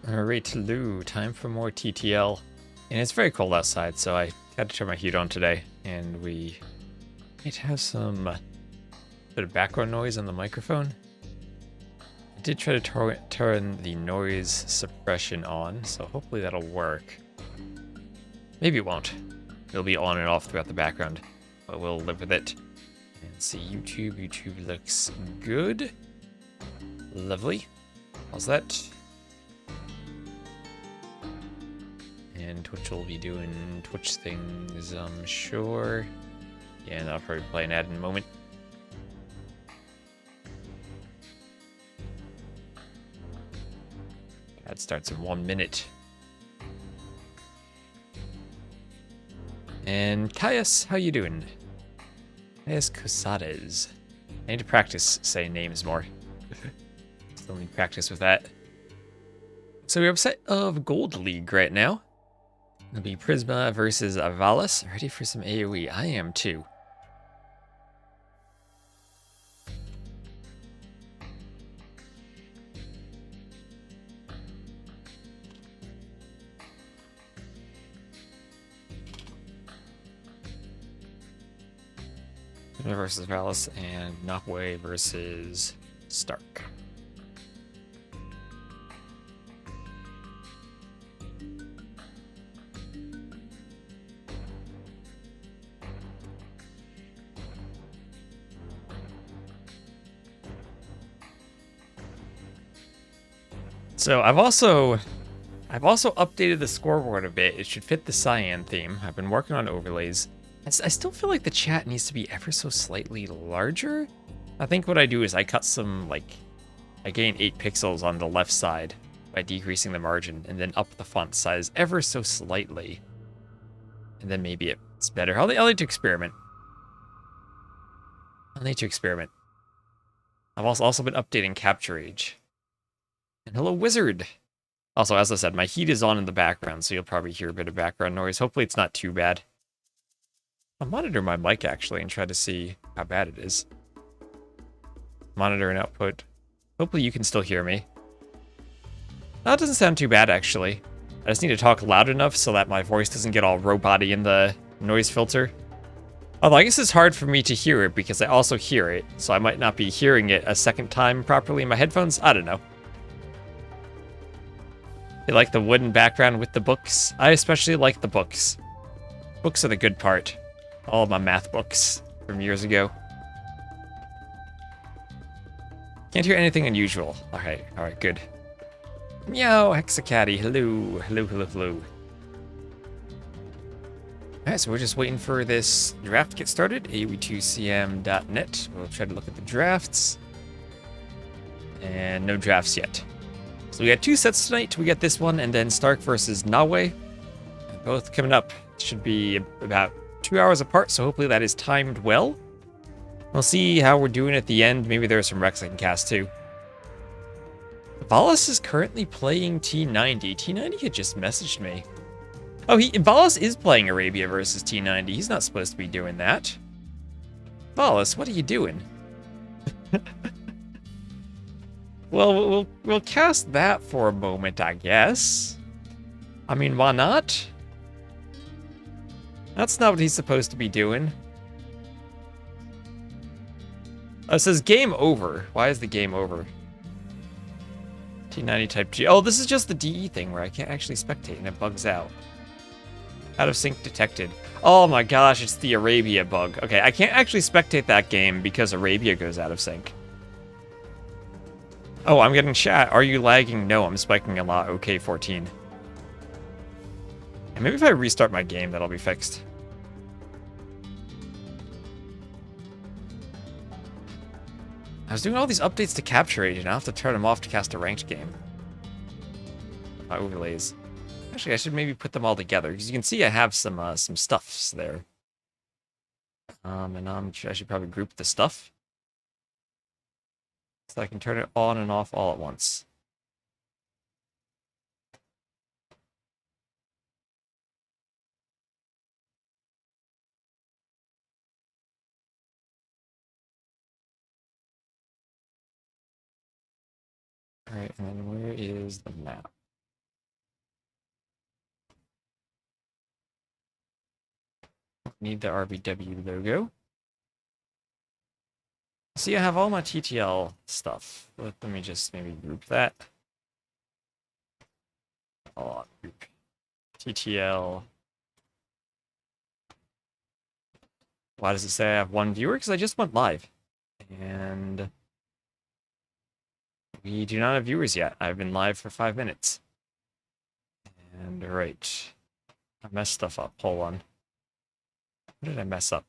Alright, Lou, time for more TTL. And it's very cold outside, so I had to turn my heat on today. And we might have some bit of background noise on the microphone. I did try to turn the noise suppression on, so hopefully that'll work. Maybe it won't. It'll be on and off throughout the background, but we'll live with it. And see YouTube. YouTube looks good. Lovely. How's that? And Twitch will be doing Twitch things, I'm sure. Yeah, and I'll probably play an ad in a moment. Ad starts in 1 minute. And Caius, how you doing? Caius Cosades. I need to practice saying names more. Still need practice with that. So we have a set of Gold League right now. It'll be Prisma versus Valas. Ready for some AoE? I am too. Prisma versus Valas and Nahue versus St4rk. So I've also updated the scoreboard a bit. It should fit the cyan theme. I've been working on overlays. I still feel like the chat needs to be ever so slightly larger. I think what I do is I cut some, I gain 8 pixels on the left side by decreasing the margin, and then up the font size ever so slightly. And then maybe it's better. I'll need to experiment. I've also been updating capture age. And hello, Wizard! Also, as I said, my heat is on in the background, so you'll probably hear a bit of background noise. Hopefully it's not too bad. I'll monitor my mic, actually, and try to see how bad it is. Monitor and output. Hopefully you can still hear me. No, it doesn't sound too bad, actually. I just need to talk loud enough so that my voice doesn't get all robot-y in the noise filter. Although I guess it's hard for me to hear it because I also hear it, so I might not be hearing it a second time properly in my headphones. I don't know. You like the wooden background with the books? I especially like the books. Books are the good part. All of my math books from years ago. Can't hear anything unusual. Alright, good. Meow, Hexacatty, hello. Alright, so we're just waiting for this draft to get started. aoe2cm.net. We'll try to look at the drafts. And no drafts yet. So we got 2 sets tonight. We got this one and then St4rk versus Nahue. Both coming up. Should be about 2 hours apart, so hopefully that is timed well. We'll see how we're doing at the end. Maybe there are some Rex I can cast too. Valas is currently playing T90. T90 had just messaged me. Oh, Valas is playing Arabia versus T90. He's not supposed to be doing that. Valas, what are you doing? Well, we'll cast that for a moment, I guess. I mean, why not? That's not what he's supposed to be doing. Oh, it says game over. Why is the game over? T90 type G. Oh, this is just the DE thing where I can't actually spectate and it bugs out. Out of sync detected. Oh my gosh, it's the Arabia bug. Okay, I can't actually spectate that game because Arabia goes out of sync. Oh, I'm getting chat. Are you lagging? No, I'm spiking a lot. Okay, 14. And maybe if I restart my game, that'll be fixed. I was doing all these updates to Capture Agent. I'll have to turn them off to cast a ranked game. My overlays. Actually, I should maybe put them all together, because you can see I have some stuffs there. And I should probably group the stuff. So I can turn it on and off all at once. Alright, and then where is the map? Need the RBW logo. See, I have all my TTL stuff. Let me just maybe group that. Oh, group TTL. Why does it say I have one viewer? Because I just went live. And we do not have viewers yet. I've been live for 5 minutes. And right. I messed stuff up. Hold on. What did I mess up?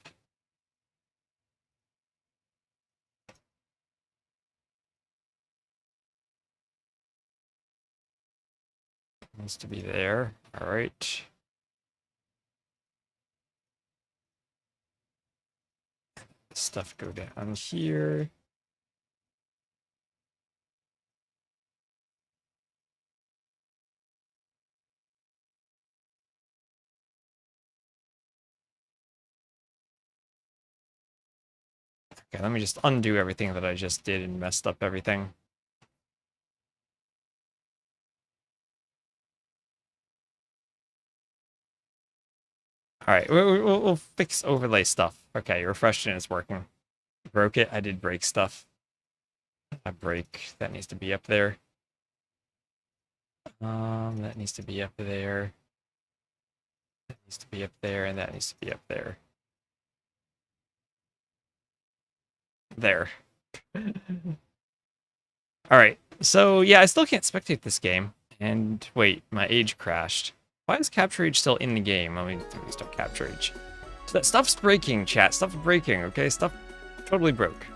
Needs to be there. All right. Stuff go down here. Okay, let me just undo everything that I just did and messed up everything. All right, we'll fix overlay stuff. Okay, refreshed and it's working. Broke it. I did break stuff. I break. That needs to be up there. That needs to be up there. That needs to be up there, and that needs to be up there. There. Alright, so yeah, I still can't spectate this game. And wait, my age crashed. Why is capture age still in the game? I mean, please don't capture age. So that stuff's breaking, chat. Stuff's breaking, okay? Stuff totally broke.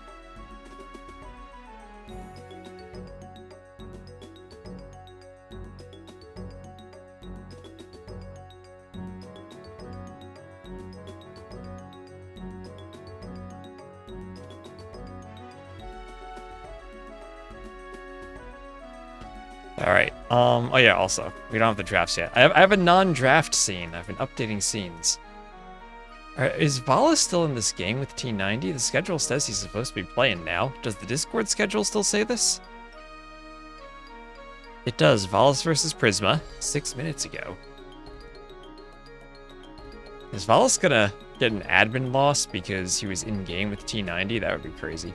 Alright, oh yeah, also, we don't have the drafts yet. I have a non-draft scene. I've been updating scenes. Alright, is Valas still in this game with T90? The schedule says he's supposed to be playing now. Does the Discord schedule still say this? It does. Valas versus Prisma, 6 minutes ago. Is Valas gonna get an admin loss because he was in-game with T90? That would be crazy.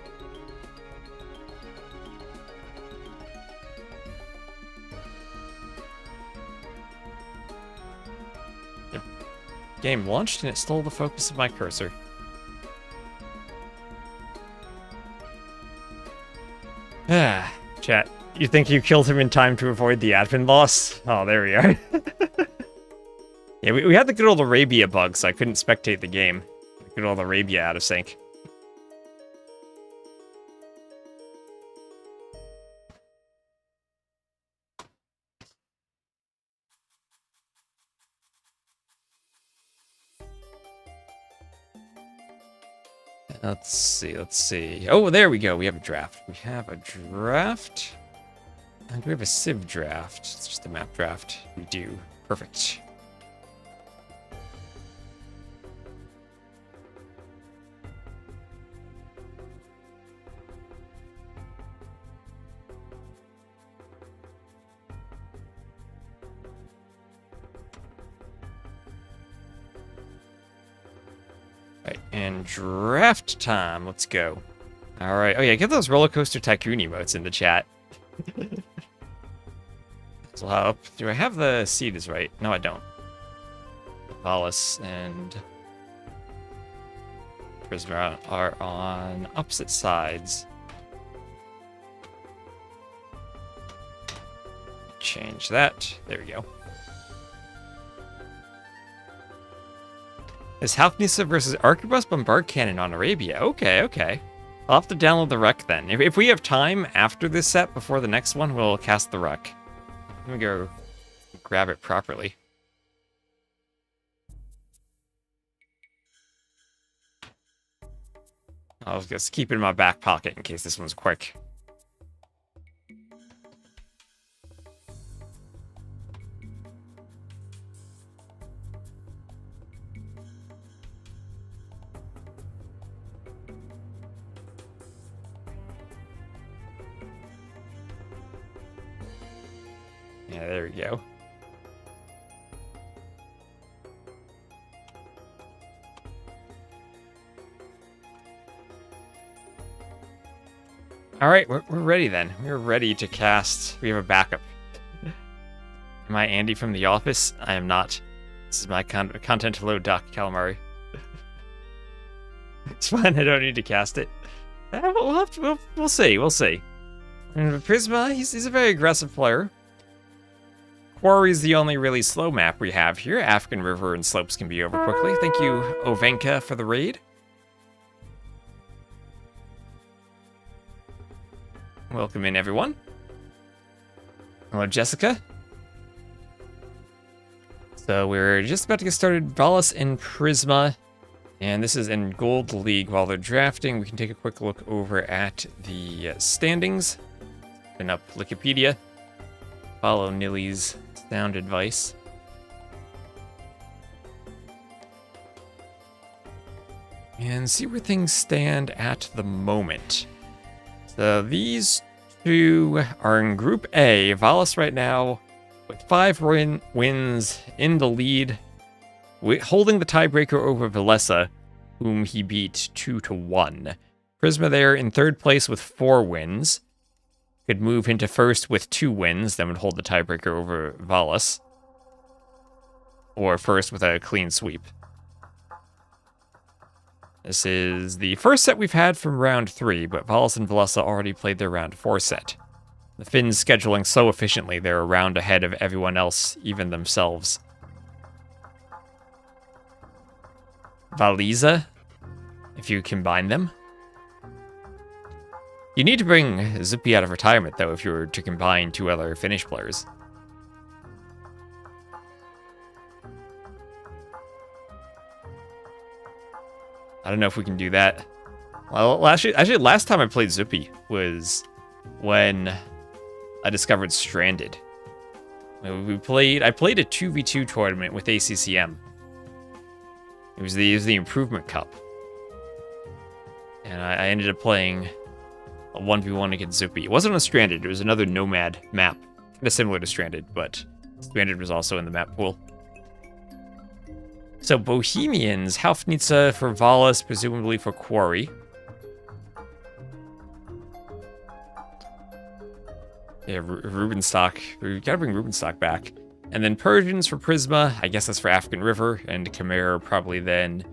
Game launched and it stole the focus of my cursor. Ah, chat. You think you killed him in time to avoid the admin loss? Oh, there we are. Yeah, we had the good old Arabia bug, so I couldn't spectate the game. The good old Arabia out of sync. Let's see. Oh, there we go. We have a draft. We have a draft. And we have a Civ draft. It's just a map draft. We do. Perfect. Right, and draft time. Let's go. All right. Oh yeah, get those roller coaster tycoon emotes in the chat. So do I have the seed right? No, I don't. Valas and Prisma are on opposite sides. Change that. There we go. Is Halfnisa versus Arquebus Bombard Cannon on Arabia? Okay, okay. I'll have to download the rec then. If we have time after this set, before the next one, we'll cast the rec. Let me go grab it properly. I'll just keep it in my back pocket in case this one's quick. Yeah, there we go. All right, we're ready then. We're ready to cast. We have a backup. Am I Andy from The Office? I am not. This is my content. Hello, Doc Calamari. It's fine. I don't need to cast it. We'll see. We'll see. And Prisma, he's a very aggressive player. Quarry's the only really slow map we have here. African River and Slopes can be over quickly. Thank you, Ovenka, for the raid. Welcome in, everyone. Hello, Jessica. So we're just about to get started. Valas and Prisma. And this is in Gold League. While they're drafting, we can take a quick look over at the standings. Open up Wikipedia. Follow Nilly's sound advice. And see where things stand at the moment. So these two are in Group A. Valas right now with 5 wins in the lead, holding the tiebreaker over Valesa, whom he beat 2-1. Prisma there in 3rd place with 4 wins. Could move into 1st with 2 wins, then would hold the tiebreaker over Valas. Or 1st with a clean sweep. This is the first set we've had from round 3, but Valas and Valesa already played their round 4 set. The Finns scheduling so efficiently, they're a round ahead of everyone else, even themselves. Valisa, if you combine them. You need to bring Zupi out of retirement, though, if you were to combine 2 other Finnish players. I don't know if we can do that. Well, actually, last time I played Zupi was when I discovered Stranded. I played a 2v2 tournament with ACCM. It was the Improvement Cup. And I ended up playing a 1v1 against Zupi. It wasn't a Stranded, it was another Nomad map. Kind of similar to Stranded, but Stranded was also in the map pool. So Bohemians, Halfnitsa for Valas, presumably for Quarry. Yeah, Rubenstock. We gotta bring Rubenstock back. And then Persians for Prisma. I guess that's for African River. And Khmer probably then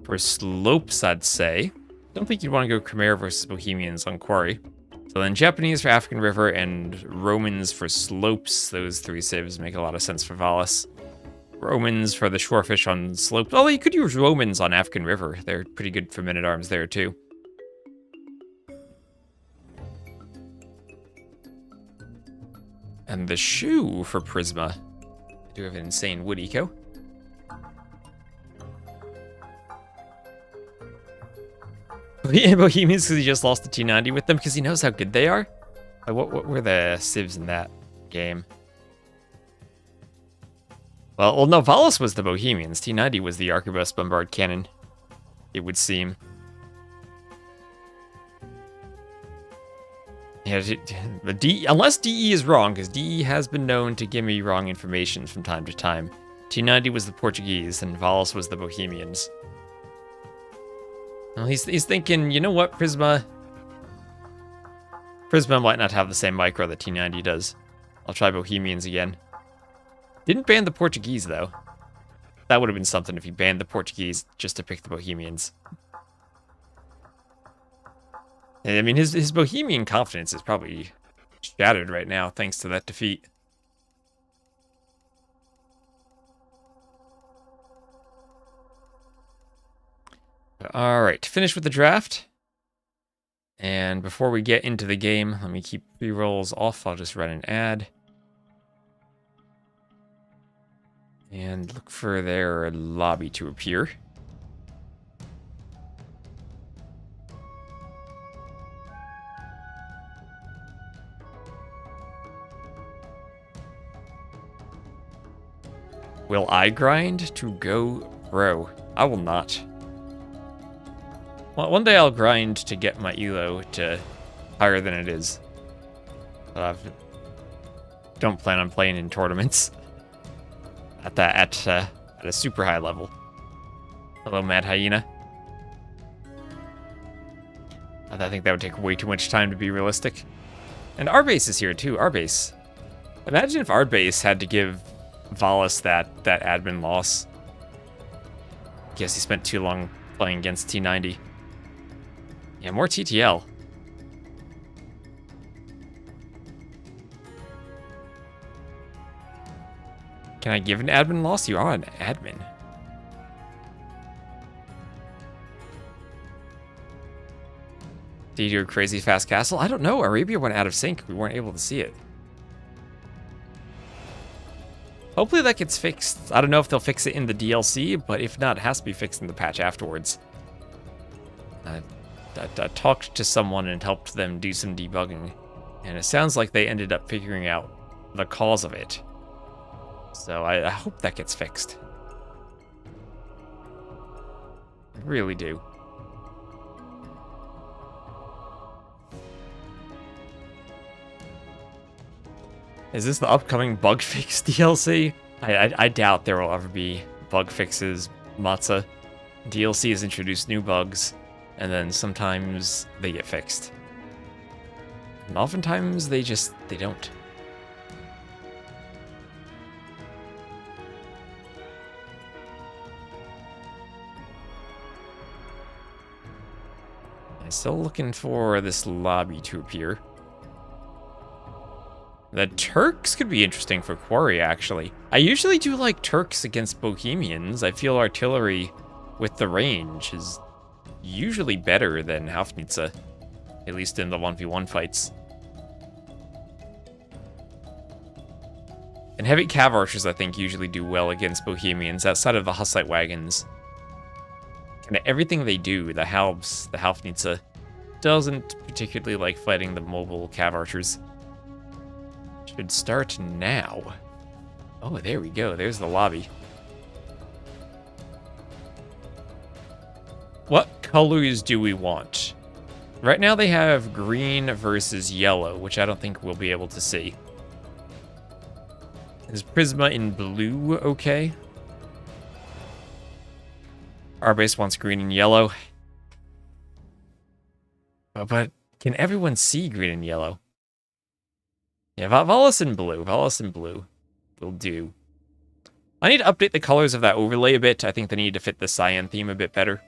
for Slopes, I'd say. Don't think you'd want to go Khmer versus Bohemians on Quarry. So then Japanese for African River and Romans for Slopes. Those 3 civs make a lot of sense for Valas. Romans for the Shorefish on Slopes. Although you could use Romans on African River. They're pretty good for men-at-arms there, too. And the shoe for Prisma. I do have an insane wood eco. Bohemians because he just lost the T90 with them because he knows how good they are. Like, what were the civs in that game? Well, no, Valas was the Bohemians. T90 was the Arquebus Bombard Cannon, it would seem. Yeah, but unless DE is wrong, because DE has been known to give me wrong information from time to time. T90 was the Portuguese, and Valas was the Bohemians. Well, he's thinking, you know what, Prisma might not have the same micro that T90 does. I'll try Bohemians again. Didn't ban the Portuguese, though. That would have been something if he banned the Portuguese just to pick the Bohemians. I mean, his Bohemian confidence is probably shattered right now, thanks to that defeat. Alright, finish with the draft. And before we get into the game, let me keep rerolls off. I'll just run an ad. And look for their lobby to appear. Will I grind to go pro? I will not. Well, one day I'll grind to get my elo to higher than it is. I don't plan on playing in tournaments at a super high level. Hello, Mad Hyena. I think that would take way too much time to be realistic. And our base is here too, our base. Imagine if our base had to give Valas that admin loss. Guess he spent too long playing against T90. Yeah, more TTL. Can I give an admin loss? You are an admin. Did you do a crazy fast castle? I don't know. Arabia went out of sync. We weren't able to see it. Hopefully that gets fixed. I don't know if they'll fix it in the DLC, but if not, it has to be fixed in the patch afterwards. I talked to someone and helped them do some debugging, and it sounds like they ended up figuring out the cause of it. So I hope that gets fixed. I really do. Is this the upcoming bug fix DLC? I doubt there will ever be bug fixes. Matza. DLC has introduced new bugs, and then sometimes they get fixed. And oftentimes they don't. I'm still looking for this lobby to appear. The Turks could be interesting for Quarry, actually. I usually do like Turks against Bohemians. I feel artillery with the range is usually better than Hafnitsa, at least in the 1v1 fights. And heavy cav archers, I think, usually do well against Bohemians, outside of the Hussite wagons. And everything they do, the Halbs, the Hafnitsa, doesn't particularly like fighting the mobile cav archers. Should start now. Oh, there we go. There's the lobby. What colors do we want? Right now they have green versus yellow, which I don't think we'll be able to see. Is Prisma in blue okay? Our base wants green and yellow. But can everyone see green and yellow? Yeah, Valas in blue. Valas in blue will do. I need to update the colors of that overlay a bit. I think they need to fit the cyan theme a bit better.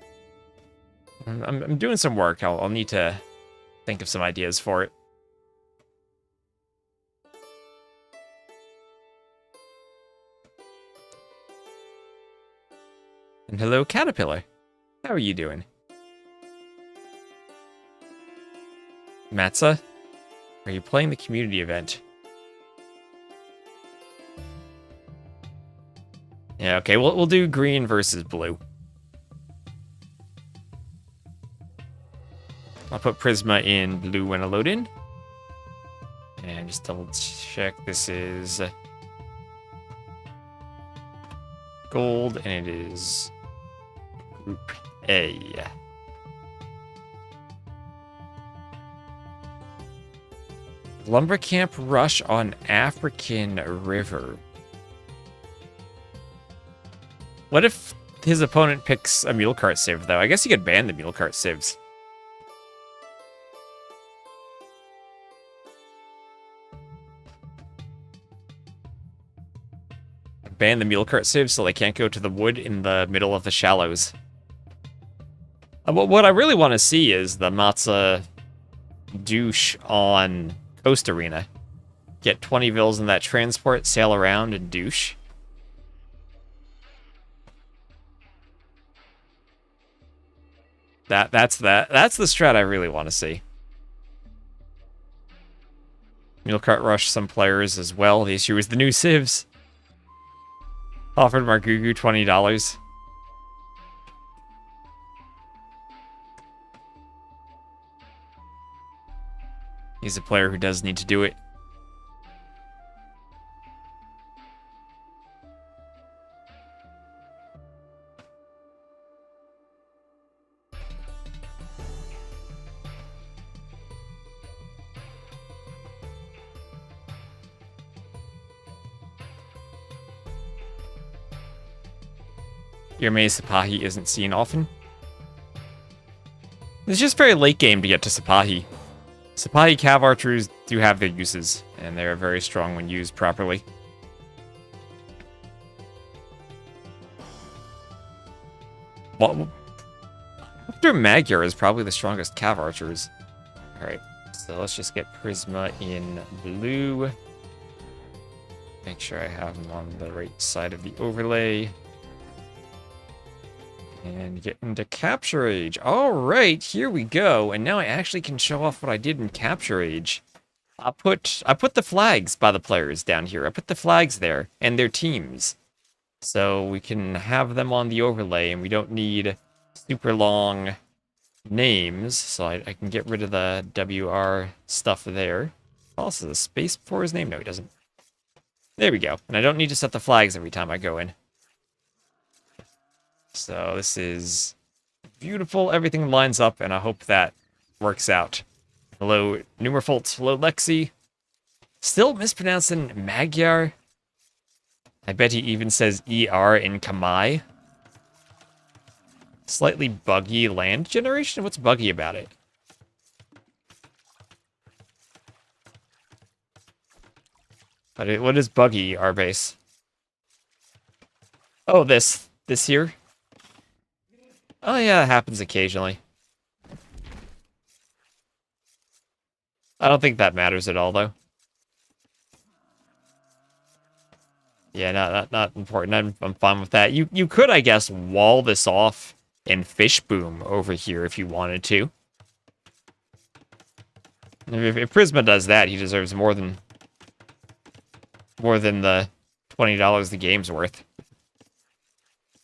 I'm doing some work. I'll need to think of some ideas for it. And hello, Caterpillar. How are you doing? Matza? Are you playing the community event? Yeah, okay, we'll do green versus blue. I'll put Prisma in blue when I load in. And just double check, this is gold, and it is Group A. Lumber camp rush on African River. What if his opponent picks a mule cart civ, though? I guess he could ban the mule cart civs. Ban the mule cart civs so they can't go to the wood in the middle of the shallows. What I really want to see is the Matza douche on Coast Arena. Get 20 vills in that transport, sail around, and douche. That's the strat I really want to see. Mule cart rush some players as well. The issue is the new civs. Offered Margugu $20. He's a player who does need to do it. Your May Sipahi isn't seen often. It's just very late game to get to Sipahi. Sipahi Cav Archers do have their uses, and they're very strong when used properly. Well, after Magyar is probably the strongest Cav Archers. Alright, so let's just get Prisma in blue. Make sure I have them on the right side of the overlay. And get into Capture Age. Alright, here we go. And now I actually can show off what I did in Capture Age. I put the flags by the players down here. I put the flags there and their teams. So we can have them on the overlay, and we don't need super long names. So I can get rid of the WR stuff there. Also, a space before his name? No, he doesn't. There we go. And I don't need to set the flags every time I go in. So this is beautiful. Everything lines up, and I hope that works out. Hello, Numerfolt. Hello, Lexi. Still mispronouncing Magyar. I bet he even says ER in Kamai. Slightly buggy land generation? What's buggy about it? What is buggy, our base? Oh, this here? Oh yeah, it happens occasionally. I don't think that matters at all, though. Yeah, not important. I'm fine with that. You could, I guess, wall this off and fish boom over here if you wanted to. If Prisma does that, he deserves more than the $20 the game's worth.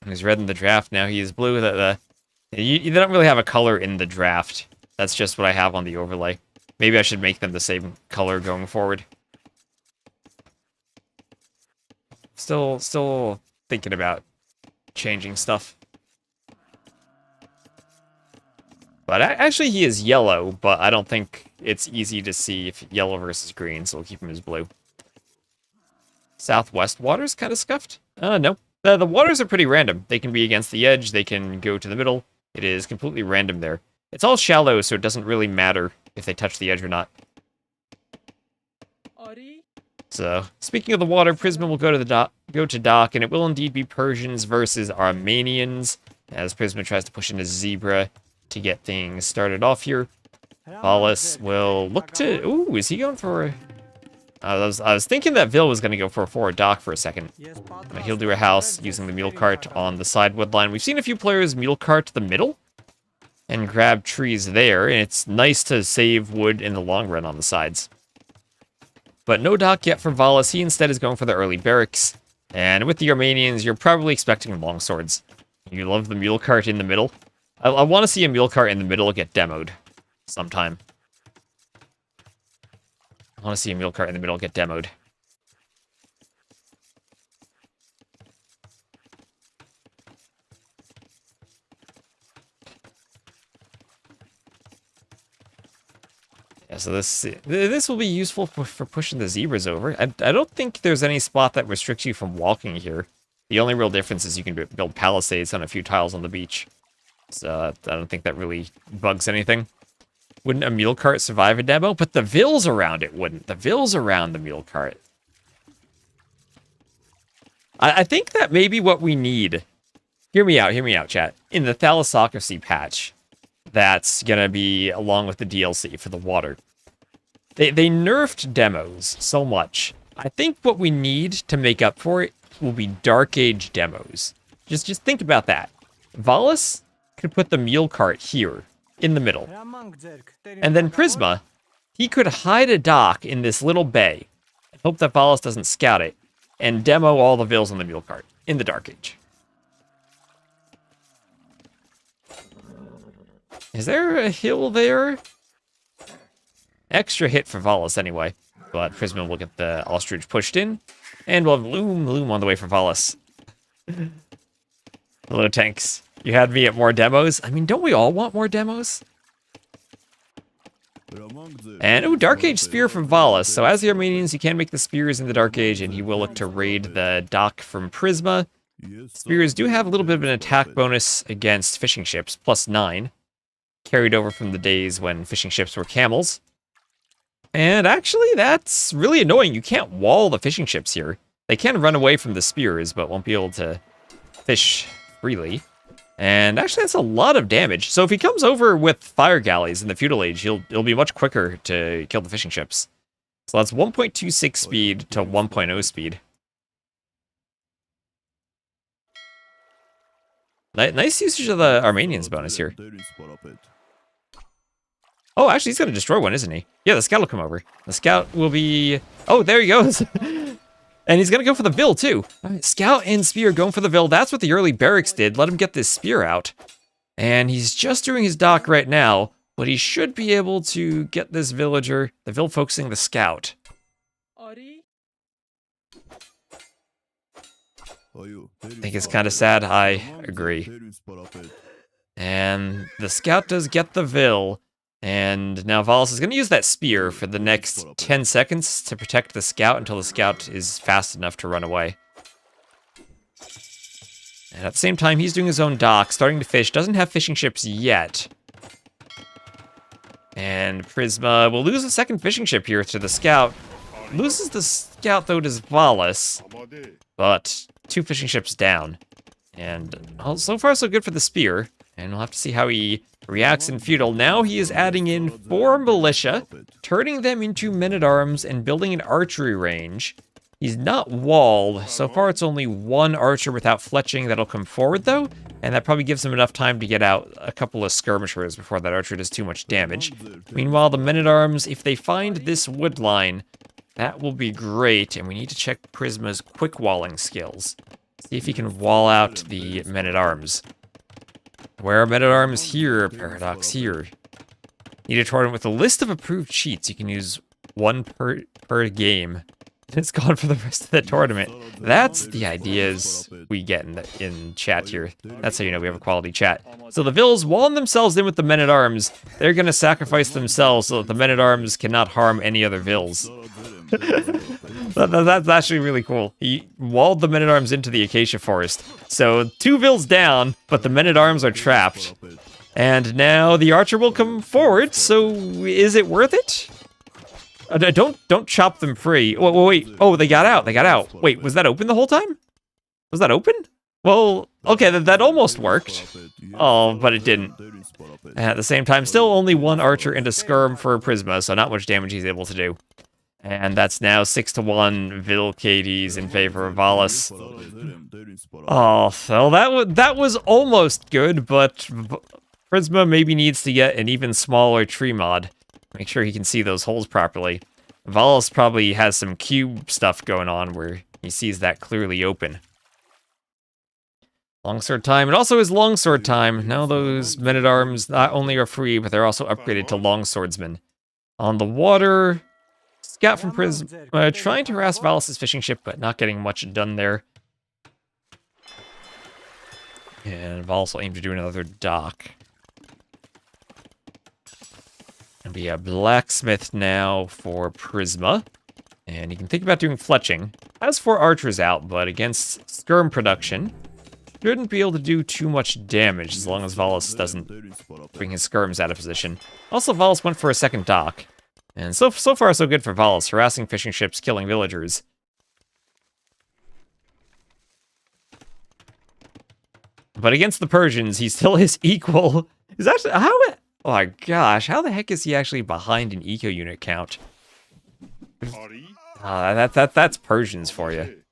He's red in the draft now. He is blue. You don't really have a color in the draft. That's just what I have on the overlay. Maybe I should make them the same color going forward. Still thinking about changing stuff. But actually he is yellow, but I don't think it's easy to see if yellow versus green, so we'll keep him as blue. Southwest waters kind of scuffed? No. The waters are pretty random. They can be against the edge, they can go to the middle. It is completely random there. It's all shallow, so it doesn't really matter if they touch the edge or not. So, speaking of the water, Prisma will go to dock, and it will indeed be Persians versus Armenians, as Prisma tries to push into Zebra to get things started off here. Valas will look to... Ooh, is he going for... I was thinking that Vil was going to go for a forward dock for a second. He'll do a house using the mule cart on the side wood line. We've seen a few players mule cart to the middle and grab trees there, and it's nice to save wood in the long run on the sides. But no dock yet for Valas. He instead is going for the early barracks. And with the Armenians, you're probably expecting longswords. You love the mule cart in the middle. I want to see a mule cart in the middle get demoed sometime. I want to see a mule cart in the middle get demoed. Yeah, so this will be useful for pushing the zebras over. I don't think there's any spot that restricts you from walking here. The only real difference is you can build palisades on a few tiles on the beach. So I don't think that really bugs anything. Wouldn't a mule cart survive a demo? But the vills around it wouldn't. The vills around the mule cart. I think that may be what we need. Hear me out, chat. In the thalassocracy patch, that's gonna be along with the DLC for the water. They nerfed demos so much. I think what we need to make up for it will be Dark Age demos. Just think about that. Valas could put the mule cart here, in the middle. And then Prisma, he could hide a dock in this little bay, and hope that Valas doesn't scout it, and demo all the vills on the mule cart in the Dark Age. Is there a hill there? Extra hit for Valas anyway, but Prisma will get the ostrich pushed in, and we'll have Loom on the way for Valas. Hello, tanks. You had me at more demos. I mean, don't we all want more demos? And, ooh, Dark Age Spear from Valas. So as the Armenians, you can make the spears in the Dark Age, and he will look to raid the dock from Prisma. Spears do have a little bit of an attack bonus against fishing ships, +9. carried over from the days when fishing ships were camels. And actually, that's really annoying. You can't wall the fishing ships here. They can run away from the spears, but won't be able to fish freely. And actually, that's a lot of damage. So if he comes over with fire galleys in the feudal age, it'll be much quicker to kill the fishing ships. So that's 1.26 speed to 1.0 speed. Nice usage of the Armenians bonus here. Oh, actually, he's going to destroy one, isn't he? Yeah, the scout will come over. The scout will be... Oh, there he goes. And he's going to go for the Vil, too. All right, scout and spear going for the Vil. That's what the early barracks did. Let him get this spear out. And he's just doing his dock right now, but he should be able to get this villager, the Vil focusing the scout. I think it's kind of sad. I agree. And the scout does get the Vil. And now Valas is going to use that spear for the next 10 seconds to protect the scout until the scout is fast enough to run away. And at the same time, he's doing his own dock, starting to fish. Doesn't have fishing ships yet. And Prisma will lose a second fishing ship here to the scout. Loses the scout, though, to Valas. But 2 fishing ships down. And well, so far, so good for the spear. And we'll have to see how he reacts in feudal. Now he is adding in 4 militia, turning them into men-at-arms, and building an archery range. He's not walled. So far, it's only 1 archer without fletching that'll come forward, though. And that probably gives him enough time to get out a couple of skirmishers before that archer does too much damage. Meanwhile, the men-at-arms, if they find this wood line, that will be great. And we need to check Prisma's quick walling skills. See if he can wall out the men-at-arms. Where are men-at-arms here? Paradox here. Need a tournament with a list of approved cheats. You can use 1 per game. It's gone for the rest of the tournament. That's the ideas we get in chat here. That's how you know we have a quality chat. So the Vils walling themselves in with the men-at-arms. They're going to sacrifice themselves so that the men-at-arms cannot harm any other Vils. That's actually really cool. He walled the men-at-arms into the acacia forest. So 2 Vils down, but the men-at-arms are trapped. And now the archer will come forward, so is it worth it? Don't chop them free. Wait. Oh, they got out. They got out. Wait, was that open the whole time? Was that open? Well, okay, that almost worked. Oh, but it didn't. And at the same time, still only 1 archer into skirm for Prisma, so not much damage he's able to do. And that's now 6-1 Vil KDs in favor of Valas. Oh, so that was almost good, but Prisma maybe needs to get an even smaller tree mod. Make sure he can see those holes properly. Valas probably has some cube stuff going on where he sees that clearly open. Longsword time. It also is longsword time. Now those men-at-arms not only are free, but they're also upgraded to longswordsmen. On the water, scout from Prisma trying to harass Valas' fishing ship, but not getting much done there. And Valas will aim to do another dock. It'll be a blacksmith now for Prisma. And you can think about doing fletching. Has 4 archers out, but against skirm production, shouldn't be able to do too much damage as long as Valas doesn't bring his skirms out of position. Also, Valas went for a second dock. And so far, so good for Valas, harassing fishing ships, killing villagers. But against the Persians, he still is equal. He's actually, oh my gosh, how the heck is he actually behind an eco unit count? That's Persians for you.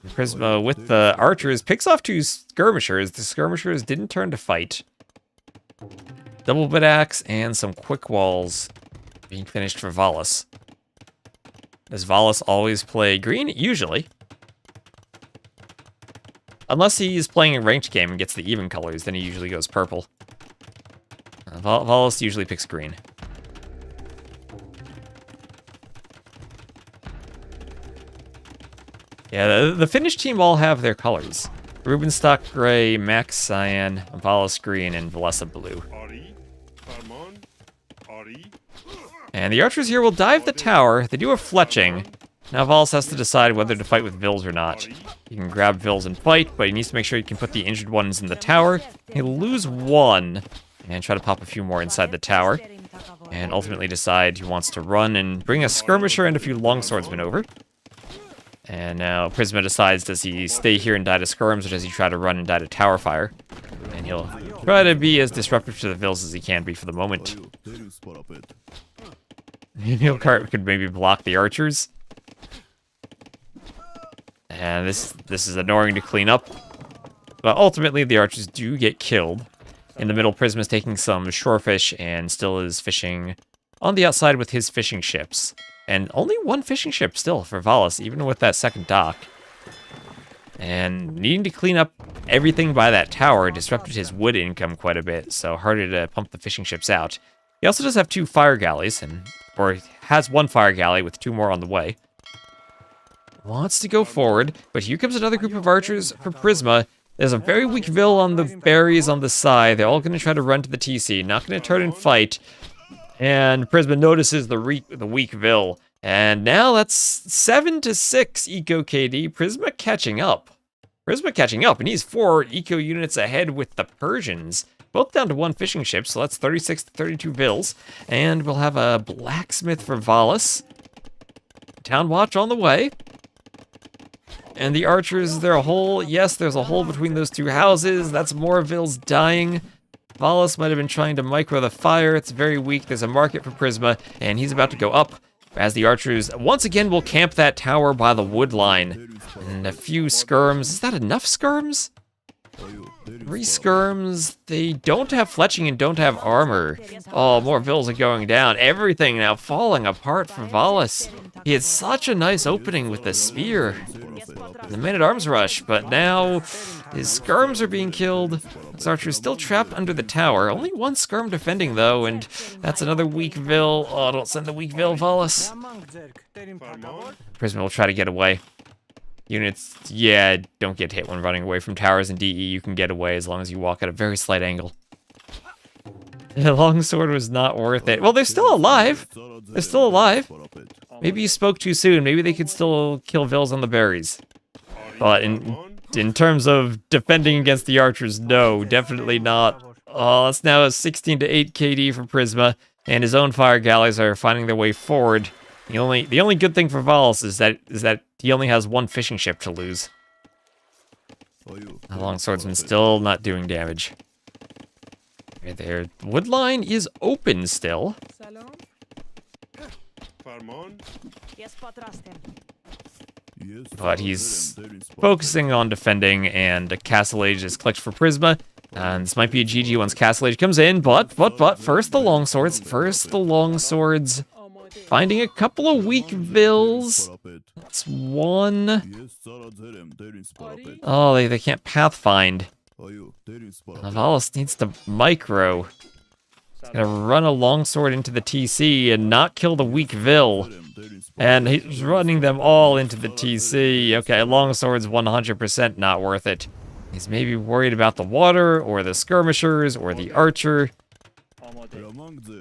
Prisma with the archers picks off 2 skirmishers. The skirmishers didn't turn to fight. Double bit axe and some quick walls being finished for Valas. Does Valas always play green? Usually. Unless he's playing a ranked game and gets the even colors, then he usually goes purple. Valas usually picks green. Yeah, the Finnish team all have their colors. Rubenstock gray, Max cyan, Valas green, and Valessa blue. And the archers here will dive the tower. They do a fletching. Now Valas has to decide whether to fight with Vils or not. He can grab Vils and fight, but he needs to make sure he can put the injured ones in the tower. He'll lose one, and try to pop a few more inside the tower. And ultimately decide he wants to run and bring a skirmisher and a few longswordsmen over. And now Prisma decides, does he stay here and die to skirms, or does he try to run and die to tower fire? And he'll try to be as disruptive to the Vils as he can be for the moment. Neilcart could maybe block the archers. And this is annoying to clean up. But ultimately, the archers do get killed. In the middle, Prisma's taking some shorefish and still is fishing on the outside with his fishing ships. And only one fishing ship still for Valas, even with that second dock. And needing to clean up everything by that tower disrupted his wood income quite a bit, so harder to pump the fishing ships out. He also does have 2 fire galleys, or has 1 fire galley with 2 more on the way. Wants to go forward, but here comes another group of archers for Prisma. There's a very weak Vil on the berries on the side. They're all going to try to run to the TC, not going to turn and fight. And Prisma notices the weak Vil. And now that's 7 to 6 Eco KD. Prisma catching up. And he's 4 Eco units ahead with the Persians. Both down to 1 fishing ship, so that's 36 to 32 Vils. And we'll have a blacksmith for Valas. Town watch on the way. And the archers, is there a hole? Yes, there's a hole between those 2 houses. That's more Vils dying. Valas might have been trying to micro the fire. It's very weak. There's a market for Prisma, and he's about to go up. As the archers, once again, will camp that tower by the wood line. And a few skirms. Is that enough skirms? 3 skirms. They don't have fletching and don't have armor. Oh, more Vils are going down. Everything now falling apart for Valas. He had such a nice opening with the spear. The man-at-arms rush, but now his skirms are being killed. This archer is still trapped under the tower. Only 1 skirm defending, though, and that's another weak Vil. Oh, don't send the weak Vil, Valas. Prisma will try to get away. Units, yeah, don't get hit when running away from towers in DE. You can get away as long as you walk at a very slight angle. The longsword was not worth it. Well, they're still alive. Maybe you spoke too soon. Maybe they could still kill Vils on the berries. But in terms of defending against the archers, no, definitely not. Oh, it's now a 16 to 8 KD for Prisma, and his own fire galleys are finding their way forward. The only good thing for Valas is that he only has 1 fishing ship to lose. The longswordsman still not doing damage. Right there, wood line is open still. But he's focusing on defending, and a Castle Age is clicked for Prisma. And this might be a GG once Castle Age comes in, but first the longswords. Finding a couple of weak Vils. That's 1. Oh, they can't pathfind. Valas needs to micro. He's gonna run a longsword into the TC and not kill the weak Vil. And he's running them all into the TC. Okay, longsword's 100% not worth it. He's maybe worried about the water, or the skirmishers, or the archer.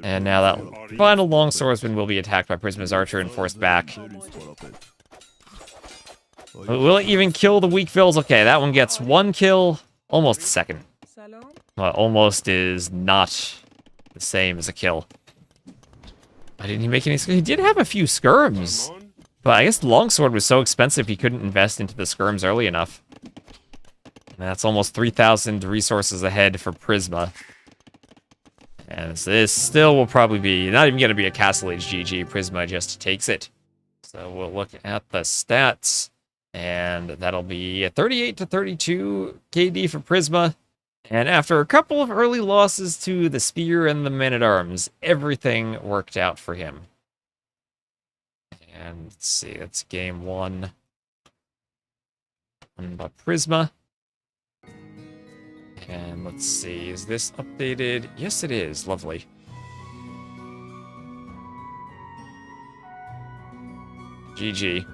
And now that final longswordsman will be attacked by Prisma's archer and forced back. Will it even kill the weak Vils? Okay, that one gets 1 kill, almost a second. Well, almost is not the same as a kill. Why didn't he make any skirms? He did have a few skirms. But I guess the longsword was so expensive he couldn't invest into the skirms early enough. And that's almost 3,000 resources ahead for Prisma. And this still will probably be, not even going to be a Castle Age GG. Prisma just takes it. So we'll look at the stats. And that'll be a 38 to 32 KD for Prisma. And after a couple of early losses to the Spear and the Man-at-Arms, everything worked out for him. And let's see, that's game 1. By Prisma. And let's see, is this updated? Yes, it is. Lovely. GG.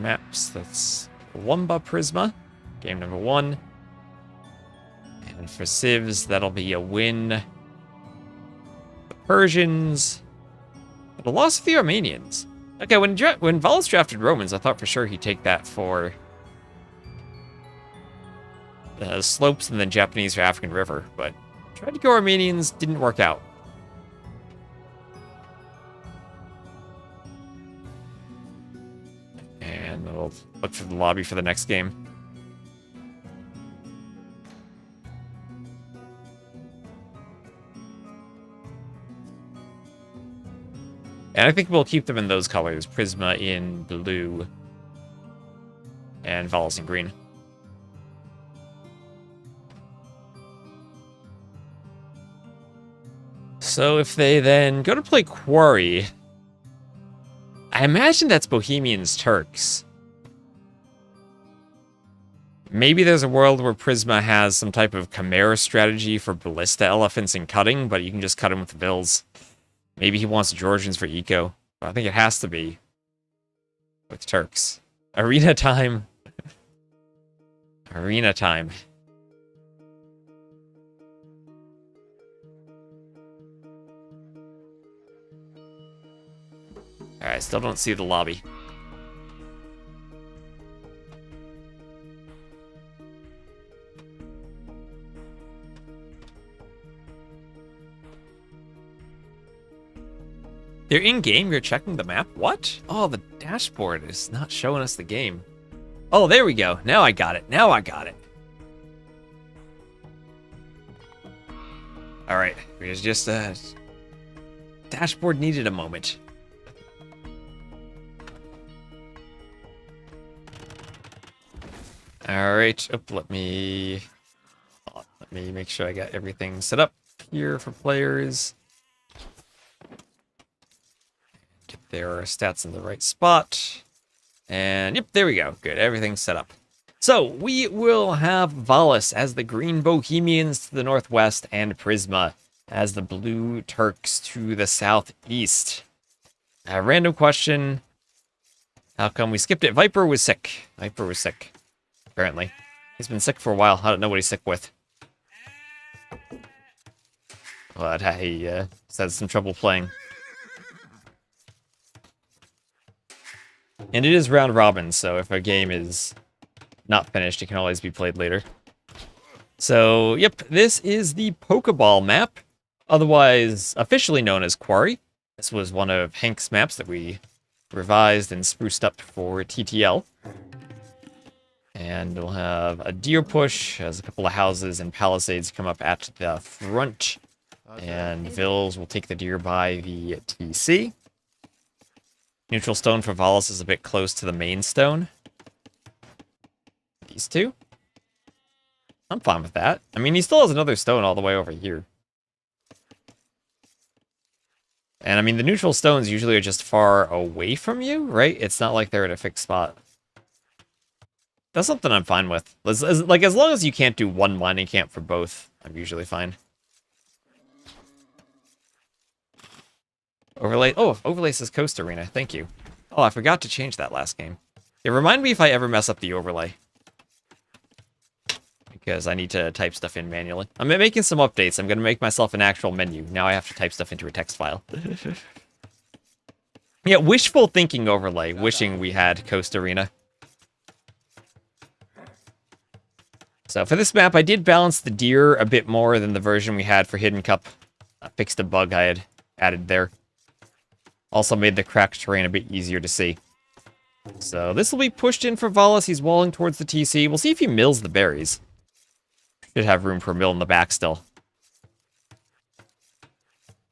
Maps, that's 1 by Prisma. Game number 1. And for civs, that'll be a win. The Persians. But a loss for the Armenians. Okay, when Valas drafted Romans, I thought for sure he'd take that for the slopes and then Japanese or African River, but tried to go Armenians, didn't work out. And we'll look for the lobby for the next game. And I think we'll keep them in those colors. Prisma in blue. And Valas in green. So if they then go to play Quarry, I imagine that's Bohemians Turks. Maybe there's a world where Prisma has some type of Chimera strategy for ballista elephants and cutting, but you can just cut them with Vils. Maybe he wants Georgians for eco. But I think it has to be with Turks. Arena time. Arena time. Alright, still don't see the lobby. They're in-game, you're checking the map? What? Oh, the dashboard is not showing us the game. Oh, there we go. Now I got it. Now I got it. Alright, there's just a... dashboard needed a moment. Alright, let me make sure I got everything set up here for players. Get their stats in the right spot. And yep, there we go. Good, everything's set up. So we will have Valas as the green Bohemians to the northwest and Prisma as the blue Turks to the southeast. A random question. How come we skipped it? Viper was sick. Viper was sick. Apparently. He's been sick for a while. I don't know what he's sick with. But he has some trouble playing. And it is round robin, so if a game is not finished, it can always be played later. So, yep, this is the Pokeball map, otherwise officially known as Quarry. This was one of Hank's maps that we revised and spruced up for TTL. And we'll have a deer push, as a couple of houses and palisades come up at the front. And Vils will take the deer by the TC. Neutral stone for Valas is a bit close to the main stone. These two. I'm fine with that. I mean, he still has another stone all the way over here. And I mean, the neutral stones usually are just far away from you, right? It's not like they're at a fixed spot. That's something I'm fine with. As long as you can't do one mining camp for both, I'm usually fine. Overlay. Oh, overlay says Coast Arena. Thank you. Oh, I forgot to change that last game. Yeah, remind me if I ever mess up the overlay. Because I need to type stuff in manually. I'm making some updates. I'm going to make myself an actual menu. Now I have to type stuff into a text file. Yeah, wishful thinking overlay. Wishing we had Coast Arena. So for this map, I did balance the deer a bit more than the version we had for Hidden Cup. I fixed a bug I had added there. Also made the cracked terrain a bit easier to see. So this will be pushed in for Valas. He's walling towards the TC. We'll see if he mills the berries. Should have room for a mill in the back still.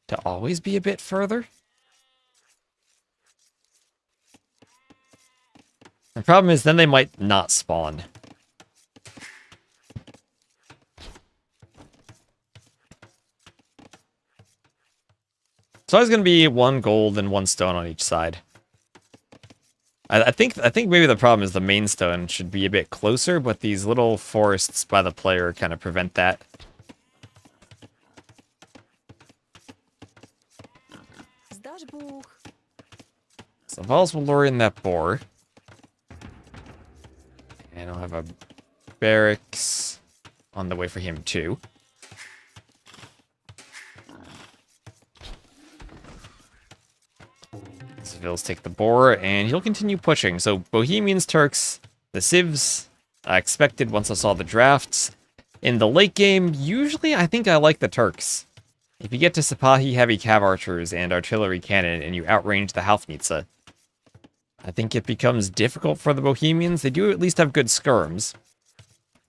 To always be a bit further. The problem is then they might not spawn. It's always going to be one gold and one stone on each side. I think maybe the problem is the main stone should be a bit closer, but these little forests by the player kind of prevent that. So Valas will lure in that boar. And I'll have a barracks on the way for him too. Civils take the boar, and he'll continue pushing. So Bohemians, Turks, the civs, I expected once I saw the drafts. In the late game, usually I think I like the Turks. If you get to Sipahi heavy cav archers and artillery cannon and you outrange the Haufnitze, I think it becomes difficult for the Bohemians. They do at least have good skirms.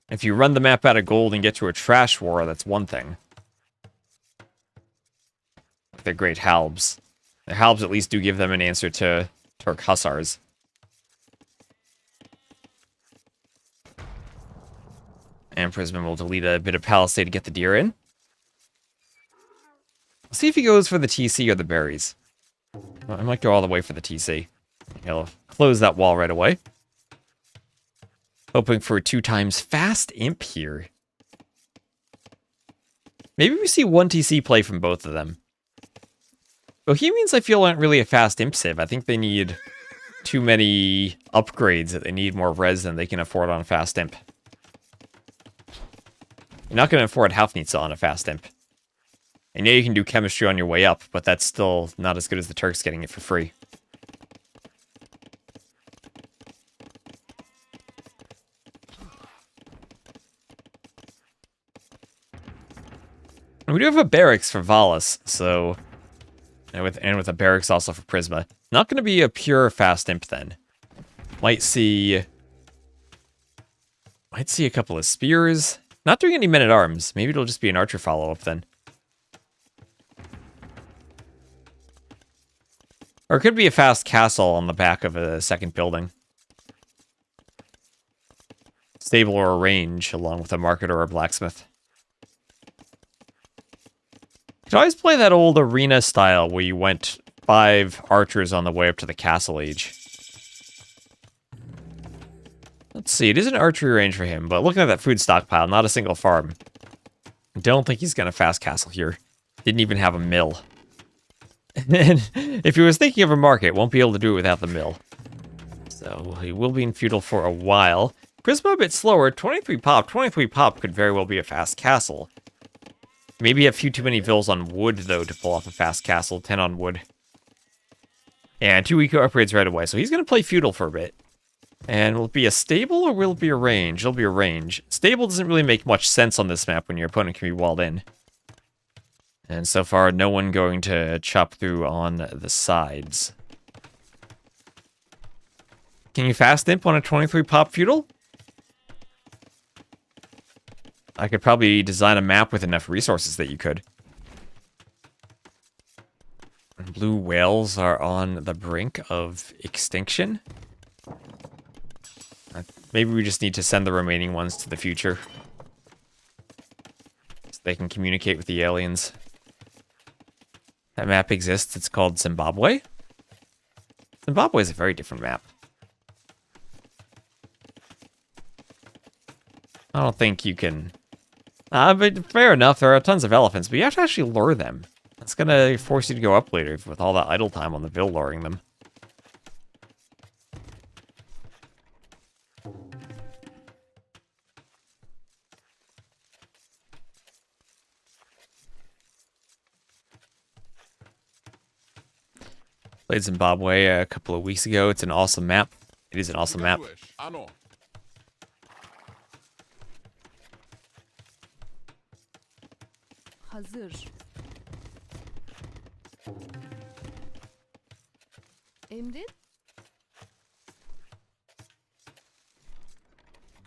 If you run the map out of gold and get to a trash war, that's one thing. They're great halbs. The halbs at least do give them an answer to Turk hussars. And Prisma will delete a bit of palisade to get the deer in. Let's see if he goes for the TC or the berries. I might go all the way for the TC. He'll close that wall right away. Hoping for 2 times fast imp here. Maybe we see 1 TC play from both of them. Bohemians, I feel, aren't really a fast imp civ. I think they need too many upgrades, that they need more res than they can afford on a fast imp. You're not going to afford Haufnitze on a fast imp. I know you can do chemistry on your way up, but that's still not as good as the Turks getting it for free. We do have a barracks for Valas, so... And with a barracks also for Prisma. Not going to be a pure fast imp then. Might see a couple of spears. Not doing any men-at-arms. Maybe it'll just be an archer follow-up then. Or it could be a fast castle on the back of a second building. Stable or a range, along with a market or a blacksmith. You could always play that old arena style where you went 5 archers on the way up to the castle age. Let's see, it is an archery range for him, but looking at that food stockpile, not a single farm. I don't think he's going to fast castle here. Didn't even have a mill. And if he was thinking of a market, won't be able to do it without the mill. So he will be in feudal for a while. Prisma a bit slower, 23 pop. 23 pop could very well be a fast castle. Maybe a few too many vills on wood, though, to pull off a fast castle. 10 on wood. And 2 eco upgrades right away. So he's going to play feudal for a bit. And will it be a stable or will it be a range? It'll be a range. Stable doesn't really make much sense on this map when your opponent can be walled in. And so far, no one going to chop through on the sides. Can you fast imp on a 23 pop feudal? I could probably design a map with enough resources that you could. Blue whales are on the brink of extinction. Maybe we just need to send the remaining ones to the future. So they can communicate with the aliens. That map exists. It's called Zimbabwe. Zimbabwe is a very different map. I don't think you can... but fair enough, there are tons of elephants, but you have to actually lure them. That's gonna force you to go up later with all that idle time on the Vil luring them. Played Zimbabwe a couple of weeks ago. It's an awesome map. It is an awesome map. Hazır. Emrin?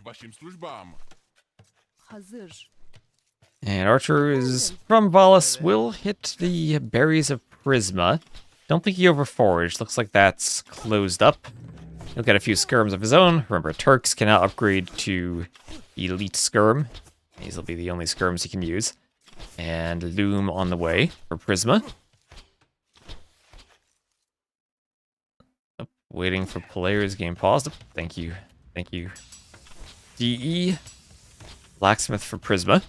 Başım службам. Hazır. And archers from Valas will hit the berries of Prisma. Don't think he overforaged. Looks like that's closed up. He'll get a few skirms of his own. Remember, Turks cannot upgrade to elite skirm. These will be the only skirms he can use. And loom on the way for Prisma. Oh, waiting for players. Game paused. Oh, thank you. Thank you. DE. Blacksmith for Prisma.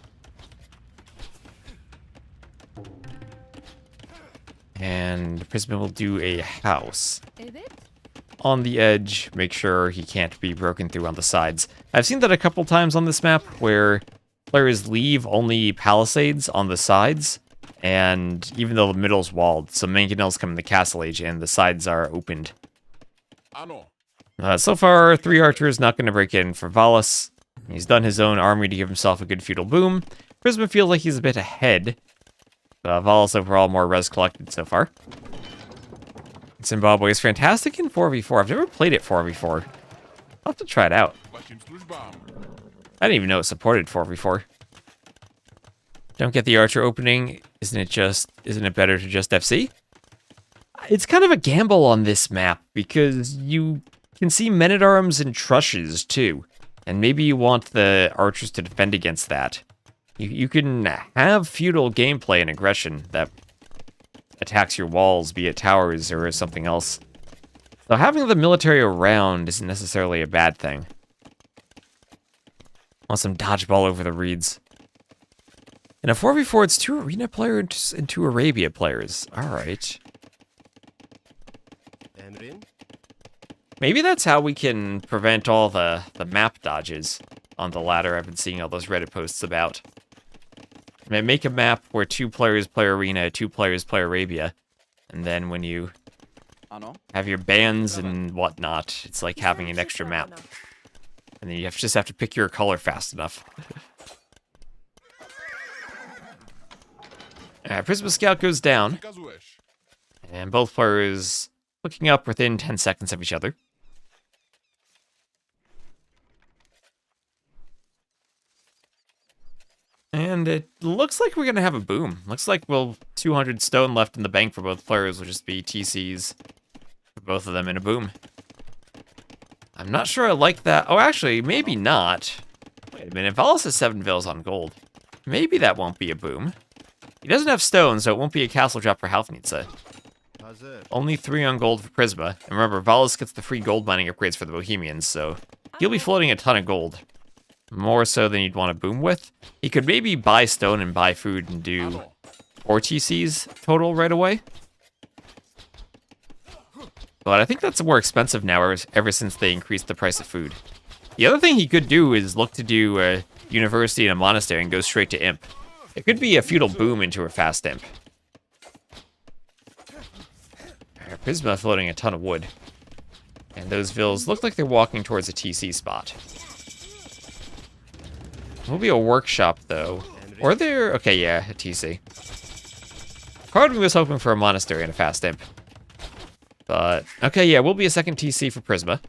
And Prisma will do a house. On the edge, make sure he can't be broken through on the sides. I've seen that a couple times on this map where players leave only palisades on the sides, and even though the middle's walled, so mangonels come in the castle age and the sides are opened. So far, 3 archers not going to break in for Valas. He's done his own army to give himself a good feudal boom. Prisma feels like he's a bit ahead. Valas overall more res collected so far. Zimbabwe is fantastic in 4v4. I've never played it 4v4. I'll have to try it out. I didn't even know it supported 4v4. Don't get the archer opening. Isn't it better to just FC? It's kind of a gamble on this map because you can see men-at-arms and trushes too. And maybe you want the archers to defend against that. You can have feudal gameplay and aggression that attacks your walls, be it towers or something else. So having the military around isn't necessarily a bad thing. Want some dodgeball over the reeds. In a 4v4, it's 2 arena players and 2 Arabia players. Alright. Maybe that's how we can prevent all the map dodges on the ladder I've been seeing all those Reddit posts about. Make a map where 2 players play arena, 2 players play Arabia, and then when you have your bans and whatnot, it's like having an extra map. And then you just have to pick your color fast enough. Prisma Scout goes down, and both players looking up within 10 seconds of each other. And it looks like we're going to have a boom. Looks like 200 stone left in the bank for both players will just be TCs for both of them in a boom. I'm not sure I like that. Oh, actually, maybe not. Wait a minute. Valas has 7 vills on gold. Maybe that won't be a boom. He doesn't have stone, so it won't be a castle drop for Halfnitsa. Only 3 on gold for Prisma. And remember, Valas gets the free gold mining upgrades for the Bohemians, so he'll be floating a ton of gold. More so than you'd want to boom with. He could maybe buy stone and buy food and do 4 TCs total right away. But I think that's more expensive now ever since they increased the price of food. The other thing he could do is look to do a university and a monastery and go straight to imp. It could be a feudal boom into a fast imp. Prisma floating a ton of wood. And those vills look like they're walking towards a TC spot. Will be a workshop, though. Or they're... Okay, yeah, a TC. Part of me was hoping for a monastery and a fast imp. But, okay, yeah, will be a second TC for Prisma.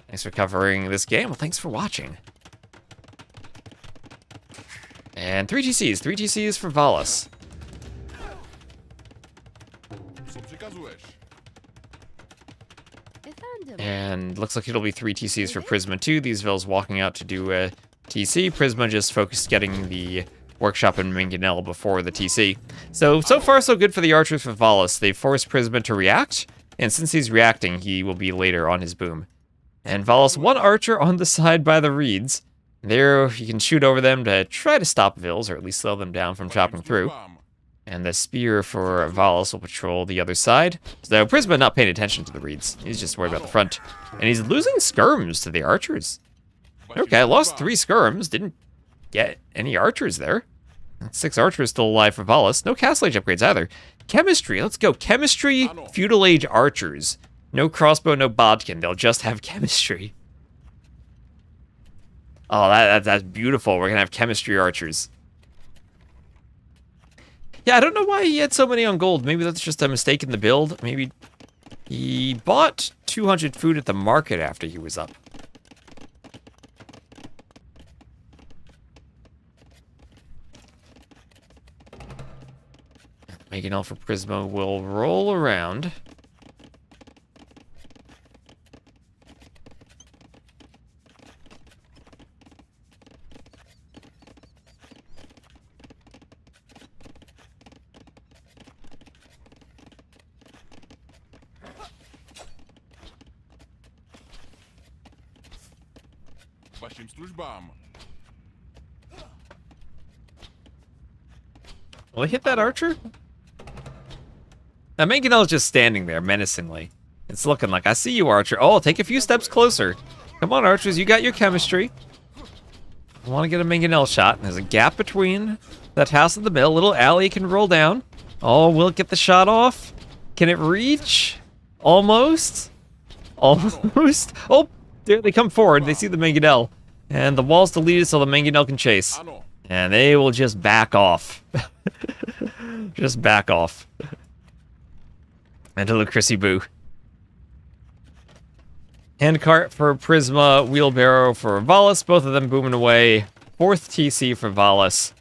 Thanks for covering this game. Well, thanks for watching. And 3 TCs. 3 TCs for Valas. And looks like it'll be 3 TCs for Prisma too. These vills walking out to do a TC. Prisma just focused getting the workshop in Mangonel before the TC. So far so good for the archers for Valas. They forced Prisma to react, and since he's reacting, he will be later on his boom. And Valas, 1 archer on the side by the reeds. There, you can shoot over them to try to stop vills, or at least slow them down from chopping through. And the spear for Valas will patrol the other side. So Prisma not paying attention to the reeds. He's just worried about the front. And he's losing skirms to the archers. Okay, I lost 3 skirms. Didn't get any archers there. 6 archers still alive for Valas. No castle age upgrades either. Chemistry, let's go. Chemistry, feudal age archers. No crossbow, no bodkin. They'll just have chemistry. Oh, that's beautiful. We're gonna have chemistry archers. Yeah, I don't know why he had so many on gold. Maybe that's just a mistake in the build. Maybe he bought 200 food at the market after he was up. Mangonel for Prisma will roll around. Will he hit that archer? Now, Mangonel is just standing there menacingly. It's looking like, I see you, archer. Oh, take a few steps closer. Come on, archers, you got your chemistry. I want to get a mangonel shot. There's a gap between that house and the mill. Little alley can roll down. Oh, will it get the shot off? Can it reach? Almost. Almost. Oh, there they come forward. They see the mangonel. And the wall's deleted so the mangonel can chase. And they will just back off. Just back off. And a little Chrissy Boo. Handcart for Prisma, wheelbarrow for Valas, both of them booming away. 4th TC for Valas.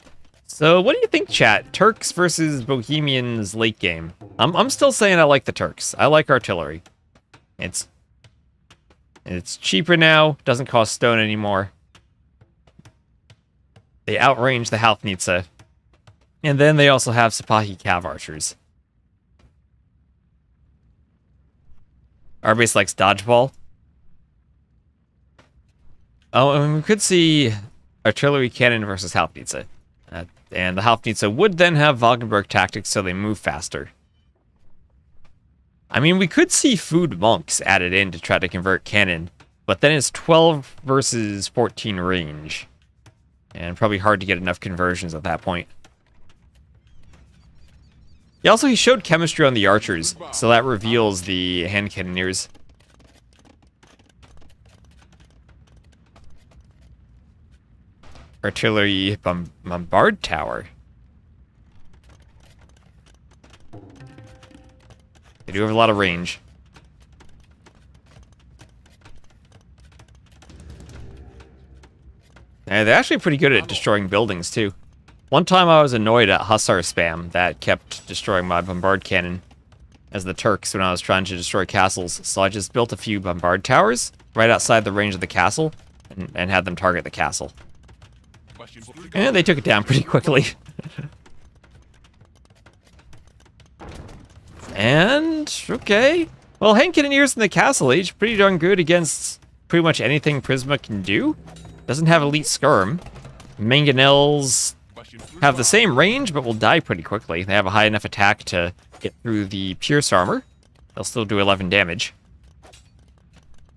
So what do you think, chat? Turks versus Bohemians late game. I'm still saying I like the Turks. I like artillery. It's cheaper now, doesn't cost stone anymore. They outrange the Halfnitsa. And then they also have Sipahi Cav archers. Our base likes dodgeball. Oh, and we could see artillery cannon versus Halfnitsa. And the Halfnitsa would then have Wagenburg tactics so they move faster. I mean, we could see food monks added in to try to convert cannon, but then it's 12 versus 14 range. And probably hard to get enough conversions at that point. He showed chemistry on the archers, so that reveals the hand cannoneers. Artillery bombard tower. They do have a lot of range. And they're actually pretty good at destroying buildings, too. One time I was annoyed at Hussar spam that kept destroying my bombard cannon as the Turks when I was trying to destroy castles, so I just built a few bombard towers right outside the range of the castle and had them target the castle. And they took it down pretty quickly. And, okay. Well, hand cannoneers in the Castle Age, pretty darn good against pretty much anything Prisma can do. Doesn't have elite skirm. Mangonels have the same range, but will die pretty quickly. They have a high enough attack to get through the Pierce armor. They'll still do 11 damage.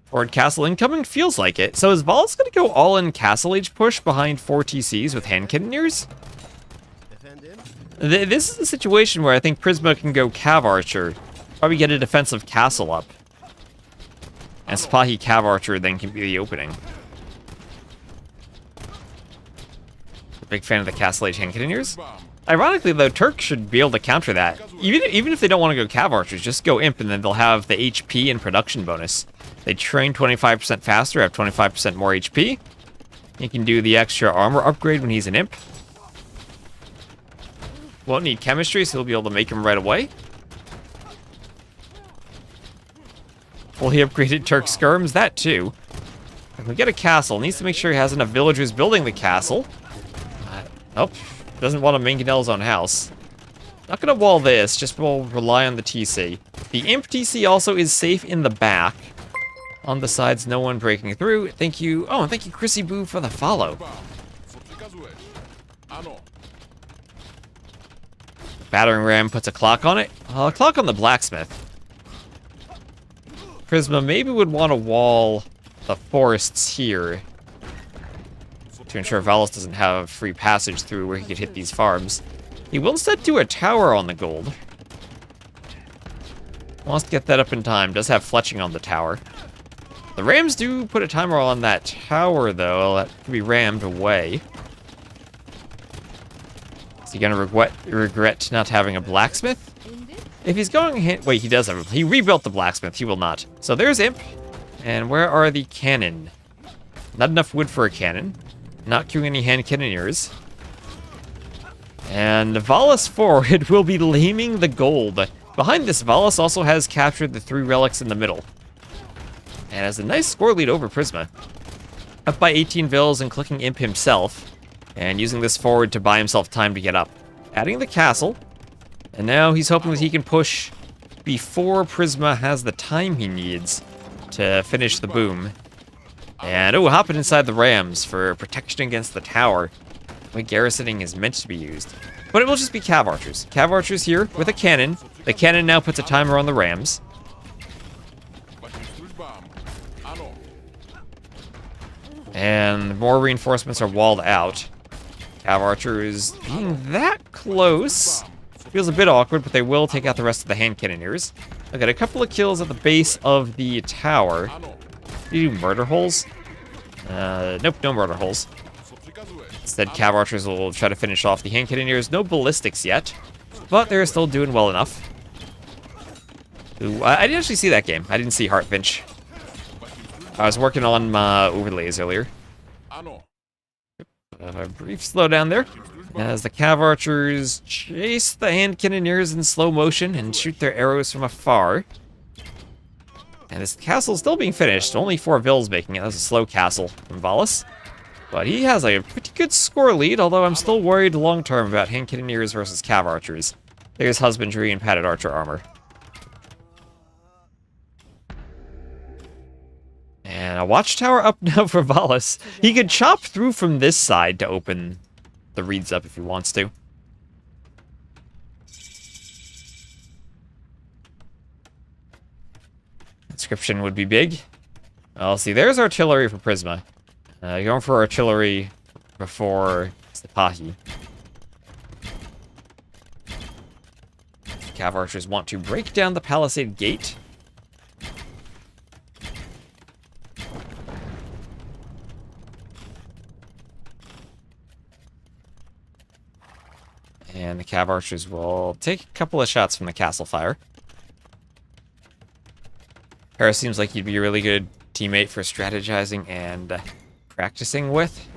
Forward Castle incoming, feels like it. So is Valas going to go all-in Castle Age push behind 4 TCs with hand cannoneers? This is a situation where I think Prisma can go Cav Archer, probably get a defensive castle up. And Sipahi Cav Archer then can be the opening. Big fan of the Castle Age hand cannoneers. Ironically, though, Turks should be able to counter that. Even if they don't want to go Cav Archers, just go Imp and then they'll have the HP and production bonus. They train 25% faster, have 25% more HP. He can do the extra armor upgrade when he's an Imp. Won't need chemistry, so he'll be able to make him right away. Fully upgraded Turk skirms, that too. If we get a castle, needs to make sure he has enough villagers building the castle. Oh, doesn't want a mangonel's own house. Not gonna wall this, just will rely on the TC. The Imp TC also is safe in the back. On the sides, no one breaking through. Thank you. Oh, and thank you, Chrissy Boo, for the follow. Battering ram puts a clock on it. A clock on the blacksmith. Prisma maybe would want to wall the forests here to ensure Valas doesn't have free passage through where he could hit these farms. He will instead do a tower on the gold. Wants to get that up in time. Does have fletching on the tower. The rams do put a timer on that tower, though. That could be rammed away. Is he gonna regret not having a blacksmith? If he's going... Wait, he does have... He rebuilt the blacksmith. He will not. So there's Imp. And where are the cannon? Not enough wood for a cannon. Not queuing any hand cannoneers. And Valas forward will be laming the gold. Behind this, Valas also has captured the 3 relics in the middle. And has a nice score lead over Prisma. Up by 18 vills and clicking Imp himself. And using this forward to buy himself time to get up. Adding the castle. And now he's hoping that he can push before Prisma has the time he needs to finish the boom. And, oh, hopping inside the rams for protection against the tower. The way garrisoning is meant to be used. But it will just be Cav Archers. Cav Archers here with a cannon. The cannon now puts a timer on the rams. And more reinforcements are walled out. Cav archers being that close feels a bit awkward, but they will take out the rest of the hand cannoneers. I got a couple of kills at the base of the tower. Do you do murder holes? Nope, no murder holes. Instead, cav archers will try to finish off the hand cannoneers. No ballistics yet, but they're still doing well enough. Ooh, I didn't actually see that game. I didn't see Heartfinch. I was working on my overlays earlier. A brief slowdown there as the cav archers chase the hand cannoneers in slow motion and shoot their arrows from afar. And this castle's still being finished. Only 4 vills making it. That's a slow castle from Valas. But he has a pretty good score lead, although I'm still worried long-term about hand cannoneers versus cav archers. There's husbandry and padded archer armor. And a watchtower up now for Valas. He could chop through from this side to open the reeds up if he wants to. Inscription would be big. Well, see, there's artillery for Prisma. Going for artillery before Sipahi. Cav archers want to break down the palisade gate. And the cav archers will take a couple of shots from the castle fire. Paris seems like he'd be a really good teammate for strategizing and practicing with.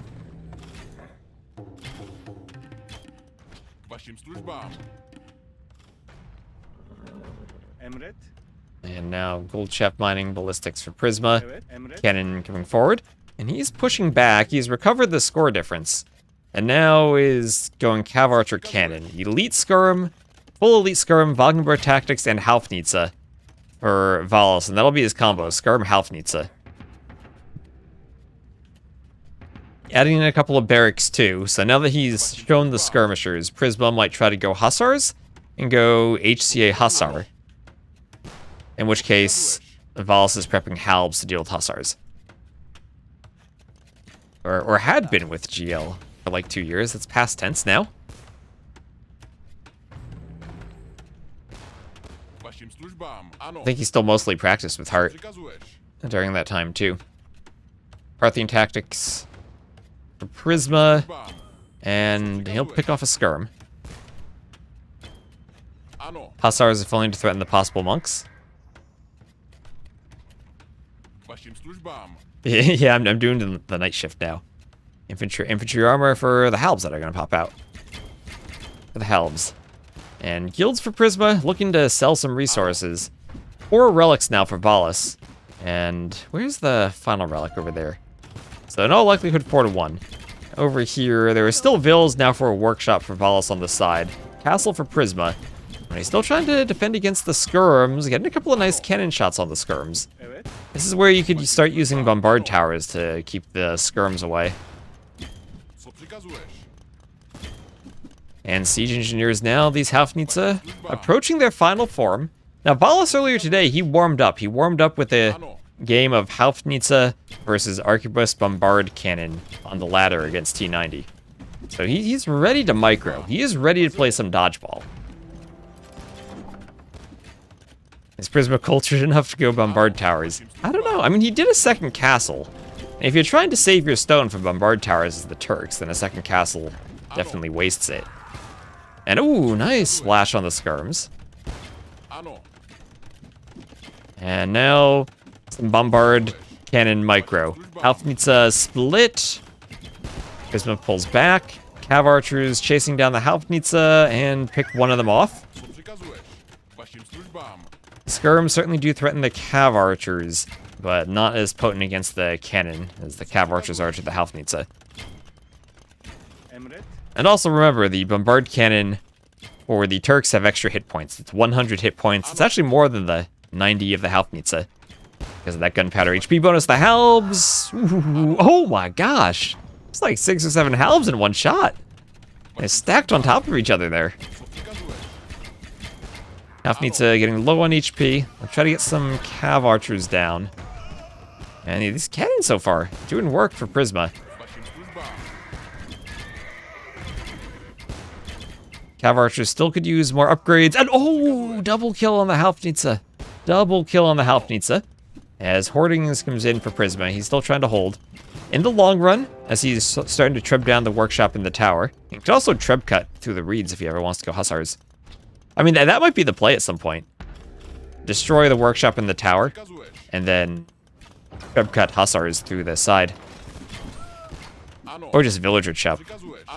And now gold shaft mining ballistics for Prisma. Cannon coming forward. And he's pushing back. He's recovered the score difference. And now is going cav archer cannon. Elite skirm, full elite skirm, Wagenburg tactics, and Halfnitze for Valas. And that'll be his combo, skirm, Halfnitze. Adding in a couple of barracks too. So now that he's shown the skirmishers, Prisma might try to go hussars and go HCA hussar. In which case, Valas is prepping halbs to deal with hussars. Or had been with GL for like 2 years. It's past tense now. I think he still mostly practiced with Hart during that time too. Parthian tactics for Prisma, and he'll pick off a skirm. Hussars if only to threaten the possible monks. Yeah, I'm doing the night shift now. Infantry armor for the halbs that are going to pop out. For the halbs. And guilds for Prisma, looking to sell some resources. 4 relics now for Valas. And where's the final relic over there? So in all likelihood 4 to 1. Over here, there are still vills now for a workshop for Valas on the side. Castle for Prisma. And he's still trying to defend against the skirms, getting a couple of nice cannon shots on the skirms. This is where you could start using bombard towers to keep the skirms away. And siege engineers now, these Halfnitze, approaching their final form. Now, Valas earlier today, he warmed up. He warmed up with a game of Halfnitze versus Arquebus Bombard Cannon on the ladder against T90. So he's ready to micro. He is ready to play some dodgeball. Is Prisma cultured enough to go bombard towers? I don't know. I mean, he did a second castle. And if you're trying to save your stone from bombard towers as the Turks, then a second castle definitely wastes it. And ooh, nice splash on the skirms. And now some bombard cannon micro. Halfnitze split. Prisma pulls back. Cav archers chasing down the Halfnitze and pick one of them off. Skirms certainly do threaten the cav archers, but not as potent against the cannon as the cav archers are to the Halfnitze. And also remember, the bombard cannon for the Turks have extra hit points. It's 100 hit points. It's actually more than the 90 of the Halfnitze because of that gunpowder HP bonus. The halbs, ooh, oh my gosh, it's like 6 or 7 halbs in one shot. They're stacked on top of each other there. Halfnitze getting low on HP. I'll try to get some cav archers down. And these cannons so far, doing work for Prisma. Cav Archers still could use more upgrades. And oh, double kill on the Halfnitsa. Double kill on the Halfnitsa. As Hoardings comes in for Prisma, he's still trying to hold. In the long run, as he's starting to treb down the workshop in the tower, he can also treb cut through the reeds if he ever wants to go Hussars. I mean, that might be the play at some point. Destroy the workshop in the tower, and then treb cut Hussars through the side. Or just villager chop.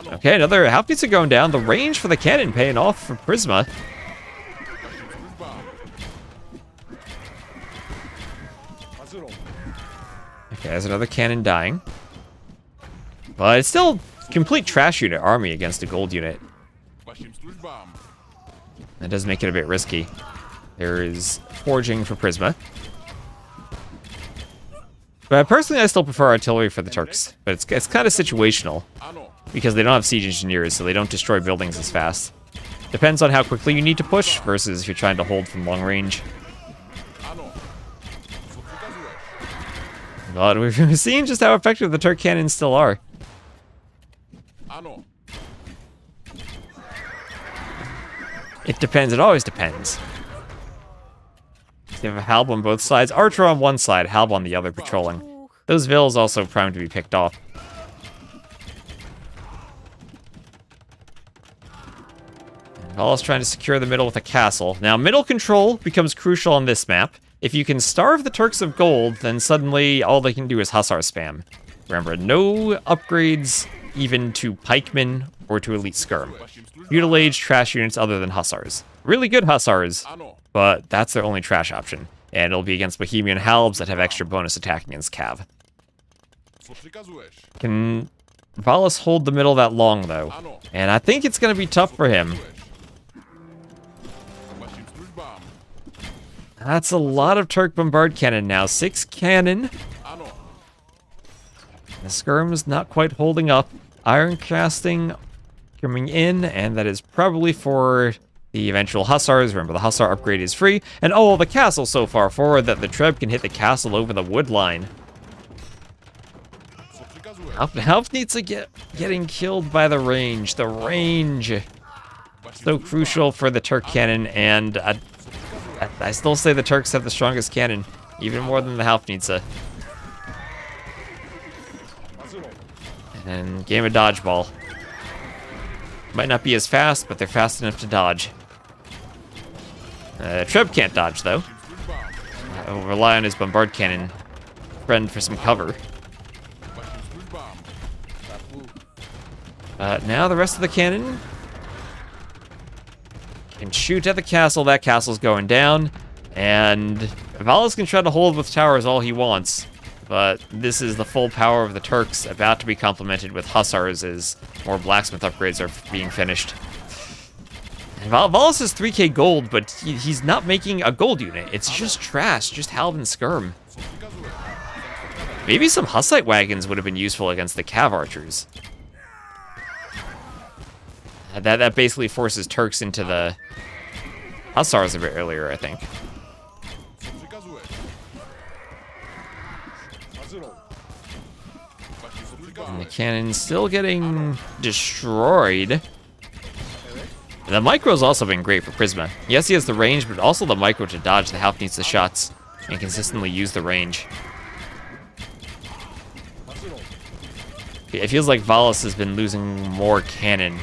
Okay, another Halfnitsa going down. The range for the cannon paying off for Prisma. Okay, there's another cannon dying. But it's still complete trash unit army against a gold unit. That does make it a bit risky. There is forging for Prisma. But personally, I still prefer artillery for the Turks. But it's kind of situational. Because they don't have siege engineers, so they don't destroy buildings as fast. Depends on how quickly you need to push, versus if you're trying to hold from long range. But we've seen just how effective the Turk cannons still are. It depends, it always depends. You have a Halb on both sides, Archer on one side, Halb on the other patrolling. Those vills also primed to be picked off. Valas trying to secure the middle with a castle. Now, middle control becomes crucial on this map. If you can starve the Turks of gold, then suddenly all they can do is Hussar spam. Remember, no upgrades even to pikemen or to elite skirm. Feudal age trash units other than Hussars. Really good Hussars, but that's their only trash option. And it'll be against Bohemian Halbs that have extra bonus attack against Cav. Can Valas hold the middle that long, though? And I think it's going to be tough for him. That's a lot of Turk bombard cannon now. 6 cannon. The skirm's not quite holding up. Iron casting coming in, and that is probably for the eventual Hussars. Remember, the Hussar upgrade is free. And oh, the castle so far forward that the Treb can hit the castle over the wood line. Half needs to getting killed by the range. The range. So crucial for the Turk cannon, and I still say the Turks have the strongest cannon, even more than the Halfnitsa. And then game of dodgeball. Might not be as fast, but they're fast enough to dodge. Treb can't dodge, though. He'll rely on his bombard cannon friend for some cover. Now the rest of the cannon can shoot at the castle. That castle's going down. And Valas can try to hold with towers all he wants. But this is the full power of the Turks, about to be complemented with Hussars as more blacksmith upgrades are being finished. And Valas is 3k gold, but he's not making a gold unit. It's just trash, just Halb and Skirm. Maybe some Hussite wagons would have been useful against the Cav Archers. That basically forces Turks into the Hussars a bit earlier, I think. And the cannon's still getting destroyed. The micro's also been great for Prisma. Yes, he has the range, but also the micro to dodge the Halfnitsa shots and consistently use the range. It feels like Valas has been losing more cannon,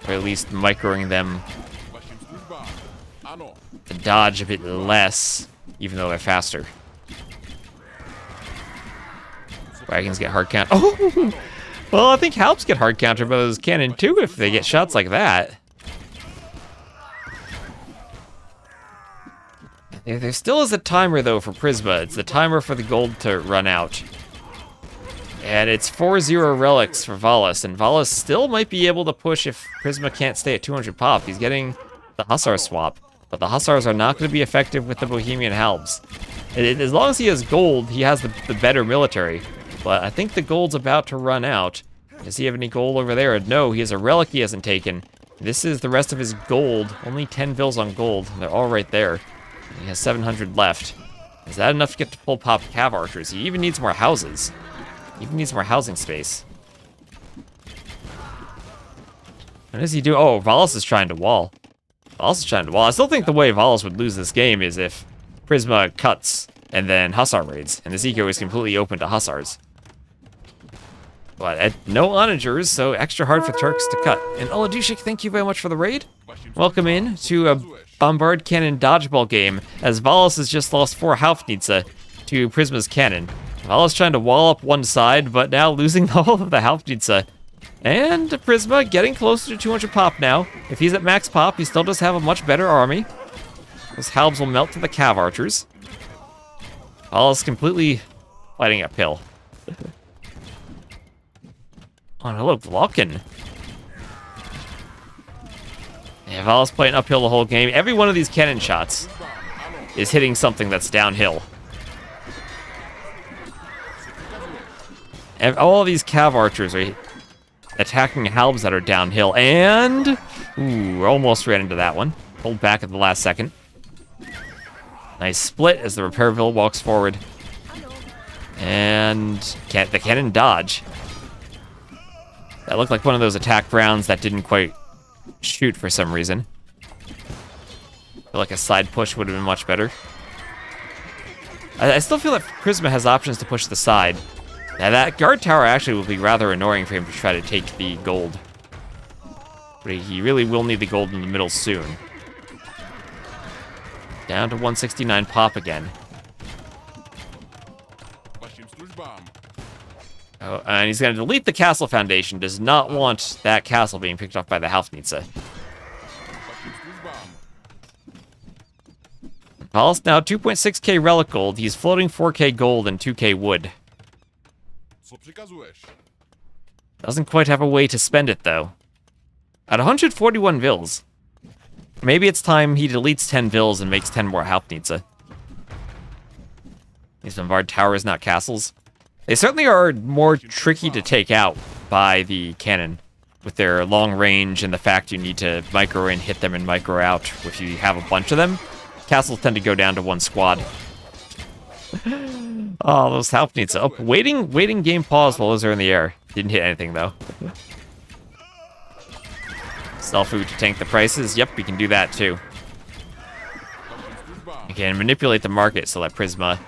or at least microing them to dodge a bit less, even though they're faster. Wagons get hard count. Oh! Well, I think Halps get hard countered by those cannon too if they get shots like that. There still is a timer though for Prisma. It's the timer for the gold to run out. And it's 4-0 relics for Valas, and Valas still might be able to push if Prisma can't stay at 200 pop. He's getting the Hussar swap, but the Hussars are not going to be effective with the Bohemian Halbs. As long as he has gold, he has the better military. But I think the gold's about to run out. Does he have any gold over there? No, he has a relic he hasn't taken. This is the rest of his gold. Only 10 vills on gold. They're all right there. He has 700 left. Is that enough to get to full pop cav archers? He even needs more houses. He even needs more housing space. What does he do? Oh, Valas is trying to wall. Valas is trying to wall. I still think the way Valas would lose this game is if Prisma cuts and then Hussar raids, and this eco is completely open to Hussars. But no onagers, so extra hard for Turks to cut. And Oladushik, thank you very much for the raid. Welcome in to a Bombard Cannon dodgeball game, as Valas has just lost 4 Haufnitze to Prisma's cannon. Valas trying to wall up one side, but now losing all of the Haufnitze. And Prisma getting closer to 200 pop now. If he's at max pop, he still does have a much better army. Those halbs will melt to the cav archers. Valas completely fighting uphill. Oh, hello, Vulcan. Yeah, Valas playing uphill the whole game. Every one of these cannon shots is hitting something that's downhill. And all of these cav archers are attacking halbs that are downhill. And, ooh, almost ran into that one. Pulled back at the last second. Nice split as the Repairville walks forward. And the cannon dodge. That looked like one of those attack rounds that didn't quite shoot for some reason. I feel like a side push would have been much better. I still feel that Prisma has options to push the side. Now that guard tower actually will be rather annoying for him to try to take the gold. But he really will need the gold in the middle soon. Down to 169 pop again. Oh, and he's going to delete the castle foundation. Does not want that castle being picked up by the Haufnitze. Valas now 2.6k relic gold. He's floating 4k gold and 2k wood. Doesn't quite have a way to spend it, though. At 141 vils. Maybe it's time he deletes 10 vils and makes 10 more Haufnitze. These Bombard towers, not castles. They certainly are more tricky to take out by the cannon, with their long range and the fact you need to micro in, hit them, and micro out. If you have a bunch of them, castles tend to go down to one squad. Oh, those Haufnitze. Oh, waiting game pause while those are in the air. Didn't hit anything, though. Sell food to tank the prices. Yep, we can do that, too. You can manipulate the market so that Prisma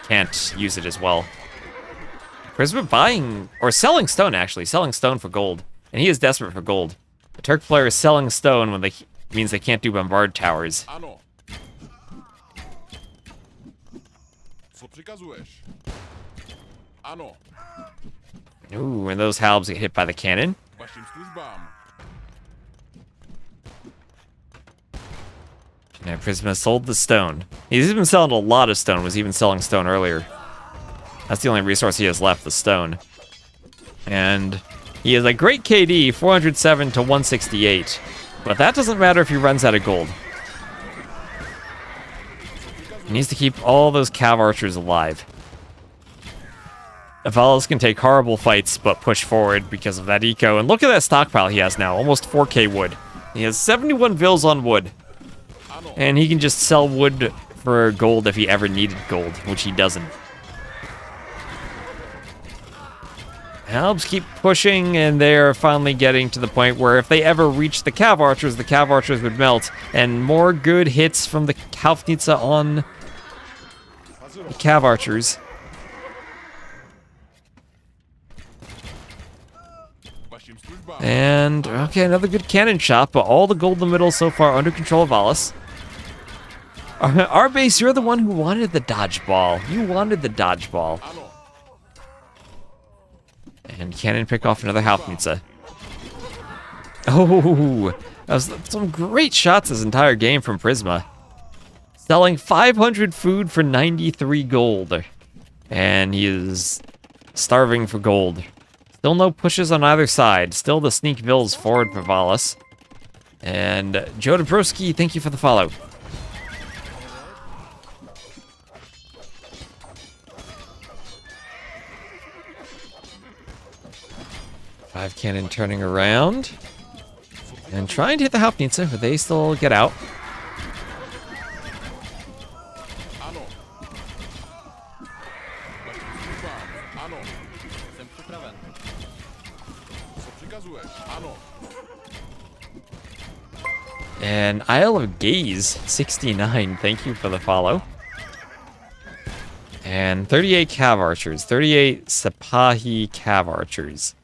can't use it as well. Prisma buying, or selling stone, actually. Selling stone for gold. And he is desperate for gold. The Turk player is selling stone when means they can't do Bombard towers. Ooh, and those halbs get hit by the cannon. Now Prisma sold the stone. He's even selling a lot of stone, was even selling stone earlier. That's the only resource he has left, the stone. And he has a great KD, 407 to 168. But that doesn't matter if he runs out of gold. He needs to keep all those cav archers alive. Valas can take horrible fights, but push forward because of that eco. And look at that stockpile he has now, almost 4k wood. He has 71 vils on wood. And he can just sell wood for gold if he ever needed gold, which he doesn't. Halbs keep pushing, and they're finally getting to the point where if they ever reach the cav archers would melt, and more good hits from the Haufnitze on the cav archers. And, okay, another good cannon shot, but all the gold in the middle so far under control of Valas. Our base, you're the one who wanted the dodgeball. You wanted the dodgeball. And cannon pick off another Haufnitze. Oh, that was some great shots this entire game from Prisma. Selling 500 food for 93 gold. And he is starving for gold. Still no pushes on either side. Still the sneak vills forward for Valas. And Joe Dabrowski, thank you for the follow. Five cannon turning around. And trying to hit the Haufnitze, but they still get out. And Isle of Gaze, 69. Thank you for the follow. And 38 Cav Archers. 38 Sipahi Cav Archers.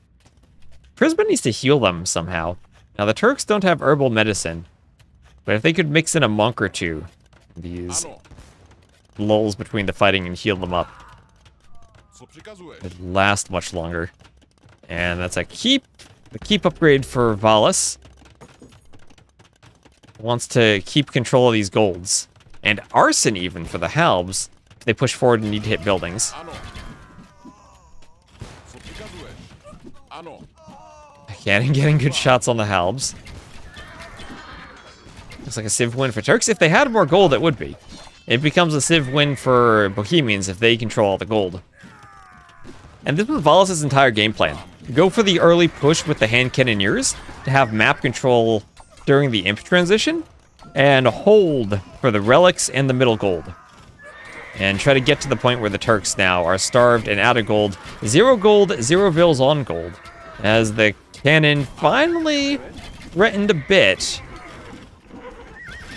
Prisma needs to heal them somehow. Now, the Turks don't have herbal medicine. But if they could mix in a monk or two, these lulls between the fighting and heal them up, it'd last much longer. And that's a keep. The keep upgrade for Valas. Wants to keep control of these golds. And arson even for the halbs. If they push forward and need to hit buildings. Getting good shots on the halbs. Looks like a Civ win for Turks. If they had more gold, it would be. It becomes a Civ win for Bohemians if they control all the gold. And this was Valas' entire game plan. Go for the early push with the hand cannoneers to have map control during the imp transition, and hold for the relics and the middle gold. And try to get to the point where the Turks now are starved and out of gold. 0 gold, 0 vills on gold. As the cannon finally threatened a bit.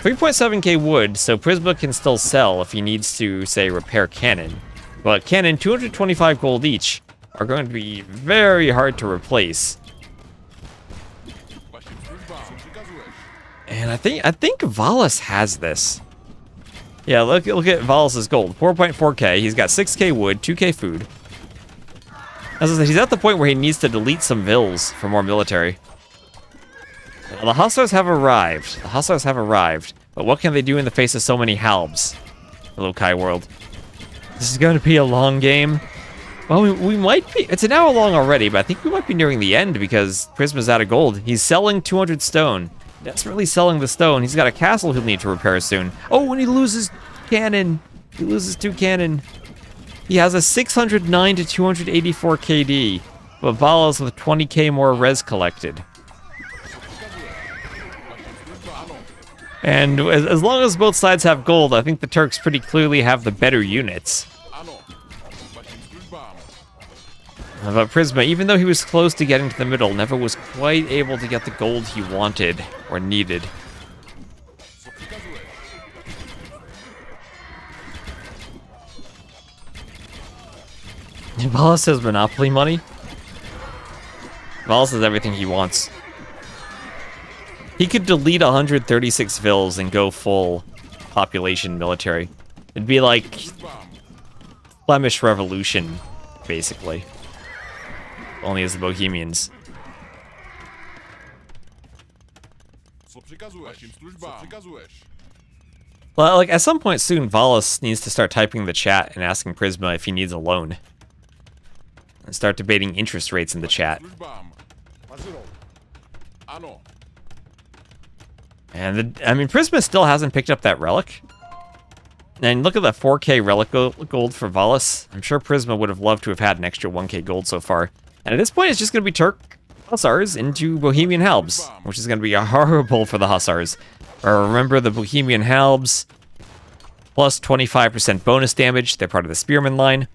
3.7k wood, so Prisma can still sell if he needs to, say, repair cannon. But cannon, 225 gold each, are going to be very hard to replace. And I think Valas has this. Yeah, look at Valas' gold. 4.4k. He's got 6k wood, 2k food. As I said, he's at the point where he needs to delete some vills for more military. Now, the Hussars have arrived. But what can they do in the face of so many halbs? Hello, Kai World. This is going to be a long game. Well, we might be. It's an hour long already, but I think we might be nearing the end because Prisma's out of gold. He's selling 200 stone. Desperately selling the stone. He's got a castle he'll need to repair soon. Oh, and he loses cannon. He loses 2 cannon. He has a 609 to 284 KD, but Valas with 20k more res collected. And as long as both sides have gold, I think the Turks pretty clearly have the better units. But Prisma, even though he was close to getting to the middle, never was quite able to get the gold he wanted or needed. Valas has monopoly money. Valas has everything he wants. He could delete 136 vills and go full population military. It'd be like Flemish Revolution, basically. Only as the Bohemians. Well, like, at some point soon, Valas needs to start typing in the chat and asking Prisma if he needs a loan. And start debating interest rates in the chat. And, I mean, Prisma still hasn't picked up that relic. And look at the 4k relic gold for Valas. I'm sure Prisma would have loved to have had an extra 1k gold so far. And at this point, it's just going to be Turk Hussars into Bohemian Halbs, which is going to be horrible for the Hussars. Remember the Bohemian Halbs, plus 25% bonus damage. They're part of the Spearman line.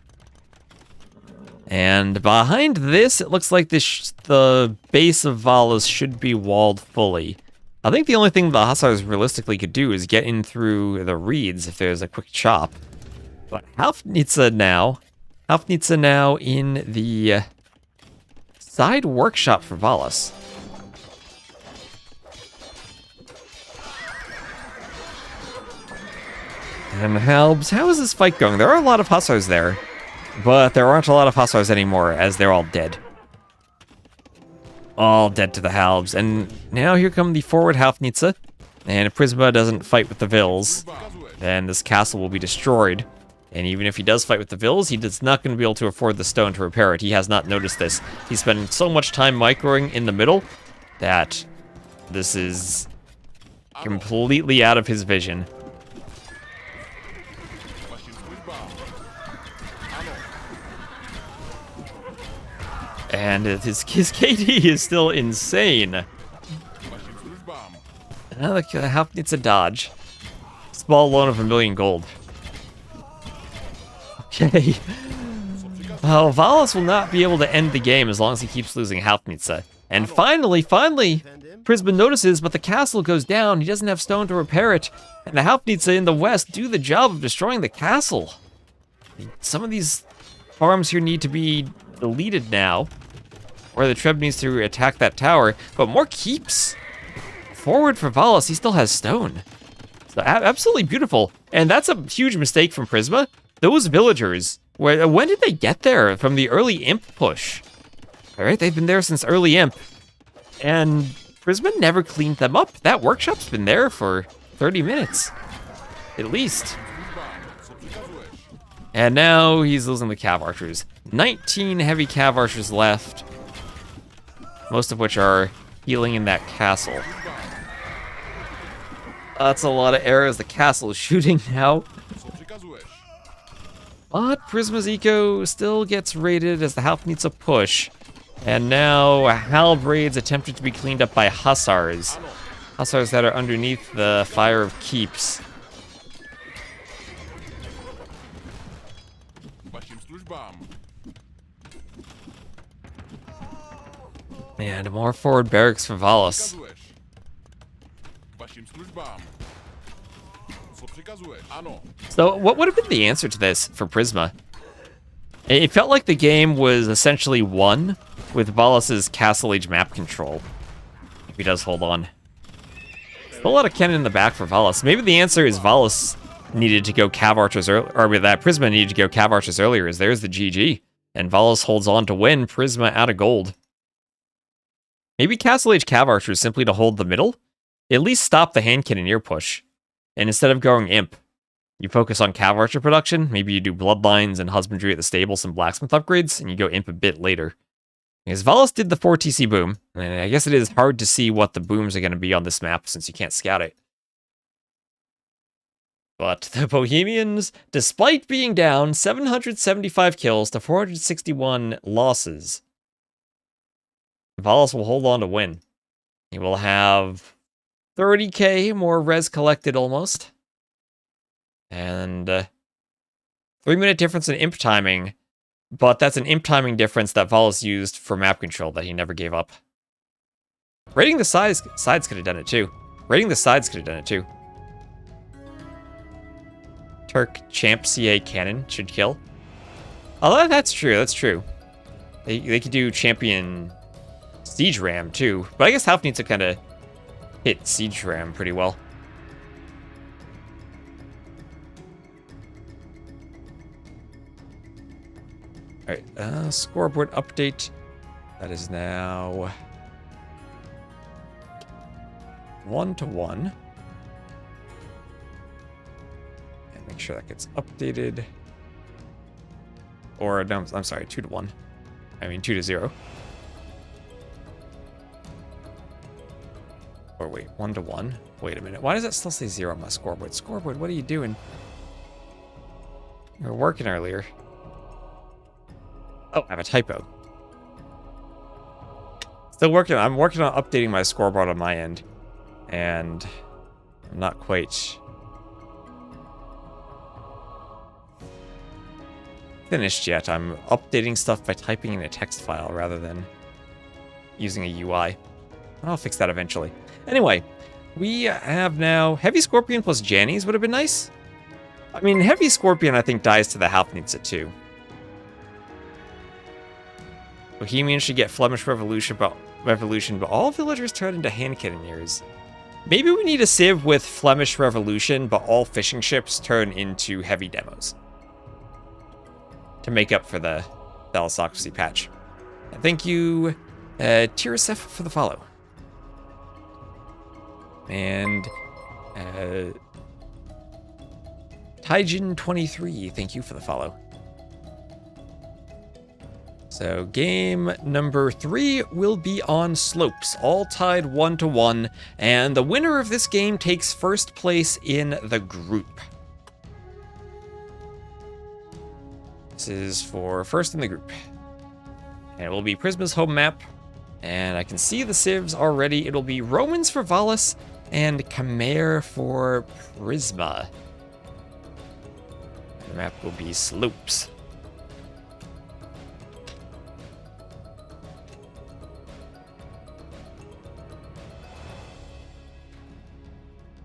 And behind this, it looks like the base of Valas should be walled fully. I think the only thing the Hussars realistically could do is get in through the reeds if there's a quick chop. But Halfnitsa now in the side workshop for Valas. And Halbs, how is this fight going? There are a lot of Hussars there, but there aren't a lot of Hussars anymore as they're all dead. All dead to the Halbs. And now here come the forward Halfnitsa. And if Prisma doesn't fight with the Vills, then this castle will be destroyed. And even if he does fight with the Vills, he's not going to be able to afford the stone to repair it. He has not noticed this. He's spending so much time microing in the middle that this is completely out of his vision. And his KD is still insane. Another half needs a dodge. Small loan of 1 million gold. Okay. Well, Valas will not be able to end the game as long as he keeps losing Halfnitsa. And finally, Prisma notices, but the castle goes down. He doesn't have stone to repair it. And the Halfnitsa in the west do the job of destroying the castle. Some of these farms here need to be deleted now. Or the Treb needs to attack that tower. But more keeps. Forward for Valas, he still has stone. So absolutely beautiful. And that's a huge mistake from Prisma. Those villagers, when did they get there? From the early Imp push. All right, they've been there since early Imp. And Prisma never cleaned them up. That workshop's been there for 30 minutes, at least. And now he's losing the Cav Archers. 19 heavy Cav Archers left, most of which are healing in that castle. That's a lot of arrows the castle is shooting now. But Prisma's eco still gets raided as the Half needs a push. And now Halbraids attempted to be cleaned up by Hussars. Hussars that are underneath the Fire of Keeps. And more forward barracks for Valas. So what would have been the answer to this for Prisma? It felt like the game was essentially won with Valas' Castle Age map control. If he does hold on. Still a lot of cannon in the back for Valas. Maybe the answer is Valas needed to go Cav Archers earlier, or that Prisma needed to go Cav Archers earlier, as there's the GG. And Valas holds on to win, Prisma out of gold. Maybe Castle Age Cav Archers simply to hold the middle? At least stop the hand cannoneer push. And instead of going Imp, you focus on Cav Archer production. Maybe you do Bloodlines and Husbandry at the stables and Blacksmith upgrades, and you go Imp a bit later. Because Valas did the 4 TC boom, and I guess it is hard to see what the booms are going to be on this map since you can't scout it. But the Bohemians, despite being down 775 kills to 461 losses, Valas will hold on to win. He will have 30k more res collected almost. And 3-minute difference in imp timing, but that's an imp timing difference that Valas used for map control that he never gave up. Raiding the sides could have done it too. Raiding the sides could have done it too. Turk champ CA cannon should kill. Although that's true, that's true. They could do champion siege ram too, but I guess Half needs to kind of hit siege ram pretty well. Alright, scoreboard update. That is now 1-1. And make sure that gets updated. Or, no, I'm sorry, 2-1. I mean 2-0. Or wait, 1-1. Wait a minute. Why does that still say 0 on my scoreboard? Scoreboard, what are you doing? You were working earlier. Oh, I have a typo. Still working. I'm working on updating my scoreboard on my end. And I'm not quite finished yet. I'm updating stuff by typing in a text file rather than using a UI. I'll fix that eventually. Anyway, we have now Heavy Scorpion plus Jannies would have been nice. I mean, Heavy Scorpion I think dies to the Halfnitsa too. Bohemians should get Flemish Revolution, but all villagers turn into hand cannoneers. Maybe we need a civ with Flemish Revolution, but all fishing ships turn into heavy demos. To make up for the Thalassocracy patch. And thank you, Tirasef, for the follow. And Taijin23, thank you for the follow. So game number 3 will be on slopes, all tied 1-1, and the winner of this game takes first place in the group. This is for first in the group. And it will be Prisma's home map, and I can see the civs already. It'll be Romans for Valas and Khmer for Prisma. The map will be slopes.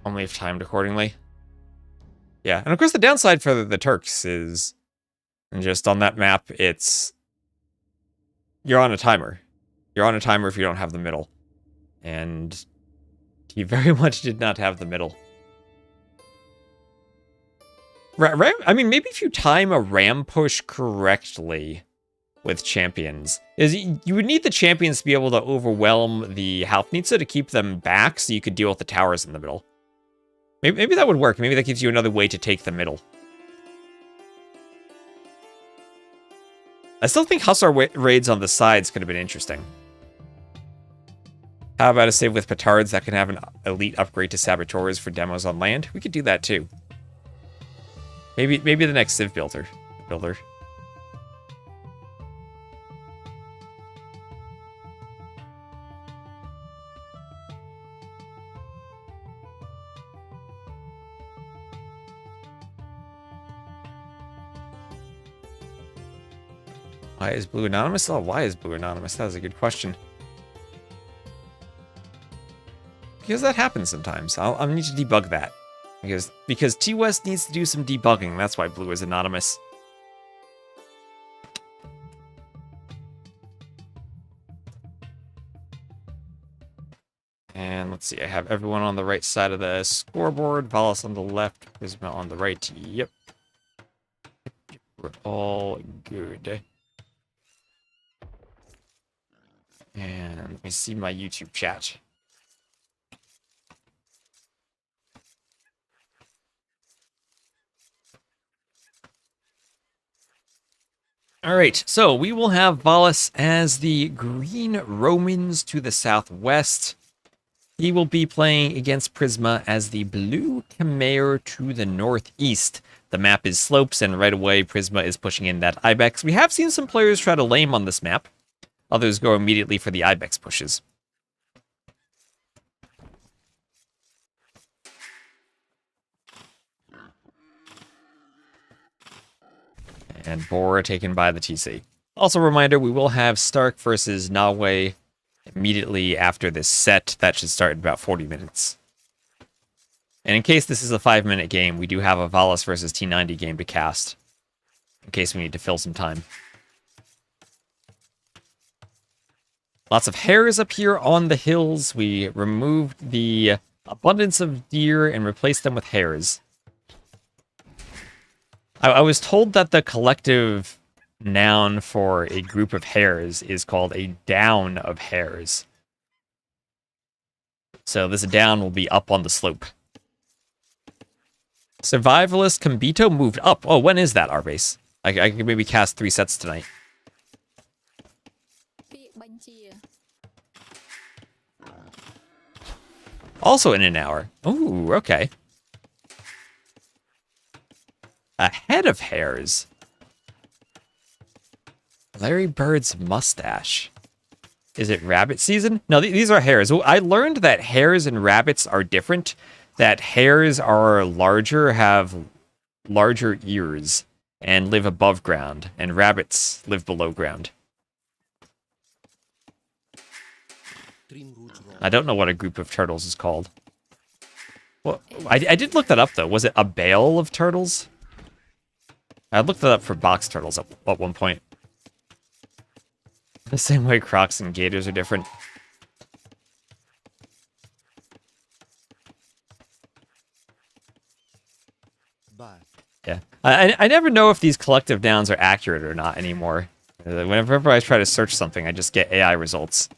only if timed accordingly. Yeah, and of course the downside for the Turks is, and just on that map, you're on a timer. You're on a timer if you don't have the middle. And he very much did not have the middle. I mean, maybe if you time a ram push correctly with champions, you would need the champions to be able to overwhelm the Halfnitsa to keep them back so you could deal with the towers in the middle. Maybe that would work. Maybe that gives you another way to take the middle. I still think Hussar raids on the sides could have been interesting. How about a save with petards that can have an elite upgrade to saboteurs for demos on land? We could do that too. Maybe the next Civ builder. Why is Blue anonymous? Oh, why is Blue anonymous? That was a good question. Because that happens sometimes. I'll need to debug that. Because T-West needs to do some debugging. That's why Blue is anonymous. And let's see, I have everyone on the right side of the scoreboard. Valas on the left, Prisma on the right. Yep. We're all good. And let me see my YouTube chat. All right, so we will have Valas as the Green Romans to the southwest. He will be playing against Prisma as the Blue Khmer to the northeast. The map is slopes, and right away Prisma is pushing in that Ibex. We have seen some players try to lame on this map. Others go immediately for the Ibex pushes. And Bora taken by the TC. Also, reminder, we will have St4rk versus Nahue immediately after this set. That should start in about 40 minutes. And in case this is a 5-minute game, we do have a Valas versus T90 game to cast, in case we need to fill some time. Lots of hares up here on the hills. We removed the abundance of deer and replaced them with hares. I was told that the collective noun for a group of hares is called a down of hares. So this down will be up on the slope. Survivalist Combito moved up. Oh, when is that, our base? I could maybe cast 3 sets tonight. Also in an hour. Ooh, okay. Ahead of hares. Larry Bird's mustache. Is it rabbit season? No, these are hares. I learned that hares and rabbits are different. That hares are larger, have larger ears, and live above ground. And rabbits live below ground. I don't know what a group of turtles is called. Well, I did look that up, though. Was it a bale of turtles? I looked that up for box turtles at one point. The same way crocs and gators are different. Yeah. I never know if these collective nouns are accurate or not anymore. Whenever I try to search something, I just get AI results.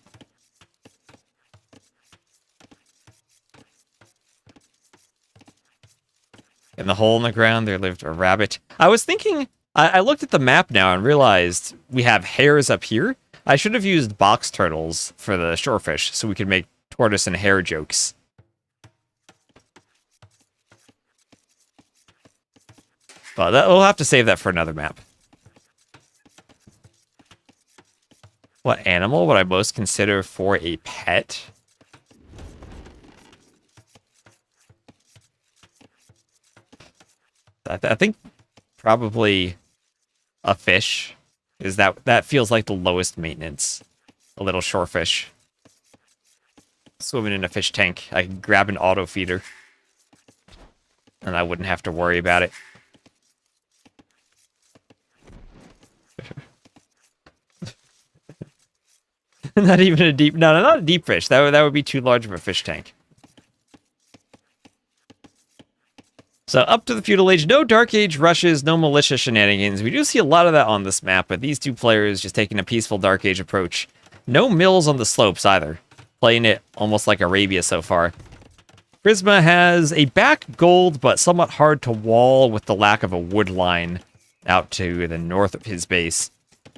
In the hole in the ground, there lived a rabbit. I was thinking, I looked at the map now and realized we have hares up here. I should have used box turtles for the shorefish so we could make tortoise and hare jokes. But we'll have to save that for another map. What animal would I most consider for a pet? I think probably a fish. That feels like the lowest maintenance. A little shorefish. Swimming in a fish tank. I can grab an auto feeder. and I wouldn't have to worry about it. Not even a deep... No, not a deep fish. That would be too large of a fish tank. So up to the Feudal Age, no Dark Age rushes, no militia shenanigans. We do see a lot of that on this map, but these two players just taking a peaceful Dark Age approach. No mills on the slopes either. Playing it almost like Arabia so far. Prisma has a back gold, but somewhat hard to wall with the lack of a wood line out to the north of his base.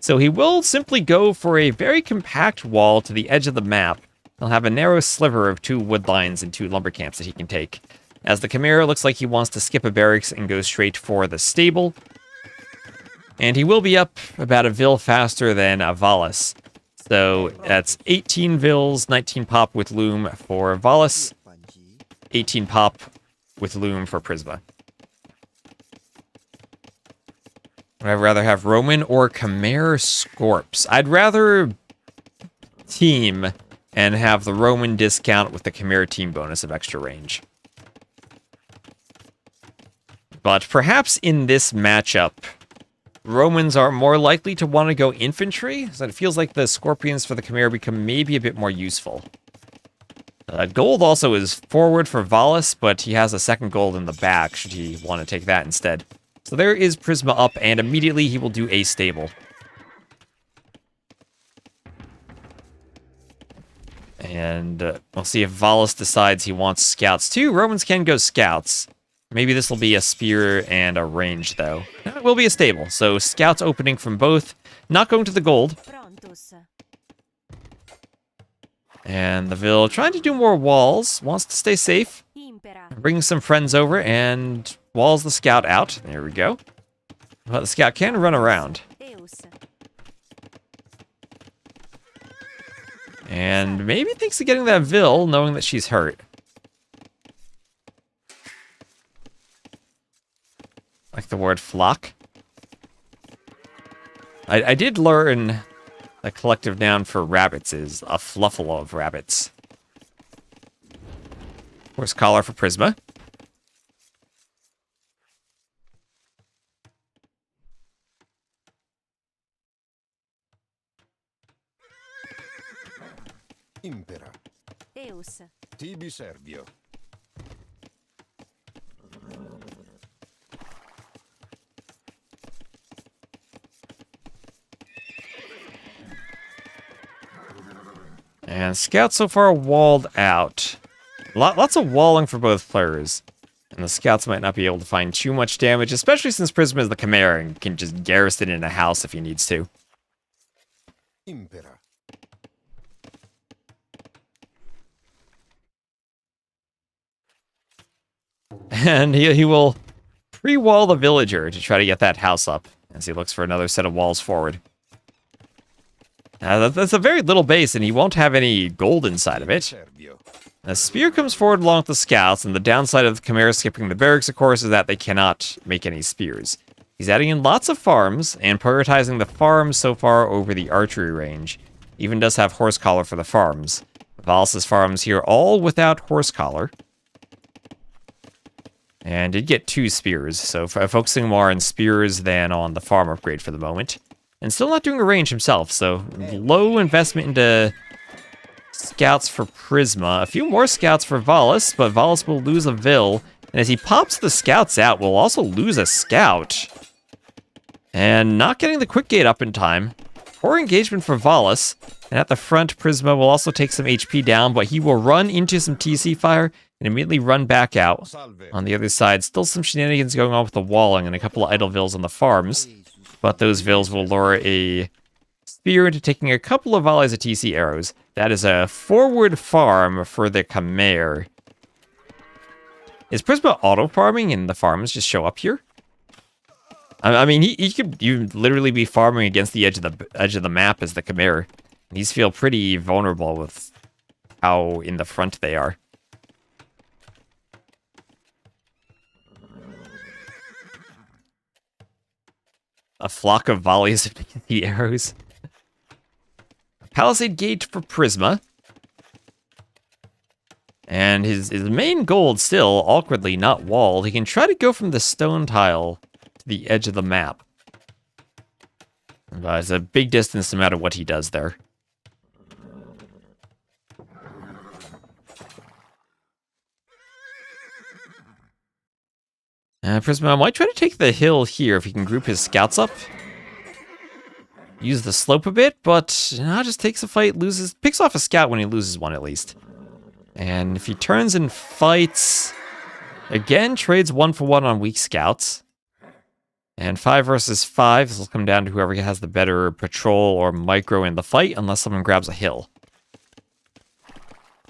So he will simply go for a very compact wall to the edge of the map. He'll have a narrow sliver of 2 wood lines and 2 lumber camps that he can take. As the Chimera looks like he wants to skip a barracks and go straight for the stable. And he will be up about a vil faster than a Valas. So that's 18 vils, 19 pop with loom for Valas, 18 pop with loom for Prisma. Would I rather have Roman or Chimera Scorps? I'd rather team and have the Roman discount with the Chimera team bonus of extra range. But perhaps in this matchup, Romans are more likely to want to go infantry, so it feels like the Scorpions for the Chimera become maybe a bit more useful. Gold also is forward for Valas, but he has a second gold in the back, should he want to take that instead. So there is Prisma up, and immediately he will do a stable. And we'll see if Valas decides he wants scouts too. Romans can go scouts. Maybe this will be a spear and a range, though. It will be a stable, so scouts opening from both. Not going to the gold. And the Vil trying to do more walls. Wants to stay safe. Bring some friends over and walls the scout out. There we go. But the scout can run around. And maybe thinks of getting that Vil, knowing that she's hurt. Like the word flock. I did learn the collective noun for rabbits is a fluffalo of rabbits. Horse collar for Prisma. Impera. Eus. Tibi Servio. And scouts so far walled out. Lots of walling for both players. And the scouts might not be able to find too much damage, especially since Prisma is the Chimera and can just garrison in a house if he needs to. Impera. And he will pre-wall the villager to try to get that house up as he looks for another set of walls forward. That's a very little base, and he won't have any gold inside of it. The spear comes forward along with the scouts, and the downside of the Chimera skipping the barracks, of course, is that they cannot make any spears. He's adding in lots of farms, and prioritizing the farms so far over the archery range. Even does have horse collar for the farms. Valas' farms here all without horse collar. And did get 2 spears, so focusing more on spears than on the farm upgrade for the moment. And still not doing a range himself, so low investment into scouts for Prisma. A few more scouts for Valas, but Valas will lose a Vil. And as he pops the scouts out, we'll also lose a scout. And not getting the quick gate up in time. Poor engagement for Valas. And at the front, Prisma will also take some HP down, but he will run into some TC fire and immediately run back out. On the other side, still some shenanigans going on with the walling and a couple of idle Vils on the farms. But those Vils will lure a spear into taking a couple of volleys of TC arrows. That is a forward farm for the Chimera. Is Prisma auto-farming and the farms just show up here? I mean, he could literally be farming against the edge of the map as the Chimera. These feel pretty vulnerable with how in the front they are. A flock of volleys of the arrows. Palisade gate for Prisma. And his main goal is still, awkwardly, not walled. He can try to go from the stone tile to the edge of the map. But it's a big distance no matter what he does there. Prisma might try to take the hill here if he can group his scouts up. Use the slope a bit, but just takes a fight, picks off a scout when he loses one at least. And if he turns and fights, again, trades 1-for-1 on weak scouts. And 5 versus 5, this will come down to whoever has the better patrol or micro in the fight, unless someone grabs a hill.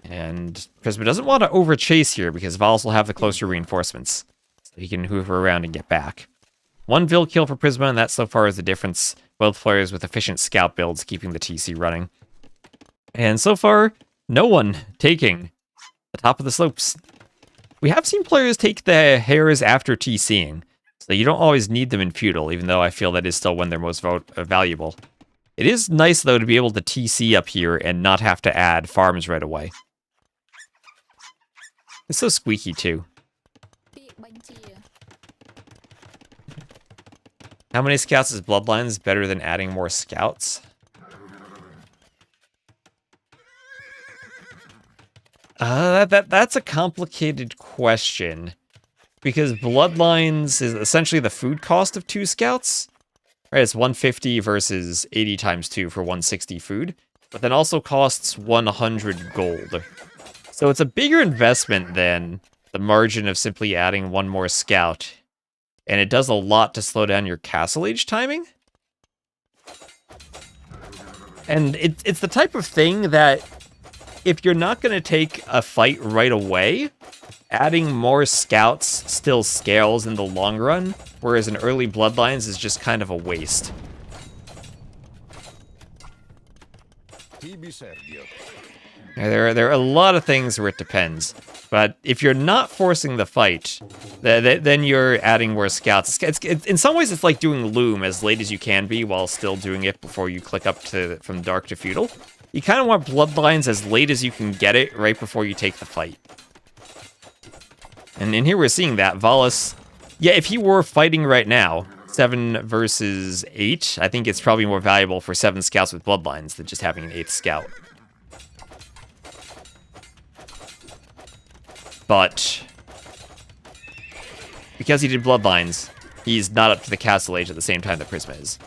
And Prisma doesn't want to overchase here, because Valas will have the closer reinforcements. So he can hoover around and get back. 1 Vil kill for Prisma, and that so far is the difference. Both players with efficient scout builds keeping the TC running. And so far, no one taking the top of the slopes. We have seen players take the hares after TCing, so you don't always need them in feudal, even though I feel that is still when they're most valuable. It is nice, though, to be able to TC up here and not have to add farms right away. It's so squeaky, too. How many scouts is Bloodlines better than adding more scouts? That's a complicated question. Because Bloodlines is essentially the food cost of 2 scouts. Right, it's 150 versus 80 times 2 for 160 food. But then also costs 100 gold. So it's a bigger investment than the margin of simply adding 1 more scout. And it does a lot to slow down your castle age timing. And it's the type of thing that if you're not going to take a fight right away, adding more scouts still scales in the long run, whereas in early Bloodlines is just kind of a waste. There are a lot of things where it depends. But if you're not forcing the fight, then you're adding more scouts. In some ways, it's like doing Loom as late as you can be while still doing it before you click up from Dark to Feudal. You kind of want Bloodlines as late as you can get it right before you take the fight. And in here we're seeing that. Valas, yeah, if he were fighting right now, 7 versus 8, I think it's probably more valuable for 7 scouts with Bloodlines than just having an 8th scout. But because he did Bloodlines, he's not up to the castle age at the same time that Prisma is.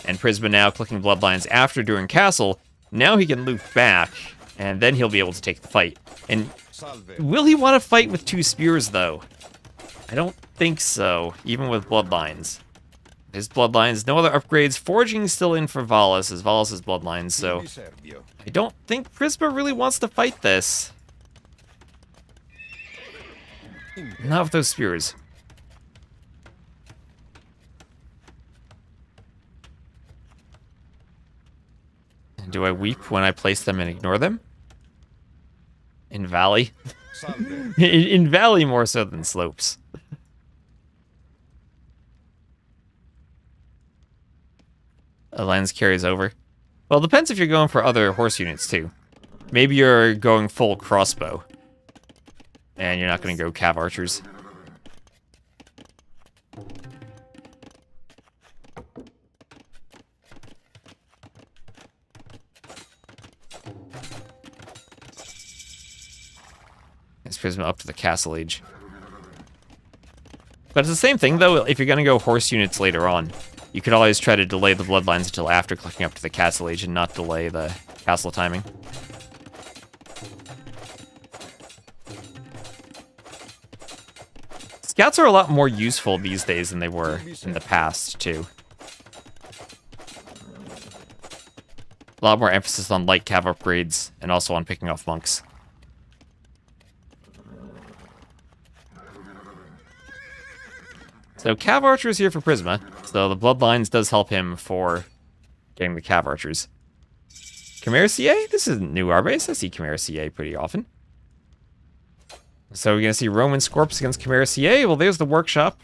And Prisma now clicking Bloodlines after doing castle, now he can loop back, and then he'll be able to take the fight. And will he want to fight with 2 spears, though? I don't think so, even with Bloodlines. His Bloodlines, no other upgrades. Forging still in for Valas, as Valas is Bloodlines, so I don't think Prisma really wants to fight this. Not with those spears. Do I weep when I place them and ignore them? In Valley? in Valley more so than Slopes. A lens carries over. Well, it depends if you're going for other horse units too. Maybe you're going full crossbow. And you're not going to go cav archers. It's Prisma up to the castle age. But it's the same thing, though, if you're going to go horse units later on. You could always try to delay the Bloodlines until after clicking up to the castle age and not delay the castle timing. Scouts are a lot more useful these days than they were in the past, too. A lot more emphasis on light cav upgrades, and also on picking off monks. So cav archers here for Prisma, so the Bloodlines does help him for getting the cav archers. Chimera CA? This isn't new Arbase. I see Chimera CA pretty often. So we're going to see Roman Scorps against Chimera CA. Well, there's the workshop.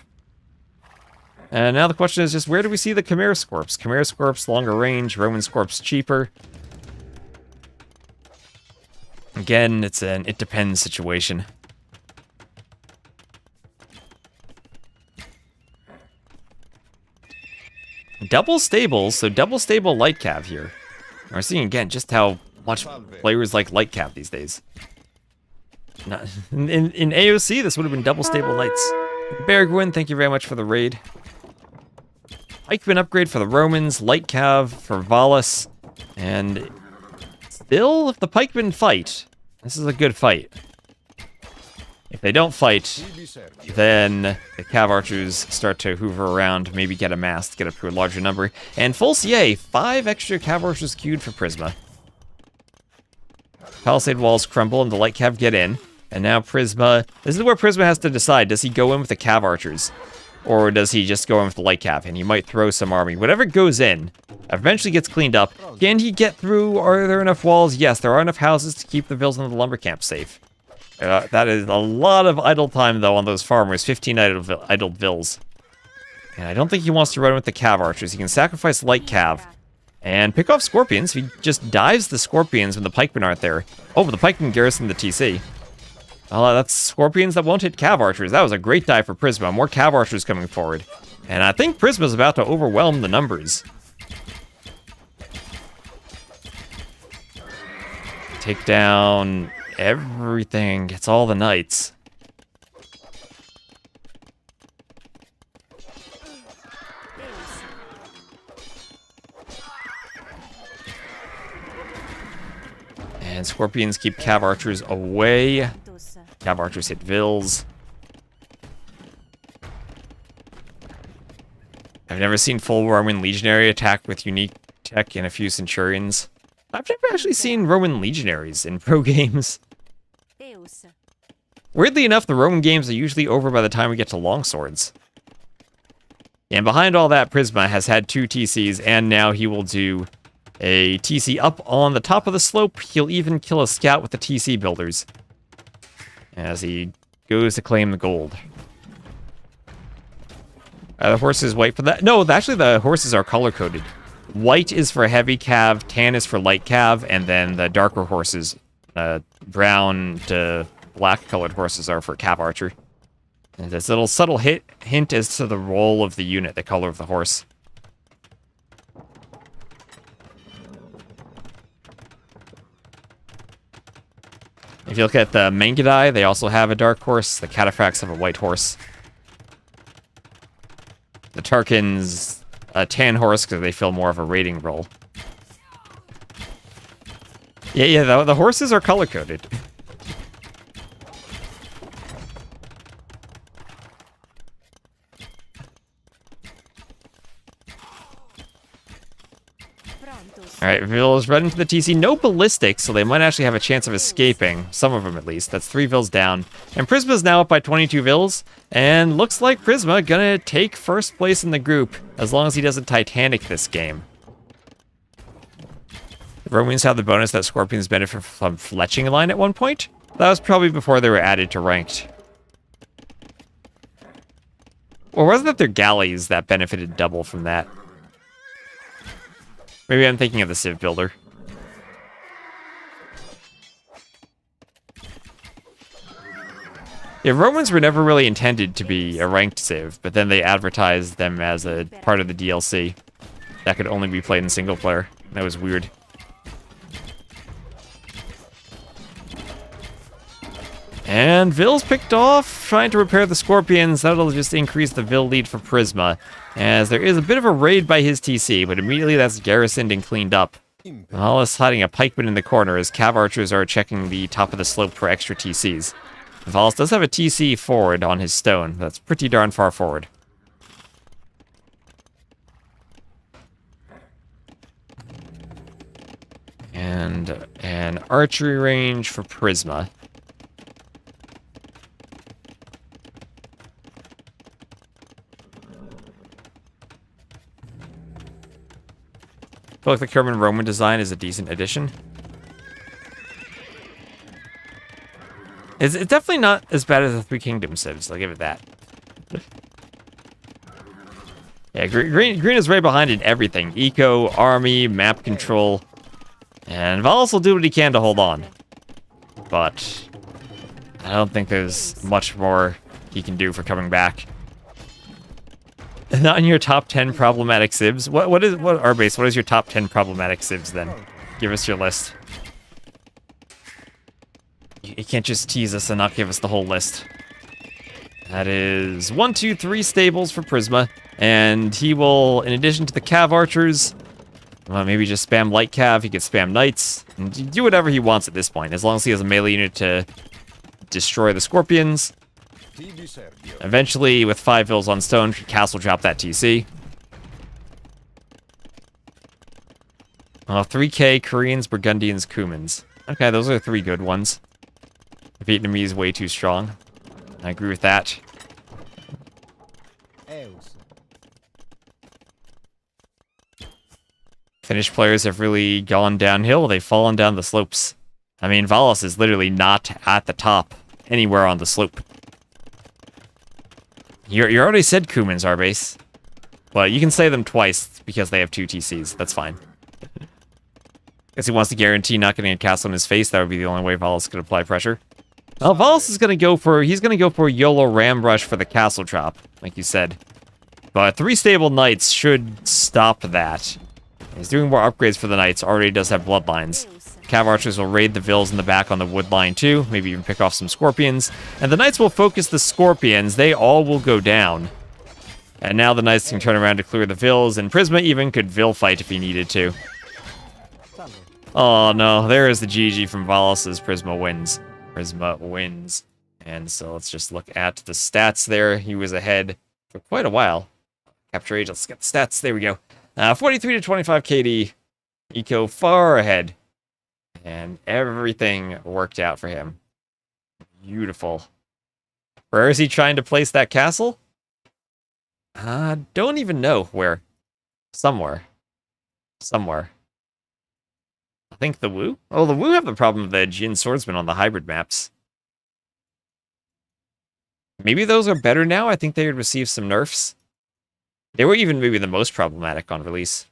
And now the question is just, where do we see the Chimera Scorps? Chimera Scorps longer range, Roman Scorps cheaper. Again, it's an it depends situation. Double stable, so double stable light cav here. We're seeing again just how much players like light cav these days. Not, in AOC, this would have been double stable knights. Bergwin, thank you very much for the raid. Pikeman upgrade for the Romans, light cav for Valas, and still, if the pikemen fight, this is a good fight. If they don't fight, then the cav archers start to hoover around, maybe get amassed, get up to a larger number. And full CA, 5 extra cav archers queued for Prisma. Palisade walls crumble and the light cav get in. And now Prisma, this is where Prisma has to decide, does he go in with the cav archers? Or does he just go in with the light cav? And he might throw some army. Whatever goes in, eventually gets cleaned up. Can he get through? Are there enough walls? Yes, there are enough houses to keep the vills in the lumber camp safe. That is a lot of idle time, though, on those farmers. 15 idled vills. And I don't think he wants to run with the cav archers. He can sacrifice light cav and pick off scorpions. He just dives the scorpions when the pikemen aren't there. Oh, but the pikemen garrison the TC. That's scorpions that won't hit cav archers. That was a great dive for Prisma. More cav archers coming forward. And I think Prisma's about to overwhelm the numbers. Take down everything. It's all the knights. And scorpions keep cav archers away. Cav archers hit vills. I've never seen full Roman legionary attack with unique tech and a few centurions. I've never actually seen Roman legionaries in pro games. Weirdly enough, the Roman games are usually over by the time we get to longswords. And behind all that, Prisma has had 2 TCs, and now he will do a TC up on the top of the slope. He'll even kill a scout with the TC builders as he goes to claim the gold. The horses white for that? No, actually the horses are color-coded. White is for heavy cav, tan is for light cav, and then the darker horses, brown to black-colored horses, are for cav archer. And this little subtle hint as to the role of the unit, the color of the horse. If you look at the Mangudai, they also have a dark horse. The Cataphracts have a white horse. The Tarkins, a tan horse because they fill more of a raiding role. Yeah, the horses are color-coded. Alright, Vills run into the TC. No ballistics, so they might actually have a chance of escaping. Some of them, at least. That's 3 Vills down. And Prisma's now up by 22 Vills. And looks like Prisma gonna take first place in the group, as long as he doesn't Titanic this game. The Romans have the bonus that Scorpions benefit from fletching line at one point. That was probably before they were added to ranked. Or wasn't it their galleys that benefited double from that? Maybe I'm thinking of the Civ Builder. Yeah, Romans were never really intended to be a ranked Civ, but then they advertised them as a part of the DLC that could only be played in single player. That was weird. And Vill's picked off, trying to repair the Scorpions. That'll just increase the Vill lead for Prisma, as there is a bit of a raid by his TC, but immediately that's garrisoned and cleaned up. Valas hiding a pikeman in the corner as cav archers are checking the top of the slope for extra TCs. Valas does have a TC forward on his stone. That's pretty darn far forward. And an archery range for Prisma. I feel like the Kerman Roman design is a decent addition. It's definitely not as bad as the Three Kingdoms Civs, I'll give it that. Yeah, green is right behind in everything. Eco, army, map control. And Valas will do what he can to hold on. but I don't think there's much more he can do for coming back. Not in your top 10 problematic civs? What Arbase, what is your top 10 problematic civs then? Give us your list. You can't just tease us and not give us the whole list. That is 1, 2, 3 stables for Prisma, and he will, in addition to the Cav archers, well, maybe just spam light Cav, he could spam knights, and do whatever he wants at this point, as long as he has a melee unit to destroy the scorpions. Eventually, with 5 vills on stone, castle drop that TC. 3k, Koreans, Burgundians, Cumans. Okay, those are 3 good ones. Vietnamese way too strong. I agree with that. Finnish players have really gone downhill. They've fallen down the slopes. I mean, Valas is literally not at the top anywhere on the slope. You already said Cumans, Arbase. Well, you can say them twice because they have 2 TCs. That's fine. Guess he wants to guarantee not getting a castle in his face. That would be the only way Valas could apply pressure. Well, Valas is gonna go for YOLO Ram Rush for the castle drop, like you said. But 3 stable knights should stop that. He's doing more upgrades for the knights. Already does have bloodlines. Cav archers will raid the vills in the back on the wood line too. Maybe even pick off some scorpions. And the knights will focus the scorpions. They all will go down. And now the knights can turn around to clear the vills. And Prisma even could vill fight if he needed to. Oh no, there is the GG from Valas' Prisma wins. Prisma wins. And so let's just look at the stats there. He was ahead for quite a while. Capture age, let's get the stats. There we go. 43 to 25 KD. Eco far ahead. And everything worked out for him. Beautiful. Where is he trying to place that castle? Don't even know where. Somewhere. Somewhere. I think the Wu? Oh, the Wu have the problem of the Jin Swordsman on the hybrid maps. Maybe those are better now? I think they would receive some nerfs. They were even maybe the most problematic on release.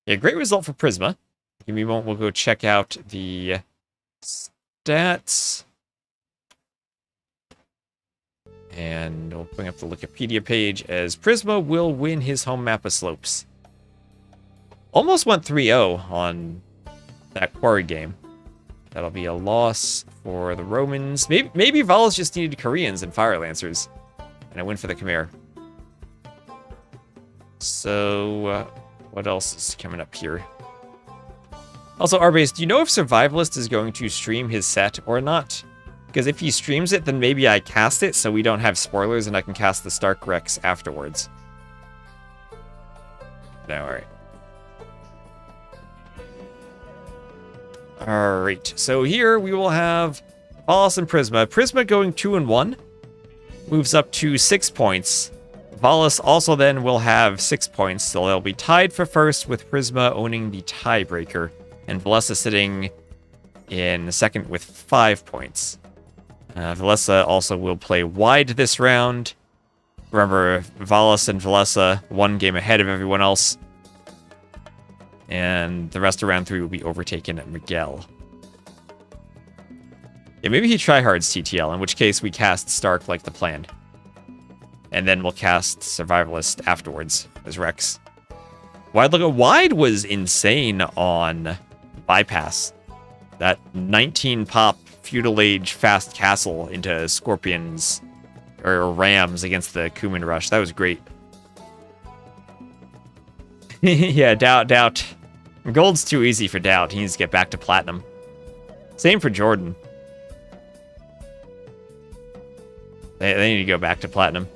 Yeah, great result for Prisma. Give me a moment, we'll go check out the stats. And we'll bring up the Wikipedia page as Prisma will win his home map of slopes. Almost went 3-0 on that quarry game. That'll be a loss for the Romans. Maybe Valas just needed Koreans and Fire Lancers. And I win for the Khmer. So, what else is coming up here? Also, Arbase, do you know if Survivalist is going to stream his set or not? Because if he streams it, then maybe I cast it so we don't have spoilers and I can cast the St4rk Rex afterwards. No, alright. Alright, so here we will have Valas and Prisma. Prisma going 2-1, moves up to 6 points. Valas also then will have 6 points, so they'll be tied for first with Prisma owning the tiebreaker. And Valessa sitting in second with 5 points. Valessa also will play wide this round. Remember, Valas and Valessa 1 game ahead of everyone else. And the rest of round 3 will be overtaken at Miguel. Yeah, maybe he tryhards TTL, in which case we cast St4rk like the plan. And then we'll cast Survivalist afterwards as Rex. Wide was insane on Bypass. That 19 pop feudal age fast castle into scorpions or rams against the Cuman rush. That was great. Yeah, Doubt. Gold's too easy for Doubt. He needs to get back to platinum. Same for Jordan. They need to go back to platinum.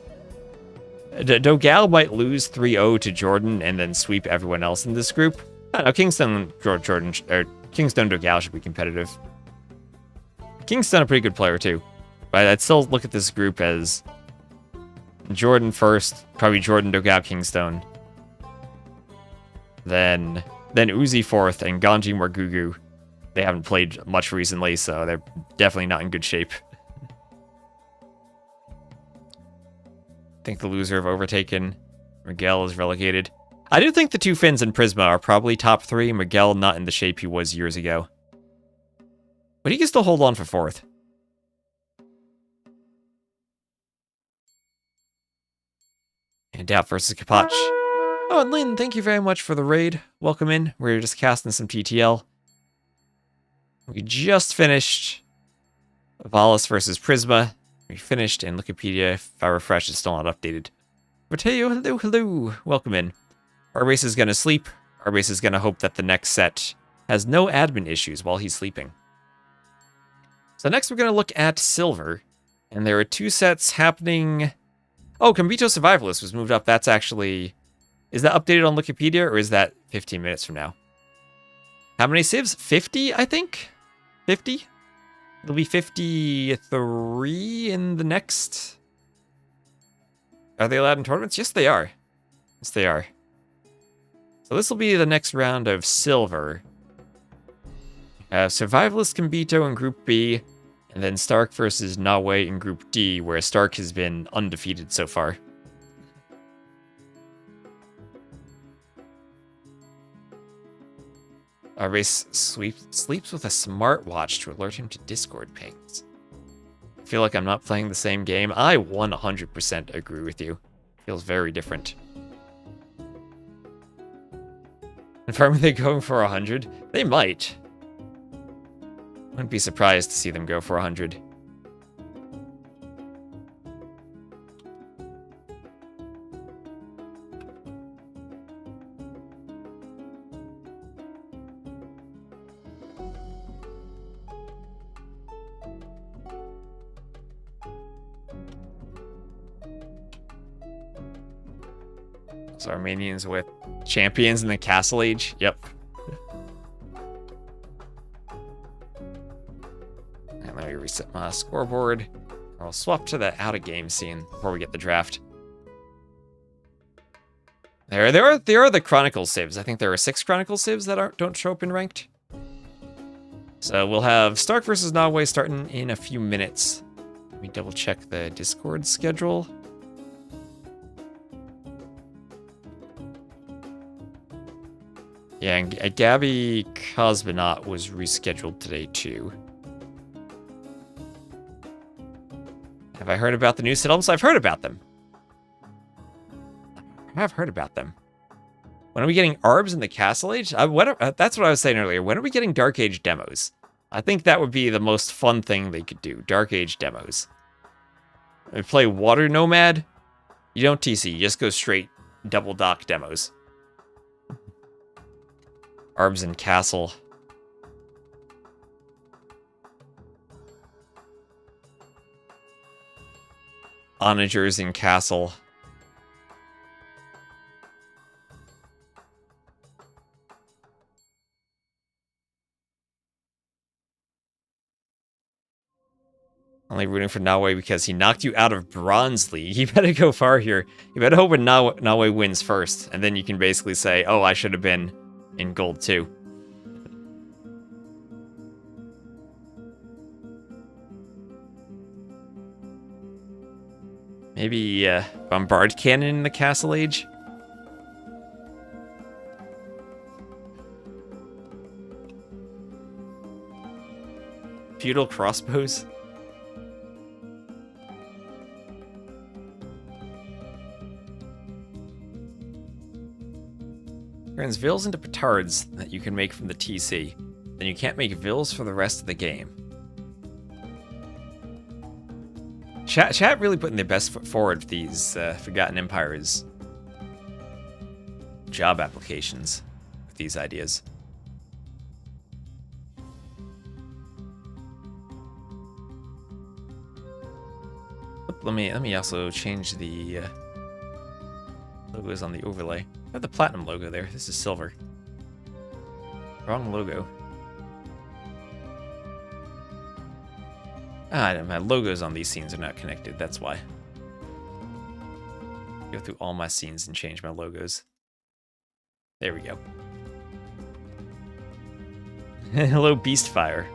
Dogal might lose 3-0 to Jordan and then sweep everyone else in this group. I don't know, Kingstone Dogal should be competitive. Kingstone a pretty good player too. But I'd still look at this group as Jordan first, probably Jordan, Dogal, Kingstone. Then Uzi fourth and Ganji Morgugu. They haven't played much recently, so they're definitely not in good shape. I think the loser have overtaken. Miguel is relegated. I do think the two Finns and Prisma are probably top 3. Miguel not in the shape he was years ago. But he can still hold on for 4th. And Doubt versus Kapach. Oh, and Lynn, thank you very much for the raid. Welcome in. We're just casting some TTL. We just finished Valas versus Prisma. We finished in Wikipedia. If I refresh, it's still not updated. Mateo, hello, hello. Welcome in. Our race is going to sleep. Our race is going to hope that the next set has no admin issues while he's sleeping. So next we're going to look at Silver. And there are 2 sets happening. Oh, Combito Survivalist was moved up. That's actually... Is that updated on Wikipedia, or is that 15 minutes from now? How many civs? 50, I think? 50? It'll be 53 in the next... Are they allowed in tournaments? Yes, they are. Yes, they are. So this will be the next round of Silver. Survivalist Combito in Group B, and then St4rk versus Nahue in Group D, where St4rk has been undefeated so far. Our race sleeps with a smartwatch to alert him to Discord pings. I feel like I'm not playing the same game. I 100% agree with you. Feels very different. Confirm, are they going for 100? They might. Wouldn't be surprised to see them go for 100. So Armenians with champions in the Castle Age. Yep. And let me reset my scoreboard. I'll swap to the out-of-game scene before we get the draft. There are the Chronicle civs. I think there are 6 Chronicle civs that don't show up in ranked. So we'll have St4rk versus Nahue starting in a few minutes. Let me double check the Discord schedule. Yeah, and Gabby Cosmonaut was rescheduled today too. Have I heard about the new settlements? I've heard about them. I have heard about them. When are we getting ARBs in the Castle Age? That's what I was saying earlier. When are we getting Dark Age demos? I think that would be the most fun thing they could do. Dark Age demos. We play Water Nomad. You don't TC. You just go straight double dock demos. ARBs in Castle. Onagers in Castle. Only rooting for Nahue because he knocked you out of Bronze League. You better go far here. You better hope Nahue wins first, and then you can basically say, oh, I should have been in Gold too. Maybe Bombard Cannon in the Castle Age? Feudal Crossbows? Turns vills into petards that you can make from the TC. Then you can't make vills for the rest of the game. Chat really putting their best foot forward for these Forgotten Empires job applications with these ideas. Let me also change the logos on the overlay. I have the platinum logo there. This is silver. Wrong logo. My logos on these scenes are not connected. That's why. Go through all my scenes and change my logos. There we go. Hello, Beastfire.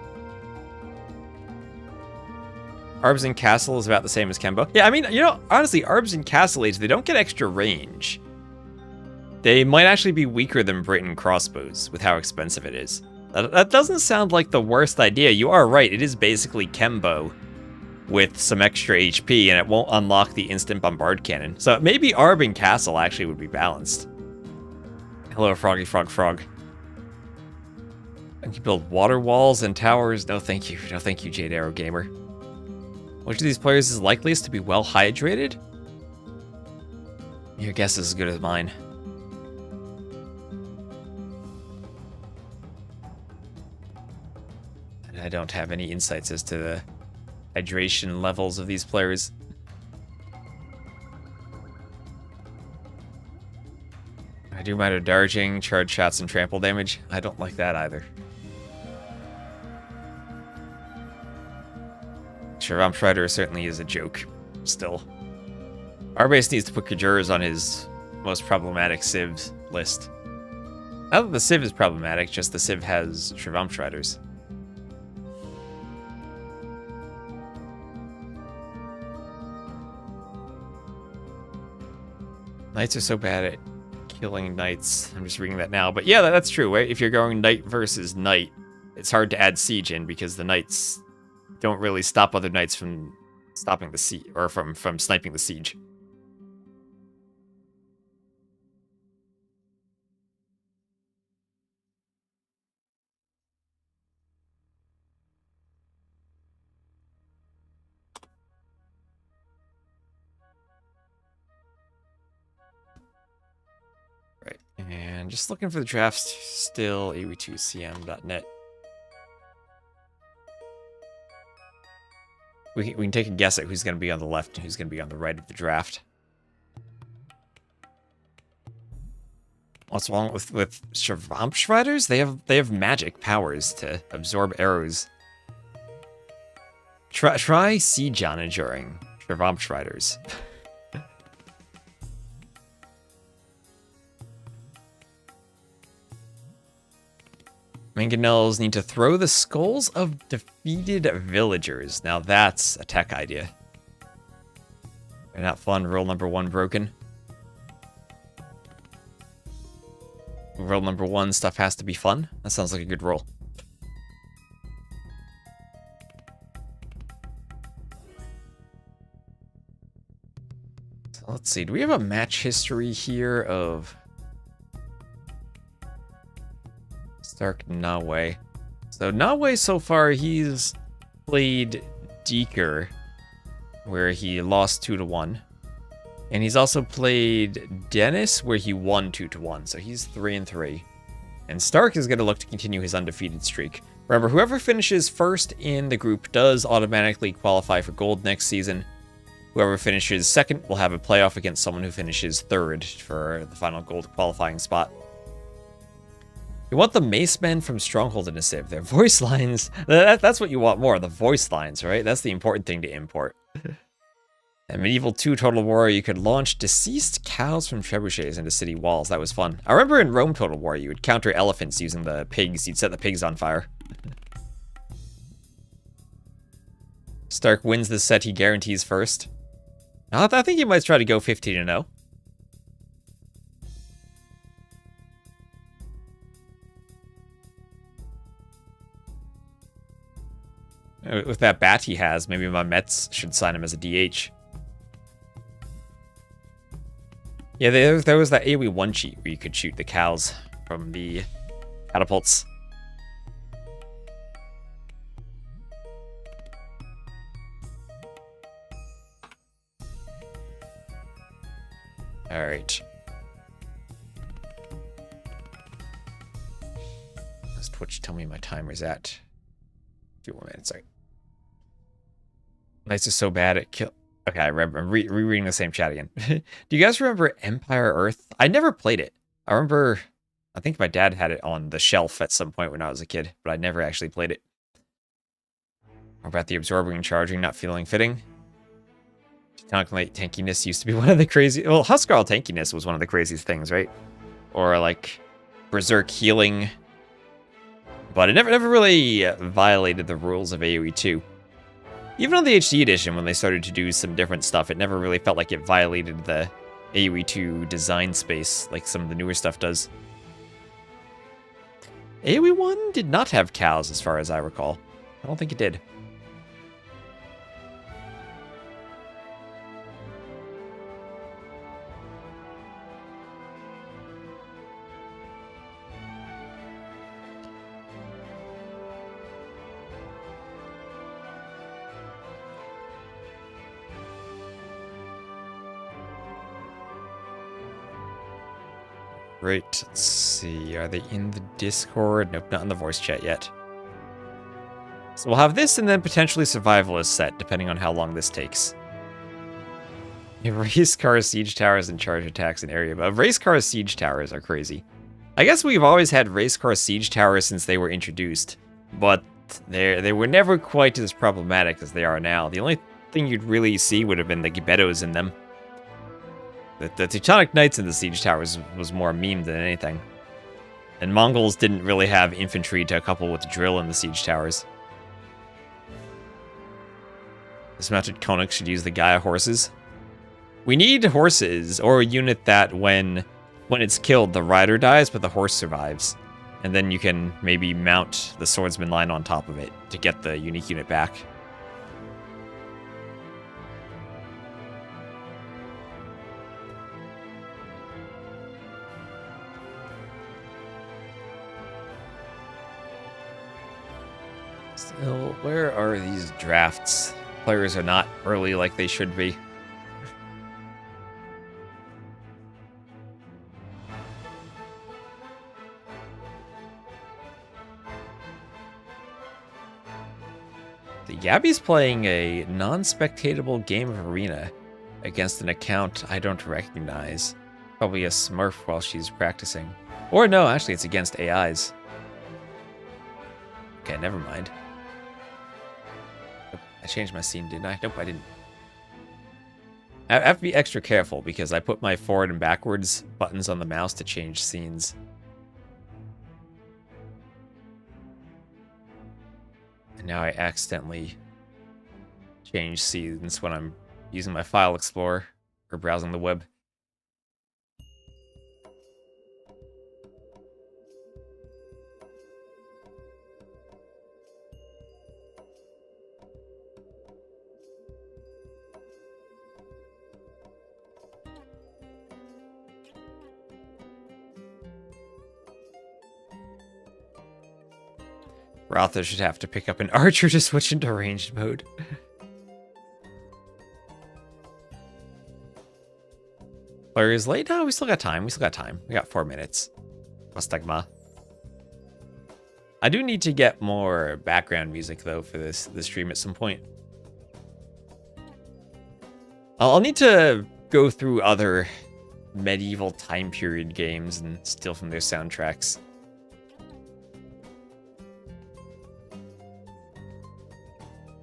Arbs and Castle is about the same as Kemba. Yeah, I mean, you know, honestly, Arbs and Castle Age, they don't get extra range. They might actually be weaker than Britain crossbows with how expensive it is. That doesn't sound like the worst idea. You are right. It is basically Kembo with some extra HP, and it won't unlock the instant bombard cannon. So maybe Arbin Castle actually would be balanced. Hello, Froggy Frog Frog. I can build water walls and towers. No, thank you. No, thank you, Jade Arrow Gamer. Which of these players is likeliest to be well hydrated? Your guess is as good as mine. And I don't have any insights as to the hydration levels of these players. I do matter dodging, charge shots, and trample damage. I don't like that either. Shrivam Shredder certainly is a joke, still. Arbase needs to put Kajur's on his most problematic civs list. Not that the civ is problematic, just the civ has Shrivam Shredders. Knights are so bad at killing knights. I'm just reading that now. But yeah, that's true, right? If you're going knight versus knight, it's hard to add siege in because the knights don't really stop other knights from stopping the siege, or from sniping the siege. Right, and just looking for the drafts still, aw2cm.net. We can take a guess at who's going to be on the left and who's going to be on the right of the draft. What's wrong with Shrivampshriders? They have magic powers to absorb arrows. Try Siege on enduring Shrivampshriders. Mangonels need to throw the skulls of defeated villagers. Now that's a tech idea. They're not fun. Rule number 1 broken. Rule number 1, stuff has to be fun. That sounds like a good rule. So let's see. Do we have a match history here of St4rk Nahue? So Nahue so far, he's played Deeker, where he lost 2-1. And he's also played Dennis, where he won 2-1. So he's 3-3. And St4rk is going to look to continue his undefeated streak. Remember, whoever finishes first in the group does automatically qualify for gold next season. Whoever finishes second will have a playoff against someone who finishes third for the final gold qualifying spot. You want the Mace Men from Stronghold in a civ. Their voice lines, that's what you want more, the voice lines, right? That's the important thing to import. In Medieval 2 Total War, you could launch deceased cows from trebuchets into city walls. That was fun. I remember in Rome Total War, you would counter elephants using the pigs. You'd set the pigs on fire. St4rk wins the set he guarantees first. I think he might try to go 15-0. With that bat he has, maybe my Mets should sign him as a DH. Yeah, there was that AoE 1 cheat where you could shoot the cows from the catapults. Alright. Does Twitch tell me my timer's at? A few more minutes, sorry. Knights are so bad at kill. Okay, I'm rereading the same chat again. Do you guys remember Empire Earth? I never played it. I think my dad had it on the shelf at some point when I was a kid, but I never actually played it. Or about the absorbing and charging not feeling fitting. Teleconnect tankiness used to be one of the crazy... Well, Huskarl tankiness was one of the craziest things, right? Or like Berserk healing. But it never really violated the rules of AoE 2. Even on the HD edition, when they started to do some different stuff, it never really felt like it violated the AoE 2 design space like some of the newer stuff does. AoE 1 did not have cows, as far as I recall. I don't think it did. Right, let's see. Are they in the Discord? Nope, not in the voice chat yet. So we'll have this and then potentially Survivalist set, depending on how long this takes. Race car siege towers and charge attacks in area, but race car siege towers are crazy. I guess we've always had race car siege towers since they were introduced, but they were never quite as problematic as they are now. The only thing you'd really see would have been the Combittos in them. The Teutonic Knights in the siege towers was more meme than anything. And Mongols didn't really have infantry to couple with drill in the siege towers. Dismounted Konniks should use the Gaia horses. We need horses, or a unit that when it's killed, the rider dies, but the horse survives. And then you can maybe mount the swordsman line on top of it to get the unique unit back. Still, where are these drafts? Players are not early like they should be. The Gabby's playing a non-spectatable game of Arena against an account I don't recognize. Probably a Smurf while she's practicing. Or no, actually it's against AIs. Okay, never mind. I changed my scene, didn't I? Nope, I didn't. I have to be extra careful because I put my forward and backwards buttons on the mouse to change scenes. And now I accidentally change scenes when I'm using my file explorer or browsing the web. Rotha should have to pick up an archer to switch into ranged mode. Player is late? No, we still got time. We got 4 minutes. Mastagma. I do need to get more background music, though, for this stream at some point. I'll need to go through other medieval time period games and steal from their soundtracks.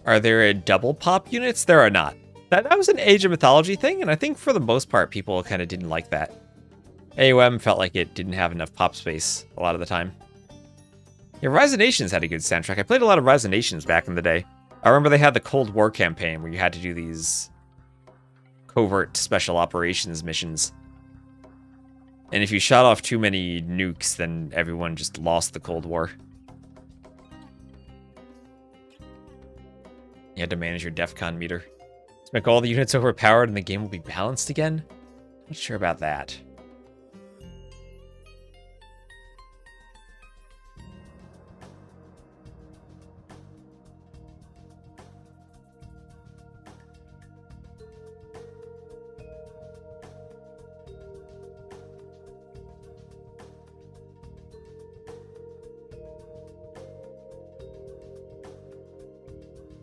Are there double pop units? There are not. That was an Age of Mythology thing, and I think for the most part, people kind of didn't like that. AOM felt like it didn't have enough pop space a lot of the time. Yeah, Rise of Nations had a good soundtrack. I played a lot of Rise of Nations back in the day. I remember they had the Cold War campaign where you had to do these covert special operations missions. And if you shot off too many nukes, then everyone just lost the Cold War. You had to manage your DEFCON meter. To make all the units overpowered and the game will be balanced again? Not sure about that.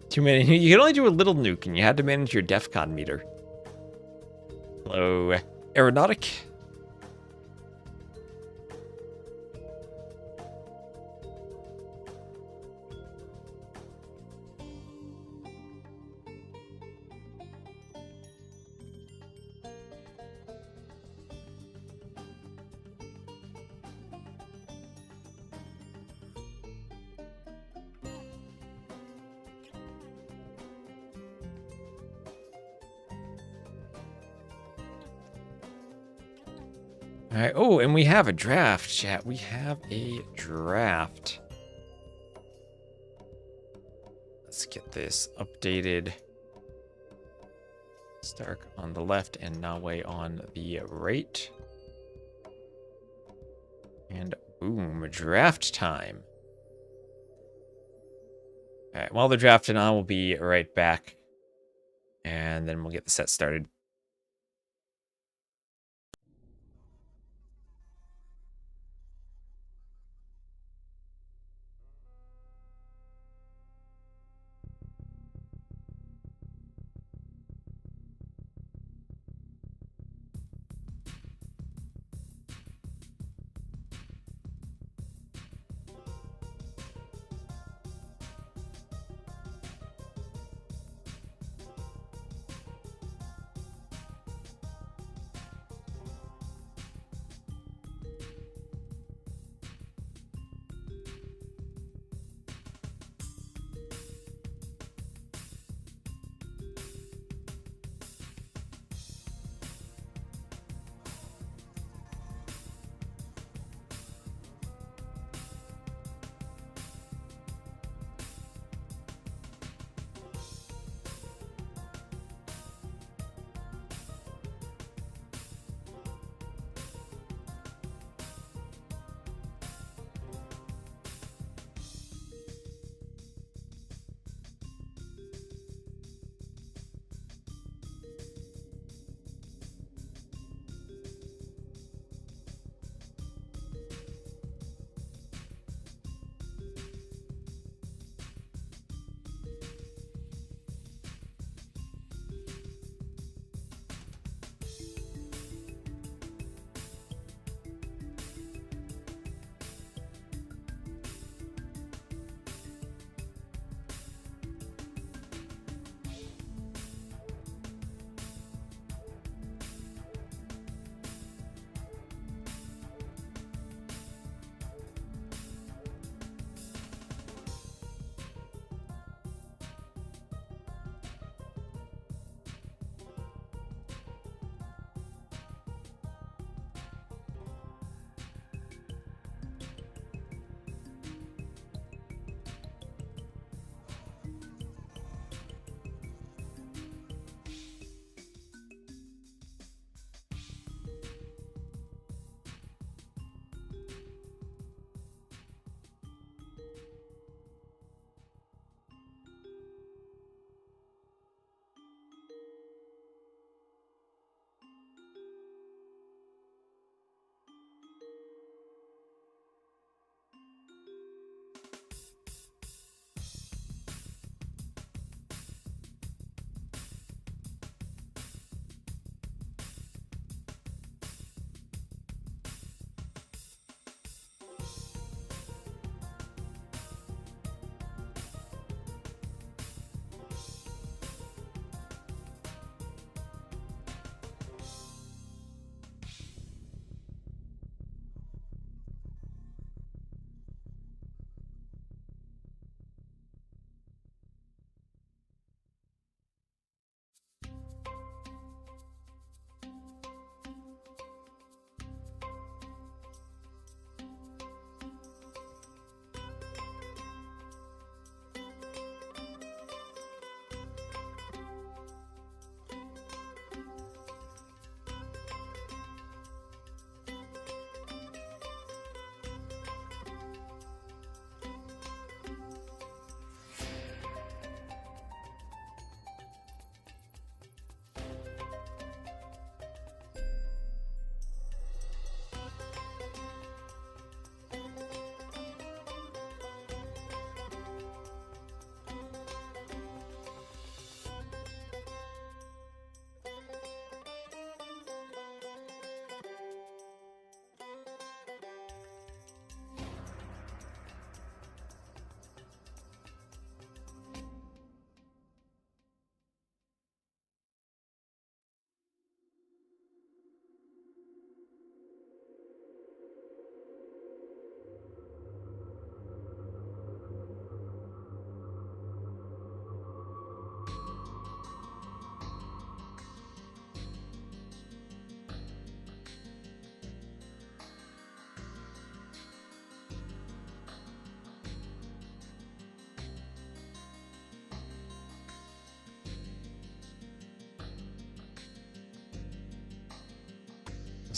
Too many. You could only do a little nuke, and you had to manage your DEFCON meter. Hello, Aeronautic. All right. Oh, and we have a draft, chat. We have a draft. Let's get this updated. Stark on the left and Nahue on the right. And boom, draft time. All right, while they're drafting on, we'll be right back. And then we'll get the set started.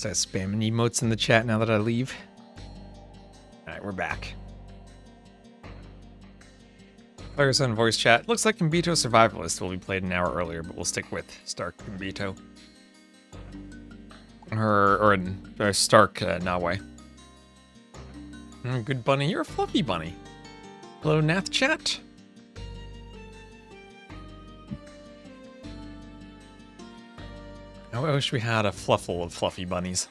Start spamming emotes in the chat now that I leave. Alright, we're back. Players on voice chat. Looks like Combito Survivalist will be played an hour earlier, but we'll stick with St4rk Combito. Or St4rk Nahue. Good bunny. You're a fluffy bunny. Hello, Nath chat. I wish we had a fluffle of fluffy bunnies.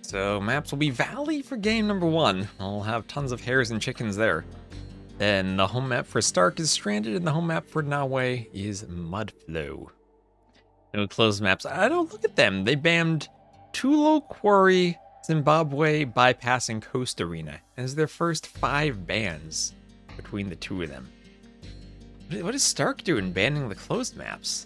So maps will be Valley for game number 1. I'll have tons of hares and chickens there. Then the home map for St4rk is Stranded, and the home map for Nahue is Mudflow. No closed maps. I don't look at them. They banned Tulo Quarry, Zimbabwe, Bypass, and Coast Arena as their first 5 bans between the 2 of them. What is St4rk doing banning the closed maps?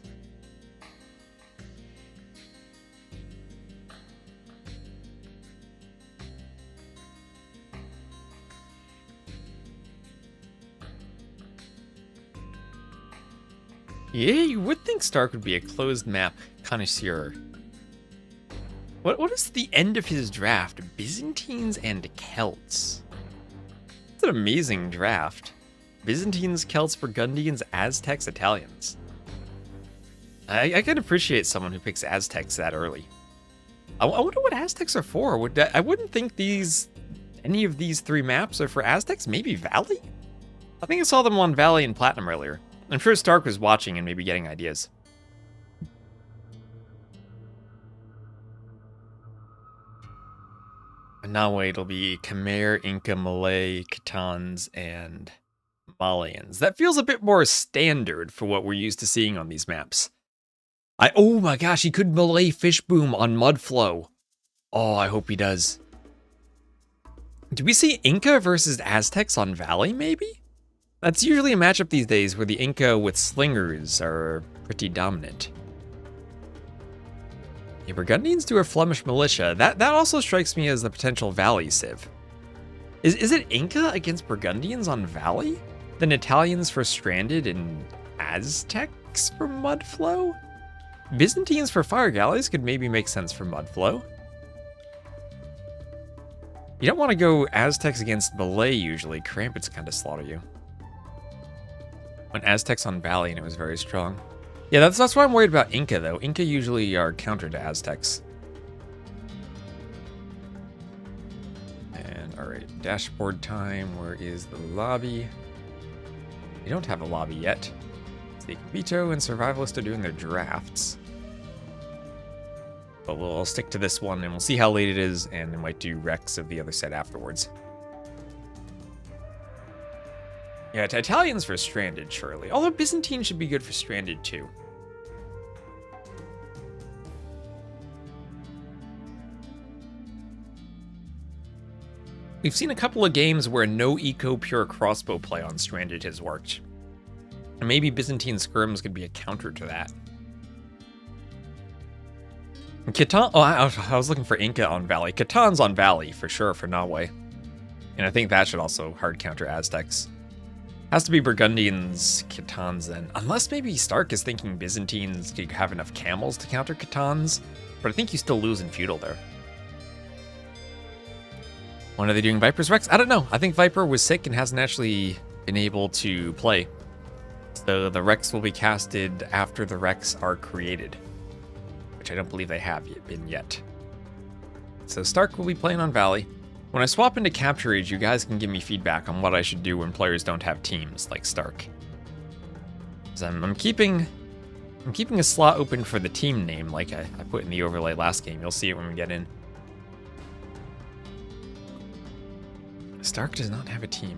Yeah, you would think St4rk would be a closed map connoisseur. What is the end of his draft? Byzantines and Celts. It's an amazing draft. Byzantines, Celts, Burgundians, Aztecs, Italians. I can appreciate someone who picks Aztecs that early. I wonder what Aztecs are for. I wouldn't think any of these 3 maps are for Aztecs. Maybe Valley? I think I saw them on Valley and Platinum earlier. I'm sure St4rk was watching and maybe getting ideas. And now it'll be Khmer, Inca, Malay, Khitans, and Malayans. That feels a bit more standard for what we're used to seeing on these maps. Oh my gosh, he could Malay Fish Boom on Mudflow. Oh, I hope he does. Do we see Inca versus Aztecs on Valley, maybe? That's usually a matchup these days where the Inca with slingers are pretty dominant. Yeah, Burgundians do a Flemish militia. That also strikes me as the potential Valley civ. Is it Inca against Burgundians on Valley? Then Italians for Stranded and Aztecs for Mudflow? Byzantines for Fire Galleys could maybe make sense for Mudflow. You don't want to go Aztecs against Malay usually. Crampets kind of slaughter you. Went Aztecs on Valley and it was very strong. Yeah, that's why I'm worried about Inca though. Inca usually are counter to Aztecs. And alright, dashboard time. Where is the lobby? We don't have a lobby yet. The Combito and Survivalist are doing their drafts. But we'll stick to this one and we'll see how late it is, and we might do Rex of the other set afterwards. Yeah, Italians for Stranded, surely. Although Byzantine should be good for Stranded, too. We've seen a couple of games where no eco pure crossbow play on Stranded has worked. And maybe Byzantine scrims could be a counter to that. And Khitan, I was looking for Inca on Valley. Khitan's on Valley, for sure, for Nahue. And I think that should also hard counter Aztecs. Has to be Burgundians, Khitans, then. Unless maybe St4rk is thinking Byzantines could have enough camels to counter Khitans. But I think you still lose in Feudal there. When are they doing Viper's Rex? I don't know. I think Viper was sick and hasn't actually been able to play. So the Rex will be casted after the Rex are created. Which I don't believe they have been yet. So St4rk will be playing on Valley. When I swap into Capture Age, you guys can give me feedback on what I should do when players don't have teams like St4rk. I'm keeping a slot open for the team name like I put in the overlay last game. You'll see it when we get in. St4rk does not have a team.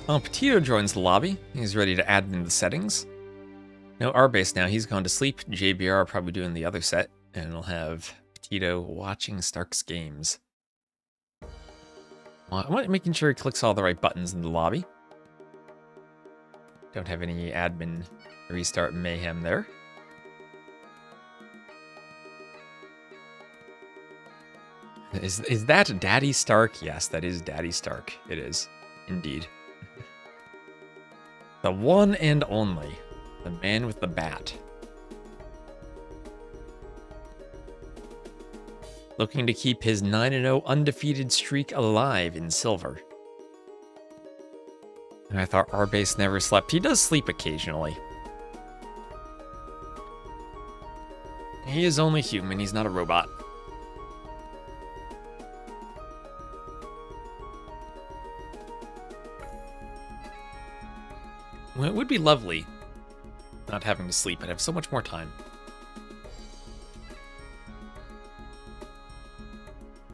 Oh, Petito joins the lobby. He's ready to add in the settings. No R-Base now. He's gone to sleep. JBR probably doing the other set. And we'll have Petito watching St4rk's games. I'm making sure he clicks all the right buttons in the lobby. Don't have any admin restart mayhem there. Is that Daddy Stark? Yes, that is Daddy Stark. It is, indeed. The one and only. The man with the bat. Looking to keep his 9-0 undefeated streak alive in silver. And I thought our base never slept. He does sleep occasionally. He is only human, he's not a robot. Well, it would be lovely not having to sleep. I'd have so much more time.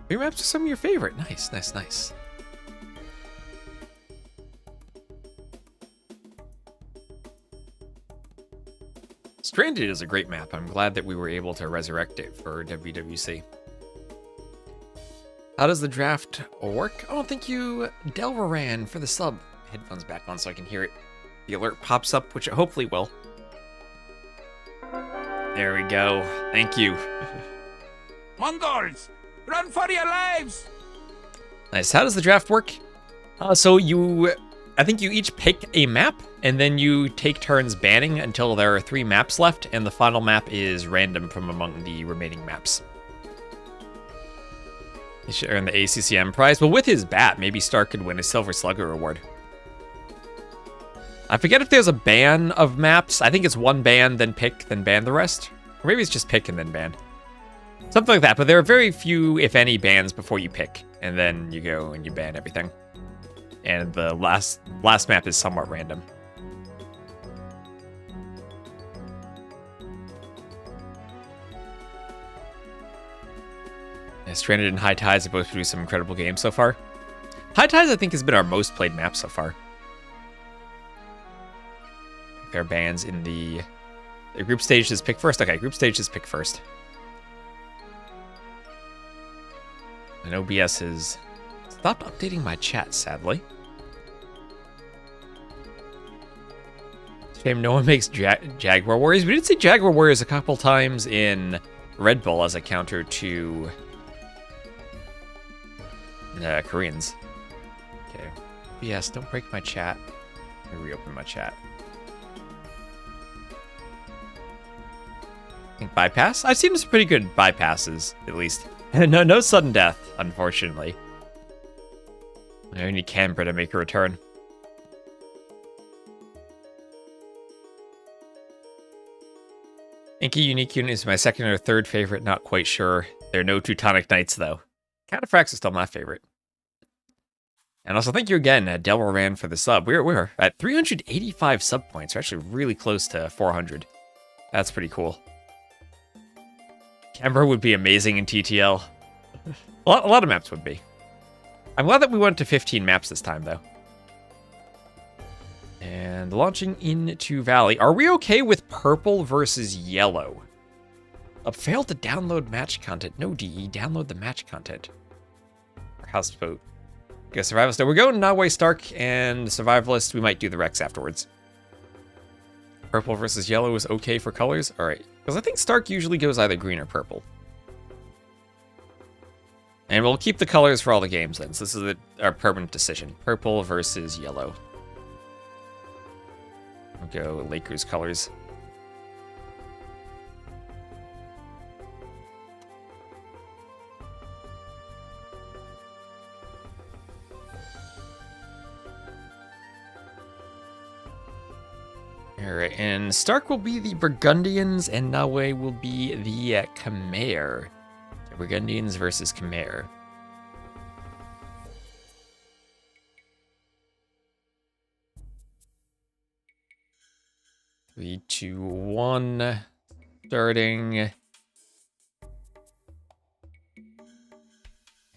Your maps are some of your favorite. Nice, nice, nice. Stranded is a great map. I'm glad that we were able to resurrect it for WWC. How does the draft work? Oh, thank you, Delvaran, for the sub. Headphones back on so I can hear it. The alert pops up, which it hopefully will. There we go. Thank you. Mongols! Run for your lives! Nice. How does the draft work? I think you each pick a map, and then you take turns banning until there are 3 maps left, and the final map is random from among the remaining maps. You should earn the ACCM prize. Well, with his bat, maybe Stark could win a Silver Slugger reward. I forget if there's a ban of maps. I think it's 1 ban, then pick, then ban the rest. Or maybe it's just pick and then ban. Something like that, but there are very few, if any, bans before you pick. And then you go and you ban everything. And the last map is somewhat random. Yeah, Stranded and High Tides have both produced some incredible games so far. High Tides, I think, has been our most played map so far. There are bans in the group stage is pick first. Okay, group stage is pick first. And OBS has stopped updating my chat, sadly. Shame no one makes Jaguar Warriors. We did see Jaguar Warriors a couple times in Red Bull as a counter to Koreans. Okay. Yes, don't break my chat. Let me reopen my chat. I think bypass? I've seen some pretty good bypasses, at least. No sudden death, unfortunately. I need Canberra to make a return. Inky Unique Unit is my second or third favorite, not quite sure. There are no Teutonic Knights, though. Cataphracts is still my favorite. And also, thank you again, Delroran, for the sub. We're at 385 sub points. We're actually really close to 400. That's pretty cool. Canberra would be amazing in TTL. A lot of maps would be. I'm glad that we went to 15 maps this time, though. And launching into Valley. Are we okay with purple versus yellow? Failed to download match content. No DE, download the match content. Or houseboat. Go Survivalist. No, we're going Nahue, Stark, and Survivalist. We might do the Rex afterwards. Purple versus yellow is okay for colors? Alright. Because I think Stark usually goes either green or purple. And we'll keep the colors for all the games then. So this is our permanent decision. Purple versus yellow. We'll go Lakers colors. Alright, and Stark will be the Burgundians, and Nahue will be the Khmer. So Burgundians versus Khmer. Three, two, one. Starting.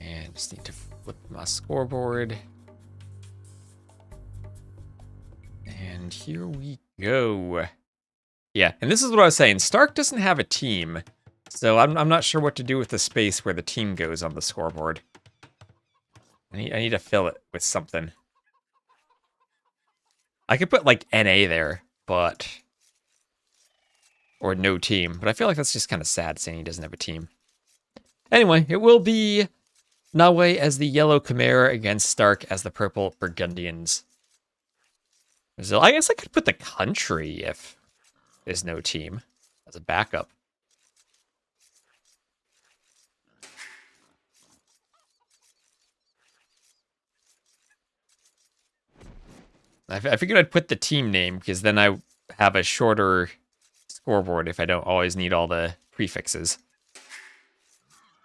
And just need to flip my scoreboard. And here we go. Yeah, and this is what I was saying. Stark doesn't have a team, so I'm not sure what to do with the space where the team goes on the scoreboard. I need to fill it with something. I could put like NA there, but or no team, but I feel like that's just kind of sad saying he doesn't have a team. Anyway, it will be Nahue as the yellow Khmer against Stark as the purple Burgundians. So I guess I could put the country if there's no team as a backup. I figured I'd put the team name because then I have a shorter scoreboard if I don't always need all the prefixes.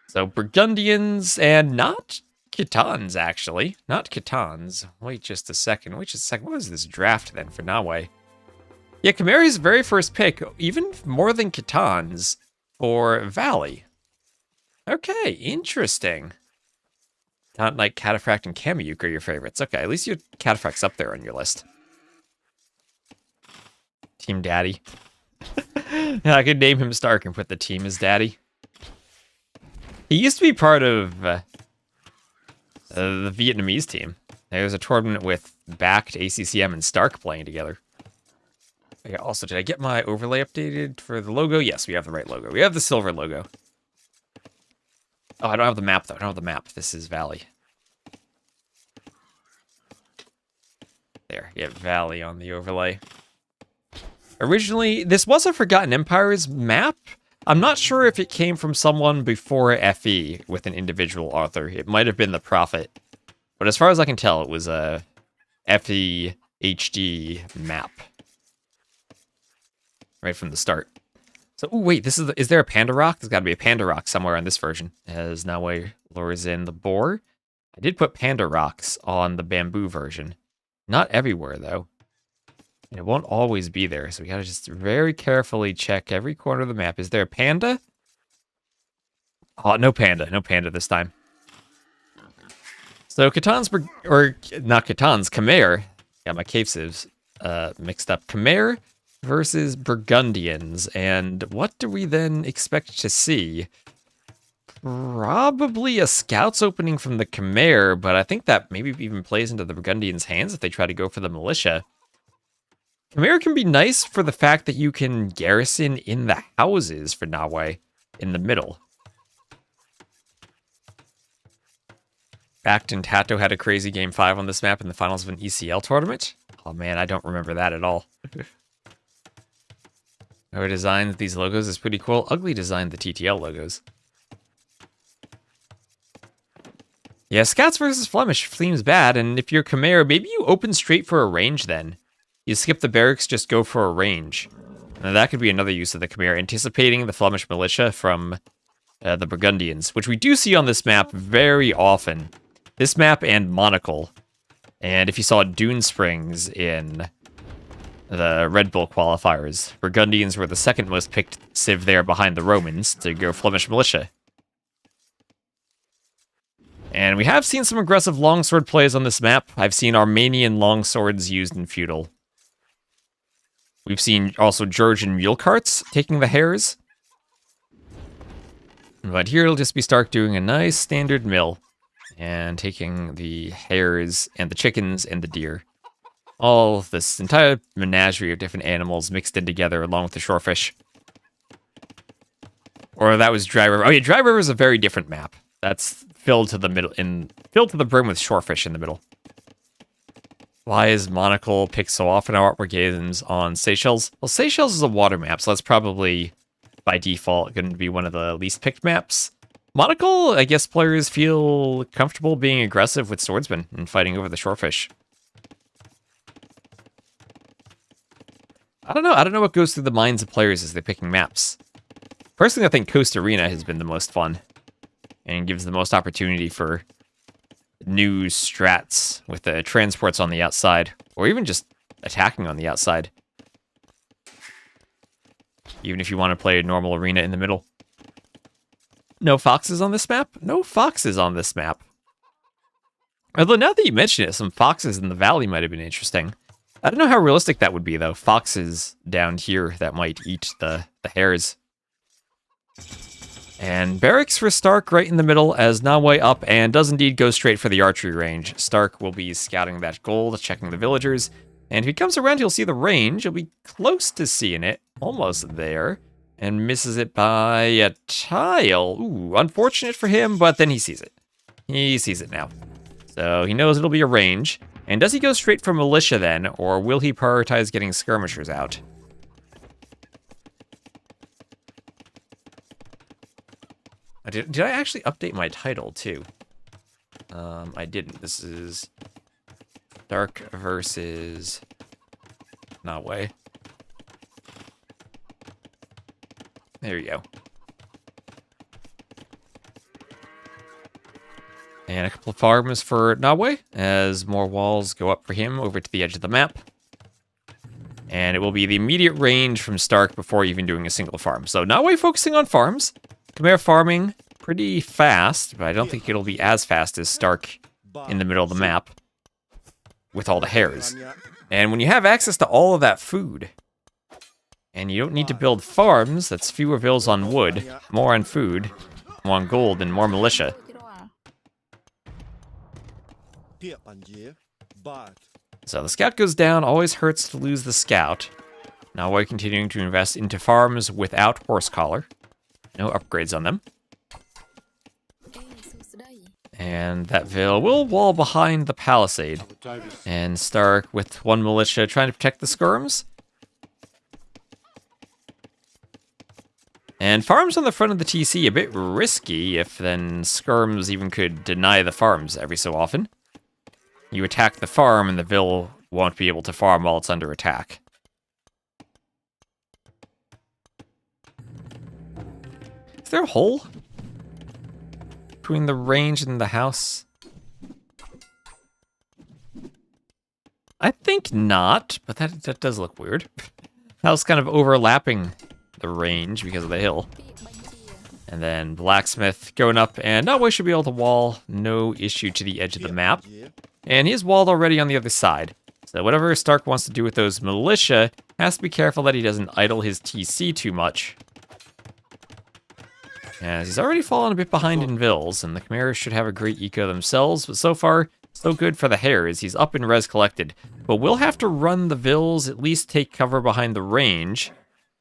So Burgundians and not Khitans, actually. Not Khitans. Wait just a second. What was this draft then for Nahue? Yeah, Khmer's very first pick, even more than Khitans, for Valley. Okay, interesting. Not like Cataphract and Kamiyuk are your favorites. Okay, at least your Cataphract's up there on your list. Team Daddy. Yeah, I could name him Stark and put the team as Daddy. He used to be part of the Vietnamese team. There was a tournament with Backed, ACCM, and Stark playing together. Okay, also, did I get my overlay updated for the logo? Yes, we have the right logo. We have the silver logo. Oh, I don't have the map, though. I don't have the map. This is Valley. There, yeah, Valley on the overlay. Originally, this was a Forgotten Empires map. I'm not sure if it came from someone before FE with an individual author. It might have been the Prophet. But as far as I can tell, it was a FE HD map. Right from the start. So, ooh, wait, is there a Panda Rock? There's got to be a Panda Rock somewhere on this version. As Nahue lures in the boar. I did put Panda Rocks on the bamboo version. Not everywhere, though. And it won't always be there, so we gotta just very carefully check every corner of the map. Is there a panda? Oh, no panda. No panda this time. So Khmer, got my cave sieves mixed up. Khmer versus Burgundians. And what do we then expect to see? Probably a scouts opening from the Khmer, but I think that maybe even plays into the Burgundians' hands if they try to go for the militia. Khmer can be nice for the fact that you can garrison in the houses for Nahue in the middle. Backed and Tato had a crazy Game 5 on this map in the finals of an ECL tournament. Oh man, I don't remember that at all. Whoever designed these logos is pretty cool. Ugly designed the TTL logos. Yeah, Scouts versus Flemish seems bad, and if you're Khmer, maybe you open straight for a range then. You skip the barracks, just go for a range. Now that could be another use of the Khmer, anticipating the Flemish militia from the Burgundians, which we do see on this map very often. This map and Monocle. And if you saw Dune Springs in the Red Bull qualifiers, Burgundians were the second most picked civ there behind the Romans to go Flemish militia. And we have seen some aggressive longsword plays on this map. I've seen Armenian longswords used in feudal. We've seen also Georgian mule carts taking the hares. But here it'll just be Stark doing a nice standard mill and taking the hares and the chickens and the deer. All this entire menagerie of different animals mixed in together along with the shorefish. Or that was Dry River. Oh yeah, Dry River is a very different map. That's filled to the middle, filled to the brim with shorefish in the middle. Why is Monocle picked so often in artwork games on Seychelles? Well, Seychelles is a water map, so that's probably, by default, going to be one of the least picked maps. Monocle, I guess players feel comfortable being aggressive with swordsmen and fighting over the shorefish. I don't know what goes through the minds of players as they're picking maps. Personally, I think Coast Arena has been the most fun and gives the most opportunity for new strats with the transports on the outside, or even just attacking on the outside. Even if you want to play a normal arena in the middle. No foxes on this map? No foxes on this map. Although now that you mention it, some foxes in the valley might have been interesting. I don't know how realistic that would be, though. Foxes down here that might eat the hares. And barracks for Stark right in the middle as Nahue up and does indeed go straight for the archery range. Stark will be scouting that gold, checking the villagers. And if he comes around, he'll see the range. He'll be close to seeing it. Almost there. And misses it by a tile. Ooh, unfortunate for him, but then he sees it. He sees it now. So he knows it'll be a range. And does he go straight for militia then, or will he prioritize getting skirmishers out? Did I actually update my title too? I didn't. This is St4rk versus Nahue. There you go. And a couple of farms for Nahue as more walls go up for him over to the edge of the map. And it will be the immediate range from St4rk before even doing a single farm. So Nahue focusing on farms. Khmer farming pretty fast, but I don't think it'll be as fast as St4rk in the middle of the map with all the hares. And when you have access to all of that food, and you don't need to build farms, that's fewer villas on wood, more on food, more on gold, and more militia. So the scout goes down, always hurts to lose the scout. Now we're continuing to invest into farms without horse collar. No upgrades on them. And that Ville will wall behind the palisade. And St4rk with one militia trying to protect the skirms. And farms on the front of the TC, a bit risky if then skirms even could deny the farms every so often. You attack the farm and the Ville won't be able to farm while it's under attack. Is there a hole between the range and the house? I think not, but that does look weird. House kind of overlapping the range because of the hill. And then blacksmith going up, and Nahue should be able to wall, no issue to the edge of the map. And he is walled already on the other side. So whatever St4rk wants to do with those militia, has to be careful that he doesn't idle his TC too much. As he's already fallen a bit behind in vills, and the Khmer should have a great eco themselves, but so far, so good for the hares. He's up in res collected. But we'll have to run the vills, at least take cover behind the range,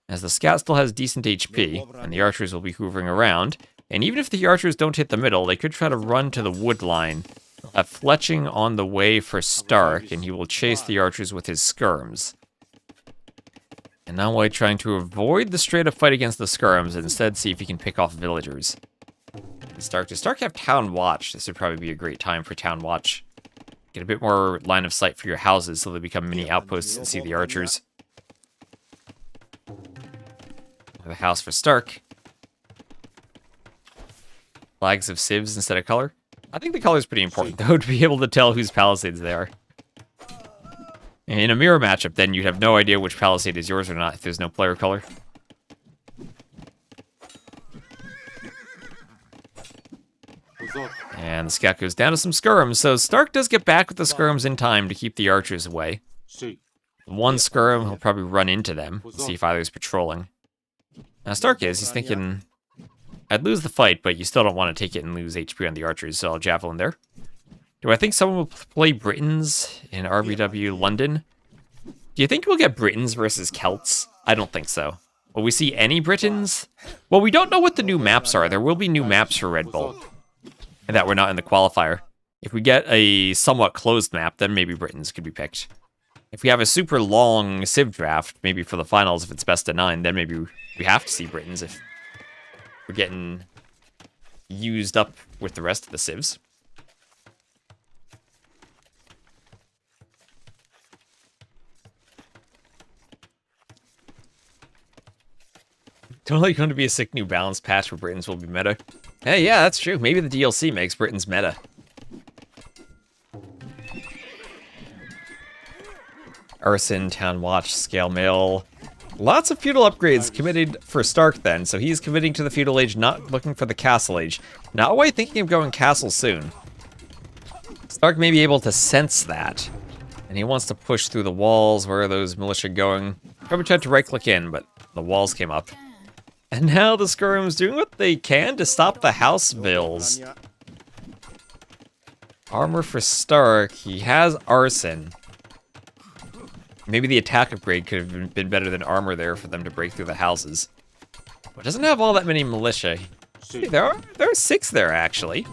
as the scout still has decent HP, and the archers will be hoovering around. And even if the archers don't hit the middle, they could try to run to the wood line. Fletching on the way for St4rk, and he will chase the archers with his skirms. And now White trying to avoid the straight-up fight against the skirms, and instead see if he can pick off villagers. Does St4rk have Town Watch? This would probably be a great time for Town Watch. Get a bit more line of sight for your houses so they become mini outposts and see the archers. The house for St4rk. Flags of civs instead of color. I think the color is pretty important, though, to be able to tell whose palisades they are. In a mirror matchup, then, you'd have no idea which palisade is yours or not if there's no player color. And the scout goes down to some skirms, so St4rk does get back with the skirms in time to keep the archers away. One skirm, he'll probably run into them, see if either's patrolling. Now St4rk he's thinking, I'd lose the fight, but you still don't want to take it and lose HP on the archers, so I'll javelin there. Do I think someone will play Britons in RBW London? Do you think we'll get Britons versus Celts? I don't think so. Will we see any Britons? Well, we don't know what the new maps are. There will be new maps for Red Bull, and that were not in the qualifier. If we get a somewhat closed map, then maybe Britons could be picked. If we have a super long Civ draft, maybe for the finals, if it's best of 9, then maybe we have to see Britons if we're getting used up with the rest of the Civs. Totally going to be a sick new balance patch where Britons will be meta. Hey, yeah, that's true. Maybe the DLC makes Britons meta. Arson, Town Watch, Scale Mill. Lots of feudal upgrades committed for St4rk then, so he's committing to the feudal age, not looking for the castle age. Nahue thinking of going castle soon. St4rk may be able to sense that, and he wants to push through the walls. Where are those militia going? Probably tried to right-click in, but the walls came up. And now the skirms doing what they can to stop the house vills. Armor for St4rk. He has arson. Maybe the attack upgrade could have been better than armor there for them to break through the houses. But doesn't have all that many militia. Hey, there are 6 there, actually.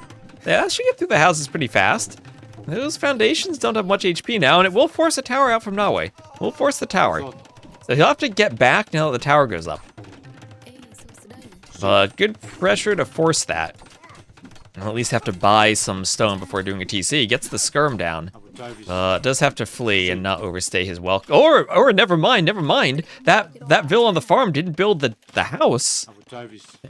that should get through the houses pretty fast. Those foundations don't have much HP now, and it will force a tower out from Nahue. We'll force the tower. So he'll have to get back now that the tower goes up. But good pressure to force that. He'll at least have to buy some stone before doing a TC. Gets the skirm down. Does have to flee and not overstay his welcome. Or never mind. That Vil on the farm didn't build the house.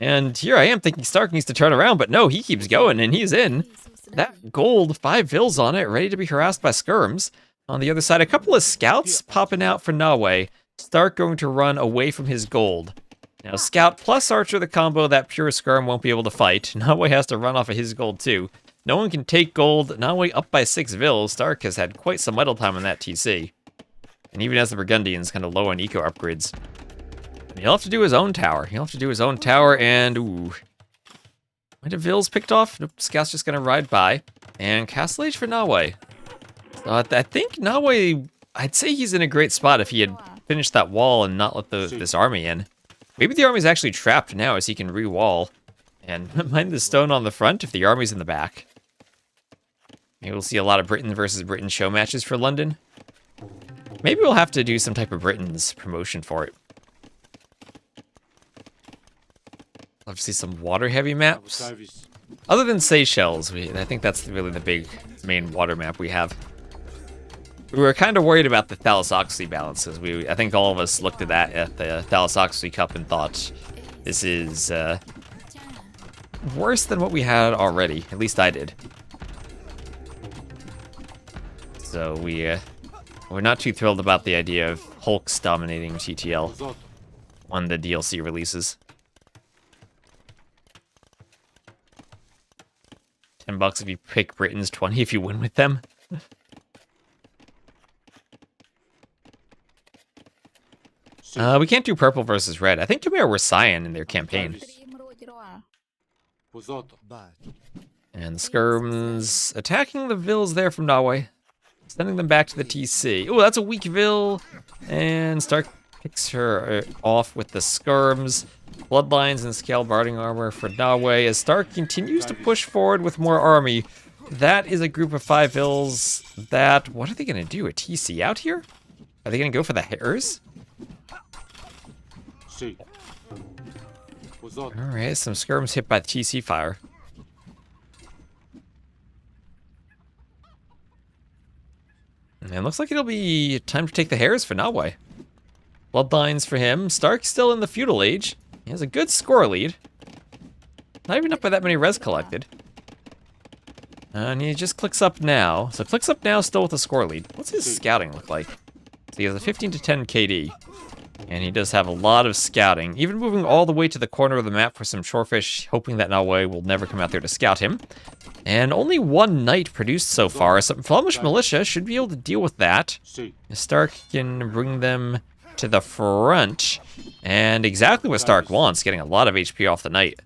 And here I am thinking Stark needs to turn around, but no, he keeps going and he's in. That gold, 5 Vils on it, ready to be harassed by skirms. On the other side, a couple of scouts popping out for Nahue. Stark going to run away from his gold. Now, Scout plus Archer, the combo that pure skirm won't be able to fight. Nahue has to run off of his gold too. No one can take gold. Nahue up by 6 Vils. Stark has had quite some idle time on that TC. And even as the Burgundians kind of low on eco upgrades. And he'll have to do his own tower. And ooh. Might have Vils picked off? Nope, Scout's just gonna ride by. And Castle Age for Nahue. So I think Nahue, I'd say he's in a great spot if he had finished that wall and not let this army in. Maybe the army's actually trapped now as he can re-wall. And mind the stone on the front if the army's in the back. Maybe we'll see a lot of Britain versus Britain show matches for London. Maybe we'll have to do some type of Britain's promotion for it. Love to see some water-heavy maps. Other than Seychelles, I think that's really the main water map we have. We were kind of worried about the Thalassoxley balances. I think all of us looked at that at the Thalassoxley Cup and thought, this is worse than what we had already. At least I did. So we're not too thrilled about the idea of Hulks dominating TTL on the DLC releases. $10 if you pick Britain's, 20 if you win with them. We can't do purple versus red. I think Khmer were cyan in their campaign. And the skirms attacking the Vils there from Nahue. Sending them back to the TC. Oh, that's a weak Vil. And Stark picks her off with the skirms. Bloodlines and scale barding armor for Nahue as Stark continues to push forward with more army. That is a group of 5 Vils that... What are they going to do? A TC out here? Are they going to go for the hares? Alright, some skirms hit by the TC fire. And it looks like it'll be time to take the hares for Nahue. Bloodlines for him. Stark's still in the feudal age. He has a good score lead. Not even up by that many res collected. And he just clicks up now. So clicks up now still with a score lead. What's his scouting look like? So he has a 15 to 10 KD. And he does have a lot of scouting. Even moving all the way to the corner of the map for some shorefish, hoping that Nahue will never come out there to scout him. And only 1 knight produced so far. Some Flemish militia should be able to deal with that. Stark can bring them to the front. And exactly what Stark wants, getting a lot of HP off the knight.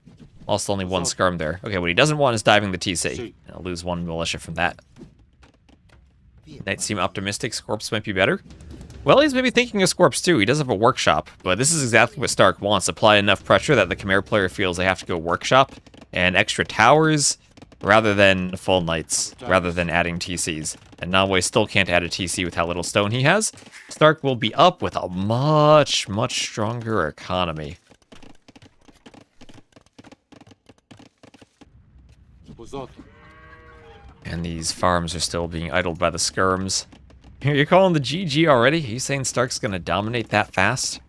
Lost only 1 skirm there. Okay, what he doesn't want is diving the TC. I'll lose 1 militia from that. Knights seem optimistic. Scorps might be better. Well, he's maybe thinking of Scorps too. He does have a workshop, but this is exactly what Stark wants. Apply enough pressure that the Khmer player feels they have to go workshop and extra towers rather than full knights, rather than adding TCs. And Nahue still can't add a TC with how little stone he has. Stark will be up with a much, much stronger economy. And these farms are still being idled by the skirms. You're calling the GG already? Are you saying Stark's gonna dominate that fast?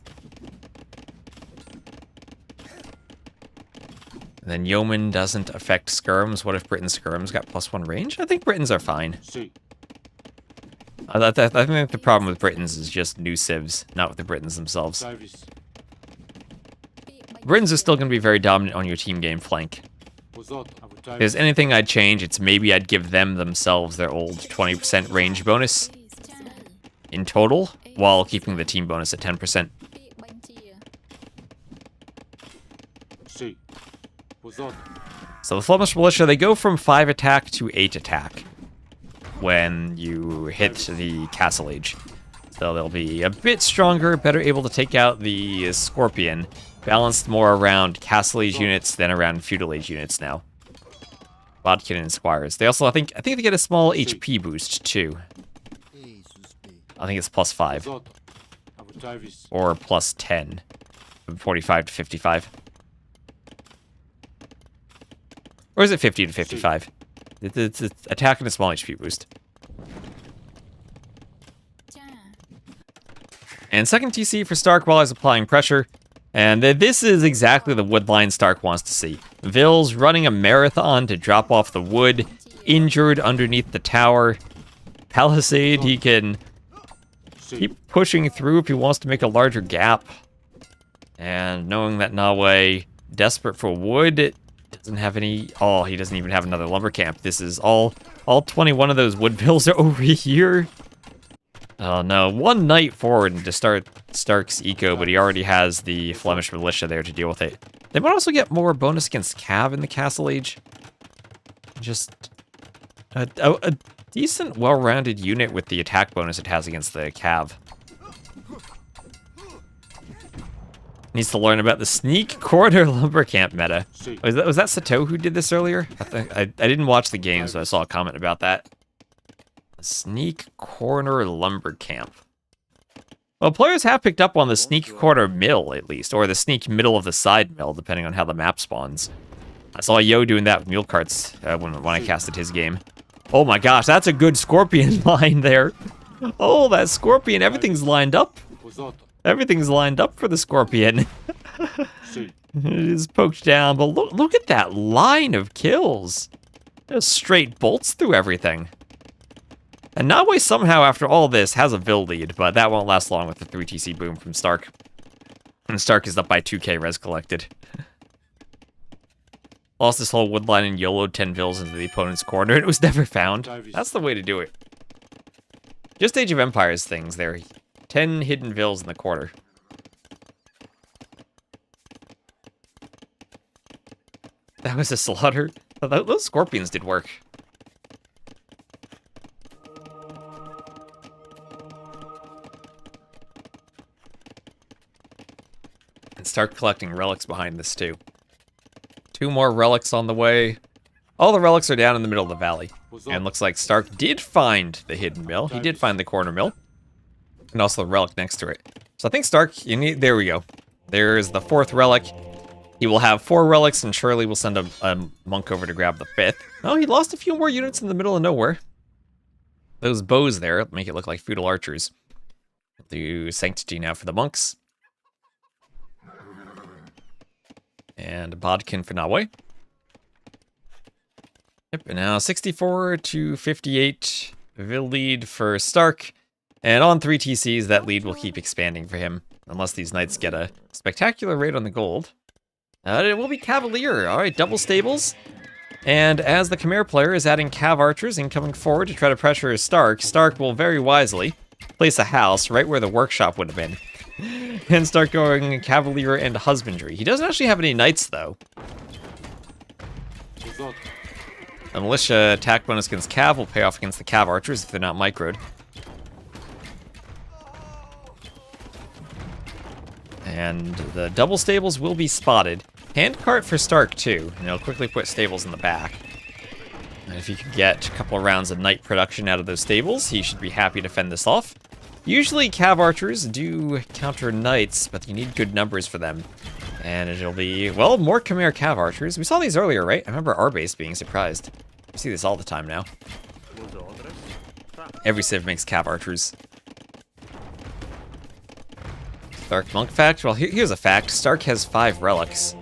And then Yeoman doesn't affect skirms. What if Britain's skirms got +1 range? I think Britain's are fine. I think the problem with Britons is just new civs, not with the Britons themselves. Britons are still going to be very dominant on your team game flank. If there's anything I'd change, it's maybe I'd give them themselves their old 20% range bonus in total, while keeping the team bonus at 10%. So the Flemish Militia, they go from 5 attack to 8 attack when you hit the Castle Age. So they'll be a bit stronger, better able to take out the Scorpion, balanced more around Castle Age units than around Feudal Age units now. Bodkin and Squires. They also, I think they get a small HP boost too. I think it's +5 or +10, from 45 to 55, or is it 50 to 55? It's attack and a small HP boost. And second TC for Stark while he's applying pressure. And this is exactly the wood line Stark wants to see. Vils running a marathon to drop off the wood, injured underneath the tower. Palisade, he can keep pushing through if he wants to make a larger gap. And knowing that Nahue, desperate for wood, doesn't have any... Oh, he doesn't even have another lumber camp. This is all 21 of those wood Vils are over here. Oh no, one knight forward to start Stark's eco, but he already has the Flemish militia there to deal with it. They might also get more bonus against Cav in the Castle Age. Just a decent, well-rounded unit with the attack bonus it has against the Cav. Needs to learn about the sneak corner lumber camp meta. Was that Sato who did this earlier? I didn't watch the game, so I saw a comment about that. Sneak corner lumber camp. Well, players have picked up on the sneak corner mill, at least, or the sneak middle of the side mill, depending on how the map spawns. I saw Yo doing that with mule carts when I casted his game. Oh my gosh, that's a good scorpion line there. Oh, that scorpion, everything's lined up. Everything's lined up for the scorpion. It is poked down, but look at that line of kills. Just straight bolts through everything. And Nahue somehow, after all this, has a Vil lead, but that won't last long with the 3TC boom from Stark. And Stark is up by 2k res collected. Lost this whole woodline and YOLO'd 10 Vils into the opponent's corner, and it was never found. That's the way to do it. Just Age of Empires things there. 10 hidden Vils in the corner. That was a slaughter. Those scorpions did work. And start collecting relics behind this too. 2 more relics on the way. All the relics are down in the middle of the valley. And looks like Stark did find the hidden mill. He did find the corner mill. And also the relic next to it. So I think Stark, there we go. There's the 4th relic. He will have 4 relics, and surely we'll send a monk over to grab the 5th. Oh, he lost a few more units in the middle of nowhere. Those bows there make it look like feudal archers. Do Sanctity now for the monks. And Bodkin for Nahue. Yep, and now 64 to 58. Vil lead for Stark. And on 3 TCs, that lead will keep expanding for him. Unless these knights get a spectacular raid on the gold. It will be Cavalier. Alright, double stables. And as the Khmer player is adding Cav archers and coming forward to try to pressure Stark, Stark will very wisely place a house right where the workshop would have been. And start going Cavalier and Husbandry. He doesn't actually have any knights, though. A militia attack bonus against Cav will pay off against the Cav archers if they're not microed. And the double stables will be spotted. Handcart for Stark, too. And he'll quickly put stables in the back. And if he could get a couple of rounds of knight production out of those stables, he should be happy to fend this off. Usually Cav archers do counter knights, but you need good numbers for them. And it'll be, well, more Khmer Cav archers. We saw these earlier, right? I remember our base being surprised. I see this all the time now. Every civ makes Cav archers. Stark monk fact? Well, here's a fact. Stark has 5 relics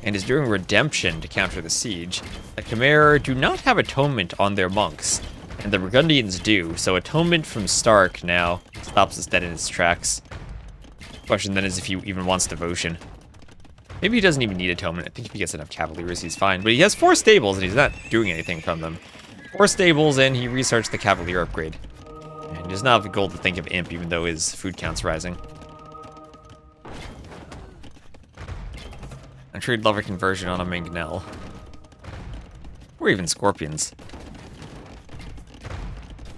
and is doing redemption to counter the siege. The Khmer do not have atonement on their monks, and the Burgundians do, so atonement from Stark now stops us dead in its tracks. Question then is if he even wants devotion. Maybe he doesn't even need atonement. I think if he gets enough cavaliers, he's fine. But he has 4 stables, and he's not doing anything from them. 4 stables, and he researched the cavalier upgrade. And he does not have the gold to think of imp, even though his food count's rising. I'm sure he'd love a conversion on a Mangonel. Or even scorpions.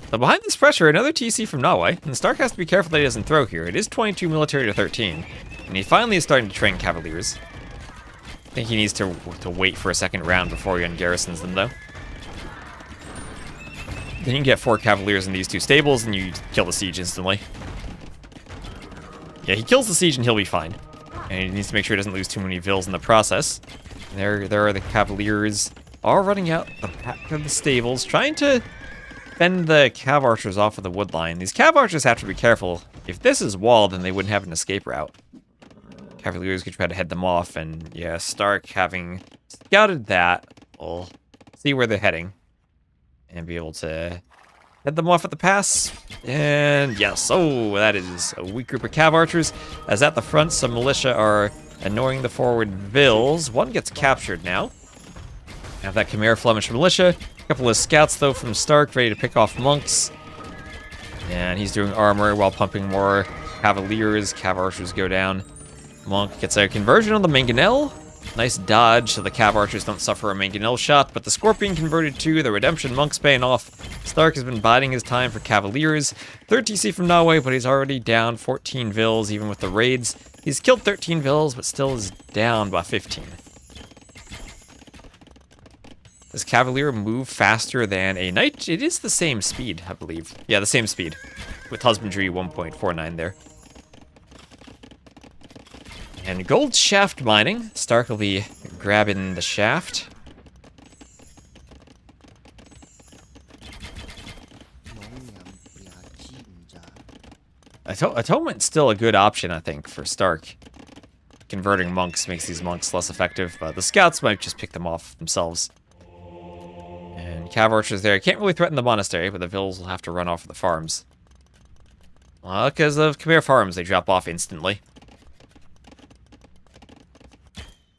So behind this pressure, another TC from Nahue, and Stark has to be careful that he doesn't throw here. It is 22 military to 13, and he finally is starting to train cavaliers. I think he needs to wait for a second round before he ungarrisons them, though. Then you can get 4 Cavaliers in these 2 stables, and you kill the siege instantly. Yeah, he kills the siege and he'll be fine. And he needs to make sure he doesn't lose too many vills in the process. And there are the Cavaliers all running out the back of the stables, trying to fend the Cav Archers off of the wood line. These Cav Archers have to be careful. If this is walled, then they wouldn't have an escape route. Cavaliers could try to head them off, and yeah, Stark, having scouted that, will see where they're heading and be able to head them off at the pass. And yes, oh, that is a weak group of Cav Archers. As at the front, some militia are annoying the forward Vills. One gets captured now. Have that Khmer Flemish militia. A couple of scouts, though, from Stark, ready to pick off monks. And he's doing armor while pumping more Cavaliers. Cav Archers go down. Monk gets a conversion on the Mangonel. Nice dodge so the Cav Archers don't suffer a Mangonel shot, but the Scorpion converted too. The Redemption Monk's paying off. Stark has been biding his time for Cavaliers. 3rd TC from Nahue, but he's already down 14 Vills, even with the raids. He's killed 13 Vills, but still is down by 15. Does Cavalier move faster than a Knight? It is the same speed, I believe. Yeah, the same speed, with Husbandry 1.49 there. And gold shaft mining. Stark will be grabbing the shaft. Atonement's still a good option, I think, for Stark. Converting monks makes these monks less effective, but the scouts might just pick them off themselves. And Cav Archers there. Can't really threaten the monastery, but the Vills will have to run off of the farms. Well, because of Khmer farms, they drop off instantly.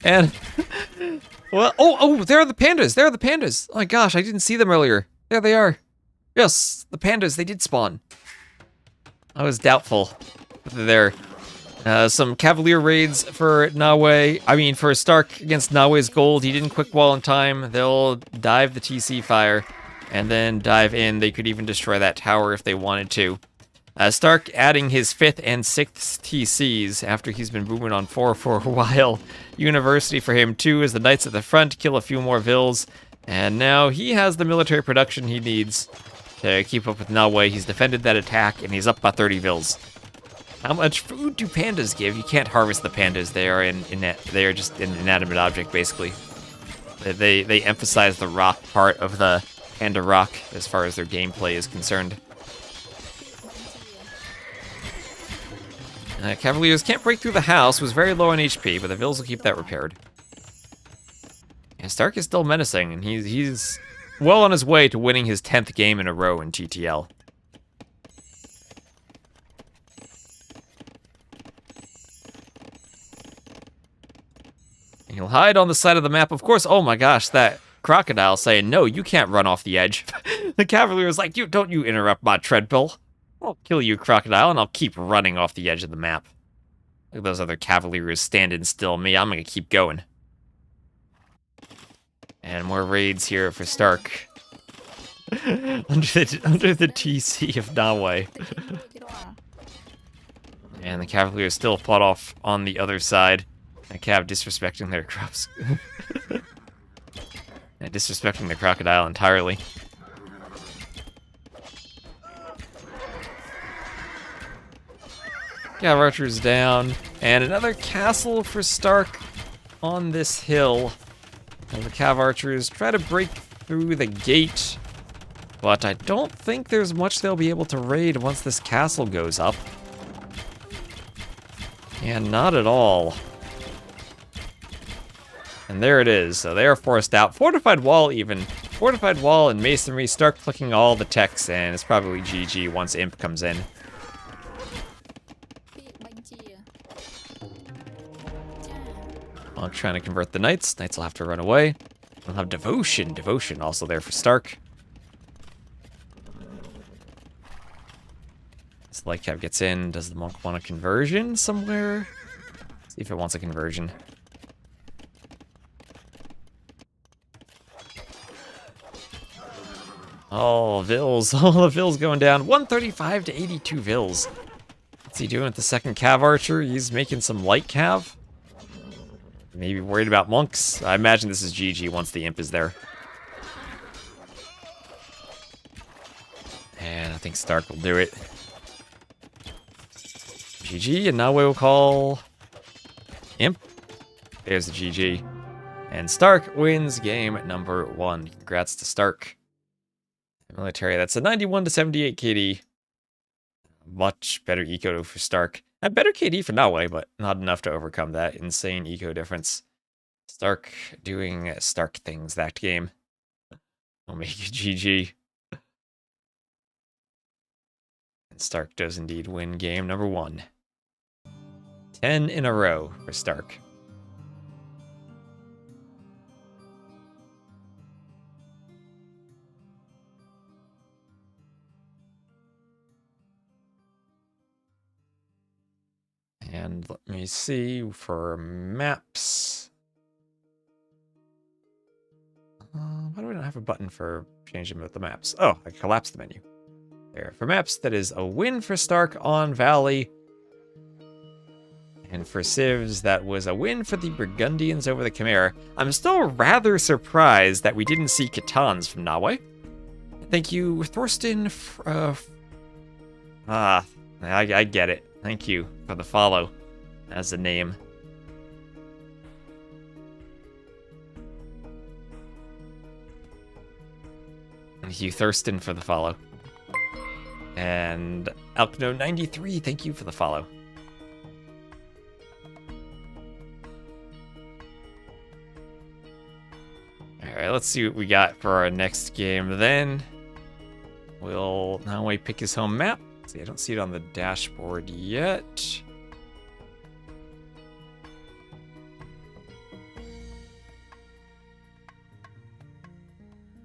And, well, oh, there are the pandas. There are the pandas. Oh my gosh, I didn't see them earlier. There they are. Yes, the pandas, they did spawn. I was doubtful whether there. Some Cavalier raids for Nahue. I mean, for Stark against Nahue's gold. He didn't quick wall in time. They'll dive the TC fire and then dive in. They could even destroy that tower if they wanted to. Stark adding his 5th and 6th TCs after he's been booming on 4 for a while. University for him too, as the Knights at the front kill a few more Vills. And now he has the military production he needs to keep up with Nahue. He's defended that attack and he's up by 30 Vills. How much food do pandas give? You can't harvest the pandas. They are just an inanimate object, basically. They emphasize the rock part of the panda rock as far as their gameplay is concerned. Cavaliers can't break through the house, was very low on HP, but the Vills will keep that repaired. Yeah, Stark is still menacing, and he's well on his way to winning his 10th game in a row in TTL. And he'll hide on the side of the map, of course. Oh my gosh, that crocodile saying, no, you can't run off the edge. The Cavalier is like, don't you interrupt my treadmill. I'll kill you, crocodile, and I'll keep running off the edge of the map. Look at those other Cavaliers standing still. Me, I'm gonna keep going. And more raids here for Stark. under the TC of Nahue. And the Cavaliers still fought off on the other side. The Cav disrespecting their crops. Yeah, disrespecting the crocodile entirely. Cav Archer's down, and another castle for Stark on this hill. And the Cav Archers try to break through the gate, but I don't think there's much they'll be able to raid once this castle goes up. And not at all. And there it is, so they are forced out. Fortified wall even. Fortified wall and masonry, Stark clicking all the techs, and it's probably GG once Imp comes in. Monk trying to convert the Knights. Knights will have to run away. We'll have Devotion. Devotion also there for Stark. This Light Cav gets in. Does the Monk want a conversion somewhere? Let's see if it wants a conversion. Oh, Vills. Oh, the Vills going down. 135 to 82 Vills. What's he doing with the second Cav Archer? He's making some Light Cav. Maybe worried about monks. I imagine this is GG once the Imp is there. And I think Stark will do it. GG, and Nahue will call Imp. There's the GG. And Stark wins game number 1. Congrats to Stark. Military, that's a 91 to 78 KD. Much better eco for Stark. A better KD for Nahue, but not enough to overcome that insane eco difference. Stark doing Stark things that game. I'll make it GG. And Stark does indeed win game number 1. 10 in a row for Stark. And let me see for maps. Why do we not have a button for changing the maps? Oh, I collapsed the menu. There. For maps, that is a win for Stark on Valley. And for Civs, that was a win for the Burgundians over the Chimera. I'm still rather surprised that we didn't see Catans from Nahue. Thank you, Thorsten. I get it. Thank you for the follow as a name. Thank you, Thurston, for the follow. And Alkno93, thank you for the follow. Alright, let's see what we got for our next game then. Will Nahue pick his home map? See, I don't see it on the dashboard yet.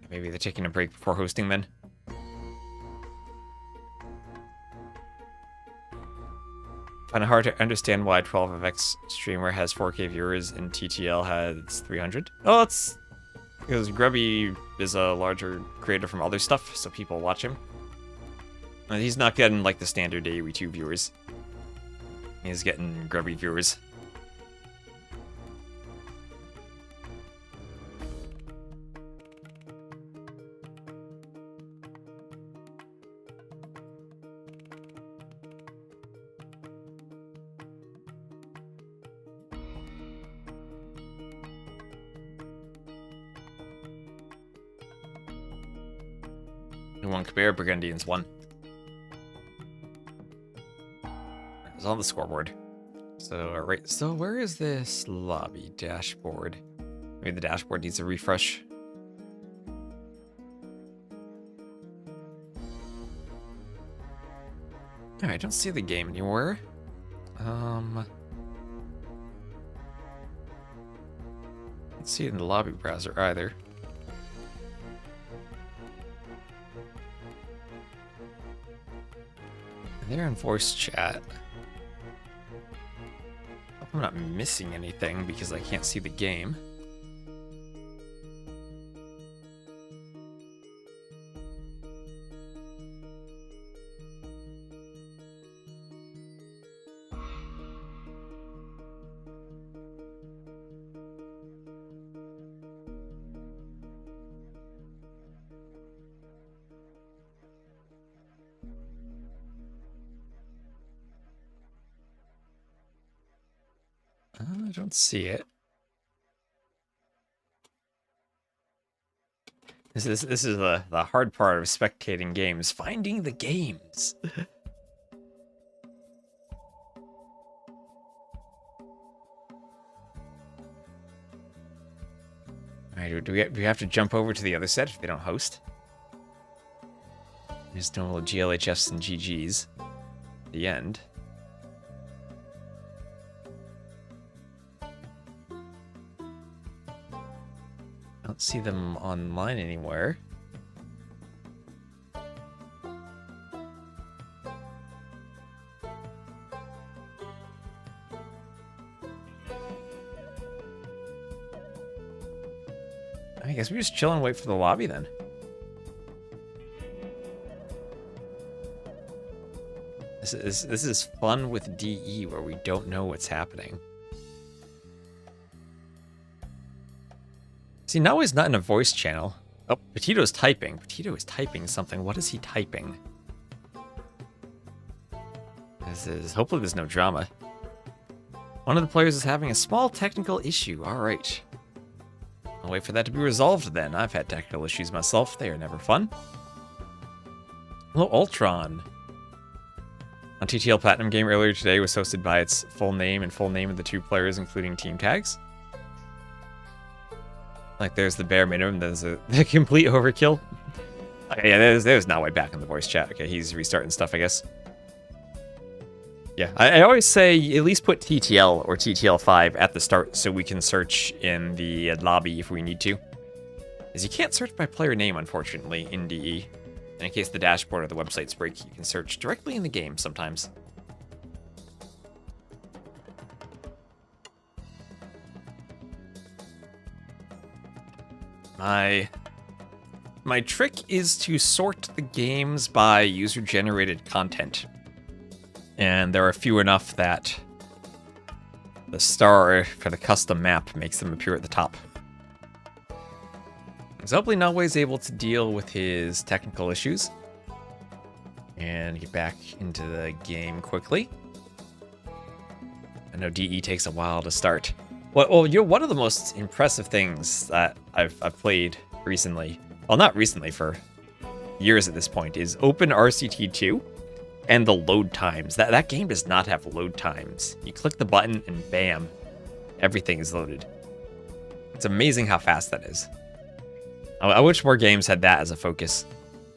Maybe they're taking a break before hosting then. Find it hard to understand why 12FX streamer has 4K viewers and TTL has 300. Oh, it's because Grubby is a larger creator from other stuff, so people watch him. And he's not getting like the standard AoE2 viewers. He's getting Grubby viewers. Who won Chimera? Burgundians won. It's on the scoreboard. So, alright, so where is this lobby dashboard? Maybe the dashboard needs a refresh. Alright, I don't see the game anywhere. Let's see it in the lobby browser either. They're in voice chat. Hope I'm not missing anything because I can't see the game. I don't see it. This is the hard part of spectating games, finding the games. Alright, do we have to jump over to the other set if they don't host? There's no little GLHFs and GGs at the end. I don't see them online anywhere. I guess we just chill and wait for the lobby then. This is fun with DE where we don't know what's happening. See, Nahue's not in a voice channel. Oh, Petito's typing. Petito is typing something. What is he typing? Hopefully there's no drama. One of the players is having a small technical issue. All right. I'll wait for that to be resolved then. I've had technical issues myself. They are never fun. Hello, Ultron. On TTL Platinum game earlier today was hosted by its full name and full name of the two players, including team tags. Like, there's the bare minimum. There's the complete overkill. Okay, yeah, there's Nahue back in the voice chat. Okay, he's restarting stuff, I guess. Yeah, I always say at least put TTL or TTL5 at the start so we can search in the lobby if we need to. Because you can't search by player name, unfortunately, in DE. And in case the dashboard or the website's break, you can search directly in the game sometimes. My trick is to sort the games by user-generated content. And there are few enough that the star for the custom map makes them appear at the top. So hopefully Nahue is able to deal with his technical issues and get back into the game quickly. I know DE takes a while to start. Well, you know, one of the most impressive things that I've played recently, well, not recently, for years at this point, is OpenRCT2 and the load times. That game does not have load times. You click the button and bam, everything is loaded. It's amazing how fast that is. I wish more games had that as a focus.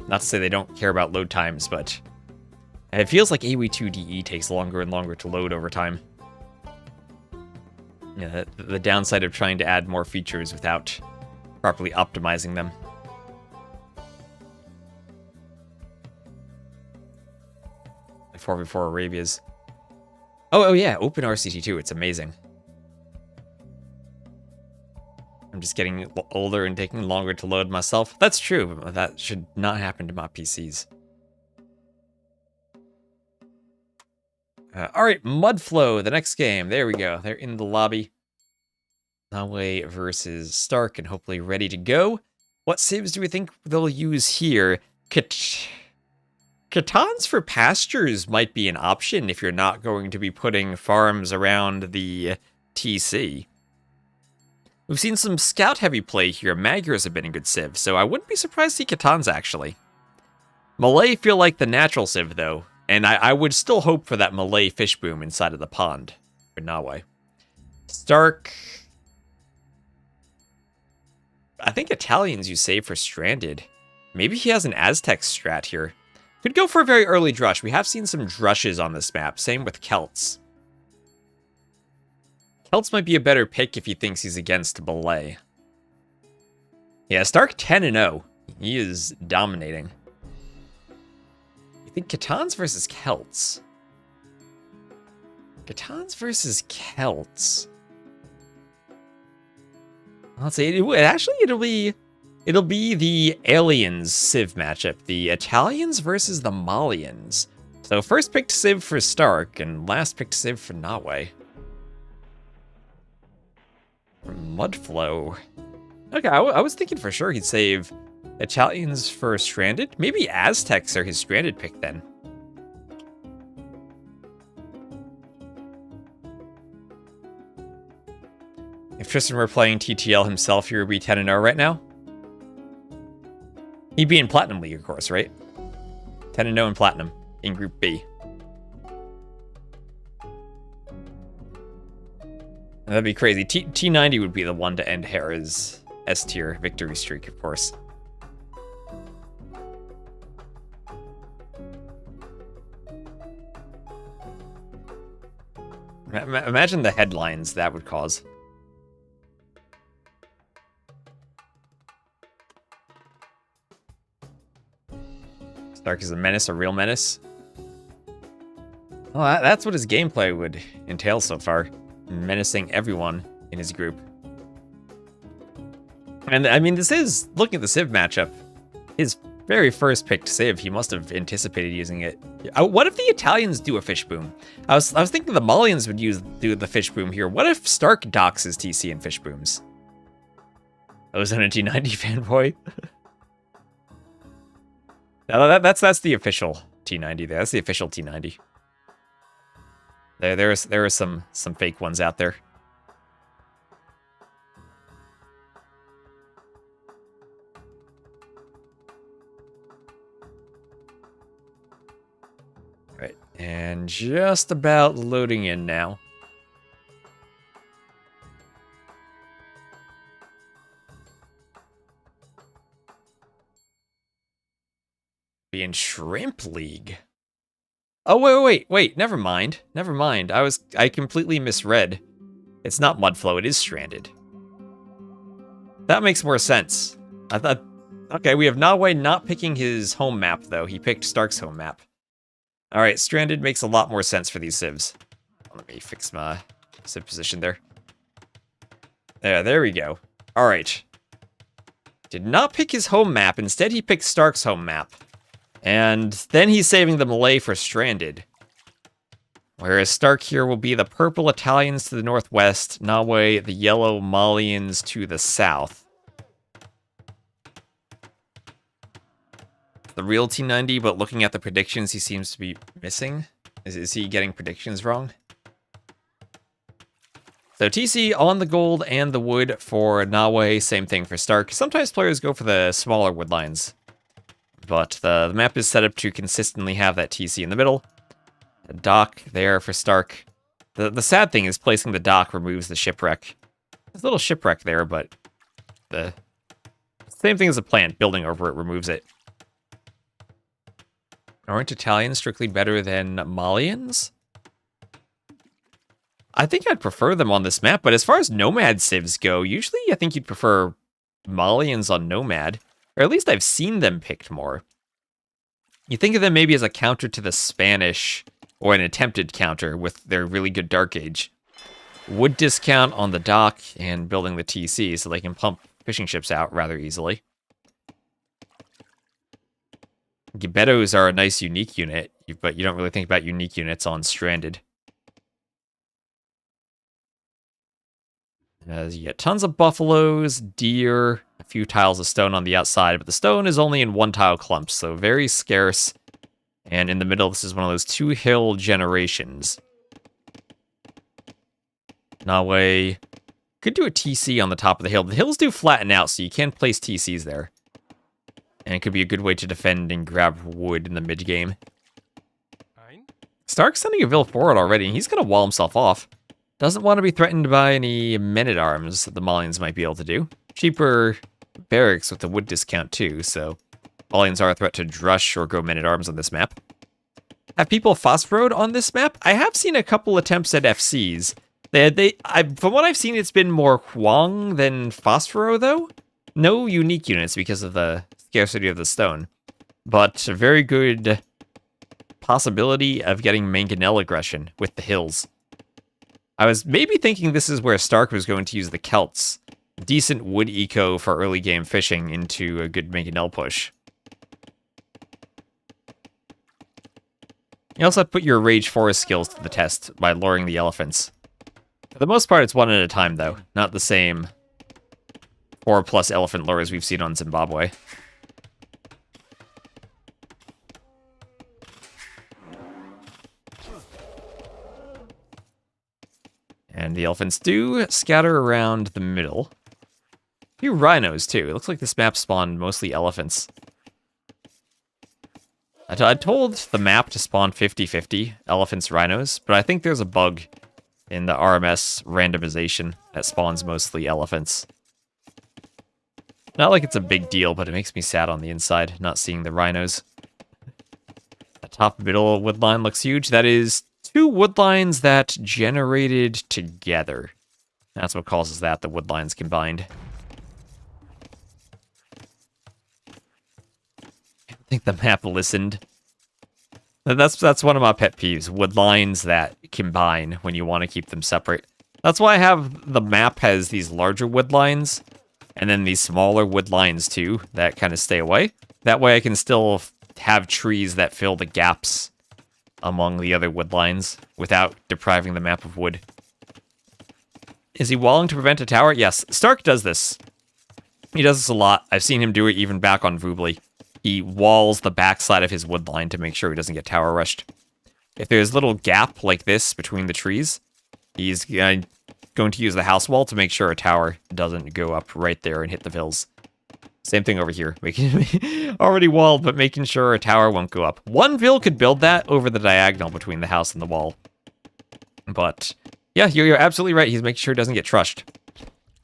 Not to say they don't care about load times, but it feels like AW2DE takes longer and longer to load over time. Yeah, the downside of trying to add more features without properly optimizing them. Like 4v4 Arabia's. Oh yeah, OpenRCT2, it's amazing. I'm just getting older and taking longer to load myself. That's true, but that should not happen to my PCs. Alright, Mudflow, the next game. There we go. They're in the lobby. Nahue versus Stark, and hopefully ready to go. What civs do we think they'll use here? Catons for pastures might be an option if you're not going to be putting farms around the TC. We've seen some scout-heavy play here. Magyars have been a good civ, so I wouldn't be surprised to see Catons, actually. Malay feel like the natural civ, though, and I would still hope for that Malay fish boom inside of the pond for Nahue. Stark... I think Italians you save for Stranded. Maybe he has an Aztec strat here. Could go for a very early drush. We have seen some drushes on this map. Same with Celts. Celts might be a better pick if he thinks he's against Malay. Yeah, Stark 10-0. He is dominating. You think Catons versus Celts? Catons versus Celts. Let's see. It'll be the Aliens Civ matchup. The Italians versus the Malians. So first picked Civ for Stark and last picked Civ for Nahue. Mudflow. Okay, I was thinking for sure he'd save Italians for Stranded. Maybe Aztecs are his Stranded pick then. If Tristan were playing TTL himself, he would be 10-0 right now. He'd be in Platinum League, of course, right? 10-0 in Platinum, in Group B. That'd be crazy. T90 would be the one to end Hera's S-tier victory streak, of course. Imagine the headlines that would cause. Stark is a menace, a real menace. Well, that's what his gameplay would entail so far. Menacing everyone in his group. And I mean, this is, looking at the Civ matchup, his very first picked Civ, he must have anticipated using it. What if the Italians do a fish boom? I was thinking the Malians would do the fish boom here. What if Stark docks his TC and fish booms? I was an T90 fanboy. No, that's the official T90 there. That's the official T90. There are some fake ones out there. Right, and just about loading in now. Be in Shrimp League. Oh, wait. Never mind. I completely misread. It's not Mudflow, it is Stranded. That makes more sense. I thought... Okay, we have Nahue not picking his home map, though. He picked Stark's home map. Alright, Stranded makes a lot more sense for these civs. Let me fix my civ position there. There we go. Alright. Did not pick his home map. Instead, he picked Stark's home map. And then he's saving the Malay for Stranded. Whereas Stark here will be the purple Italians to the northwest, Nahue the yellow Malians to the south. The real T90, but looking at the predictions, he seems to be missing. Is he getting predictions wrong? So TC on the gold and the wood for Nahue, same thing for Stark. Sometimes players go for the smaller wood lines. But the map is set up to consistently have that TC in the middle. A dock there for Stark. The sad thing is placing the dock removes the shipwreck. There's a little shipwreck there, but the same thing as a plant. Building over it removes it. Aren't Italians strictly better than Malians? I think I'd prefer them on this map, but as far as Nomad civs go, usually I think you'd prefer Malians on Nomad. Or at least I've seen them picked more. You think of them maybe as a counter to the Spanish, or an attempted counter with their really good Dark Age. Wood discount on the dock and building the TC so they can pump fishing ships out rather easily. Gibettos are a nice unique unit, but you don't really think about unique units on Stranded. As you get tons of buffaloes, deer, a few tiles of stone on the outside, but the stone is only in one tile clumps, so very scarce. And in the middle, this is one of those two hill generations. Nahue could do a TC on the top of the hill. The hills do flatten out, so you can place TCs there. And it could be a good way to defend and grab wood in the mid-game. Stark's sending a Vil forward already, and he's going to wall himself off. Doesn't want to be threatened by any men-at-arms that the Malians might be able to do. Cheaper barracks with the wood discount too, so Malians are a threat to Drush or go men-at-arms on this map. Have people phosphored on this map? I have seen a couple attempts at FCs. From what I've seen, it's been more Huang than Phosphoro, though. No unique units because of the scarcity of the stone. But a very good possibility of getting mangonel aggression with the hills. I was maybe thinking this is where Stark was going to use the Celts. Decent wood eco for early game fishing into a good mangonel push. You also have to put your Rage Forest skills to the test by luring the elephants. For the most part, it's one at a time, though. Not the same 4+ elephant lures we've seen on Zimbabwe. And the elephants do scatter around the middle. A few rhinos, too. It looks like this map spawned mostly elephants. I told the map to spawn 50-50 elephants, rhinos, but I think there's a bug in the RMS randomization that spawns mostly elephants. Not like it's a big deal, but it makes me sad on the inside, not seeing the rhinos. The top middle wood line looks huge. That is 2 wood lines that generated together. That's what causes that, the wood lines combined. I think the map listened. That's one of my pet peeves, wood lines that combine when you want to keep them separate. That's why I have the map has these larger wood lines, and then these smaller wood lines too, that kind of stay away. That way I can still have trees that fill the gaps among the other wood lines without depriving the map of wood. Is he walling to prevent a tower? Yes, Stark does this. He does this a lot. I've seen him do it even back on Vubli. he walls the backside of his wood line to make sure he doesn't get tower rushed. If there's a little gap like this between the trees, he's going to use the house wall to make sure a tower doesn't go up right there and hit the vills. Same thing over here, making already walled, but making sure a tower won't go up. One vill could build that over the diagonal between the house and the wall. But yeah, you're absolutely right. He's making sure he doesn't get trushed.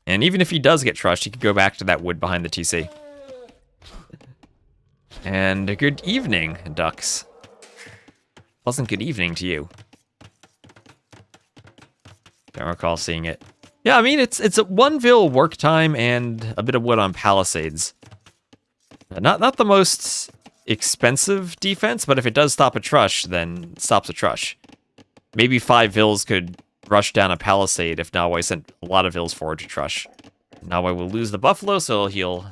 And even if he does get trushed, he could go back to that wood behind the TC. And good evening, ducks. Pleasant good evening to you. Don't recall seeing it. Yeah, I mean, it's a one vill work time and a bit of wood on palisades. Not the most expensive defense, but if it does stop a trush, then it stops a trush. Maybe 5 vills could rush down a palisade if Nahue sent a lot of vills forward to trush. Nahue will lose the buffalo, so he'll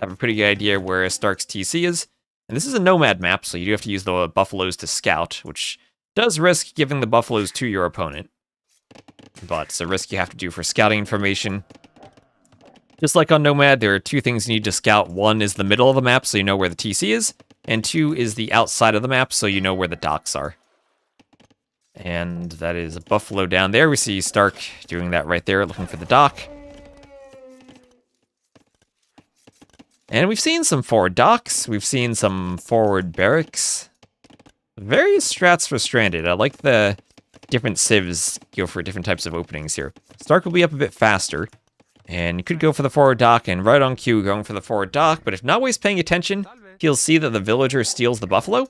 have a pretty good idea where Stark's TC is. And this is a nomad map, so you do have to use the buffaloes to scout, which does risk giving the buffaloes to your opponent. But it's a risk you have to do for scouting information. Just like on Nomad, there are 2 things you need to scout. 1 is the middle of the map, so you know where the TC is. And 2 is the outside of the map, so you know where the docks are. And that is a buffalo down there. We see Stark doing that right there, looking for the dock. And we've seen some forward docks. We've seen some forward barracks. Various strats for Stranded. I like the different civs go for different types of openings here. Stark will be up a bit faster. And you could go for the forward dock, and right on cue going for the forward dock. But if Nahue's paying attention, he'll see that the villager steals the buffalo.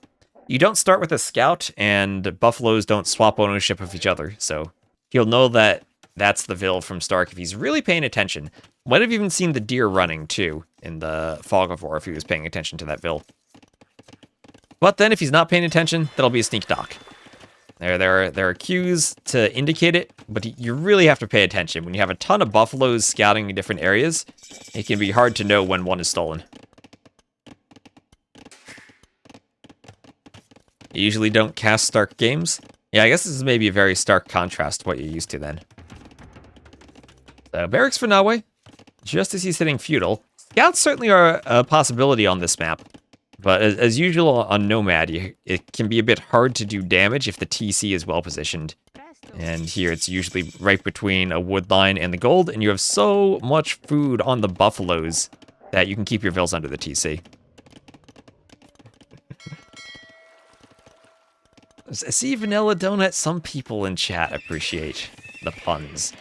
You don't start with a scout, and buffaloes don't swap ownership of each other. So he'll know that that's the vill from Stark if he's really paying attention. Might have even seen the deer running, too, in the Fog of War if he was paying attention to that vill. But then if he's not paying attention, that'll be a sneak dock. There are cues to indicate it, but you really have to pay attention. When you have a ton of buffaloes scouting in different areas, it can be hard to know when one is stolen. You usually don't cast Stark games. Yeah, I guess this is maybe a very stark contrast to what you're used to then. So, barracks for Nahue, just as he's hitting feudal. Scouts certainly are a possibility on this map. But as usual on Nomad, it can be a bit hard to do damage if the TC is well positioned. And here it's usually right between a wood line and the gold, and you have so much food on the buffaloes that you can keep your vills under the TC. I see Vanilla Donut, some people in chat appreciate the puns.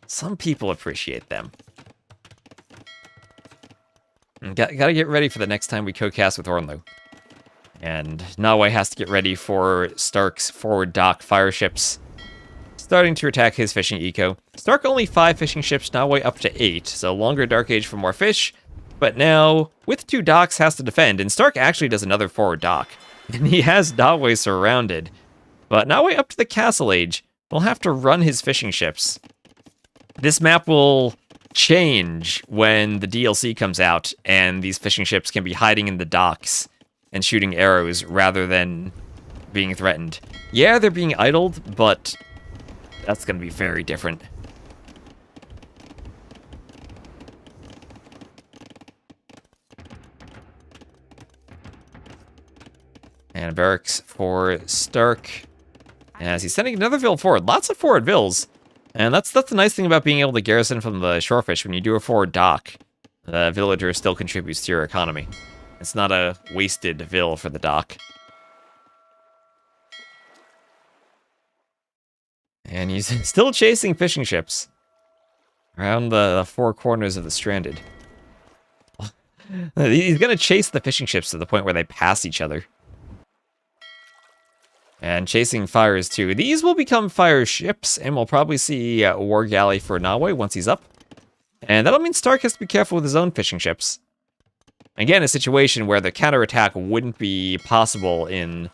Some people appreciate them. Gotta get ready for the next time we co-cast with Ornlu. And Nahue has to get ready for Stark's forward dock fire ships starting to attack his fishing eco. Stark only 5 fishing ships, Nahue up to 8, so longer Dark Age for more fish. But now, with 2 docks, has to defend, and Stark actually does another forward dock. And he has Nahue surrounded. But Nahue up to the Castle Age will have to run his fishing ships. This map will change when the DLC comes out and these fishing ships can be hiding in the docks and shooting arrows rather than being threatened. Yeah, they're being idled, but that's going to be very different. And barracks for Stark as he's sending another vill forward. Lots of forward vills. And that's the nice thing about being able to garrison from the shorefish. When you do a forward dock, the villager still contributes to your economy. It's not a wasted vill for the dock. And he's still chasing fishing ships around the 4 corners of the Stranded. He's going to chase the fishing ships to the point where they pass each other. And chasing fires too. These will become fire ships, and we'll probably see a war galley for Nahue once he's up. And that'll mean Stark has to be careful with his own fishing ships. Again, a situation where the counterattack wouldn't be possible in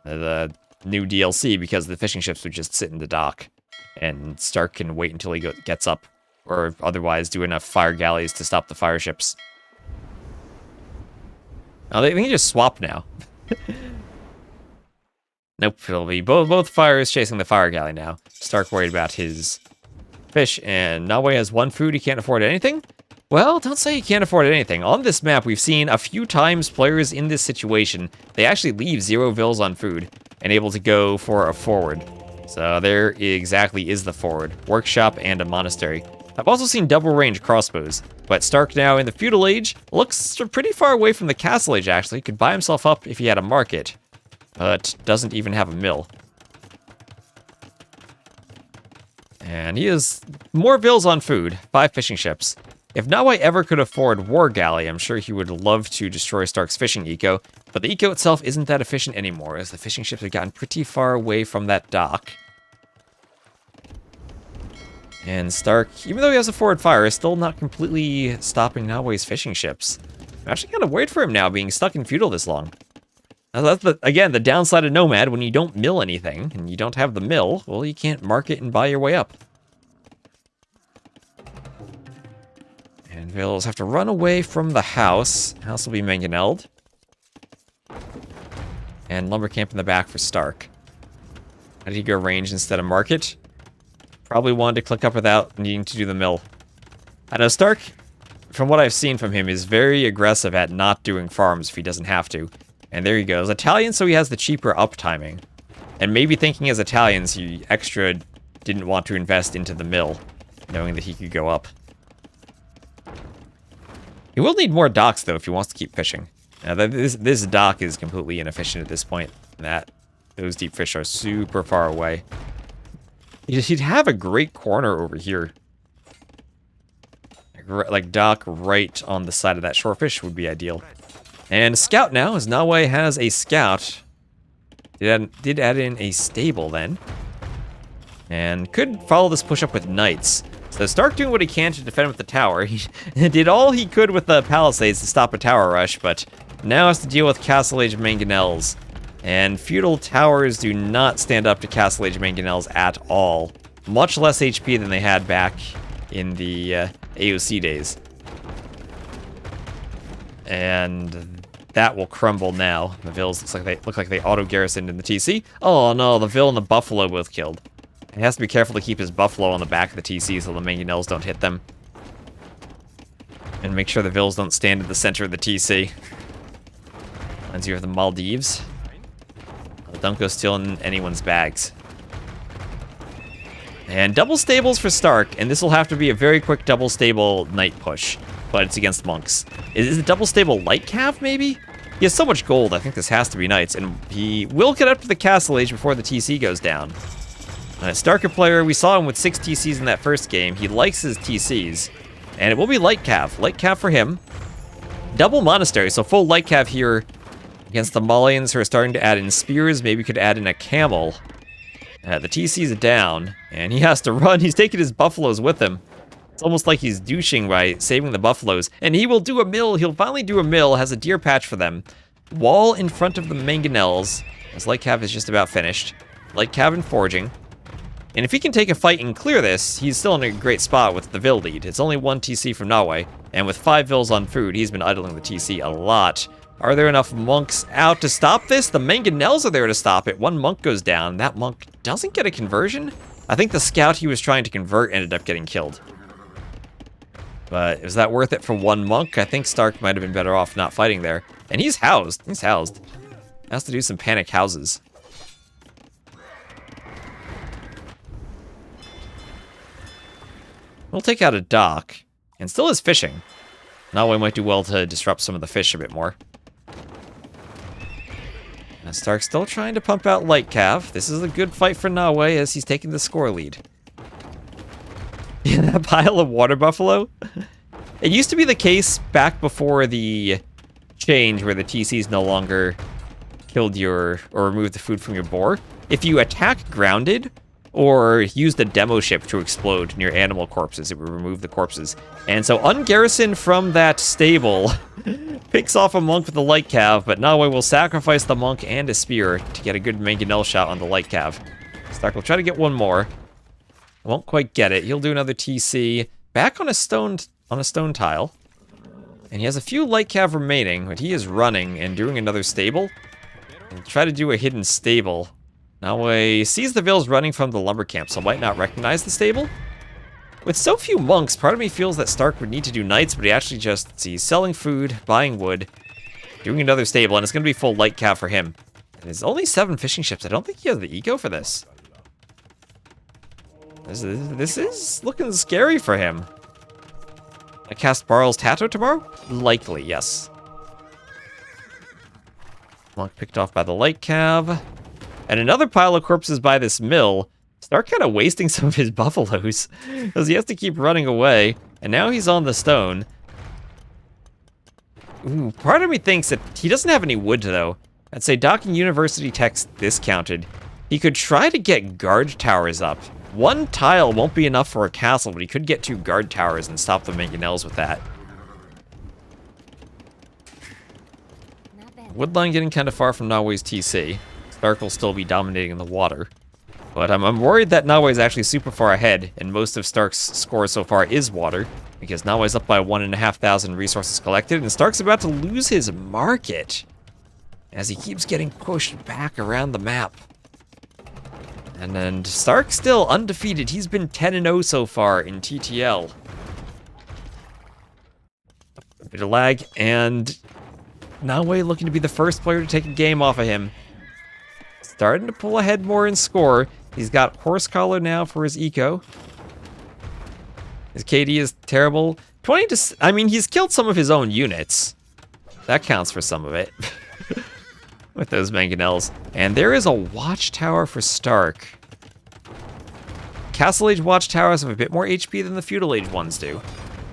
the new DLC because the fishing ships would just sit in the dock. And Stark can wait until he gets up, or otherwise do enough fire galleys to stop the fire ships. Oh, they can just swap now. Nope, it'll be both fires chasing the fire galley now. Stark worried about his fish, and Nahue has 1 food, he can't afford anything. Well, don't say you can't afford anything. On this map, we've seen a few times players in this situation, they actually leave 0 vills on food and able to go for a forward. So there exactly is the forward. Workshop and a monastery. I've also seen double range crossbows, but Stark now in the feudal age looks pretty far away from the castle age actually. Could buy himself up if he had a market, but doesn't even have a mill. And he has more vills on food, 5 fishing ships. If Nahue ever could afford War Galley, I'm sure he would love to destroy Stark's fishing eco, but the eco itself isn't that efficient anymore, as the fishing ships have gotten pretty far away from that dock. And Stark, even though he has a forward fire, is still not completely stopping Nahue's fishing ships. I'm actually kind of worried for him now, being stuck in feudal this long. Now that's, again, the downside of Nomad. When you don't mill anything, and you don't have the mill, well, you can't market and buy your way up. And Vills have to run away from the house. House will be mangonelled. And lumber camp in the back for Stark. How did he go range instead of market? Probably wanted to click up without needing to do the mill. I know Stark, from what I've seen from him, is very aggressive at not doing farms if he doesn't have to. And there he goes. Italian, so he has the cheaper up timing. And maybe thinking as Italians, he extra didn't want to invest into the mill, knowing that he could go up. He will need more docks, though, if he wants to keep fishing. Now, this dock is completely inefficient at this point. Those deep fish are super far away. He'd have a great corner over here. Like dock right on the side of that shorefish would be ideal. And scout now, as Nahue has a scout. Did add in a stable then. And could follow this push up with knights. So Stark doing what he can to defend with the tower. He did all he could with the palisades to stop a tower rush, but now has to deal with Castle Age mangonels. And feudal towers do not stand up to Castle Age mangonels at all. Much less HP than they had back in the AOC days. And that will crumble now. The Vills look like they auto-garrisoned in the TC. Oh no, the Vill and the Buffalo both killed. He has to be careful to keep his Buffalo on the back of the TC so the mangonels don't hit them. And make sure the Vills don't stand in the center of the TC. Reminds you of the Maldives. Don't go stealing anyone's bags. And double stables for Stark, and this will have to be a very quick double stable knight push, but it's against monks. Is it double stable light cav, maybe? He has so much gold, I think this has to be knights, and he will get up to the castle age before the TC goes down. Starker player, we saw him with 6 TCs in that first game. He likes his TCs, and it will be light cav. Light cav for him. Double monastery, so full light cav here against the Malians who are starting to add in spears. Maybe could add in a camel. The TC's down, and he has to run. He's taking his buffaloes with him. It's almost like he's douching by saving the buffaloes. And he will do a mill. He'll finally do a mill. Has a deer patch for them. Wall in front of the mangonels. As light cav is just about finished. Light cav and foraging. And if he can take a fight and clear this, he's still in a great spot with the Vill lead. It's only 1 TC from Nahue, and with 5 Vills on food, he's been idling the TC a lot. Are there enough monks out to stop this? The mangonels are there to stop it. 1 monk goes down. That monk doesn't get a conversion. I think the scout he was trying to convert ended up getting killed. But is that worth it for 1 monk? I think Stark might have been better off not fighting there. And he's housed. He's housed. Has to do some panic houses. We'll take out a dock, and still is fishing. Nahue might do well to disrupt some of the fish a bit more. And Stark's still trying to pump out light cav. This is a good fight for Nahue as he's taking the score lead. In that pile of water buffalo? It used to be the case back before the change where the TCs no longer killed your, or removed the food from your boar. If you attack grounded, or use the demo ship to explode near animal corpses, it would remove the corpses. And so Ungarrison from that stable picks off a monk with a light cav, but Nahue will sacrifice the monk and a spear to get a good mangonel shot on the light cav. Stark will try to get 1 more. Won't quite get it. He'll do another TC back on a stone tile. And he has a few light cav remaining, but he is running and doing another stable. He'll try to do a hidden stable. Nahue sees the Vills running from the lumber camp, so might not recognize the stable. With so few monks, part of me feels that Stark would need to do knights, but he actually just sees selling food, buying wood, doing another stable, and it's going to be full light cav for him. And there's only 7 fishing ships. I don't think he has the eco for this. This is looking scary for him. I cast Barl's Tato tomorrow? Likely, yes. Monk picked off by the light cav. And another pile of corpses by this mill. Stark kind of wasting some of his buffaloes, because he has to keep running away. And now he's on the stone. Ooh, part of me thinks that he doesn't have any wood, though. I'd say docking university tech's discounted. He could try to get guard towers up. 1 tile won't be enough for a castle, but he could get 2 guard towers and stop the mangonels with that. Woodline getting kind of far from Nahue's TC. Stark will still be dominating the water. But I'm worried that Nahue is actually super far ahead, and most of Stark's score so far is water, because Nahue's up by 1,500 resources collected, and Stark's about to lose his market as he keeps getting pushed back around the map. And then Stark's still undefeated. He's been 10-0 so far in TTL. A bit of lag, and Nahue looking to be the first player to take a game off of him. Starting to pull ahead more in score. He's got Horse Collar now for his eco. His KD is terrible. 20 to... I mean, he's killed some of his own units. That counts for some of it. With those mangonels. And there is a watchtower for Stark. Castle Age watchtowers have a bit more HP than the Feudal Age ones do.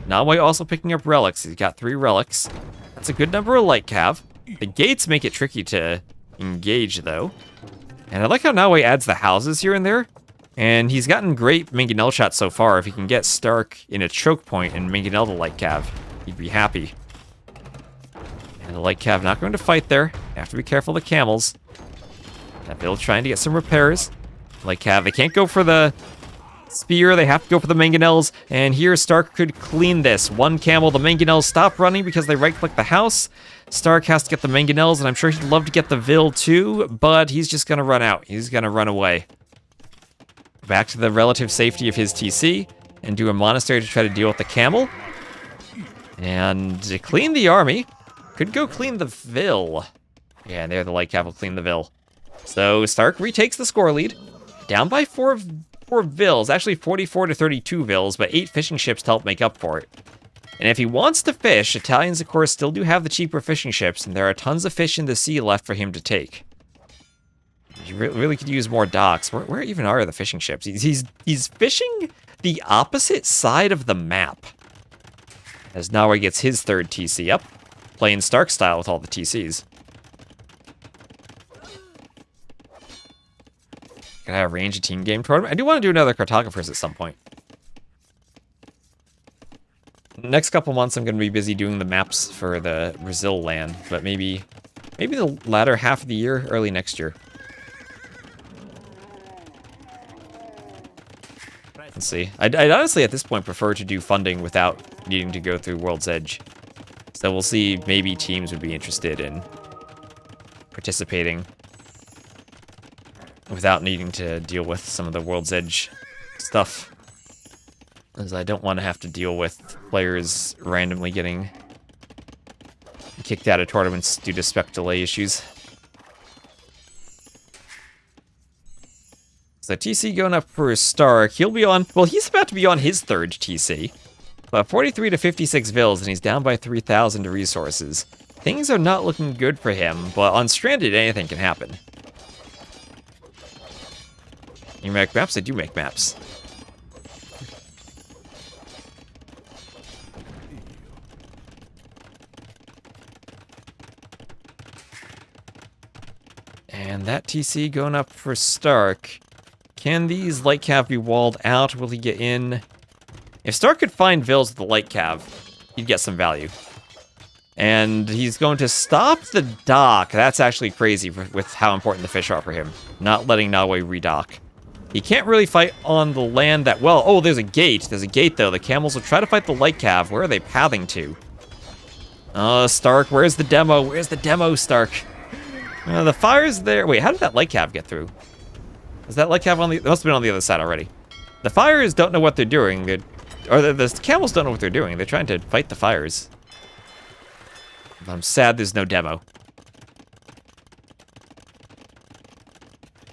Nahue also picking up relics. He's got 3 relics. That's a good number of light cav. The gates make it tricky to engage, though. And I like how Nahue adds the houses here and there. And he's gotten great mangonel shots so far. If he can get Stark in a choke point and mangonel the light cav, he'd be happy. And the light cav not going to fight there. Have to be careful of the camels. That build trying to get some repairs. Light cav, they can't go for the spear. They have to go for the mangonels. And here Stark could clean this. 1 camel, the mangonels stop running because they right-click the house. Stark has to get the mangonels, and I'm sure he'd love to get the Vil too, but he's just going to run out. He's going to run away. Back to the relative safety of his TC, and do a monastery to try to deal with the camel. And to clean the army. Could go clean the Vil. Yeah, and there the light cav will clean the Vil. So Stark retakes the score lead. Down by 4 Vils, actually 44 to 32 Vils, but 8 fishing ships to help make up for it. And if he wants to fish, Italians, of course, still do have the cheaper fishing ships, and there are tons of fish in the sea left for him to take. He really could use more docks. Where even are the fishing ships? He's fishing the opposite side of the map. As Nahue gets his 3rd TC up, playing Stark style with all the TCs. Can I arrange a team game tournament? I do want to do another cartographers at some point. Next couple months, I'm going to be busy doing the maps for the Brazil land, but maybe the latter half of the year, early next year. Let's see. I'd honestly, at this point, prefer to do funding without needing to go through World's Edge. So we'll see, maybe teams would be interested in participating without needing to deal with some of the World's Edge stuff. As I don't want to have to deal with players randomly getting kicked out of tournaments due to spec delay issues. So TC going up for Stark. He'll be on, well, he's about to be on his 3rd TC. But 43 to 56 Vils, and he's down by 3,000 resources. Things are not looking good for him, but on Stranded, anything can happen. You make maps? I do make maps. And that TC going up for Stark. Can these light cav be walled out? Will he get in? If Stark could find Vils with the light cav, he'd get some value. And he's going to stop the dock. That's actually crazy with how important the fish are for him. Not letting Nahue redock. He can't really fight on the land that well. Oh, there's a gate. There's a gate, though. The camels will try to fight the light cav. Where are they pathing to? Stark, where's the demo? Where's the demo, Stark? The fire's there. Wait, how did that light cav get through? Is that light cav on the... It must have been on the other side already. The fires don't know what they're doing. They're Or the camels don't know what they're doing. They're trying to fight the fires. I'm sad there's no demo.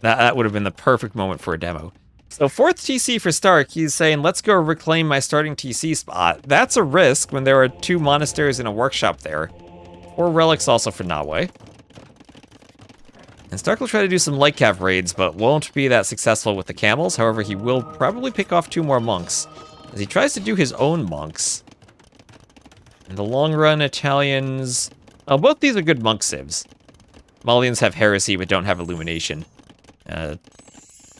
That would have been the perfect moment for a demo. So 4th TC for Stark, he's saying, let's go reclaim my starting TC spot. That's a risk when there are 2 monasteries and a workshop there. 4 relics also for Nahue. And Stark will try to do some light cav raids, but won't be that successful with the camels. However, he will probably pick off 2 more monks, as he tries to do his own monks. In the long run, Italians... Oh, both these are good monk civs. Malians have heresy, but don't have illumination.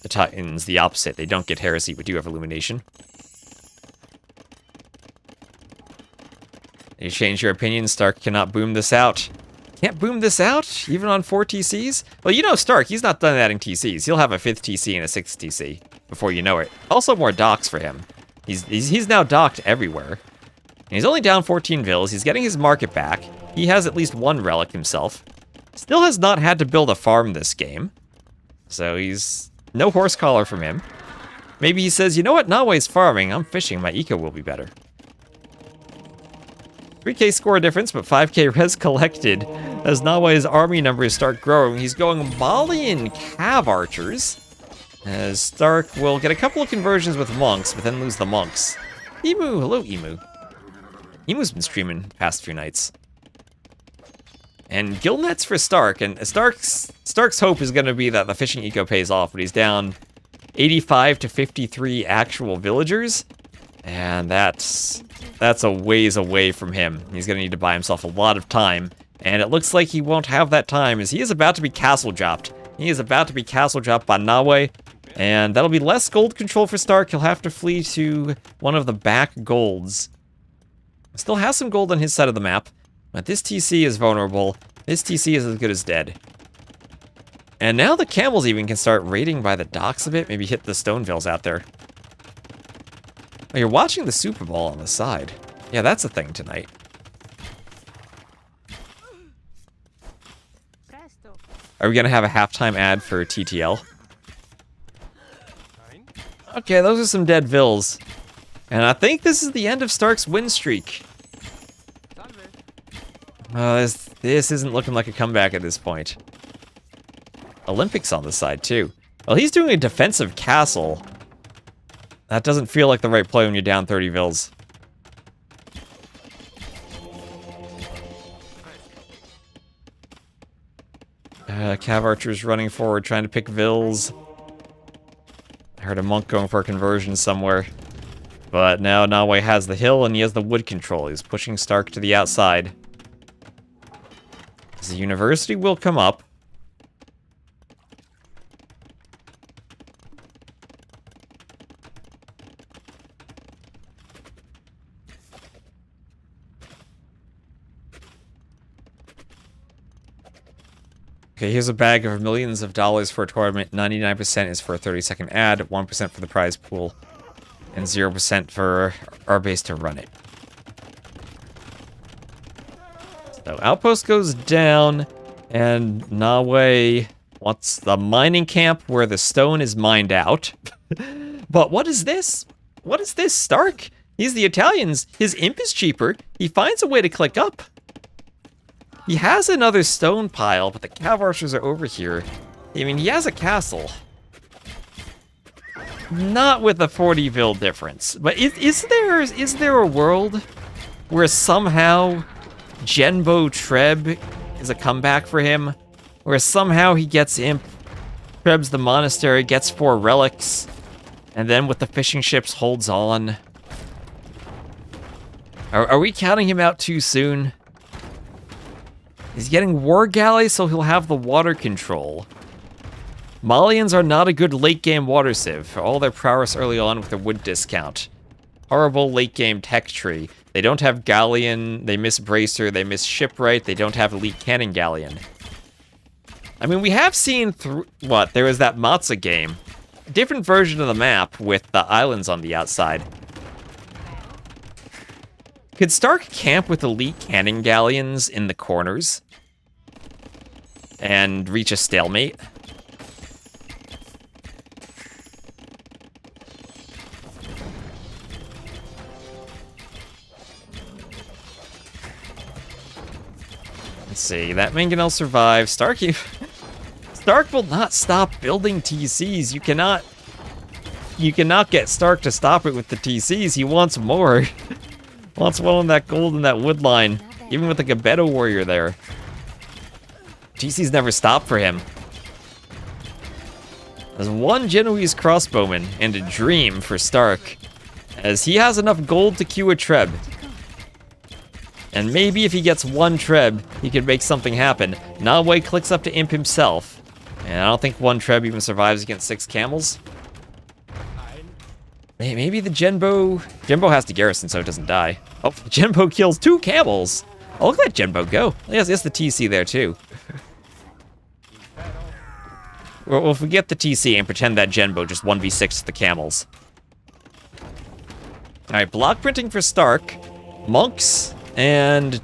Italians, the opposite. They don't get heresy, but do have illumination. You change your opinion, Stark cannot boom this out. Can't boom this out, even on 4 TCs? Well, you know Stark, he's not done adding TCs. He'll have a 5th TC and a 6th TC before you know it. Also more docks for him. He's now docked everywhere. And he's only down 14 vills. He's getting his market back. He has at least 1 relic himself. Still has not had to build a farm this game. So he's... no horse collar from him. Maybe he says, you know what, Nahue's farming. I'm fishing. My eco will be better. 3k score difference, but 5k res collected. As Nahue's army numbers start growing, he's going Malian cav archers. As Stark will get a couple of conversions with monks, but then lose the monks. Emu, hello Emu. Emu's been streaming the past few nights. And guild nets for Stark, and Stark's hope is going to be that the fishing eco pays off, but he's down 85 to 53 actual villagers, and that's a ways away from him. He's going to need to buy himself a lot of time, and it looks like he won't have that time, as he is about to be castle dropped. He is about to be castle dropped by Nahue, and that'll be less gold control for Stark. He'll have to flee to one of the back golds. Still has some gold on his side of the map, but this TC is vulnerable. This TC is as good as dead. And now the camels even can start raiding by the docks a bit. Maybe hit the stone vills out there. Oh, you're watching the Super Bowl on the side. Yeah, that's a thing tonight. Are we going to have a halftime ad for TTL? Okay, those are some dead vills. And I think this is the end of Stark's win streak. This isn't looking like a comeback at this point. Olympics on the side, too. Well, he's doing a defensive castle. That doesn't feel like the right play when you're down 30 vills. Cav archers running forward, trying to pick vills. I heard a monk going for a conversion somewhere. But now Nahue has the hill and he has the wood control. He's pushing Stark to the outside. The university will come up. Okay, here's a bag of millions of dollars for a tournament. 99% is for a 30-second ad, 1% for the prize pool, and 0% for our base to run it. So outpost goes down, and Nahue wants the mining camp where the stone is mined out. But what is this? What is this, Stark? He's the Italians. His imp is cheaper. He finds a way to click up. He has another stone pile, but the cav archers are over here. I mean, he has a castle. Not with a 40 vil difference. But is there a world where somehow Genbo Treb is a comeback for him? Where somehow he gets imp, Trebs the monastery, gets 4 relics, and then with the fishing ships holds on? Are we counting him out too soon? He's getting war galleys, so he'll have the water control. Malians are not a good late-game water civ for all their prowess early on with their wood discount. Horrible late-game tech tree. They don't have galleon, they miss bracer, they miss shipwright, they don't have elite cannon galleon. I mean, we have seen there was that Matza game. Different version of the map with the islands on the outside. Could Stark camp with elite cannon galleons in the corners and reach a stalemate? Let's see. That mangonel survives. Stark will not stop building TCs. You cannot get Stark to stop it with the TCs. He wants more. Wants one on that gold and that wood line. Even with the Combito warrior there. TCs never stop for him. There's one Genoese crossbowman and a dream for Stark, as he has enough gold to queue a Treb. And maybe if he gets one Treb, he can make something happen. Nahue clicks up to imp himself. And I don't think one Treb even survives against 6 camels. Maybe the Genbo has to garrison so it doesn't die. Oh, the Genbo kills 2 camels! Oh, look at that Genbo go. Yes, the TC there too. We'll forget the TC and pretend that Genbo just 1v6 the camels. Alright, block printing for Stark. Monks, and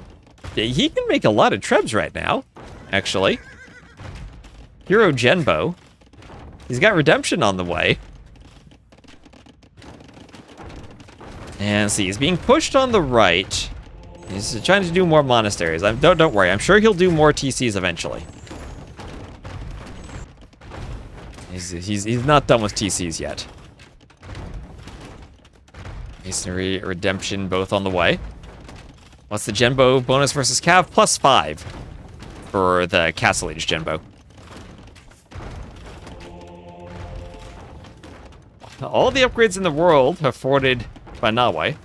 he can make a lot of Trebs right now, actually. Hero Genbo. He's got redemption on the way. And see, he's being pushed on the right. He's trying to do more monasteries. Don't worry, I'm sure he'll do more TCs eventually. He's not done with TCs yet. Masonry, redemption, both on the way. What's the Genbo bonus versus Cav? +5 for the Castle Age Genbo. All the upgrades in the world afforded by Nahue.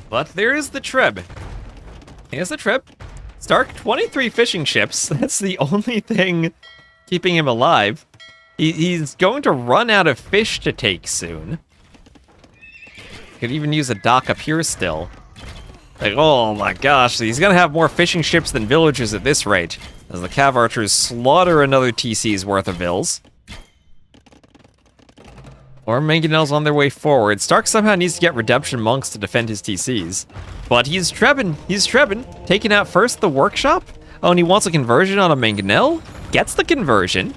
But there is the Treb. Here's the Treb. Stark, 23 fishing ships. That's the only thing keeping him alive. He's going to run out of fish to take soon. Could even use a dock up here still. Like, oh my gosh, he's gonna have more fishing ships than villagers at this rate, as the Cav Archers slaughter another TC's worth of vills. Or mangonels on their way forward. Stark somehow needs to get redemption monks to defend his TCs. But he's trebbing. Taking out first the workshop. Oh, and he wants a conversion on a mangonel. Gets the conversion.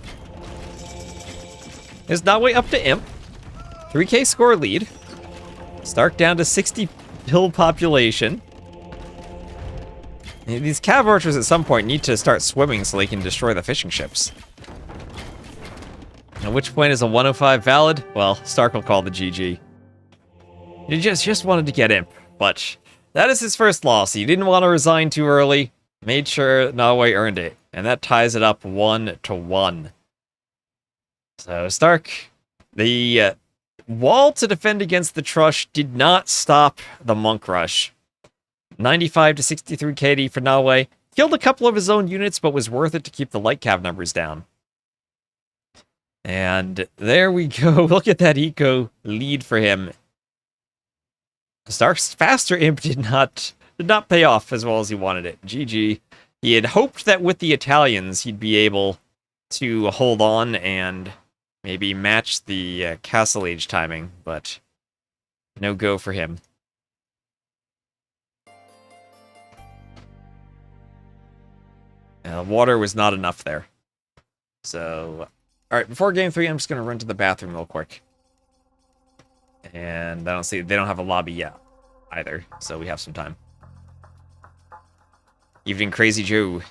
Is Nahue up to imp. 3k score lead. Stark down to 60 build population. These Cav Archers at some point need to start swimming so they can destroy the fishing ships. At which point is a 105 valid? Well, Stark will call the GG. He just wanted to get imp, but that is his first loss. He didn't want to resign too early. Made sure Nahue earned it, and that ties it up 1-1. So Stark, the wall to defend against the Trush did not stop the monk rush. 95 to 63 KD for Nahue. Killed a couple of his own units, but was worth it to keep the light cav numbers down. And there we go. Look at that eco lead for him. Stark's faster imp did not pay off as well as he wanted it. GG. He had hoped that with the Italians he'd be able to hold on and maybe match the Castle Age timing, but no go for him. Water was not enough there. So, alright, before game 3, I'm just going to run to the bathroom real quick. And I don't see, they don't have a lobby yet either, so we have some time. Evening Crazy Joe.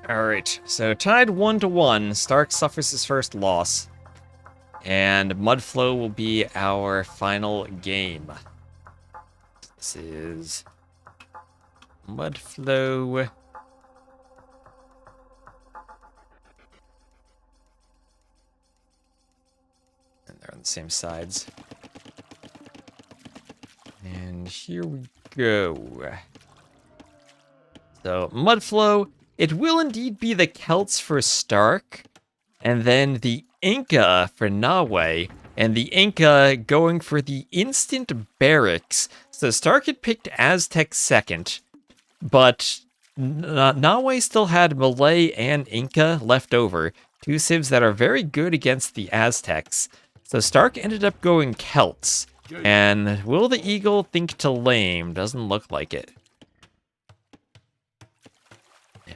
Alright, so tied 1-1. Stark suffers his first loss. And Mudflow will be our final game. This is Mudflow. And they're on the same sides. And here we go. So, Mudflow, it will indeed be the Celts for Stark, and then the Inca for Nahue, and the Inca going for the instant barracks. So Stark had picked Aztec second, but Nahue still had Malay and Inca left over, two civs that are very good against the Aztecs. So Stark ended up going Celts, and will the Eagle think to lame? Doesn't look like it.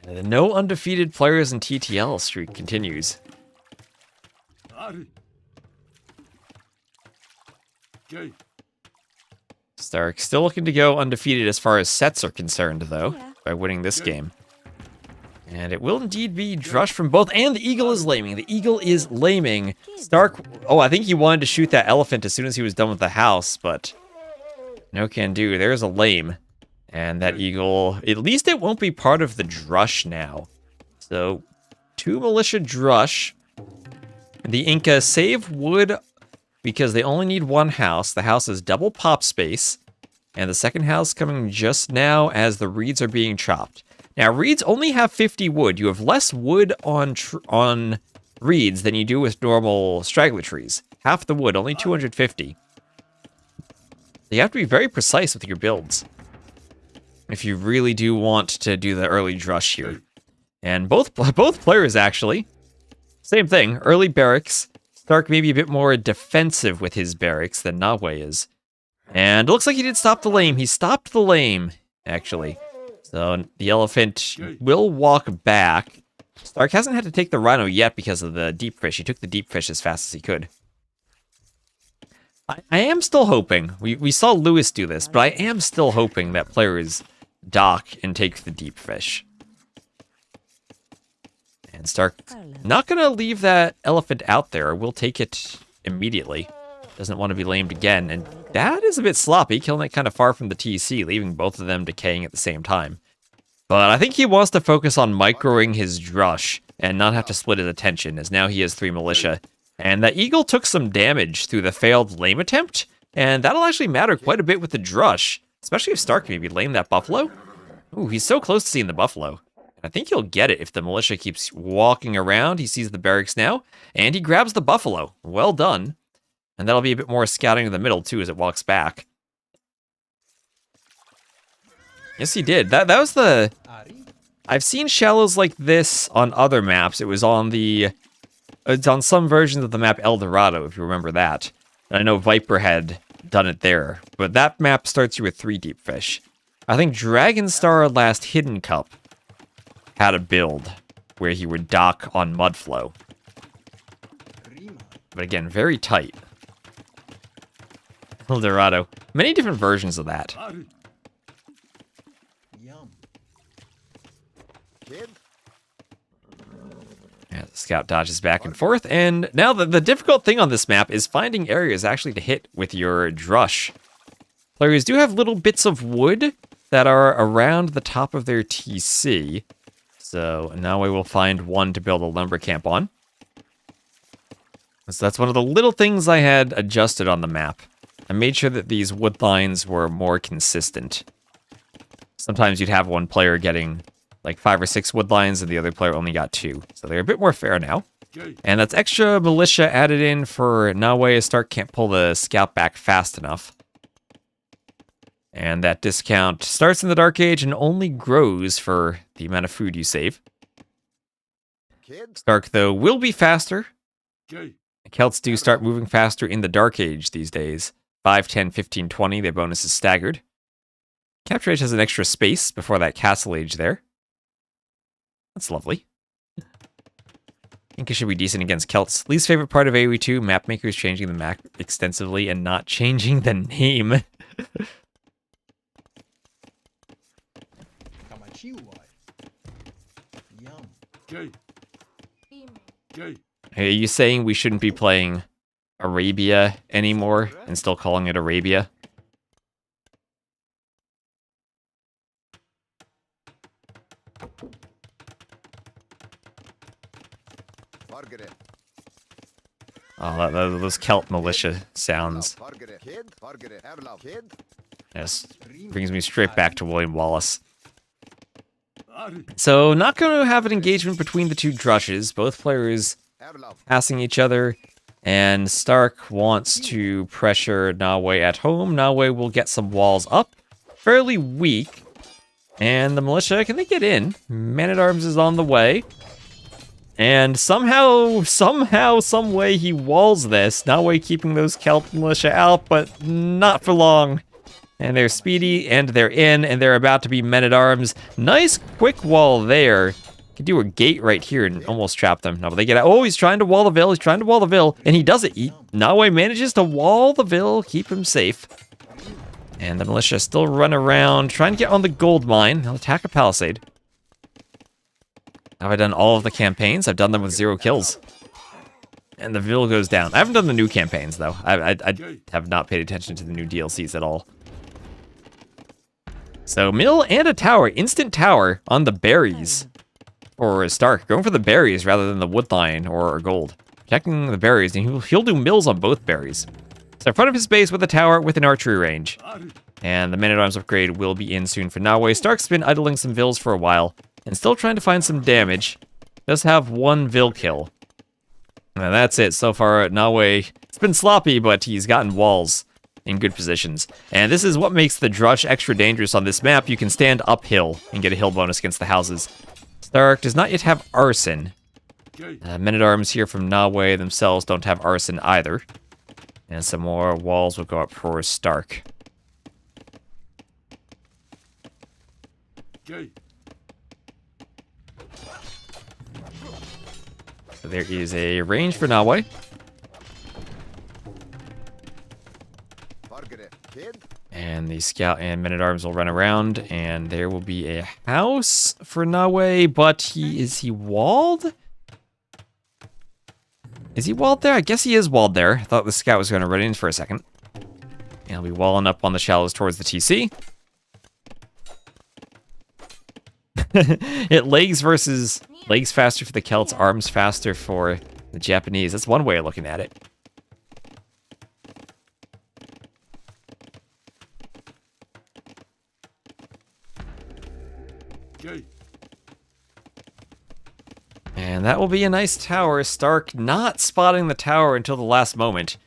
And the no undefeated players in TTL streak continues. Stark still looking to go undefeated as far as sets are concerned, though, by winning this game. And it will indeed be Drush from both, and the Eagle is laming. The Eagle is laming. Stark, oh, I think he wanted to shoot that elephant as soon as he was done with the house, but no can do. There's a lame. And that Eagle, at least it won't be part of the Drush now. So, 2 militia Drush. The Inca save wood because they only need 1 house. The house is double pop space. And the second house coming just now as the reeds are being chopped. Now, reeds only have 50 wood. You have less wood on reeds than you do with normal straggler trees. Half the wood, only 250. You have to be very precise with your builds if you really do want to do the early drush here. And both players, actually, same thing. Early barracks. Stark maybe a bit more defensive with his barracks than Nahue is. And it looks like he did stop the lame. He stopped the lame, actually. So the elephant will walk back. Stark hasn't had to take the rhino yet because of the deep fish. He took the deep fish as fast as he could. I am still hoping. We saw Lewis do this, but I am still hoping that players dock and take the deep fish. And Stark not going to leave that elephant out there. We'll take it immediately. Doesn't want to be lamed again. And that is a bit sloppy, killing it kind of far from the TC, leaving both of them decaying at the same time. But I think he wants to focus on microing his drush and not have to split his attention, as now he has 3 militia. And that eagle took some damage through the failed lame attempt, and that'll actually matter quite a bit with the drush, especially if Stark maybe lame that buffalo. Ooh, he's so close to seeing the buffalo. I think he'll get it if the militia keeps walking around. He sees the barracks now, and he grabs the buffalo. Well done. And that'll be a bit more scouting to the middle, too, as it walks back. Yes, he did. That was the... I've seen shallows like this on other maps. It was on the... It's on some versions of the map El Dorado, if you remember that. And I know Viper had done it there. But that map starts you with 3 deep fish. I think Dragonstar Last Hidden Cup had a build where he would dock on Mudflow. But again, very tight. El Dorado. Many different versions of that. Yeah, the scout dodges back and forth, and now the difficult thing on this map is finding areas actually to hit with your drush. Players do have little bits of wood that are around the top of their TC, so now we will find one to build a lumber camp on. So that's one of the little things I had adjusted on the map. I made sure that these wood lines were more consistent. Sometimes you'd have one player getting like 5 or 6 wood lines, and the other player only got 2. So they're a bit more fair now. And that's extra militia added in for Nahue. Stark can't pull the scout back fast enough. And that discount starts in the Dark Age and only grows for the amount of food you save. Stark, though, will be faster. Celts do start moving faster in the Dark Age these days. 5, 10, 15, 20, their bonus is staggered. Capture Age has an extra space before that Castle Age there. That's lovely. Inca should be decent against Celts. Least favorite part of AoE 2, map makers changing the map extensively and not changing the name. Are you saying we shouldn't be playing Arabia anymore and still calling it Arabia? Oh, those Celt militia sounds. Yes, brings me straight back to William Wallace. So, not going to have an engagement between the two drushes. Both players passing each other. And Stark wants to pressure Nahue at home. Nahue will get some walls up. Fairly weak. And the militia, can they get in? Man-at-Arms is on the way. And somehow, some way he walls this. Nahue keeping those Celt militia out, but not for long. And they're speedy, and they're in, and they're about to be men-at-arms. Nice quick wall there. Could do a gate right here and almost trap them. No, but they get out. Oh, he's trying to wall the Ville. He's trying to wall the Ville, and he does it. Nahue manages to wall the Ville, keep him safe. And the militia still run around, trying to get on the gold mine. They'll attack a palisade. Have I done all of the campaigns? I've done them with 0 kills. And the Ville goes down. I haven't done the new campaigns, though. I have not paid attention to the new DLCs at all. So, mill and a tower. Instant tower on the berries. Or Stark. Going for the berries rather than the woodline or gold. Protecting the berries, and he'll do mills on both berries. So in front of his base with a tower with an archery range. And the Man-at-Arms upgrade will be in soon for Nahue. Stark's been idling some Vills for a while. And still trying to find some damage. Does have 1 Vill kill. And that's it. So far, Nahue, it's been sloppy, but he's gotten walls in good positions. And this is what makes the Drush extra dangerous on this map. You can stand uphill and get a hill bonus against the houses. Stark does not yet have arson. Men-at-Arms here from Nahue themselves don't have arson either. And some more walls will go up for Stark. So there is a range for Nahue. And the scout and men-at-arms will run around, and there will be a house for Nahue, but is he walled? Is he walled there? I guess he is walled there. I thought the scout was going to run in for a second. And he'll be walling up on the shallows towards the TC. Legs versus legs faster for the Celts, arms faster for the Japanese. That's one way of looking at it. And that will be a nice tower. Stark not spotting the tower until the last moment.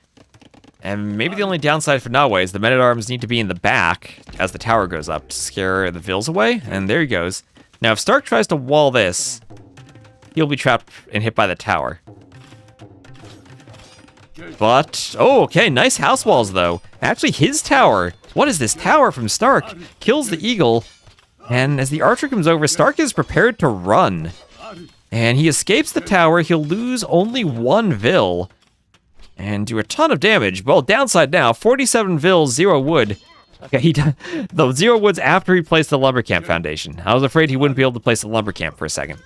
And maybe the only downside for Nahue is the men-at-arms need to be in the back as the tower goes up to scare the Vills away. And there he goes. Now, if Stark tries to wall this, he'll be trapped and hit by the tower. But, oh, okay, nice house walls, though. Actually, his tower, what is this tower from Stark? Kills the eagle. And as the archer comes over, Stark is prepared to run. And he escapes the tower. He'll lose only 1 Vill. And do a ton of damage. Well, downside now, 47 Vills, 0 wood. Okay, the 0 wood's after he placed the lumber camp foundation. I was afraid he wouldn't be able to place the lumber camp for a second.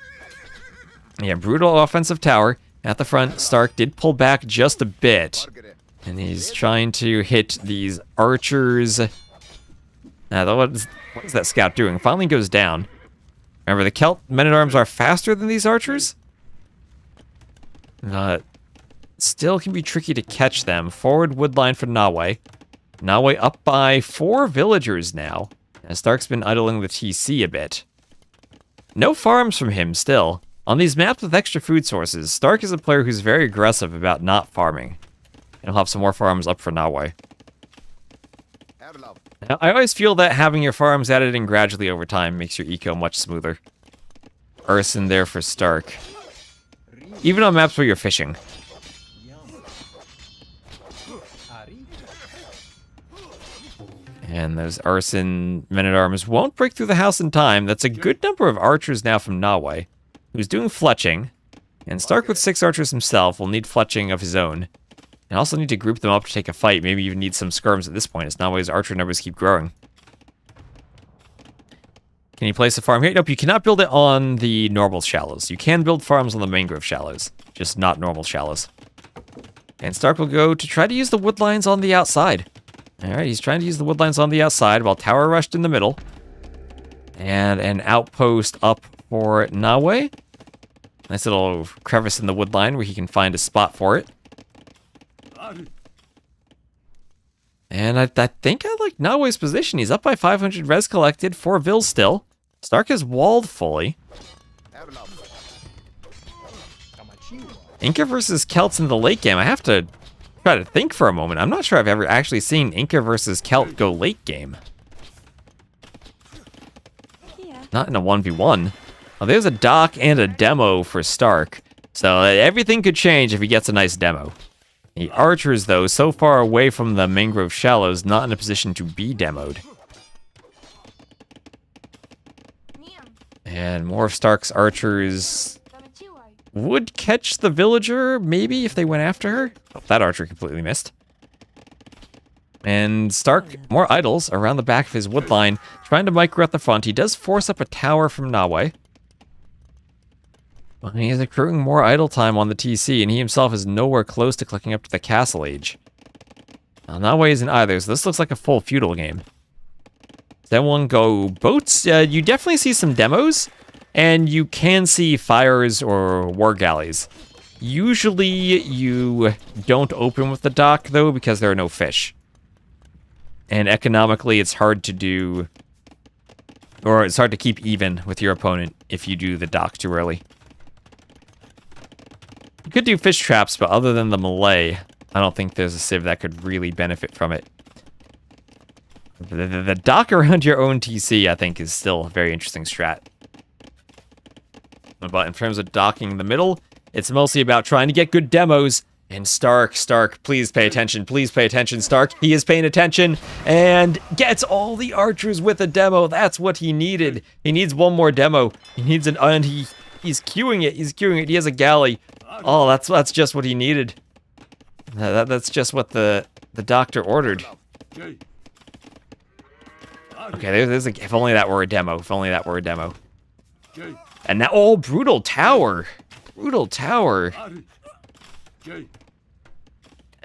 Yeah, brutal offensive tower. At the front, Stark did pull back just a bit. And he's trying to hit these archers. What is that scout doing? Finally goes down. Remember, the Celt men-at-arms are faster than these archers. Still can be tricky to catch them. Forward woodline for Nahue. Nahue up by 4 villagers now. And Stark's been idling the TC a bit. No farms from him still. On these maps with extra food sources, Stark is a player who's very aggressive about not farming. And he'll have some more farms up for Nahue. Now, I always feel that having your farms added in gradually over time makes your eco much smoother. Arson there for Stark. Even on maps where you're fishing. And those arson men-at-arms won't break through the house in time. That's a good number of archers now from Nahue, who's doing fletching. And Stark with 6 archers himself will need fletching of his own. And also need to group them up to take a fight. Maybe even need some skirms at this point, as Nahue's archer numbers keep growing. Can you place a farm here? Nope, you cannot build it on the normal shallows. You can build farms on the mangrove shallows, just not normal shallows. And Stark will go to try to use the wood lines on the outside. Alright, he's trying to use the wood lines on the outside while Tower rushed in the middle. And an outpost up for Nahue. Nice little crevice in the wood line where he can find a spot for it. And I think I like Nahue's position. He's up by 500 res collected, 4 vills still. Stark is walled fully. Inca versus Celts in the late game. I have to try to think for a moment. I'm not sure I've ever actually seen Inca versus Celt go late game. Not in a 1v1. Well, there's a dock and a demo for Stark. So everything could change if he gets a nice demo. The archers, though, so far away from the mangrove shallows, not in a position to be demoed. And more of Stark's archers would catch the villager, maybe, if they went after her. Oh, that archer completely missed. And Stark, more idols around the back of his wood line, trying to micro at the front. He does force up a tower from Nahue. He is accruing more idle time on the TC, and he himself is nowhere close to clicking up to the castle age. Now, Nahue isn't either, so this looks like a full feudal game. Then one go boats. You definitely see some demos, and you can see fires or war galleys. Usually you don't open with the dock, though, because there are no fish. And economically, it's hard to do, or it's hard to keep even with your opponent if you do the dock too early. You could do fish traps, but other than the melee, I don't think there's a civ that could really benefit from it. The dock around your own TC, I think, is still a very interesting strat. But in terms of docking the middle, it's mostly about trying to get good demos. And Stark, please pay attention, Stark. He is paying attention and gets all the archers with a demo. That's what he needed. He needs one more demo. He needs an, and he's queuing it. He has a galley. Oh, that's just what he needed. That's just what the doctor ordered. Okay, there's a, if only that were a demo. If only that were a demo. And now, oh, brutal tower. And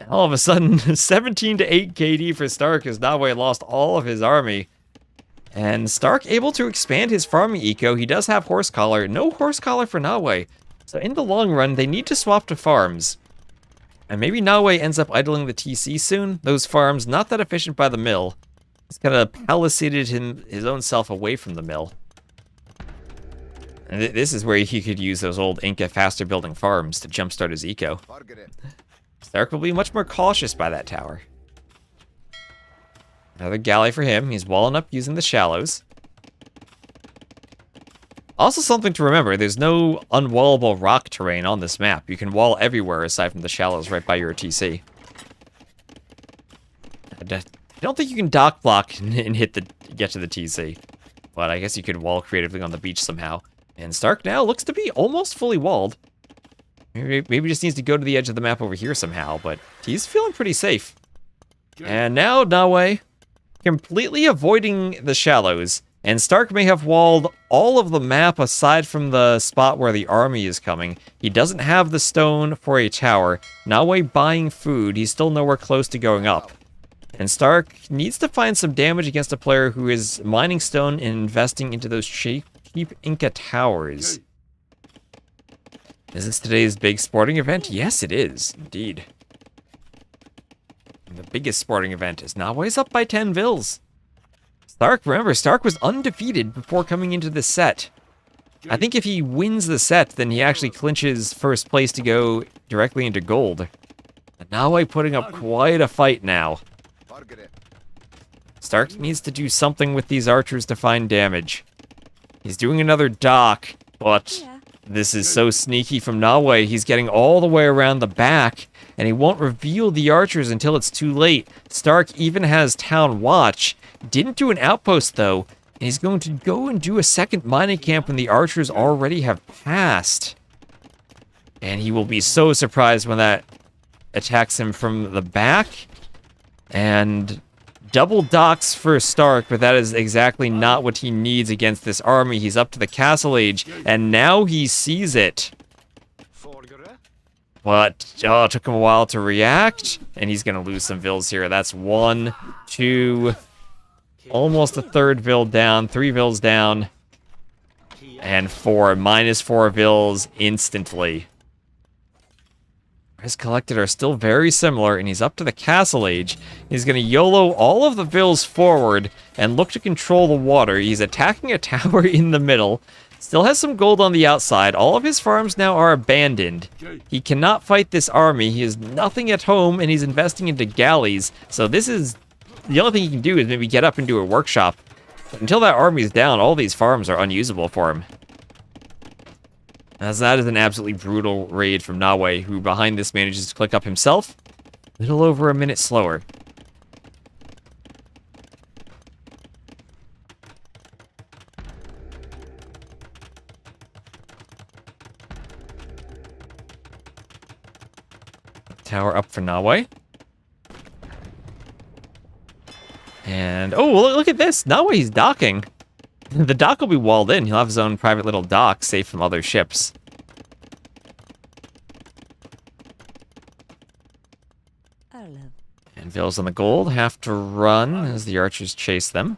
all of a sudden, 17 to 8 KD for Stark as Nahue lost all of his army. And Stark able to expand his farming eco. He does have horse collar. No horse collar for Nahue. So in the long run, they need to swap to farms. And maybe Nahue ends up idling the TC soon. Those farms, not that efficient by the mill. He's kind of palisaded his own self away from the mill. And this is where he could use those old Inca faster building farms to jumpstart his eco. Stark will be much more cautious by that tower. Another galley for him. He's walling up using the shallows. Also something to remember, there's no unwallable rock terrain on this map. You can wall everywhere aside from the shallows right by your TC. I don't think you can dock block and get to the TC. But I guess you could wall creatively on the beach somehow. And Stark now looks to be almost fully walled. Maybe just needs to go to the edge of the map over here somehow, but he's feeling pretty safe. And now Nahue completely avoiding the shallows. And Stark may have walled all of the map aside from the spot where the army is coming. He doesn't have the stone for a tower. Nahue buying food. He's still nowhere close to going up. And Stark needs to find some damage against a player who is mining stone and investing into those cheap Inca towers. Is this today's big sporting event? Yes, it is, indeed. And the biggest sporting event is Nahue's up by 10 vills. Stark, remember, Stark was undefeated before coming into this set. I think if he wins the set, then he actually clinches first place to go directly into gold. And Nahue putting up quite a fight now. Stark needs to do something with these archers to find damage. He's doing another dock, but this is so sneaky from Nahue. He's getting all the way around the back, and he won't reveal the archers until it's too late. Stark even has town watch. Didn't do an outpost, though, and he's going to go and do a second mining camp when the archers already have passed. And he will be so surprised when that attacks him from the back. And Double docks for Stark, but that is exactly not what he needs against this army. He's up to the Castle Age, and now he sees it. But, oh, it took him a while to react, and he's going to lose some vills here. That's 1, 2, almost a third vill down, 3 vills down, and 4, -4 vills instantly. His collected are still very similar, and he's up to the Castle Age. He's going to YOLO all of the vills forward and look to control the water. He's attacking a tower in the middle. Still has some gold on the outside. All of his farms now are abandoned. He cannot fight this army. He has nothing at home, and he's investing into galleys. So this is... the only thing he can do is maybe get up and do a workshop. But until that army's down, all these farms are unusable for him. As that is an absolutely brutal raid from Nahue, who behind this manages to click up himself. A little over a minute slower. Tower up for Nahue. And, oh, look at this. Nahue's docking. The dock will be walled in. He'll have his own private little dock, safe from other ships. And vills on the gold have to run as the archers chase them.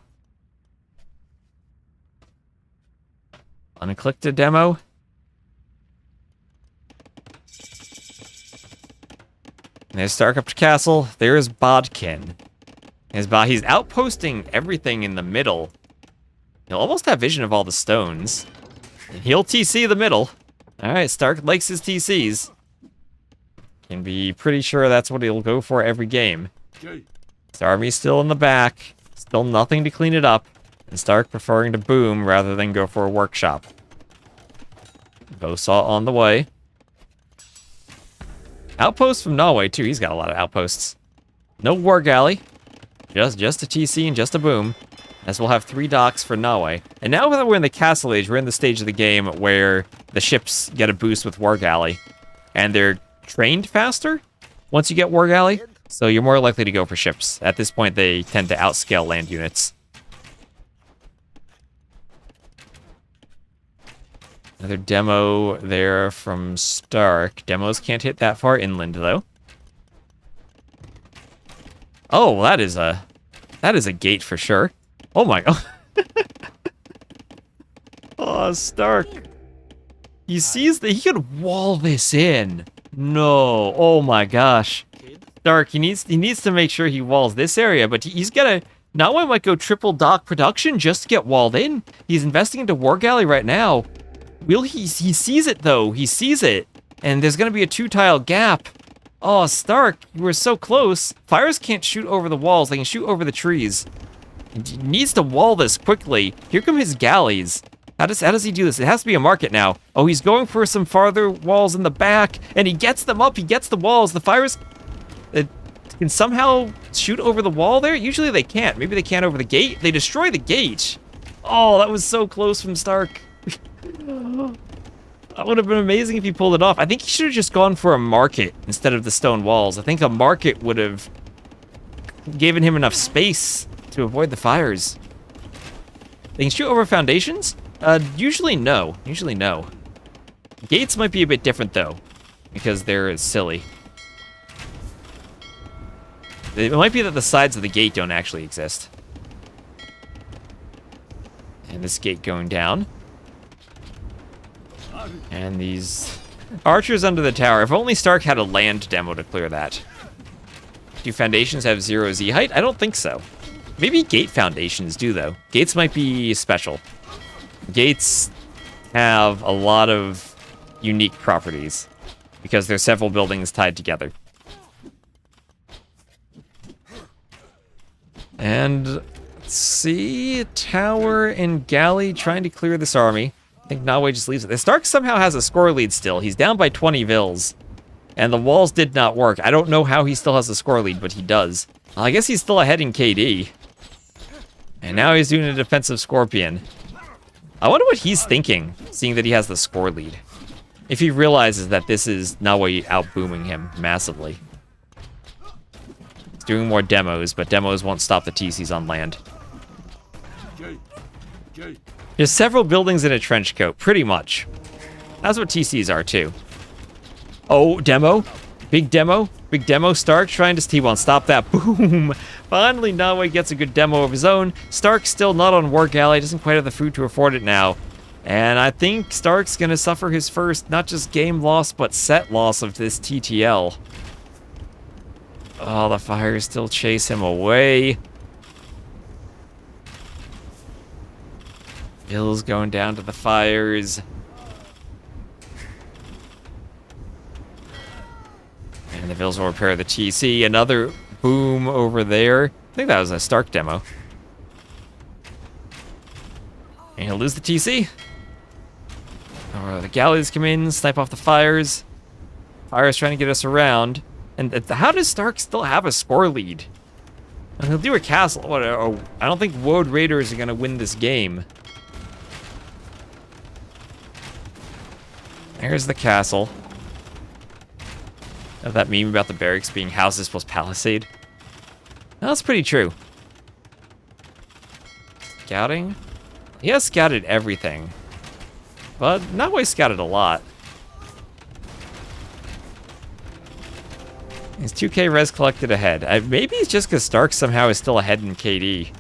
Unclicked a demo. And there's Stark up to castle. There's Bodkin. He's outposting everything in the middle. He'll almost have vision of all the stones. He'll TC the middle. Alright, Stark likes his TCs. Can be pretty sure that's what he'll go for every game. His army's still in the back. Still nothing to clean it up. And Stark preferring to boom rather than go for a workshop. Bowsaw on the way. Outpost from Nahue, too. He's got a lot of outposts. No war galley. Just a TC and just a boom. As we'll have 3 docks for Nahue. And now that we're in the Castle Age, we're in the stage of the game where the ships get a boost with war galley. And they're trained faster once you get war galley. So you're more likely to go for ships. At this point, they tend to outscale land units. Another demo there from Stark. Demos can't hit that far inland, though. Oh, that is a gate for sure. Oh my god. Oh, Stark. He sees that he could wall this in. No. Oh my gosh. Stark, he needs to make sure he walls this area, but he's gotta... Nahue might go triple dock production just to get walled in. He's investing into war galley right now. He sees it, though. He sees it. And there's going to be a 2-tile gap. Oh, Stark, you were so close. Fires can't shoot over the walls. They can shoot over the trees. He needs to wall this quickly. Here come his galleys. How does he do this? It has to be a market now. Oh, he's going for some farther walls in the back. And he gets them up. He gets the walls. The fires can somehow shoot over the wall there. Usually they can't. Maybe they can't over the gate. They destroy the gate. Oh, that was so close from Stark. That would have been amazing if he pulled it off. I think he should have just gone for a market instead of the stone walls. I think a market would have given him enough space to avoid the fires. They can shoot over foundations? Usually no. Usually no. Gates might be a bit different, though, because they're silly. It might be that the sides of the gate don't actually exist. And this gate going down. And these archers under the tower. If only Stark had a land demo to clear that. Do foundations have 0 Z height? I don't think so. Maybe gate foundations do, though. Gates might be special. Gates have a lot of unique properties because there's several buildings tied together. And let's see, tower and galley trying to clear this army. I think Nahue just leaves it. The Stark somehow has a score lead still. He's down by 20 vills. And the walls did not work. I don't know how he still has a score lead, but he does. I guess he's still ahead in KD. And now he's doing a defensive Scorpion. I wonder what he's thinking, seeing that he has the score lead. If he realizes that this is Nahue out-booming him massively. It's doing more demos, but demos won't stop the TCs on land. There's several buildings in a trench coat, pretty much. That's what TCs are, too. Oh, demo. Big demo. Big demo. Stark trying to... He won't stop that. Boom. Finally, Nahue gets a good demo of his own. Stark's still not on War Galley. Doesn't quite have the food to afford it now. And I think Stark's going to suffer his first, not just game loss, but set loss of this TTL. Oh, the fires still chase him away. Bill's going down to the fires. And the Bills will repair the TC. Another boom over there. I think that was a Stark demo. And he'll lose the TC. Oh, the galleys come in, snipe off the fires. Fires trying to get us around. And how does Stark still have a score lead? And he'll do a castle. What? Oh, I don't think Woad Raiders are going to win this game. There's the castle. That meme about the barracks being houses plus palisade. That's pretty true. Scouting? He has scouted everything. But Nahue scouted a lot. He's 2k res collected ahead. Maybe it's just because Stark somehow is still ahead in KD.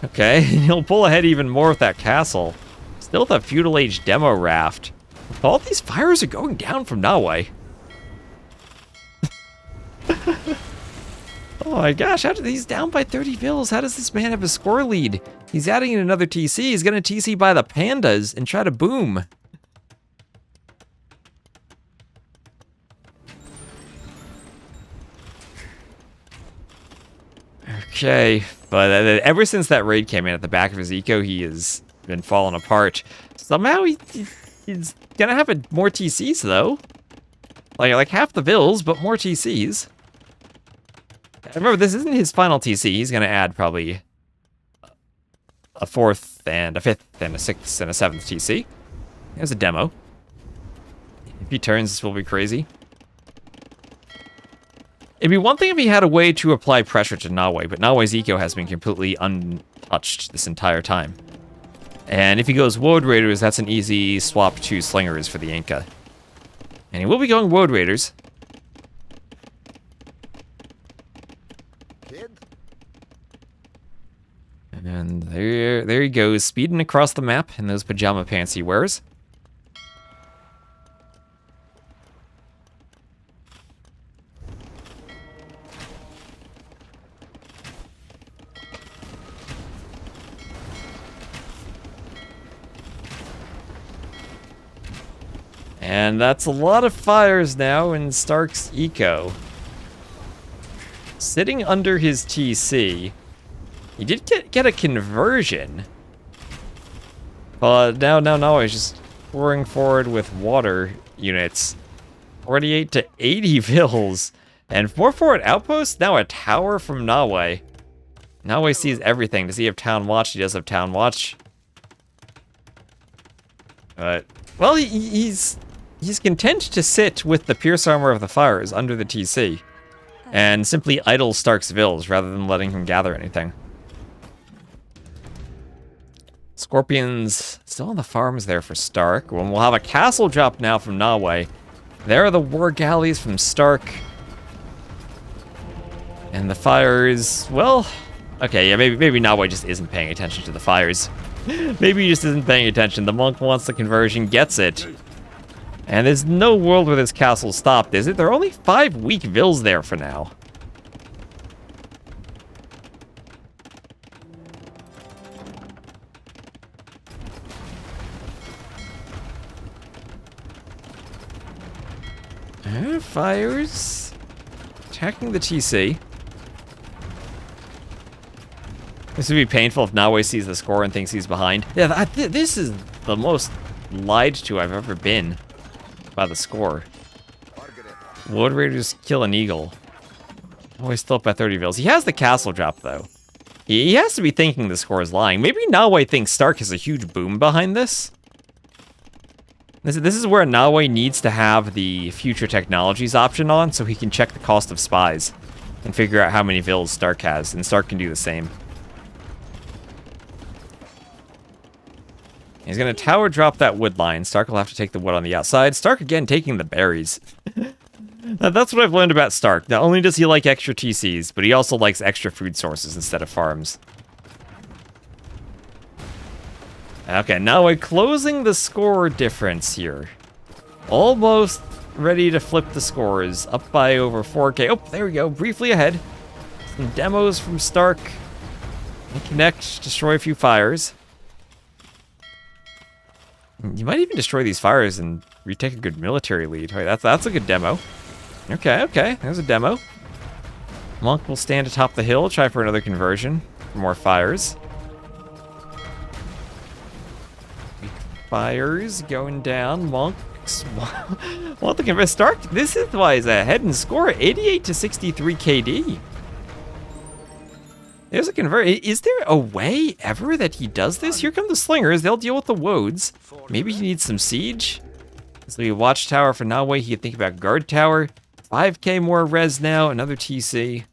Okay, he'll pull ahead even more with that castle. Still the feudal age demo raft. All these fires are going down from Nahue. Oh my gosh, he's down by 30 vills. How does this man have a score lead? He's adding in another TC. He's going to TC by the pandas and try to boom. Okay, but ever since that raid came in at the back of his eco, he has been falling apart. Somehow he's going to have more TCs, though. Like half the vills, but more TCs. Remember, this isn't his final TC. He's going to add probably a 4th and a 5th and a 6th and a 7th TC. There's a demo. If he turns, this will be crazy. It'd be one thing if he had a way to apply pressure to Nahue, but Nahue's eco has been completely untouched this entire time. And if he goes Woad Raiders, that's an easy swap to Slingers for the Inca. And he will be going Woad Raiders. And there he goes, speeding across the map in those pajama pants he wears. And that's a lot of fires now in Stark's eco. Sitting under his TC. He did get a conversion. But now he's just pouring forward with water units. 48 to 80 vills. And 4 forward outposts? Now a tower from Nahue. Nahue sees everything. Does he have Town Watch? He does have Town Watch. But, well, he's content to sit with the Pierce Armor of the Fires under the TC. And simply idle Stark's vills rather than letting him gather anything. Scorpions still on the farms there for Stark. We'll have a castle drop now from Nahue. There are the war galleys from Stark. And the fires, well, okay, yeah, maybe Nahue just isn't paying attention to the fires. Maybe he just isn't paying attention. The monk wants the conversion, gets it. And there's no world where this castle stopped, is it? There are only 5 weak vills there for now. Fires. Attacking the TC. This would be painful if Nahue sees the score and thinks he's behind. Yeah, this is the most lied to I've ever been by the score. Woad Raiders kill an eagle. Oh, he's still up by 30 vills. He has the castle drop, though. He has to be thinking the score is lying. Maybe Nahue thinks Stark has a huge boom behind this. This is where Nahue needs to have the future technologies option on so he can check the cost of spies and figure out how many vills Stark has, and Stark can do the same. He's going to tower drop that wood line. Stark will have to take the wood on the outside. Stark, again, taking the berries. Now, that's what I've learned about Stark. Not only does he like extra TCs, but he also likes extra food sources instead of farms. Okay, now we're closing the score difference here. Almost ready to flip the scores. Up by over 4K. Oh, there we go. Briefly ahead. Some demos from Stark. Connect, destroy a few fires. You might even destroy these fires and retake a good military lead. All right, that's a good demo. Okay, there's a demo. Monk will stand atop the hill, try for another conversion. For more fires. Fires going down. Monks. Want the conversion. Stark, this is why he's ahead in score. 88 to 63 KD. There's a convert. Is there a way ever that he does this? Here come the slingers. They'll deal with the woads. Maybe he needs some siege. This will be a watchtower for Nahue. He could think about guard tower. 5K more res now. Another TC.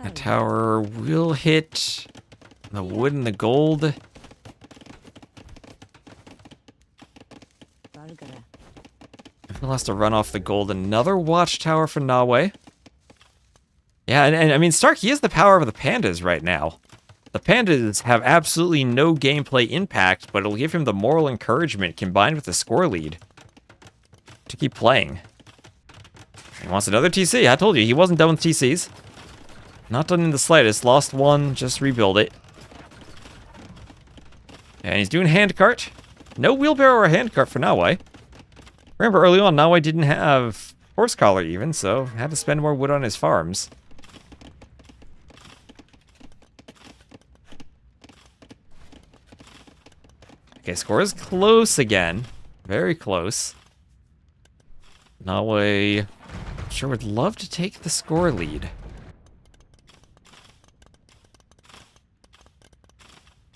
That tower will hit the wood and the gold. He'll have to run off the gold. Another watchtower for Nahue. Yeah, and I mean, Stark, he has the power of the pandas right now. The pandas have absolutely no gameplay impact, but it'll give him the moral encouragement combined with the score lead to keep playing. He wants another TC. I told you, he wasn't done with TCs. Not done in the slightest. Lost one, just rebuild it. And he's doing handcart. No wheelbarrow or handcart for Nahue. Remember, early on, Nahue didn't have horse collar even, so had to spend more wood on his farms. Okay, score is close again. Very close. Nahue sure would love to take the score lead.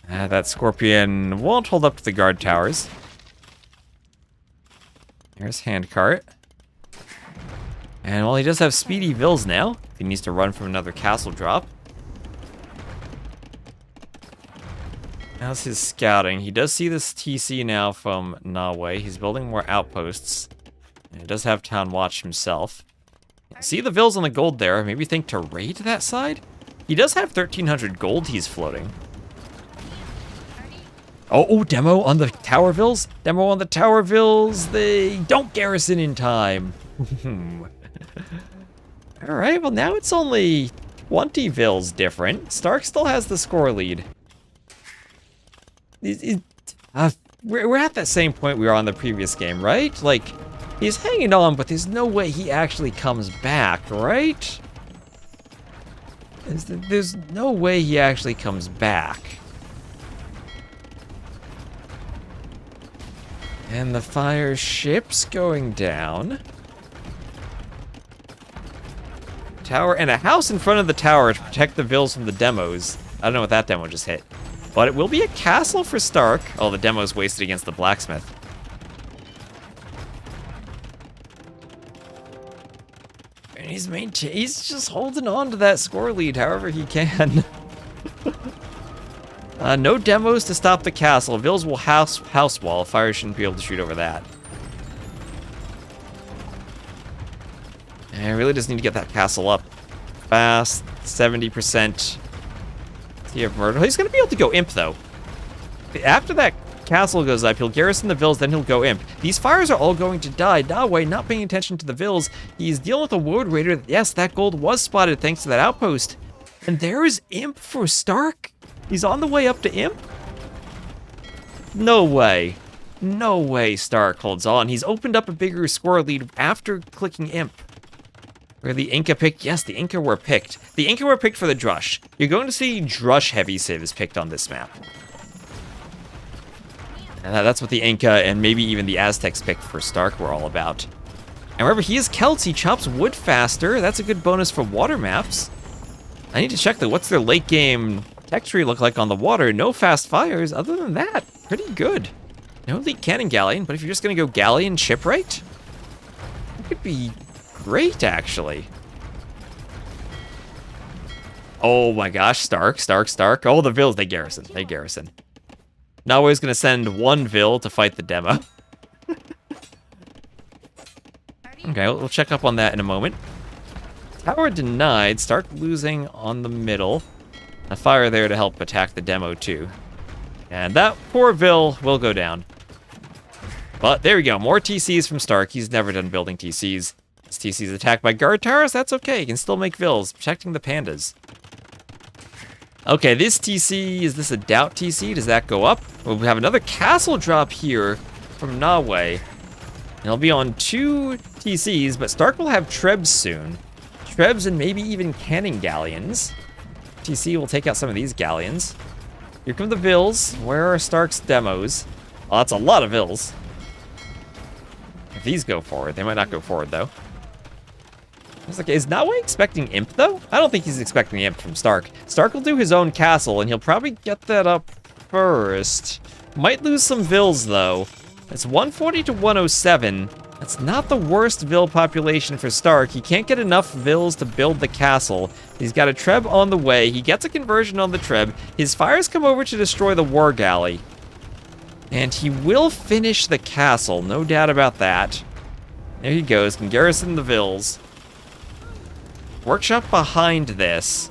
That Scorpion won't hold up to the guard towers. Here's handcart. And well, he does have speedy vills now. If he needs to run from another castle drop. How's his scouting? He does see this TC now from Nahue. He's building more outposts. And he does have Town Watch himself. See the vills on the gold there. Maybe think to raid that side? He does have 1,300 gold he's floating. Oh, demo on the tower vills? Demo on the tower vills. They don't garrison in time. All right, well now it's only 20 vills different. Stark still has the score lead. We're at that same point we were on the previous game, right? Like, he's hanging on, but there's no way he actually comes back, right? There's no way he actually comes back. And the fire ship's going down. Tower, and a house in front of the tower to protect the vills from the demos. I don't know what that demo just hit. But it will be a castle for Stark. Oh, the demo's wasted against the blacksmith. And he's just holding on to that score lead however he can. No demos to stop the castle. Vills will house wall. Fire shouldn't be able to shoot over that. And I really just need to get that castle up fast. 70%. He have murder. He's going to be able to go imp, though. After that castle goes up, he'll garrison the vills, then he'll go imp. These fires are all going to die. Nahue, not paying attention to the vills. He's dealing with a wood raider. Yes, that gold was spotted thanks to that outpost. And there is imp for Stark. He's on the way up to imp. No way. No way Stark holds on. He's opened up a bigger score lead after clicking imp. Where the Inca picked? Yes, the Inca were picked. The Inca were picked for the Drush. You're going to see Drush heavy civs picked on this map. And that's what the Inca and maybe even the Aztecs picked for Stark were all about. And remember, he is Celts. He chops wood faster. That's a good bonus for water maps. I need to check though. What's their late game tech tree look like on the water? No fast fires. Other than that, pretty good. No elite cannon galleon, but if you're just gonna go galleon shipwright, it could be great, actually. Oh my gosh, Stark. Oh, the Vills, they garrison. Nahue's gonna send one Vill to fight the demo. Okay, we'll check up on that in a moment. Tower denied. Stark losing on the middle. A fire there to help attack the demo too. And that poor Vill will go down. But there we go. More TCs from Stark. He's never done building TCs. His TC's attacked by guard towers. That's okay. He can still make Vills, protecting the pandas. Okay, this TC, is this a doubt TC? Does that go up? Well, we have another castle drop here from Nahue. It'll be on 2 TCs, but Stark will have Trebs soon. Trebs and maybe even cannon galleons. TC will take out some of these galleons. Here come the Vills. Where are Stark's demos? Oh, that's a lot of Vills. If these go forward, they might not go forward, though. It's like, is Nahue expecting Imp, though? I don't think he's expecting Imp from Stark. Stark will do his own castle, and he'll probably get that up first. Might lose some Vills, though. It's 140 to 107. That's not the worst Vill population for Stark. He can't get enough Vills to build the castle. He's got a Treb on the way. He gets a conversion on the Treb. His fires come over to destroy the War Galley. And he will finish the castle, no doubt about that. There he goes, can garrison the Vills. Workshop behind this.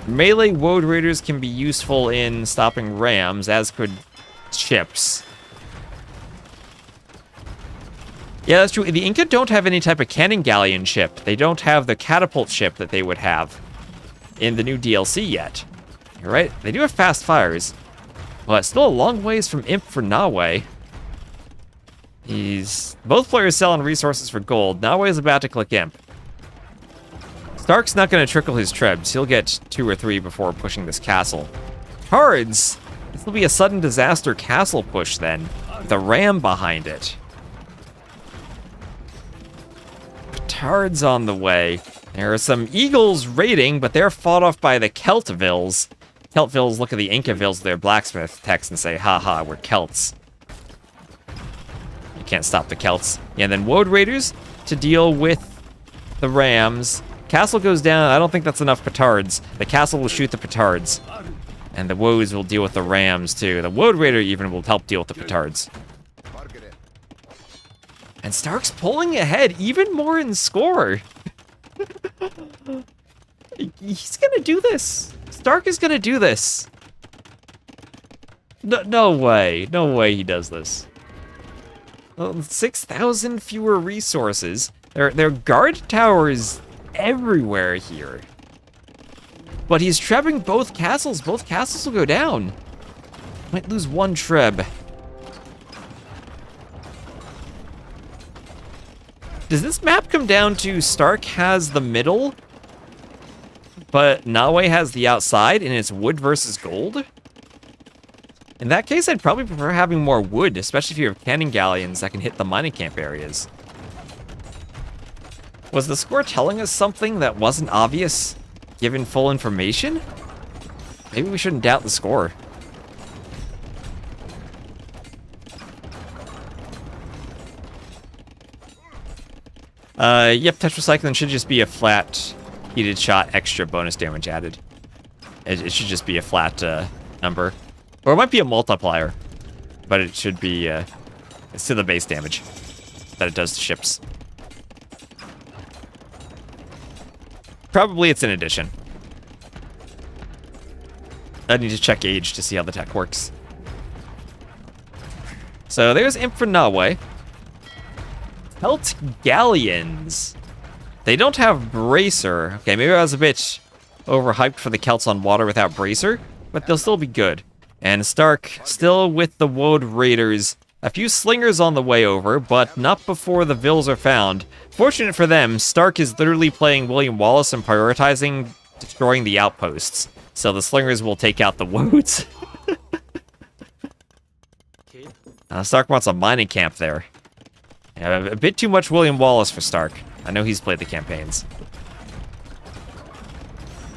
Melee Woad Raiders can be useful in stopping rams, as could ships. Yeah, that's true. The Inca don't have any type of cannon galleon ship. They don't have the catapult ship that they would have in the new DLC yet. You're right. They do have fast fires. But still a long ways from Imp for Nahue. Both players selling resources for gold. Nahue is about to click Imp. Stark's not going to trickle his Trebs. He'll get 2 or 3 before pushing this castle. Cards! This will be a sudden disaster castle push then. With a ram behind it. Petard's on the way. There are some eagles raiding, but they're fought off by the Celtvilles. Celtvilles look at the Incavilles with their blacksmith text and say, haha, we're Celts. You can't stop the Celts. Yeah, and then Woad Raiders to deal with the rams. Castle goes down. I don't think that's enough petards. The castle will shoot the petards. And the Woads will deal with the rams, too. The Woad Raider even will help deal with the petards. And Stark's pulling ahead even more in score. He's gonna do this. Stark is gonna do this. No way. No way he does this. Well, 6,000 fewer resources. There are guard towers everywhere here. But he's trebbing both castles. Both castles will go down. Might lose one treb. Does this map come down to Stark has the middle, but Nahue has the outside, and it's wood versus gold? In that case, I'd probably prefer having more wood, especially if you have cannon galleons that can hit the mining camp areas. Was the score telling us something that wasn't obvious, given full information? Maybe we shouldn't doubt the score. Yep, Tetracycline should just be a flat heated shot, extra bonus damage added. It should just be a flat number. Or it might be a multiplier, but it should be, it's to the base damage that it does to ships. Probably it's an addition. I need to check age to see how the tech works. So there's Imp for Nahue. Celt Galleons. They don't have Bracer. Okay, maybe I was a bit overhyped for the Celts on water without Bracer, but they'll still be good. And Stark still with the Woad Raiders. A few slingers on the way over, but not before the Vills are found. Fortunate for them, Stark is literally playing William Wallace and prioritizing destroying the outposts. So the slingers will take out the Woads. Stark wants a mining camp there. Yeah, a bit too much William Wallace for Stark. I know he's played the campaigns.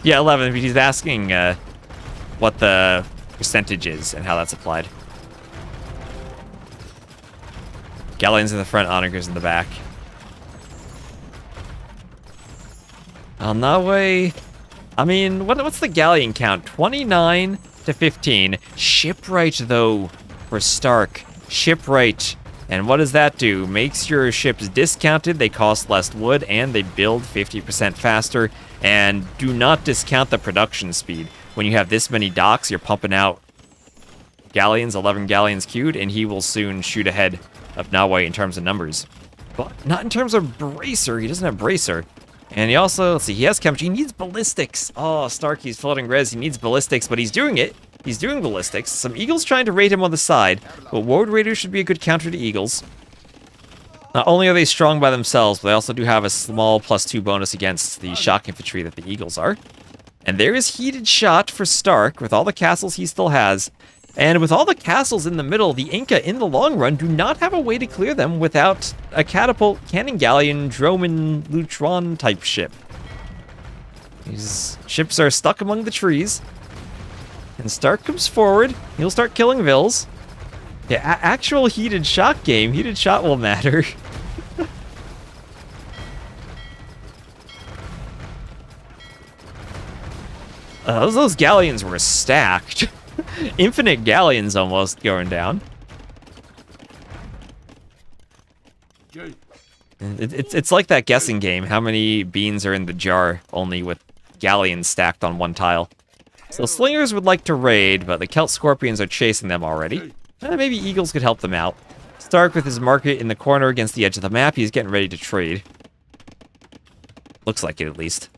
Yeah, 11, but he's asking what the percentage is and how that's applied. Galleons in the front, onagers in the back. Nahue, I mean, what's the galleon count? 29 to 15. Shipwright, though, for Stark. Shipwright. And what does that do? Makes your ships discounted, they cost less wood, and they build 50% faster. And do not discount the production speed. When you have this many docks, you're pumping out galleons, 11 galleons queued, and he will soon shoot ahead of Nahue in terms of numbers. But not in terms of bracer. He doesn't have bracer. And he also, let's see, he has chemistry. He needs ballistics. Oh, Stark, he's floating res. He needs ballistics, but he's doing it. He's doing ballistics. Some eagles trying to raid him on the side, but Woad Raiders should be a good counter to eagles. Not only are they strong by themselves, but they also do have a small +2 bonus against the shock infantry that the eagles are. And there is heated shot for Stark with all the castles he still has. And with all the castles in the middle, the Inca, in the long run, do not have a way to clear them without a catapult, cannon galleon, droman, lutron type ship. These ships are stuck among the trees. And Stark comes forward. He'll start killing Vils. Yeah, actual heated shot game. Heated shot will matter. Those galleons were stacked. Infinite galleons almost going down. It's like that guessing game. How many beans are in the jar, only with galleons stacked on one tile. So slingers would like to raid, but the Celt Scorpions are chasing them already. Maybe eagles could help them out. Stark with his market in the corner against the edge of the map. He's getting ready to trade. Looks like it, at least.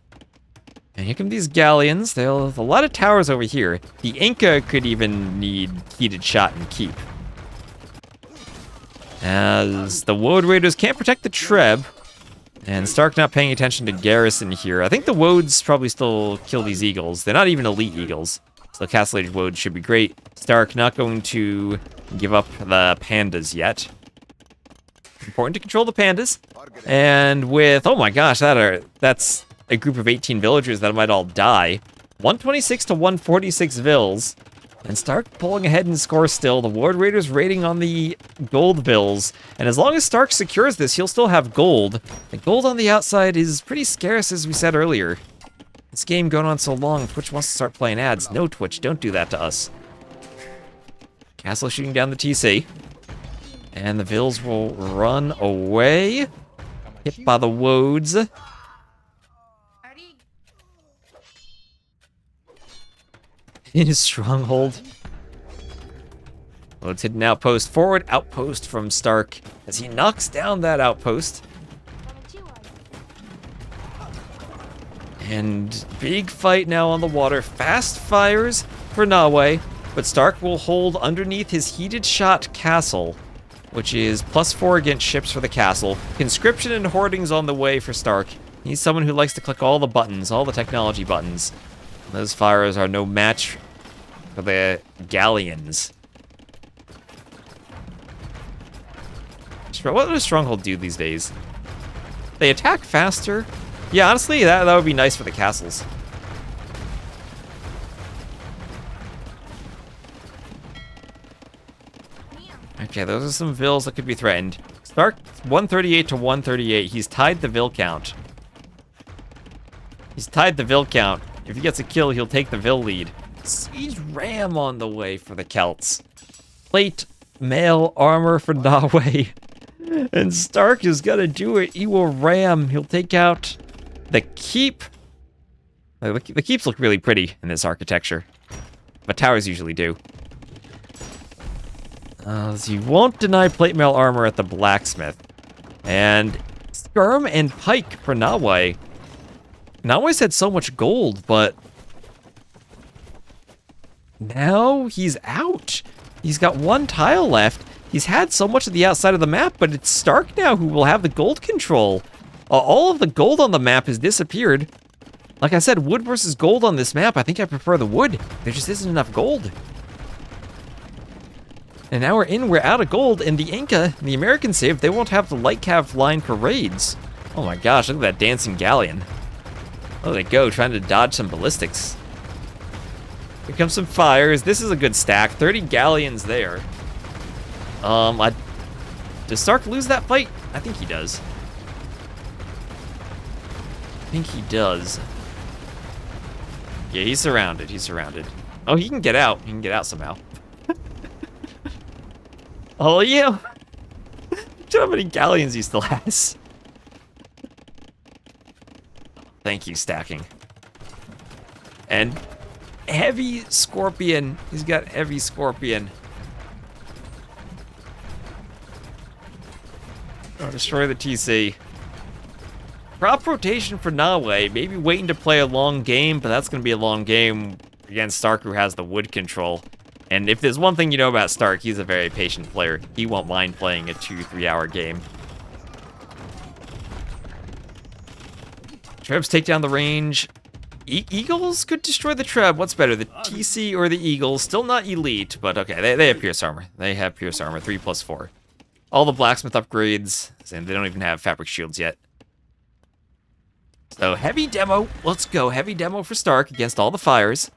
And here come these galleons. There's a lot of towers over here. The Inca could even need heated shot and keep. As the Woad Raiders can't protect the Treb. And Stark not paying attention to Garrison here. I think the Woads probably still kill these eagles. They're not even elite eagles. So Castle Age Woad should be great. Stark not going to give up the pandas yet. Important to control the pandas. And with, oh my gosh, that's a group of 18 villagers that might all die. 126 to 146 Vils. And Stark pulling ahead in score still. The Woad Raiders raiding on the gold Vils. And as long as Stark secures this, he'll still have gold. The gold on the outside is pretty scarce, as we said earlier. This game going on so long, Twitch wants to start playing ads. No, Twitch, don't do that to us. Castle shooting down the TC. And the Vils will run away. Hit by the Woads. In his stronghold. Woads hidden outpost. Forward outpost from Stark as he knocks down that outpost. And big fight now on the water. Fast fires for Nahue, but Stark will hold underneath his heated shot castle, which is +4 against ships for the castle. Conscription and hoardings on the way for Stark. He's someone who likes to click all the buttons, all the technology buttons. Those fires are no match for the galleons. What does Stronghold do these days? They attack faster. Yeah, honestly, that would be nice for the castles. Okay, those are some Vils that could be threatened. Stark, 138 to 138. He's tied the Vil count. He's tied the Vil count. If he gets a kill, he'll take the Vil lead. Siege Ram on the way for the Celts. Plate mail armor for Nahue. And Stark is gonna do it. He will ram. He'll take out the keep. The keeps look really pretty in this architecture, but towers usually do. So you won't deny plate mail armor at the blacksmith. And skirm and pike for Nahue. Nahue's had so much gold, but now he's out. He's got one tile left. He's had so much of the outside of the map, but it's Stark now who will have the gold control. All of the gold on the map has disappeared. Like I said, wood versus gold on this map, I think I prefer the wood. There just isn't enough gold. And now we're out of gold, and the Inca, the American save, they won't have the light cav line for raids. Oh my gosh, look at that dancing galleon. Oh, they go, trying to dodge some ballistics. Here comes some fires. This is a good stack. 30 galleons there. Does Stark lose that fight? I think he does. Yeah, he's surrounded. He's surrounded. Oh, he can get out. He can get out somehow. Oh, yeah. Look how many galleons he still has. Thank you, stacking. And heavy scorpion. He's got heavy scorpion. Oh, destroy the TC. Crop rotation for Nahue. Maybe waiting to play a long game, but that's going to be a long game against Stark, who has the wood control. And if there's one thing you know about Stark, he's a very patient player. He won't mind playing a 2-3 hour game. Trebs take down the range. Eagles could destroy the Treb. What's better, the TC or the Eagles? Still not elite, but okay, they have Pierce Armor. They have Pierce Armor, 3+4. All the Blacksmith upgrades, and they don't even have Fabric Shields yet. So, heavy demo. Let's go. Heavy demo for Stark against all the fires.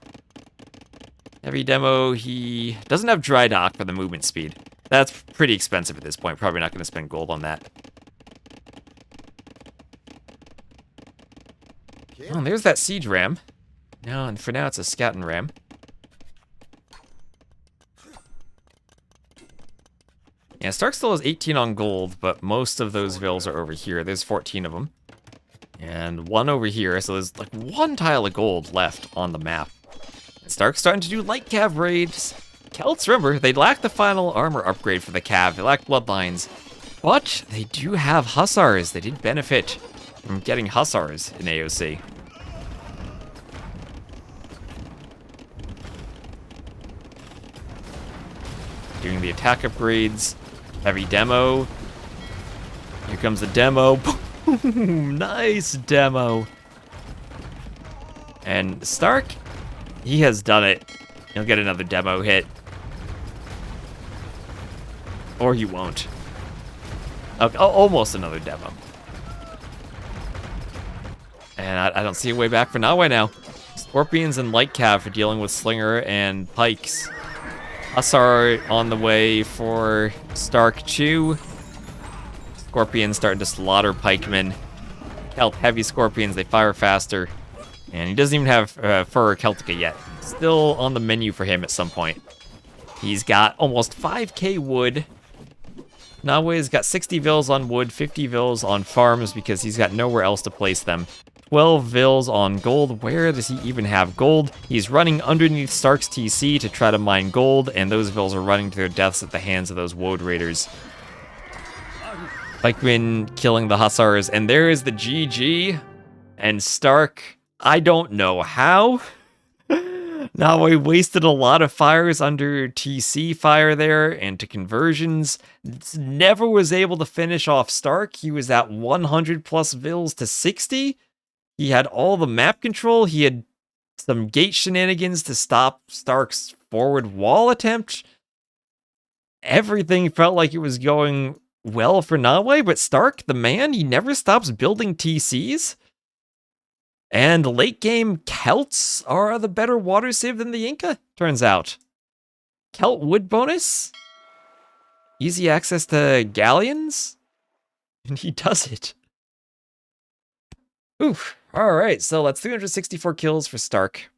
Heavy demo, he doesn't have Dry Dock for the movement speed. That's pretty expensive at this point. Probably not going to spend gold on that. Oh, there's that Siege Ram. No, and for now it's a Scouting Ram. Yeah, Stark still has 18 on gold, but most of those vills are over here. There's 14 of them. And one over here, so there's like one tile of gold left on the map. And Stark's starting to do light cav raids. Celts, remember, they lack the final armor upgrade for the cav. They lack bloodlines. But they do have hussars. They did benefit from getting hussars in AOC. Doing the attack upgrades. Heavy demo. Here comes the demo. Nice demo. And Stark, he has done it. He'll get another demo hit. Or he won't. Okay, almost another demo. And I don't see a way back for Nahue now. Scorpions and Light Cav for dealing with Slinger and Pikes. Hussar on the way for Stark 2. Scorpions starting to slaughter pikemen. Celt heavy scorpions, they fire faster. And he doesn't even have Fur Celtica yet. Still on the menu for him at some point. He's got almost 5k wood. Nahue's got 60 vills on wood, 50 vills on farms because he's got nowhere else to place them. 12 vills on gold. Where does he even have gold? He's running underneath Stark's TC to try to mine gold, and those vills are running to their deaths at the hands of those Woad Raiders. Pikemen killing the Hussars, and there is the GG. And Stark, I don't know how. Nahue wasted a lot of fires under TC fire there and to conversions. Never was able to finish off Stark. He was at 100 plus vills to 60. He had all the map control. He had some gate shenanigans to stop Stark's forward wall attempt. Everything felt like it was going well for Nahue, but Stark, the man, he never stops building TCs. And late game Celts are the better water save than the Inca, turns out. Celt wood bonus? Easy access to galleons? And he does it. Oof. Alright, so that's 364 kills for Stark.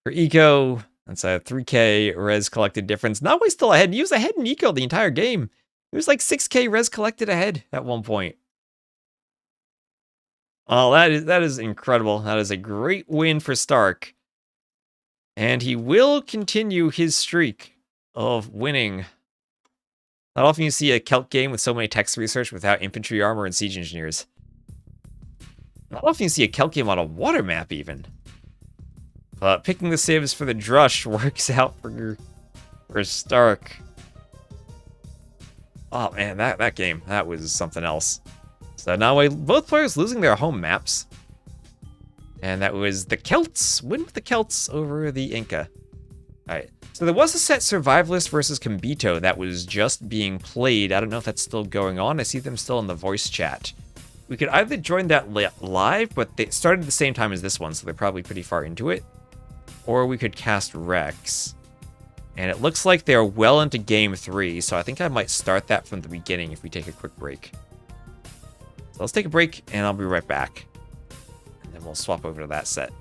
For Eco, that's a 3k res collected difference. Nahue's still ahead. He was ahead in Eco the entire game. He was like 6k res collected ahead at one point. Oh, that is incredible. That is a great win for Stark. And he will continue his streak of winning. Not often you see a Celt game with so many text research without infantry armor and siege engineers. Not often you see a Celt game on a water map even. But picking the civs for the Drush works out for Stark. Oh man, that game, that was something else. So now both players losing their home maps. And that was the Celts. Win with the Celts over the Inca. Alright, so there was a set Survivalist versus Combito that was just being played. I don't know if that's still going on. I see them still in the voice chat. We could either join that live, but they started at the same time as this one, so they're probably pretty far into it. or we could cast Rex. And it looks like they're well into game 3, so I think I might start that from the beginning if we take a quick break. So let's take a break, and I'll be right back. And then we'll swap over to that set.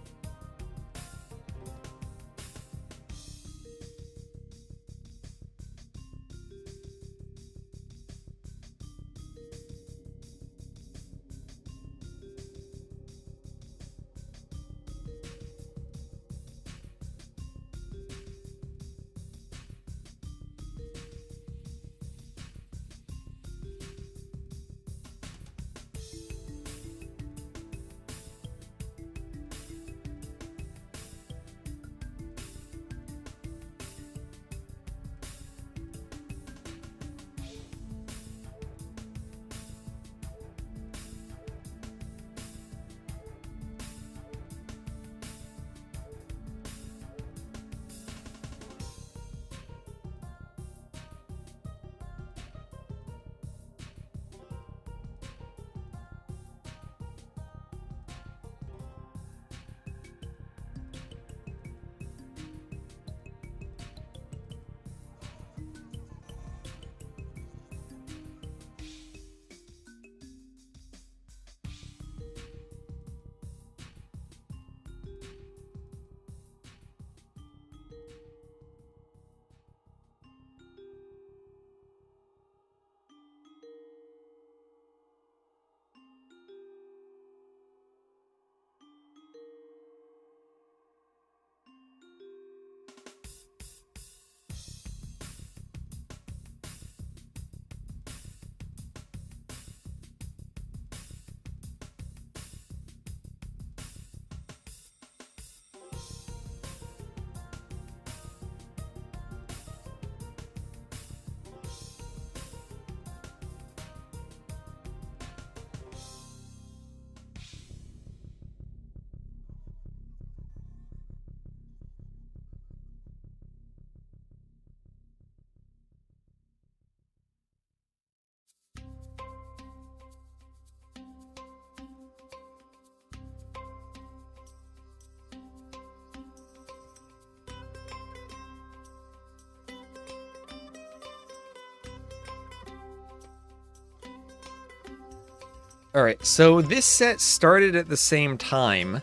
Alright, so this set started at the same time,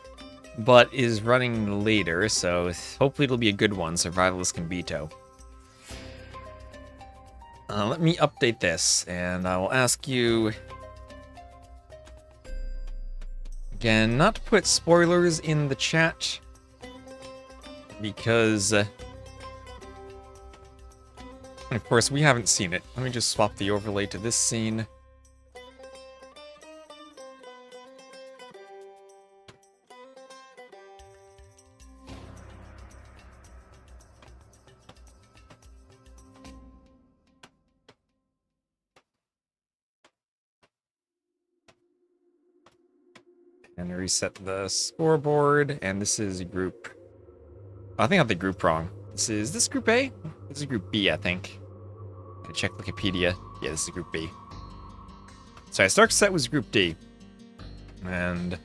but is running later, so hopefully it'll be a good one, Survivalist Combito. Let me update this, and I will ask you, again, not to put spoilers in the chat, because, of course, we haven't seen it. Let me just swap the overlay to this scene. And reset the scoreboard, and this is group... I think I have the group wrong. Is this group A? This is group B, I think. I check Wikipedia. Yeah, this is group B. Sorry, Stark's set was group D. And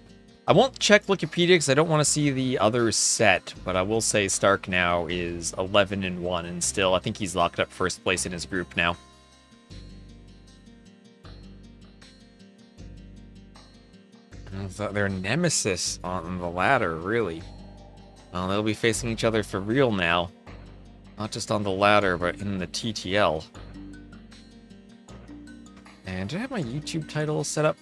I won't check Wikipedia because I don't want to see the other set, but I will say Stark now is 11-1, and still, I think he's locked up first place in his group now. They're nemesis on the ladder, really. Well, they'll be facing each other for real now. Not just on the ladder, but in the TTL. And do I have my YouTube title set up?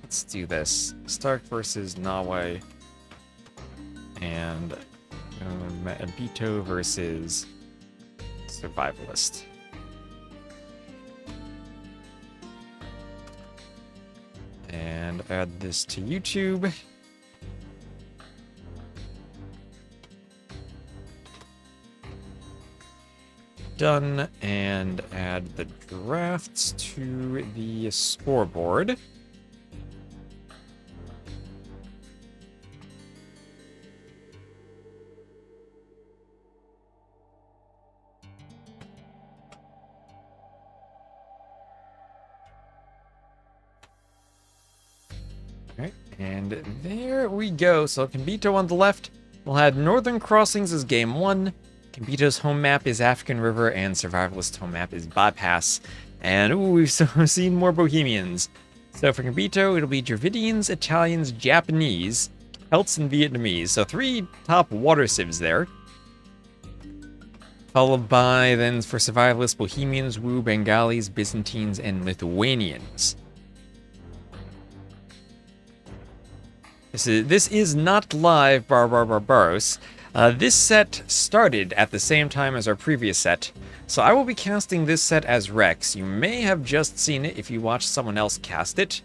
Let's do this. Stark versus Nahue. And Combito versus Survivalist. And add this to YouTube. Done, and add the drafts to the scoreboard. Alright, and there we go. So Combito on the left, We'll have Northern Crossings as game 1. Combito's home map is African River, and Survivalist's home map is Bypass. And ooh, we've seen more Bohemians. So for Combito, it'll be Dravidians, Italians, Japanese, Celts, and Vietnamese. So 3 top water civs there. Followed by, then for Survivalists, Bohemians, Wu, Bengalis, Byzantines, and Lithuanians. This is not live, Barbaros. This set started at the same time as our previous set, so I will be casting this set as Rex. You may have just seen it if you watched someone else cast it,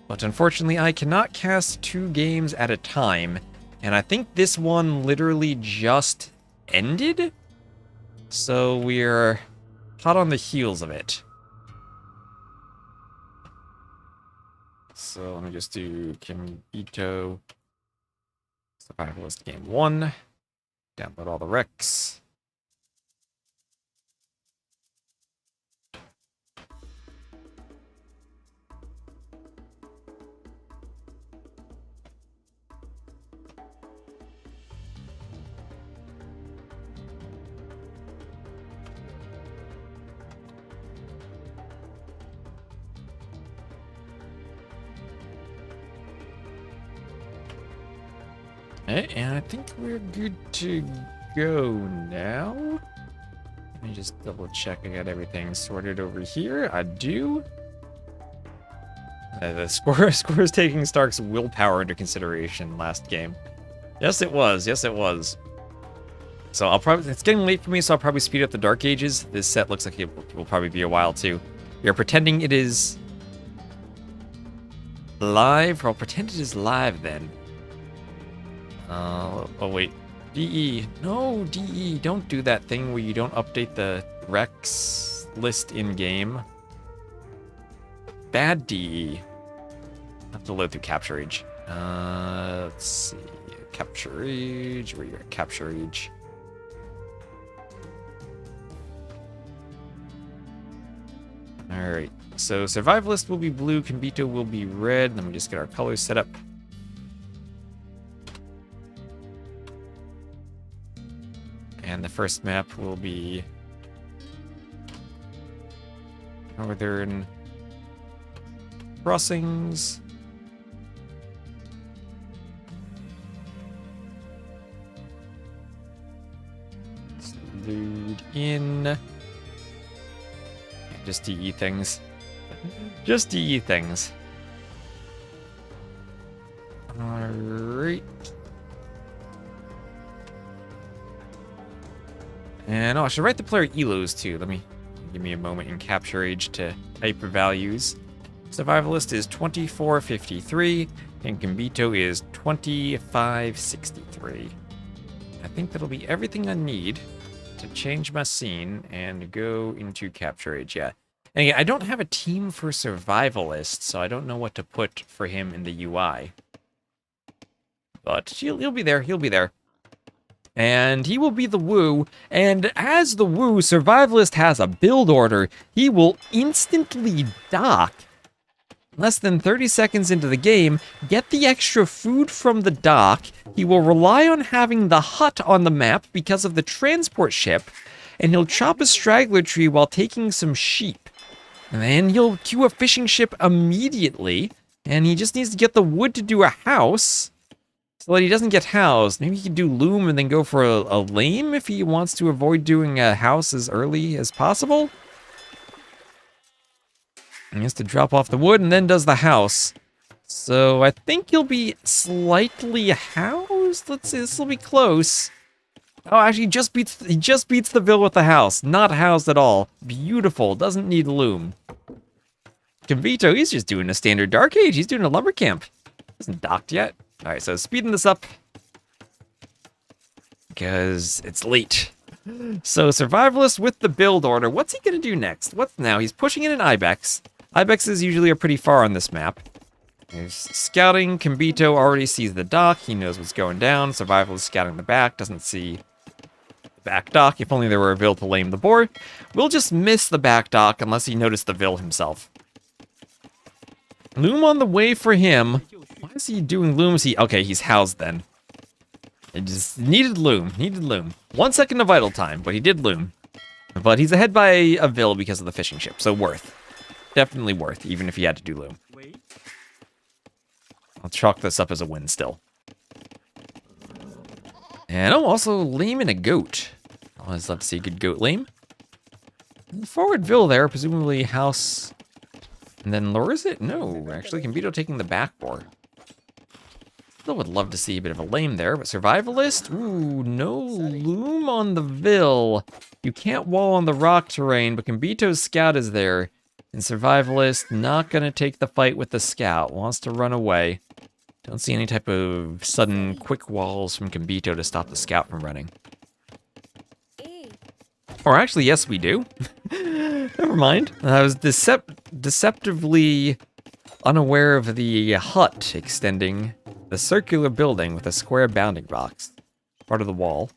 but unfortunately I cannot cast 2 games at a time, and I think this one literally just ended? So we're hot on the heels of it. So let me just do Combito Survivalist Game 1. Download all the recs. And I think we're good to go now. Let me just double check I got everything sorted over here. I do. The score is taking Stark's willpower into consideration last game. Yes, it was. Yes, it was. So it's getting late for me, so I'll probably speed up the Dark Ages. This set looks like it will probably be a while too. We are pretending it is live. I'll pretend it is live then. Oh wait, DE. No, DE, don't do that thing where you don't update the Rex list in-game. Bad DE. I have to load through Capture Age. Let's see. Capture Age, where you're at Capture Age. Alright, so Survivalist will be blue, Combito will be red. Let me just get our colors set up. And the first map will be Northern Crossings. Let's load in. Just DE things. Just DE things. Alright. And I should write the player elos too. Give me a moment in Capture Age to type values. Survivalist is 2453 and Combito is 2563. I think that'll be everything I need to change my scene and go into Capture Age. Yeah. And again, I don't have a team for Survivalist, so I don't know what to put for him in the UI. But he'll be there. He'll be there. And he will be the Woo, and as the Woo, Survivalist has a build order. He will instantly dock less than 30 seconds into the game, get the extra food from the dock. He will rely on having the hut on the map because of the transport ship, and he'll chop a straggler tree while taking some sheep. And then he'll queue a fishing ship immediately, and he just needs to get the wood to do a house. So that he doesn't get housed. Maybe he can do loom and then go for a lame if he wants to avoid doing a house as early as possible. And he has to drop off the wood and then does the house. So I think he'll be slightly housed. Let's see, this will be close. Oh, actually, he just beats the bill with the house. Not housed at all. Beautiful. Doesn't need loom. Combito, he's just doing a standard Dark Age. He's doing a lumber camp. Hasn't docked yet. Alright, so speeding this up because it's late. So Survivalist with the build order. What's he going to do next? What's now? He's pushing in an Ibex. Ibexes usually are pretty far on this map. He's scouting. Combito already sees the dock. He knows what's going down. Survivalist scouting the back. Doesn't see the back dock. If only there were a Vil to lame the boar. We'll just miss the back dock unless he noticed the Vil himself. Loom on the way for him. Why is he doing looms? Okay, he's housed then. It just needed loom. Needed loom. 1 second of idle time, but he did loom. But he's ahead by a Vil because of the fishing ship, so worth. Definitely worth, even if he had to do loom. I'll chalk this up as a win still. And oh, also lame and a goat. I always love to see a good goat lame. Forward Vil there, presumably house. And then lures it? No, actually, Combito taking the back bore. Still would love to see a bit of a lame there, but Survivalist? Ooh, no loom on the Vil. You can't wall on the rock terrain, but Combito's scout is there. And Survivalist not going to take the fight with the scout. Wants to run away. Don't see any type of sudden quick walls from Combito to stop the scout from running. Or actually, yes, we do. Never mind. I was deceptively unaware of the hut extending the circular building with a square bounding box. Part of the wall.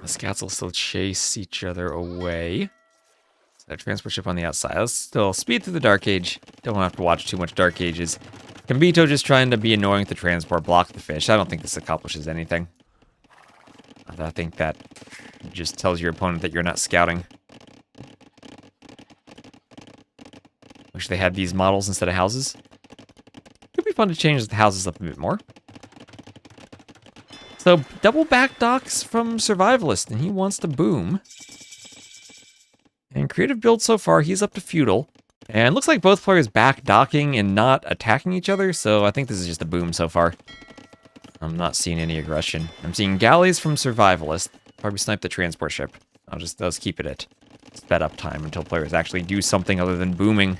The scouts will still chase each other away. So transport ship on the outside. Let's still speed through the Dark Age. Don't have to watch too much Dark Ages. Combito just trying to be annoying with the transport, block the fish. I don't think this accomplishes anything. I think that just tells your opponent that you're not scouting. Wish they had these models instead of houses. Could be fun to change the houses up a bit more. So, double back docks from Survivalist, and he wants to boom. And creative build so far, he's up to feudal. And looks like both players back docking and not attacking each other, so I think this is just a boom so far. I'm not seeing any aggression. I'm seeing galleys from Survivalist. Probably snipe the transport ship. Let's keep it at sped up time until players actually do something other than booming.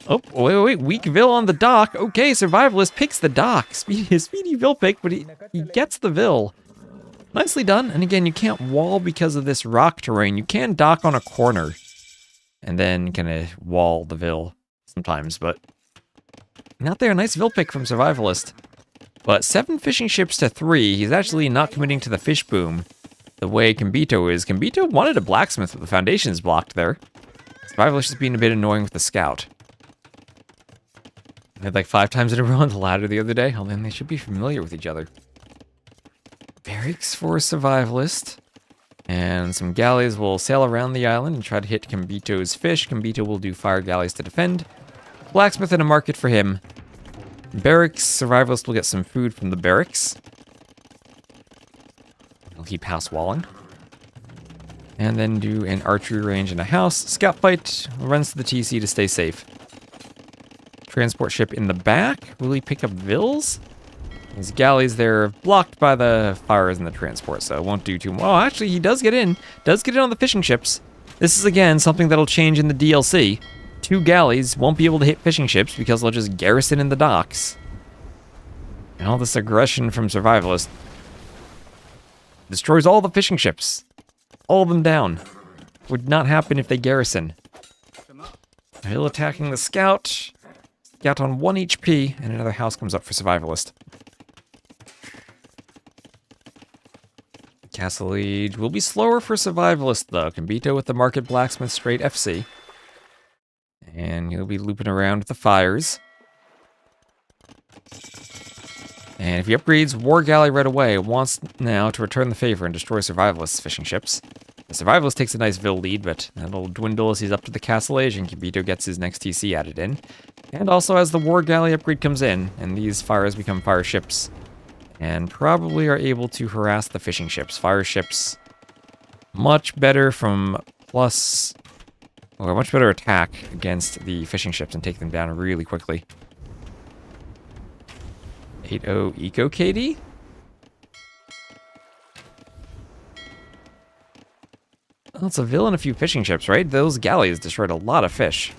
Oh, wait, weak Vil on the dock. Okay, Survivalist picks the dock. Speedy Vil pick, but he gets the Vil. Nicely done. And again, you can't wall because of this rock terrain. You can dock on a corner and then kind of wall the Vil sometimes, but not there. Nice Vil pick from Survivalist. But 7 fishing ships to 3. He's actually not committing to the fish boom the way Combito is. Combito wanted a blacksmith, but the foundation's blocked there. Survivalist just being a bit annoying with the scout. I had like 5 times in a row on the ladder the other day. Oh, then they should be familiar with each other. Barracks for Survivalist. And some galleys will sail around the island and try to hit Combito's fish. Combito will do fire galleys to defend. Blacksmith and a market for him. Barracks, Survivalist will get some food from the barracks. He'll keep house walling. And then do an archery range and a house. Scout fight runs to the TC to stay safe. Transport ship in the back. Will he pick up Vils? His galleys there blocked by the fires in the transport, so it won't do too much. Oh, actually, he does get in. Does get in on the fishing ships. This is, again, something that'll change in the DLC. 2 galleys won't be able to hit fishing ships because they'll just garrison in the docks. And all this aggression from Survivalist destroys all the fishing ships. All of them down. Would not happen if they garrison. Hill attacking the scout. Scout on 1 HP, and another house comes up for Survivalist. Castle Age will be slower for Survivalist, though. Combito with the Market Blacksmith straight FC. And he'll be looping around with the fires. And if he upgrades War Galley right away, wants now to return the favor and destroy Survivalist's fishing ships. The Survivalist takes a nice Vil lead, but that'll dwindle as he's up to the Castle Age, and Combito gets his next TC added in. And also as the War Galley upgrade comes in, and these fires become fire ships, and probably are able to harass the fishing ships. Fire ships, much better from plus, or much better attack against the fishing ships and take them down really quickly. 8-0 Eco KD? Well, it's a Vil and a few fishing ships, right? Those galleys destroyed a lot of fish.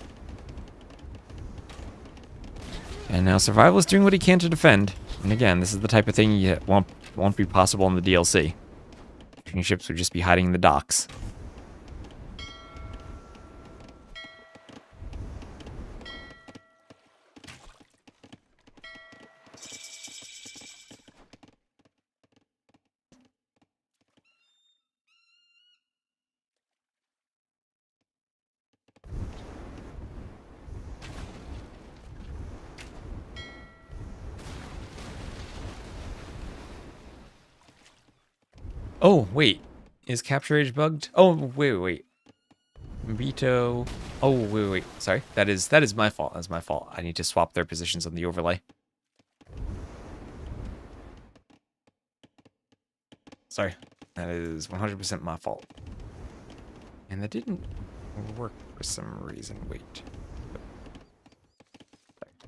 And now Survivalist doing what he can to defend. And again, this is the type of thing you won't be possible in the DLC. Fishing ships would just be hiding in the docks. Oh, wait. Is capture age bugged? Oh, wait. Combito. Oh, wait. Sorry. That is my fault. That's my fault. I need to swap their positions on the overlay. Sorry. That is 100% my fault. And that didn't work for some reason. Wait.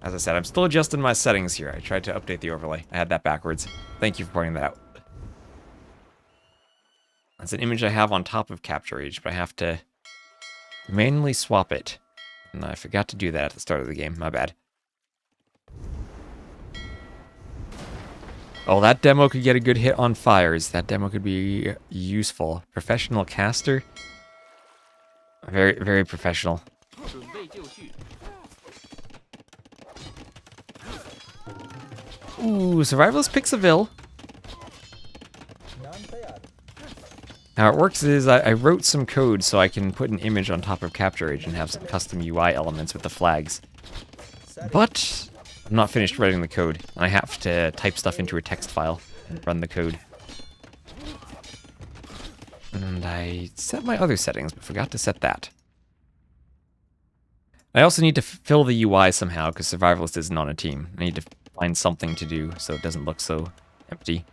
As I said, I'm still adjusting my settings here. I tried to update the overlay. I had that backwards. Thank you for pointing that out. That's an image I have on top of capture age, but I have to manually swap it. And I forgot to do that at the start of the game. My bad. Oh, that demo could get a good hit on fires. That demo could be useful. Professional caster. Very, very professional. Ooh, Survivalist picks a Vil. How it works is I wrote some code so I can put an image on top of capture age and have some custom UI elements with the flags. But I'm not finished writing the code. I have to type stuff into a text file and run the code. And I set my other settings, but forgot to set that. I also need to fill the UI somehow, because Survivalist isn't on a team. I need to find something to do so it doesn't look so empty.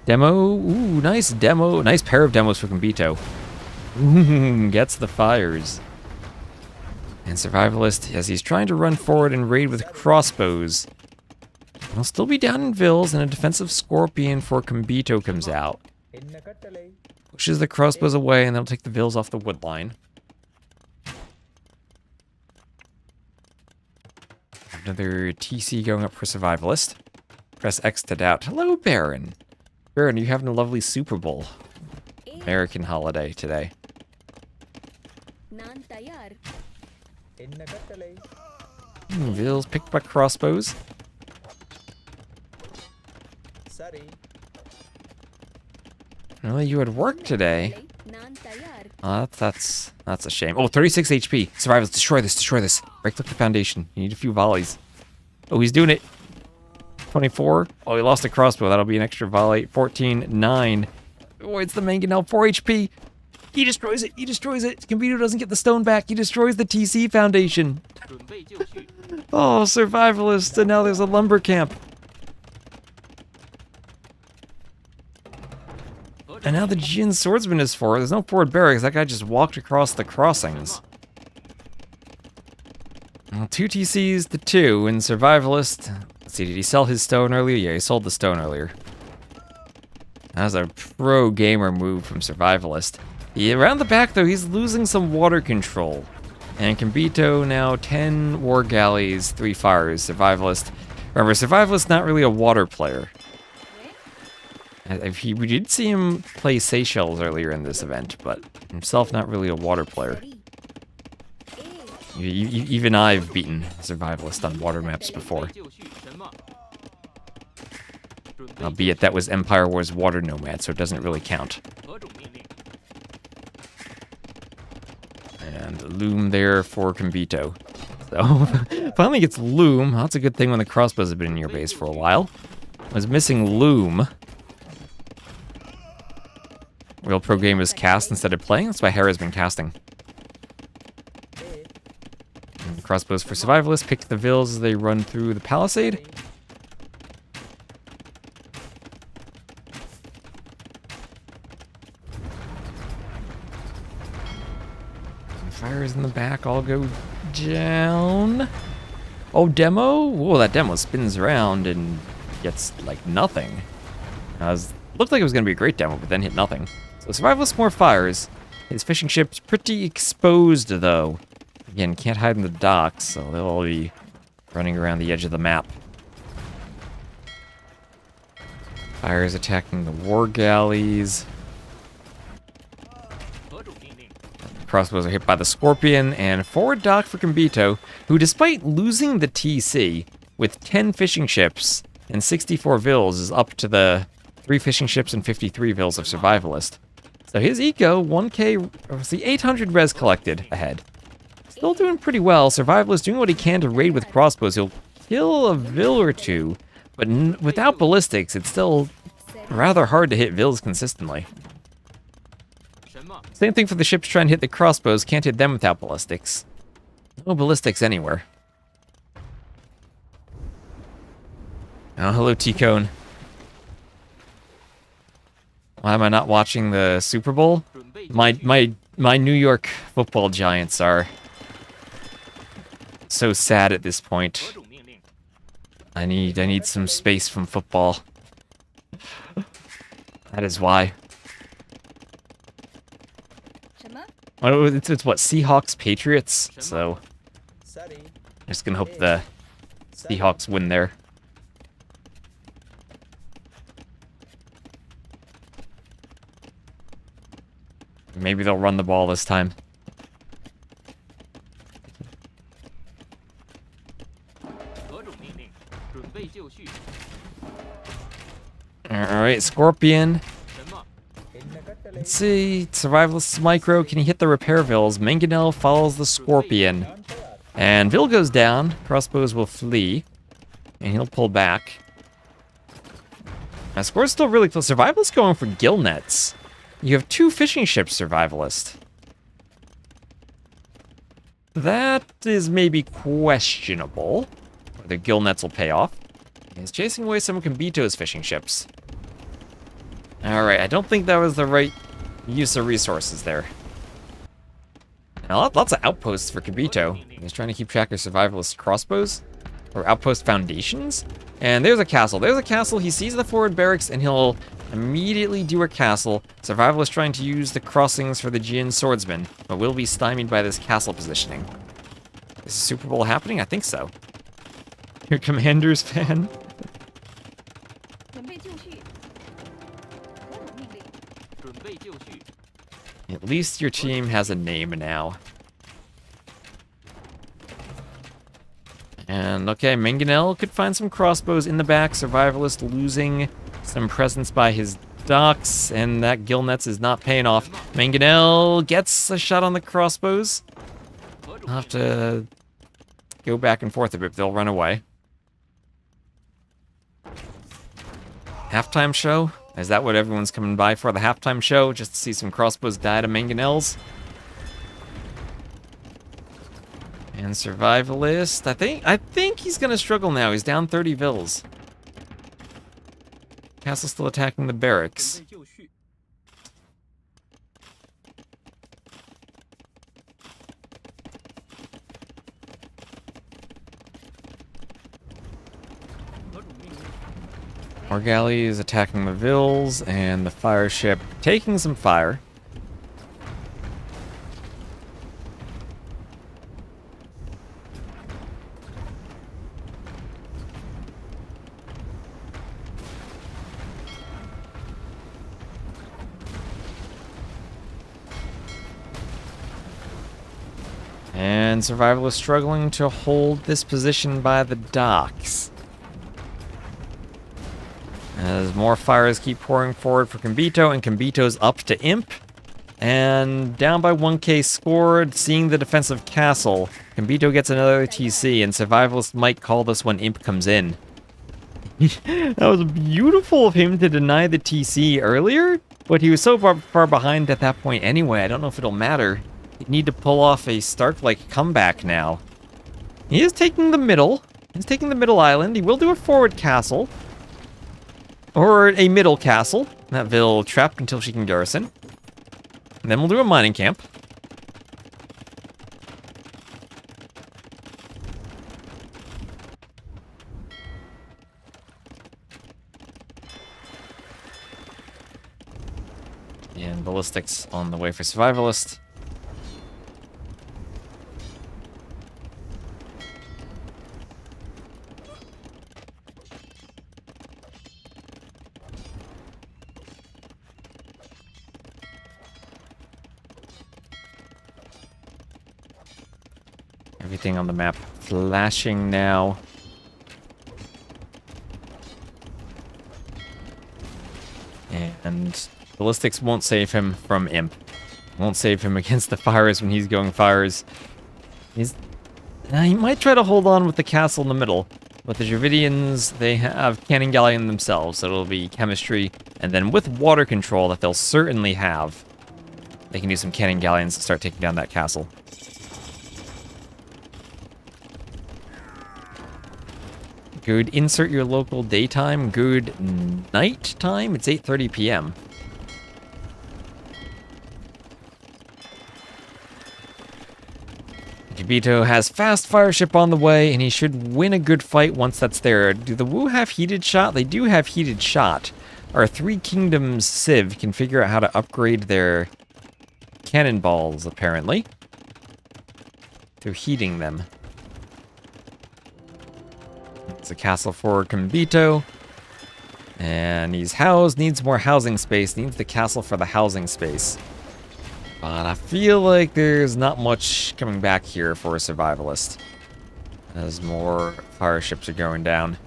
Demo, ooh, nice demo. Nice pair of demos for Combito. Ooh, gets the fires. And Survivalist, as he's trying to run forward and raid with crossbows, he'll still be down in Vils, and a defensive Scorpion for Combito comes out. Pushes the crossbows away, and that'll take the Vils off the wood line. Another TC going up for Survivalist. Press X to doubt. Hello, Baron. Baron, you having a lovely Super Bowl American holiday today. Vils picked by crossbows. Really, you had work today? Oh, that's a shame. Oh, 36 HP. Survivors, destroy this. Break up the foundation. You need a few volleys. Oh, he's doing it. 24. Oh, he lost a crossbow. That'll be an extra volley. 14, 9. Oh, it's the mangonel. 4 HP. He destroys it. Combito doesn't get the stone back. He destroys the TC foundation. Oh, Survivalist. And now there's a lumber camp. And now the Jin Swordsman is forward. There's no forward barracks. That guy just walked across the crossings. Well, 2 TCs to 2 in Survivalist. Let's see, did he sell his stone earlier? Yeah, he sold the stone earlier. That was a pro gamer move from Survivalist. Around the back, though, he's losing some water control. And Combito now 10 war galleys, 3 fires. Survivalist. Remember, Survivalist not really a water player. We did see him play Seychelles earlier in this event, but himself not really a water player. Even I've beaten Survivalist on water maps before. Albeit that was Empire Wars Water Nomad, so it doesn't really count. And Loom there for Combito. So, finally gets Loom. That's a good thing when the crossbows have been in your base for a while. Was missing Loom. Real pro gamers cast instead of playing. That's why Hera's been casting. And crossbows for Survivalists. Pick the Vils as they run through the palisade. Fires in the back all go down. Oh, demo? Whoa, that demo spins around and gets, like, nothing. Looked like it was going to be a great demo, but then hit nothing. So Survivalist more fires. His fishing ship's pretty exposed, though. Again, can't hide in the docks, so they'll all be running around the edge of the map. Fires attacking the war galleys. Crossbows are hit by the Scorpion, and forward dock for Combito, who despite losing the TC with 10 fishing ships and 64 Vils is up to the 3 fishing ships and 53 Vils of Survivalist. So his eco, 1k, see 800 res collected ahead. Still doing pretty well. Survivalist doing what he can to raid with crossbows. He'll kill a Vil or 2, but without ballistics, it's still rather hard to hit Vils consistently. Same thing for the ships trying to hit the crossbows. Can't hit them without ballistics. No ballistics anywhere. Oh, hello, T-Cone. Why am I not watching the Super Bowl? My New York football Giants are so sad at this point. I need some space from football. That is why. Oh, it's what, Seahawks Patriots? So I'm just gonna hope the Seahawks win there. Maybe they'll run the ball this time. Alright, Scorpion. Let's see, Survivalist Micro, can he hit the repair Vils? Mangonel follows the Scorpion. And Vil goes down, crossbows will flee, and he'll pull back. Now, score's still really close. Survivalist going for gill nets. You have 2 fishing ships, Survivalist. That is maybe questionable. Whether gill nets will pay off. He's chasing away some of Combito's fishing ships. Alright, I don't think that was the right use of resources there. Now, lots of outposts for Combito. He's trying to keep track of Survivalist crossbows. Or outpost foundations. And there's a castle. There's a castle. He sees the forward barracks and he'll immediately do a castle. Survivalist trying to use the crossings for the Jin swordsman, but will be stymied by this castle positioning. Is the Super Bowl happening? I think so. Your Commanders fan? At least your team has a name now. And okay, Mangonel could find some crossbows in the back. Survivalist losing some presence by his docks, and that gill nets is not paying off. Mangonel gets a shot on the crossbows. I'll have to go back and forth a bit, they'll run away. Halftime show? Is that what everyone's coming by for, the halftime show? Just to see some crossbows die to Mangonels? And Survivalist, I think he's gonna struggle now. He's down 30 Vils. Castle's still attacking the barracks. Our galley is attacking the Vils, and the fire ship taking some fire. And Survivalist struggling to hold this position by the docks. As more fires keep pouring forward for Combito, and Combito's up to Imp. And down by 1k scored, seeing the defensive castle. Combito gets another TC, and Survivalist might call this when Imp comes in. That was beautiful of him to deny the TC earlier, but he was so far behind at that point anyway, I don't know if it'll matter. He'd need to pull off a Stark-like comeback now. He is taking the middle. He's taking the middle island. He will do a forward castle. Or a middle castle. That Vil trapped until she can garrison. And then we'll do a mining camp. And ballistics on the way for Survivalist. Everything on the map flashing now. And ballistics won't save him from Imp. Won't save him against the fires when he's going fires. He might try to hold on with the castle in the middle. But the Dravidians, they have Cannon Galleon themselves, so it'll be chemistry And then with water control that they'll certainly have, they can do some cannon galleons to start taking down that castle. Good. Insert your local daytime. Good night time. It's 8:30 p.m. Combito has fast fire ship on the way, and he should win a good fight once that's there. Do the Wu have heated shot? They do have heated shot. Our Three Kingdoms Civ can figure out how to upgrade their cannonballs, apparently, through heating them. It's a castle for Combito. And he's housed, needs more housing space, needs the castle for the housing space. But I feel like there's not much coming back here for a survivalist, as more fire ships are going down.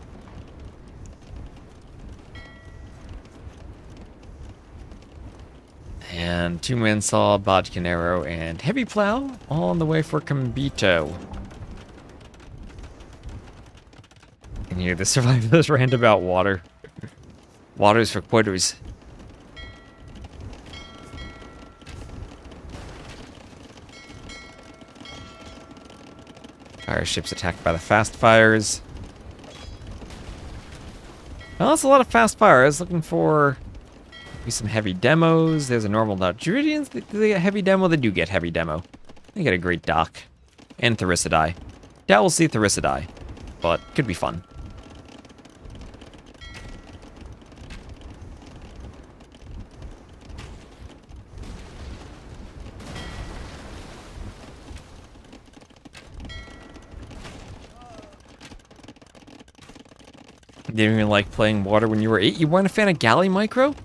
And two-man saw, bodkin arrow, and heavy plow all on the way for Combito. And here, the survivalist roundabout water. Waters for quarters. Fire ships attacked by the fast fires. Well, that's a lot of fast fires. Looking for maybe some heavy demos. There's a normal dot. Druidians, do they get heavy demo? They do get heavy demo. They get a great dock. And Therissidae. Doubt we'll see Therissidae, but could be fun. Didn't even like playing water when you were 8. You weren't a fan of Galley Micro?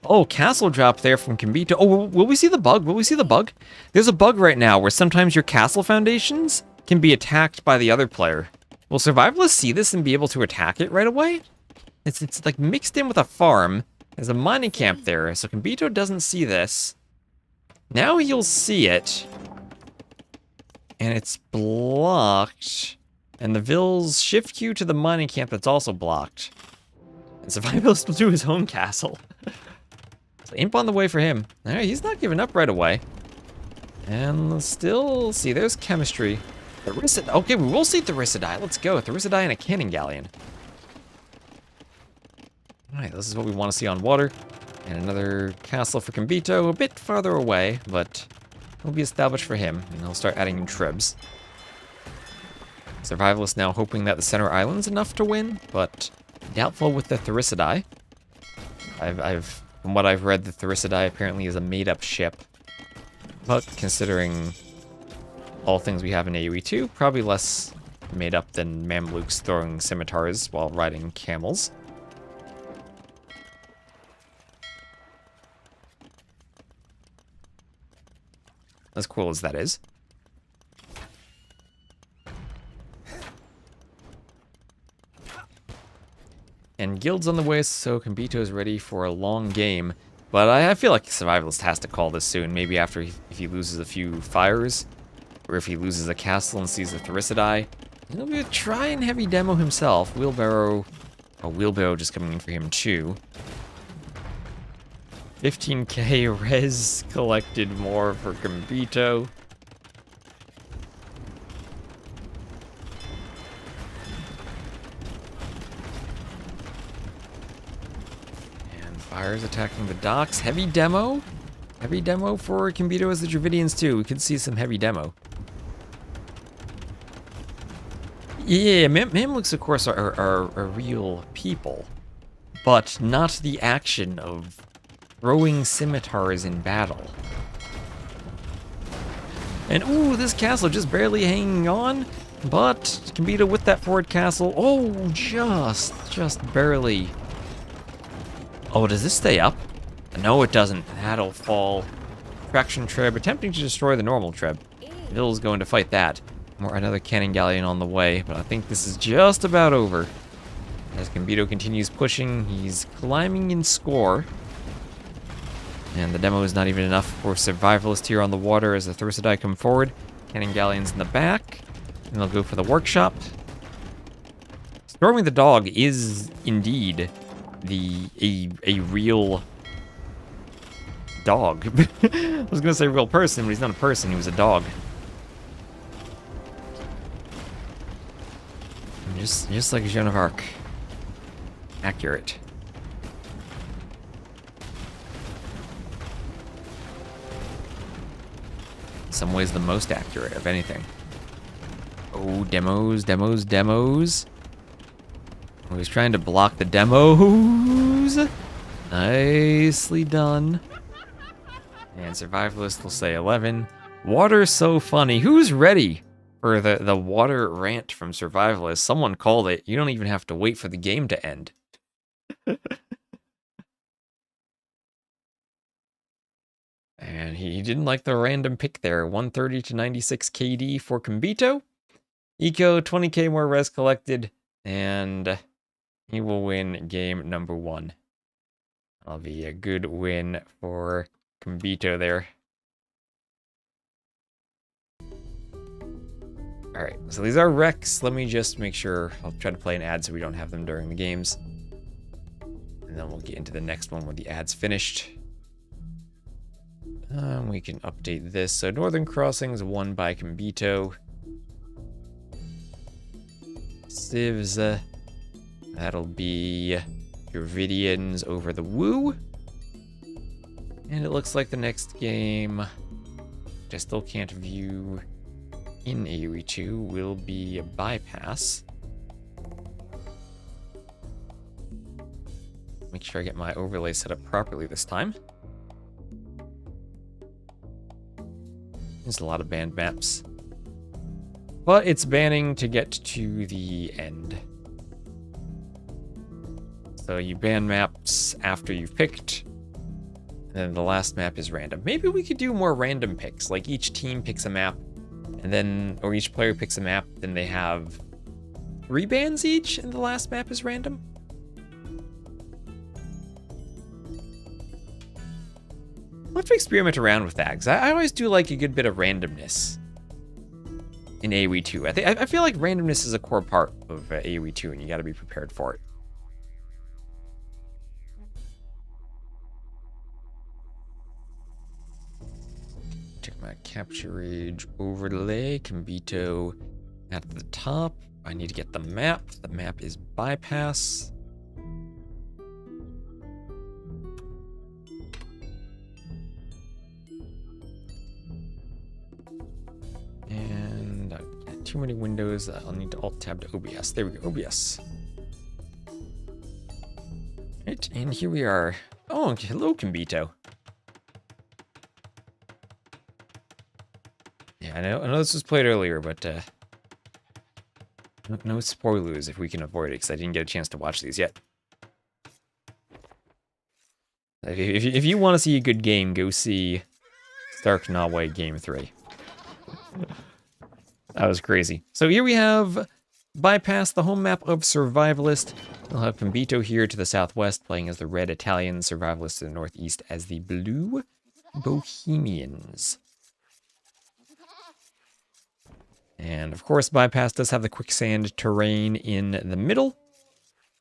Oh, castle drop there from Combito. Oh, will we see the bug? Will we see the bug? There's a bug right now where sometimes your castle foundations can be attacked by the other player. Will Survivalists see this and be able to attack it right away? It's like mixed in with a farm. There's a mining camp there, so Combito doesn't see this. Now he'll see it. And it's blocked. And the Vills shift you to the mining camp that's also blocked. And Survivalist will do his own castle. So imp on the way for him. Alright, he's not giving up right away. And still, see, there's chemistry. Okay, we will see Therissidae. Let's go. Therissidae and a cannon galleon. Alright, this is what we want to see on water. And another castle for Combito, a bit farther away, but will be established for him. And he'll start adding tribs. Survivalist now hoping that the center island's enough to win, but doubtful with the Therissidae. From what I've read, the Therissidae apparently is a made-up ship. But considering all things we have in AoE 2, probably less made up than Mamluks throwing scimitars while riding camels. As cool as that is. And guild's on the way, so Combito is ready for a long game. But I feel like Survivalist has to call this soon. Maybe after if he loses a few fires, or if he loses a castle and sees the Therissidae. He'll be try and heavy demo himself. Wheelbarrow just coming in for him too. 15k res collected more for Combito. Fires attacking the docks. Heavy demo? Heavy demo for Combito as the Dravidians too. We could see some heavy demo. Yeah, Mamluks of course are real people. But not the action of throwing scimitars in battle. And ooh, this castle just barely hanging on. But Combito with that forward castle. Oh, just barely. Oh, does this stay up? No, it doesn't. That'll fall. Traction trib, attempting to destroy the normal trib. Vill's going to fight that. Another cannon galleon on the way, but I think this is just about over. As Combito continues pushing, he's climbing in score. And the demo is not even enough for Survivalist here on the water as the Therissidae come forward. Cannon galleons in the back. And they'll go for the workshop. Storming the dog is indeed a real dog. I was gonna say real person, but he's not a person, he was a dog. Just like Joan of Arc. Accurate. In some ways the most accurate of anything. Oh, demos. I was trying to block the demos. Nicely done. And Survivalist will say 11. Water's so funny. Who's ready for the water rant from Survivalist? Someone called it. You don't even have to wait for the game to end. And he didn't like the random pick there. 130 to 96 KD for Combito. Eco, 20k more res collected. And he will win game number 1. That'll be a good win for Combito there. Alright, so these are recs. Let me just make sure. I'll try to play an ad so we don't have them during the games. And then we'll get into the next one when the ad's finished. We can update this. So Northern Crossings won by Combito. Civs, that'll be Dravidians over the Woo. And it looks like the next game, which I still can't view in AoE 2, will be a bypass. Make sure I get my overlay set up properly this time. There's a lot of banned maps. But it's banning to get to the end. So you ban maps after you've picked, and then the last map is random. Maybe we could do more random picks, like each team picks a map, and then, or each player picks a map, then they have 3 bans each, and the last map is random. I'll have to experiment around with that, because I always do like a good bit of randomness in AoE 2. I feel like randomness is a core part of AoE 2, and you got to be prepared for it. Check my capture age overlay. Combito at the top. I need to get the map. The map is bypass. And too many windows. I'll need to alt tab to OBS. There we go, OBS. Right, and here we are. Oh, hello, Combito. Yeah, I know this was played earlier, but no spoilers if we can avoid it, because I didn't get a chance to watch these yet. If you want to see a good game, go see St4rk Nahue Game 3. That was crazy. So here we have bypass, the home map of Survivalist. We'll have Combito here to the southwest, playing as the red Italian, Survivalist to the northeast as the blue Bohemians. And of course, bypass does have the quicksand terrain in the middle.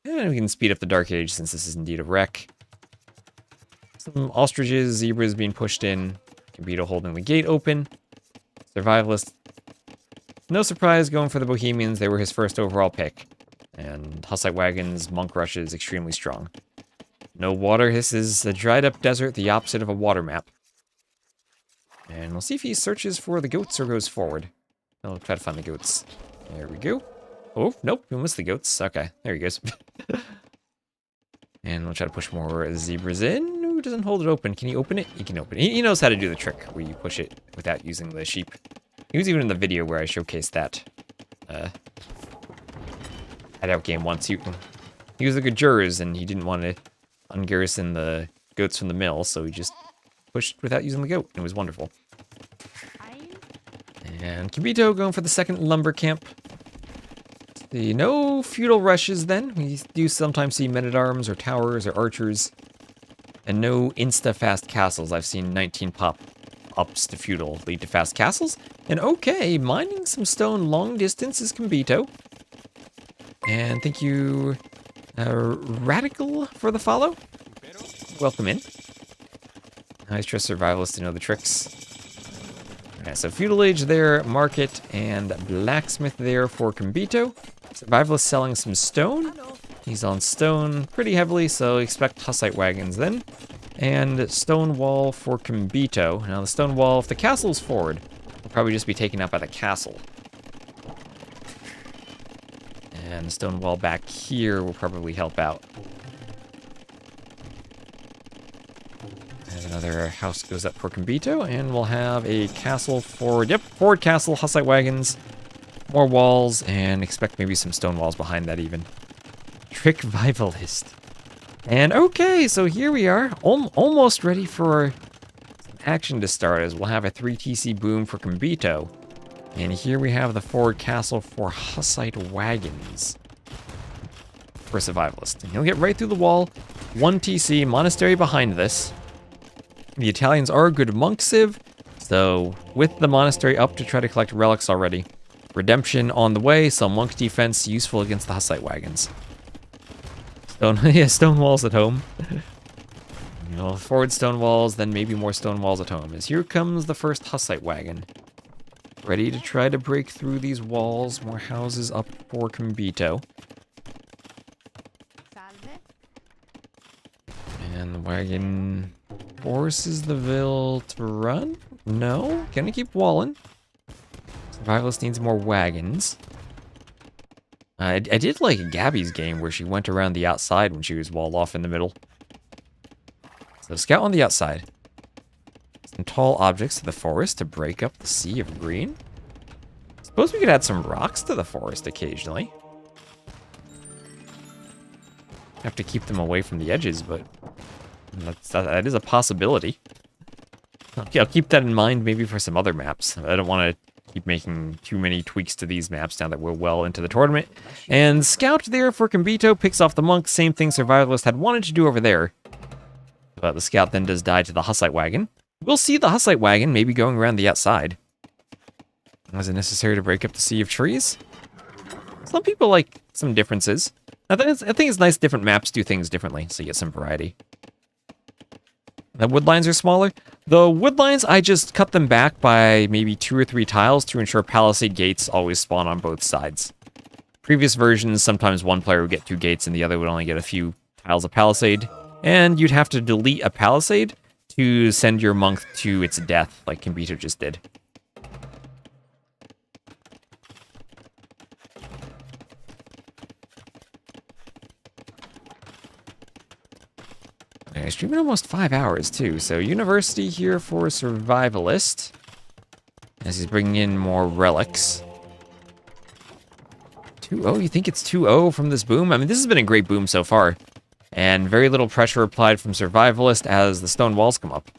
And we can speed up the Dark Age since this is indeed a wreck. Some ostriches, zebras being pushed in. Combito holding the gate open. Survivalist, no surprise, going for the Bohemians. They were his first overall pick. And Hussite Wagons, Monk Rush is extremely strong. No water. This is a dried up desert, the opposite of a water map. And we'll see if he searches for the goats or goes forward. I'll try to find the goats. There we go. Oh, nope, we missed the goats. Okay, there he goes. And we'll try to push more zebras in. Ooh, doesn't hold it open. Can he open it? He can open it. He knows how to do the trick where you push it without using the sheep. He was even in the video where I showcased that. I'd outgame once. He was a good jurors, and he didn't want to ungarrison the goats from the mill, so he just pushed without using the goat. It was wonderful. And Combito going for the second lumber camp. No feudal rushes then. We do sometimes see men-at-arms or towers or archers. And no insta-fast castles. I've seen 19 pop-ups to feudal lead to fast castles. And okay, mining some stone long distance is Combito. And thank you Radical for the follow. Welcome in. I trust Survivalist to know the tricks. Alright, so Feudal Age there, Market, and Blacksmith there for Combito. Survivalist selling some stone. He's on stone pretty heavily, so expect Hussite wagons then. And stone wall for Combito. Now the stone wall, if the castle's forward, will probably just be taken out by the castle. And the stone wall back here will probably help out. And another house goes up for Combito, and we'll have a castle forward. Yep, forward castle, Hussite wagons, more walls, and expect maybe some stone walls behind that even. Trick Survivalist. And okay, so here we are, almost ready for some action to start, as we'll have a 3 TC boom for Combito. And here we have the forward castle for Hussite wagons for Survivalist. And he'll get right through the wall, 1 TC, monastery behind this. The Italians are a good monk civ, so with the monastery up to try to collect relics already. Redemption on the way, so monk defense useful against the Hussite wagons. Stone walls at home. You know, forward stone walls, then maybe more stone walls at home. As here comes the first Hussite wagon. Ready to try to break through these walls. More houses up for Combito. And the wagon forces the Vil to run? No? Gonna keep walling. Survivalist needs more wagons. I did like Gabby's game where she went around the outside when she was walled off in the middle. So scout on the outside. Some tall objects to the forest to break up the sea of green. Suppose we could add some rocks to the forest occasionally. Have to keep them away from the edges, but that is a possibility. I'll keep that in mind maybe for some other maps. I don't want to keep making too many tweaks to these maps now that we're well into the tournament. And Scout there for Combito picks off the monk. Same thing Survivalist had wanted to do over there. But the Scout then does die to the Hussite wagon. We'll see the Hussite wagon maybe going around the outside. Was it necessary to break up the sea of trees? Some people like some differences. I think it's nice different maps do things differently, so you get some variety. The wood lines are smaller. The wood lines, I just cut them back by maybe 2 or 3 tiles to ensure palisade gates always spawn on both sides. Previous versions, sometimes one player would get 2 gates and the other would only get a few tiles of palisade. And you'd have to delete a palisade to send your monk to its death, like Combito just did. I streamed almost 5 hours too, so University here for Survivalist. As he's bringing in more relics. 2-0, you think it's 2-0 from this boom? I mean, this has been a great boom so far. And very little pressure applied from Survivalist as the stone walls come up.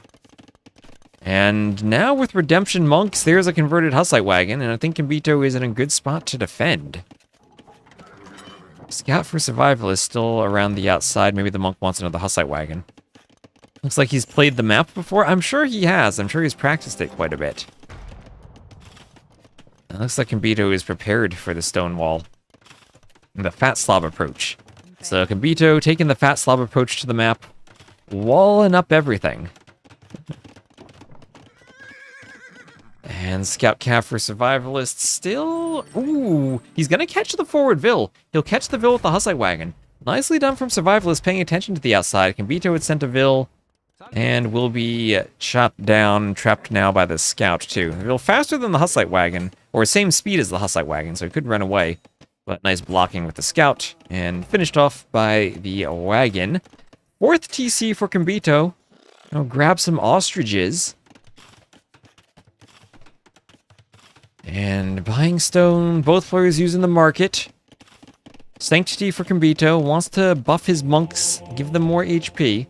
And now with Redemption Monks, there's a converted Hussite wagon, and I think Combito is in a good spot to defend. Scout for Survivalist still around the outside. Maybe the monk wants another Hussite wagon. Looks like he's played the map before. I'm sure he has. I'm sure he's practiced it quite a bit. It looks like Combito is prepared for the stone wall. The fat slob approach. So Combito taking the fat slob approach to the map. Walling up everything. And Scout Cav for Survivalist still... Ooh, he's going to catch the forward Vil. He'll catch the Vil with the Hussite wagon. Nicely done from Survivalist, paying attention to the outside. Combito had sent a Vil, and will be shot down, trapped now by the Scout, too. Vil faster than the Hussite wagon, or same speed as the Hussite wagon, so he could run away. But nice blocking with the Scout, and finished off by the wagon. 4th TC for Combito. Now grab some ostriches. And buying stone, both players using the market. Sanctity for Combito, wants to buff his monks, give them more HP.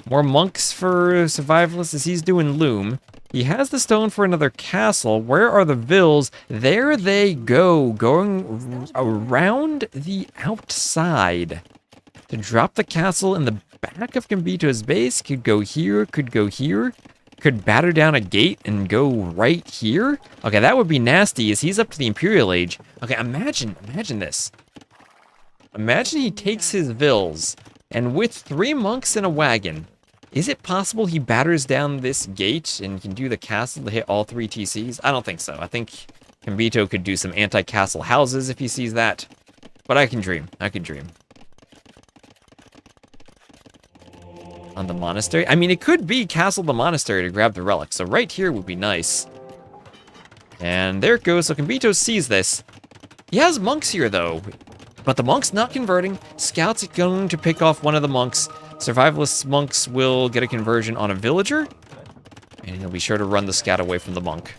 More monks for Survivalist as he's doing loom. He has the stone for another castle. Where are the Vils? There they go, going around the outside. To drop the castle in the back of Combito's base. Could go here, could go here. Could batter down a gate and go right here. Okay, that would be nasty as he's up to the Imperial Age. Okay, imagine this. Imagine he takes his vills, and with 3 monks in a wagon, is it possible he batters down this gate and can do the castle to hit all 3 TCs? I don't think so. I think Combito could do some anti-castle houses if he sees that. But I can dream. I can dream. On the monastery? I mean, it could be castle the monastery to grab the relic, so right here would be nice. And there it goes. So Combito sees this. He has monks here, though. But the monk's not converting. Scout's going to pick off one of the monks. Survivalist monks will get a conversion on a villager. And he'll be sure to run the scout away from the monk.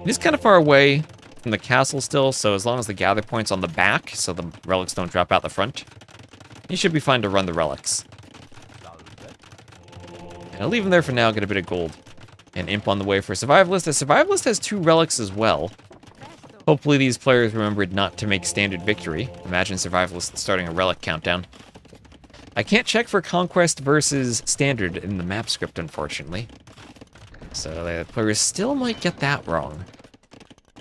It is kind of far away from the castle still, so as long as the gather point's on the back, so the relics don't drop out the front, he should be fine to run the relics. And I'll leave him there for now, get a bit of gold. And imp on the way for Survivalist. The Survivalist has 2 relics as well. Hopefully these players remembered not to make standard victory. Imagine Survivalist starting a relic countdown. I can't check for Conquest versus Standard in the map script, unfortunately. So the players still might get that wrong.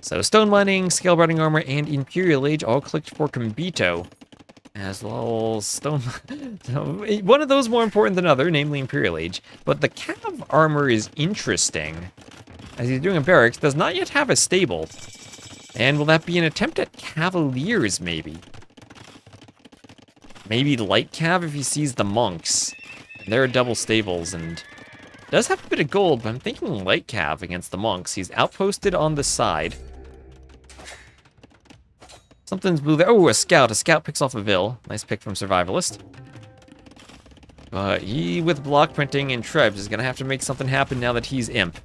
So Stone Mining, Scale Binding Armor, and Imperial Age all clicked for Combito. As well, Stone... one of those more important than other, namely Imperial Age. But the Cav Armor is interesting. As he's doing a barracks, does not yet have a stable. And will that be an attempt at Cavaliers, maybe? Maybe Light Cav if he sees the monks. There are double stables, and does have a bit of gold, but I'm thinking Light Cav against the monks. He's outposted on the side. Something's blue there. Oh, a scout. A scout picks off a Vill. Nice pick from Survivalist. But he, with block printing and Trebs, is going to have to make something happen now that he's Imp.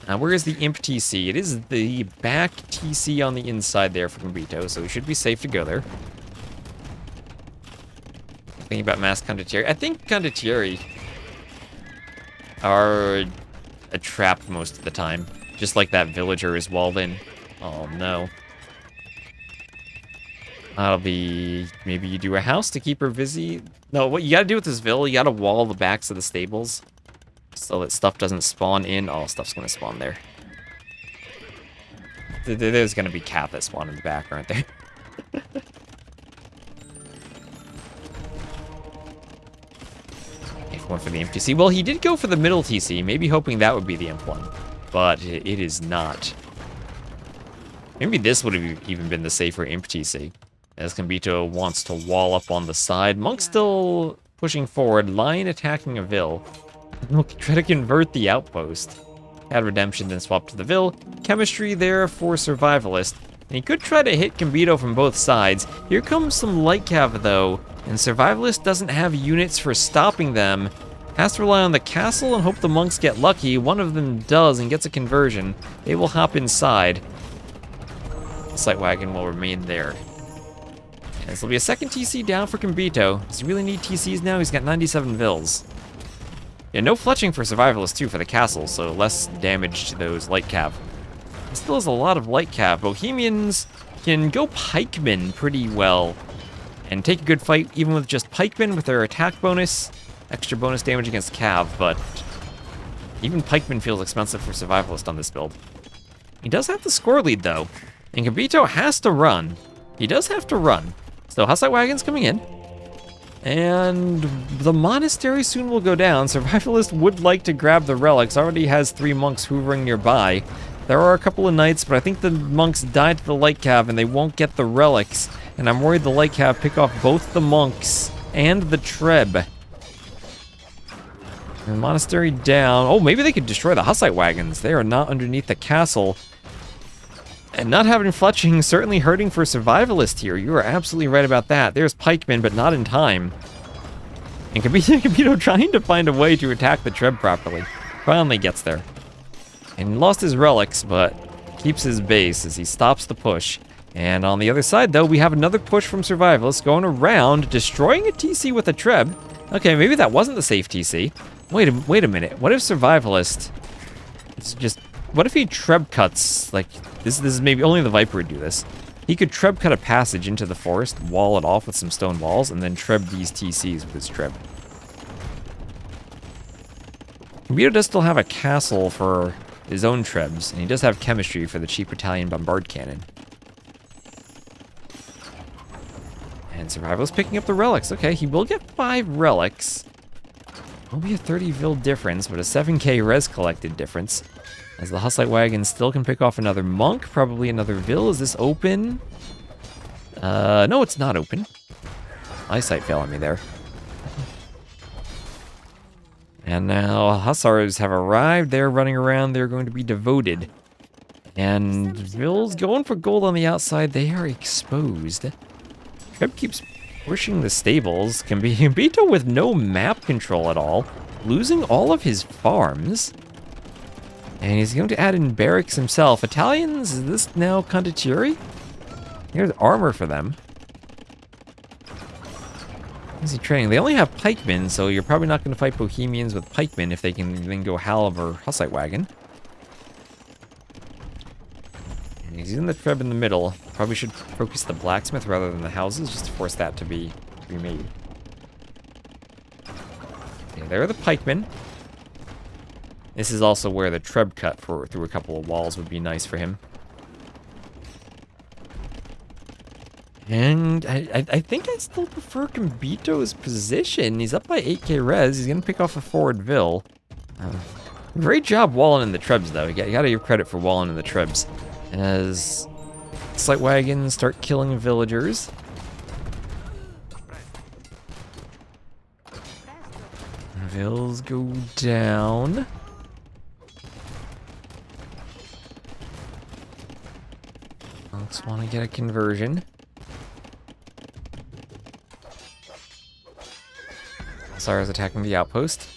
Where is the Imp TC? It is the back TC on the inside there for Combito, so he should be safe to go there. Thinking about mass condottieri. I think condottieri are a trap most of the time. Just like that villager is walled in. Oh no. That'll be... maybe you do a house to keep her busy. No, what you gotta do with this Vill, you gotta wall the backs of the stables. So that stuff doesn't spawn in. Oh, stuff's gonna spawn there. There's gonna be cat that spawn in the back, aren't there? If one for the Imp TC. Well, he did go for the middle TC, maybe hoping that would be the Imp one. But it is not. Maybe this would have even been the safer Imp TC. As Combito wants to wall up on the side. Monk still pushing forward. Lion attacking a Vill. We'll try to convert the outpost. Had redemption, then swap to the Vill. Chemistry there for Survivalist. And he could try to hit Combito from both sides. Here comes some Light Cav, though. And Survivalist doesn't have units for stopping them. Has to rely on the castle and hope the monks get lucky. One of them does and gets a conversion. They will hop inside. The Sight Wagon will remain there. And this will be a second TC down for Combito. Does he really need TCs now? He's got 97 Vills. Yeah, no fletching for Survivalist, too, for the castle, so less damage to those Light Cav. Still has a lot of Light Cav. Bohemians can go Pikemen pretty well and take a good fight, even with just Pikemen with their attack bonus, extra bonus damage against Cav, but even Pikemen feels expensive for Survivalist on this build. He does have the score lead, though, and Combito has to run. He does have to run. So Hussite Wagon's coming in. And the monastery soon will go down. Survivalist would like to grab the relics. Already has 3 monks hoovering nearby. There are a couple of knights, but I think the monks died to the Light Cav and they won't get the relics. And I'm worried the Light Cav pick off both the monks and the Treb. And the monastery down. Oh, maybe they could destroy the Hussite Wagons. They are not underneath the castle. And not having fletching certainly hurting for Survivalist here. You are absolutely right about that. There's Pikemen, but not in time. And Combito trying to find a way to attack the Treb properly. Finally gets there. And lost his relics, but keeps his base as he stops the push. And on the other side, though, we have another push from Survivalist going around, destroying a TC with a Treb. Okay, maybe that wasn't the safe TC. Wait a minute. What if Survivalist... it's just... what if he Treb cuts, like, this is maybe only the Viper would do this. He could Treb cut a passage into the forest, wall it off with some stone walls, and then Treb these TCs with his Treb. Combito does still have a castle for his own Trebs, and he does have chemistry for the cheap Italian bombard cannon. And Survivalist picking up the relics. Okay, he will get 5 relics. Will be a 30 vil difference, but a 7k res collected difference. As the Hussite Wagon still can pick off another monk, probably another vil. Is this open? No, it's not open. Eyesight failing me there. And now Hussars have arrived. They're running around. They're going to be devoted. And Vils going for gold on the outside. They are exposed. Treb keeps pushing the stables. Combito with no map control at all. Losing all of his farms. And he's going to add in barracks himself. Italians, is this now condottieri? Here's armor for them. Is he training? They only have pikemen, so you're probably not going to fight Bohemians with pikemen if they can then go Halv or Hussite Wagon. And he's using the Treb in the middle. Probably should focus the blacksmith rather than the houses, just to force that to be made. Okay, there are the pikemen. This is also where the Treb cut through a couple of walls would be nice for him. And I think I still prefer Combito's position. He's up by 8k res. He's going to pick off a forward vil. Great job walling in the Trebs, though. You got to give credit for walling in the Trebs. As Slight Wagons start killing villagers. Vils go down. Folks want to get a conversion. Hussars attacking the outpost.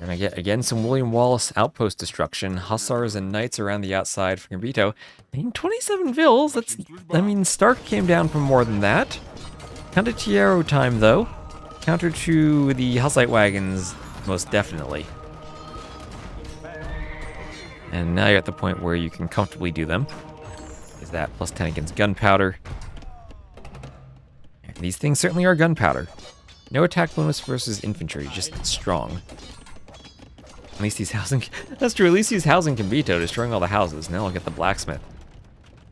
And I get, again, some William Wallace outpost destruction. Hussars and knights around the outside for Combito. I mean, 27 vils, that's... I mean, Stark came down from more than that. Condottiero time, though. Counter to the Hussite Wagons, most definitely. And now you're at the point where you can comfortably do them. Is that plus 10 against gunpowder? And these things certainly are gunpowder. No attack bonus versus infantry, just strong. At least he's housing... That's true, at least he's housing Combito, destroying all the houses. Now I'll get the blacksmith.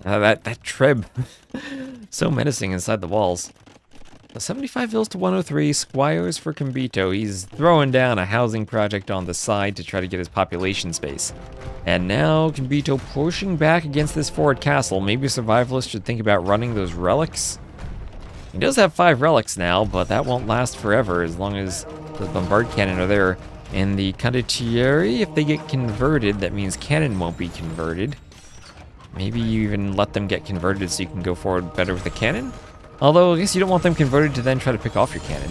That Treb. So menacing inside the walls. So 75 vils to 103, squires for Combito. He's throwing down a housing project on the side to try to get his population space. And now Combito pushing back against this forward castle. Maybe Survivalist should think about running those relics. He does have 5 relics now, but that won't last forever as long as the bombard cannon are there. And the condottieri, if they get converted, that means cannon won't be converted. Maybe you even let them get converted so you can go forward better with the cannon? Although, I guess you don't want them converted to then try to pick off your cannon.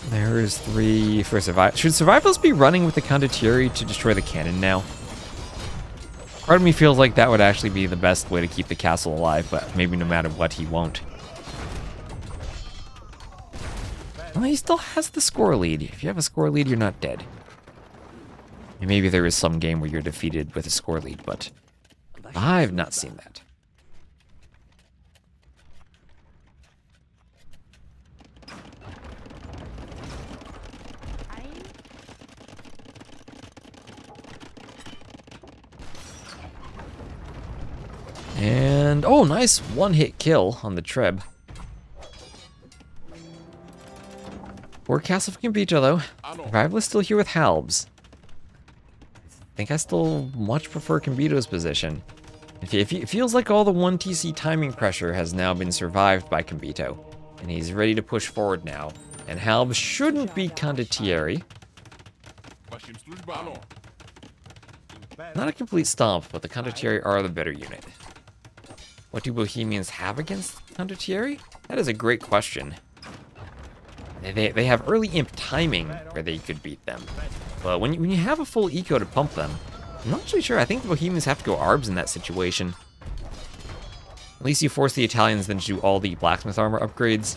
There's 3 for survival. Should Survivalists be running with the condottieri to destroy the cannon now? Part of me feels like that would actually be the best way to keep the castle alive, but maybe no matter what, he won't. Well, he still has the score lead. If you have a score lead, you're not dead. And maybe there is some game where you're defeated with a score lead, but I've not seen that. And, oh, nice one-hit kill on the Treb. Poor Castle for Combito, though. Survivalist still here with Halbs. I think I still much prefer Combito's position. It feels like all the 1TC timing pressure has now been survived by Combito. And he's ready to push forward now. And Halbs shouldn't be condottieri. Not a complete stomp, but the condottieri are the better unit. What do Bohemians have against condottieri? That is a great question. They have early imp timing where they could beat them. But when you have a full eco to pump them, I'm not actually sure. I think the Bohemians have to go arbs in that situation. At least you force the Italians then to do all the blacksmith armor upgrades.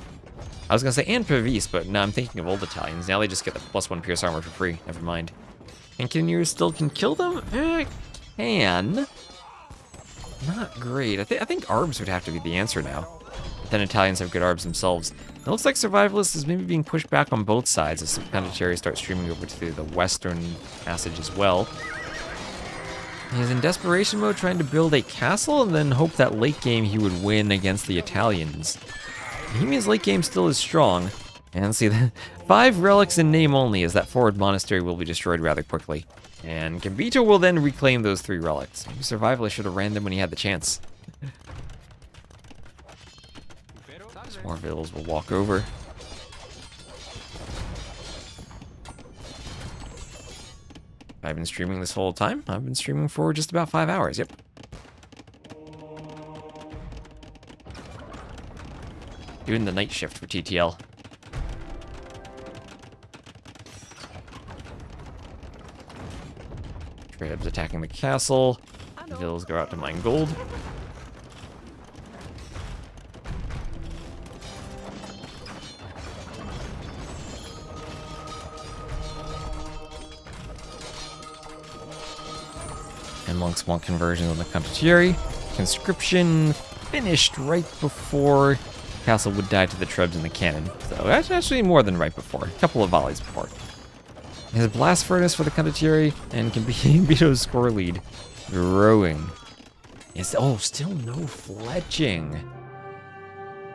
I was going to say and Pavis, but no, I'm thinking of old Italians. Now they just get the +1 pierce armor for free. Never mind. And Cannoneers still can kill them? Can. Not great. I think arbs would have to be the answer now. But then Italians have good arbs themselves. It looks like Survivalist is maybe being pushed back on both sides as some condottieri start streaming over to the western passage as well. He's in desperation mode trying to build a castle and then hope that late game he would win against the Italians. Bohemian's late game still is strong. And see, 5 relics in name only, as that forward monastery will be destroyed rather quickly. And Combito will then reclaim those 3 relics. Maybe Survivalist should have ran them when he had the chance. More villas will walk over. I've been streaming this whole time. I've been streaming for just about 5 hours, yep. Doing the night shift for TTL. Tribs attacking the castle. The villas go out to mine gold. And monks want conversions on the Condottieri. Conscription finished right before castle would die to the Trebs and the cannon. So that's actually more than right before. A couple of volleys before. His blast furnace for the Condottieri and Combito's score lead growing. Still no fletching.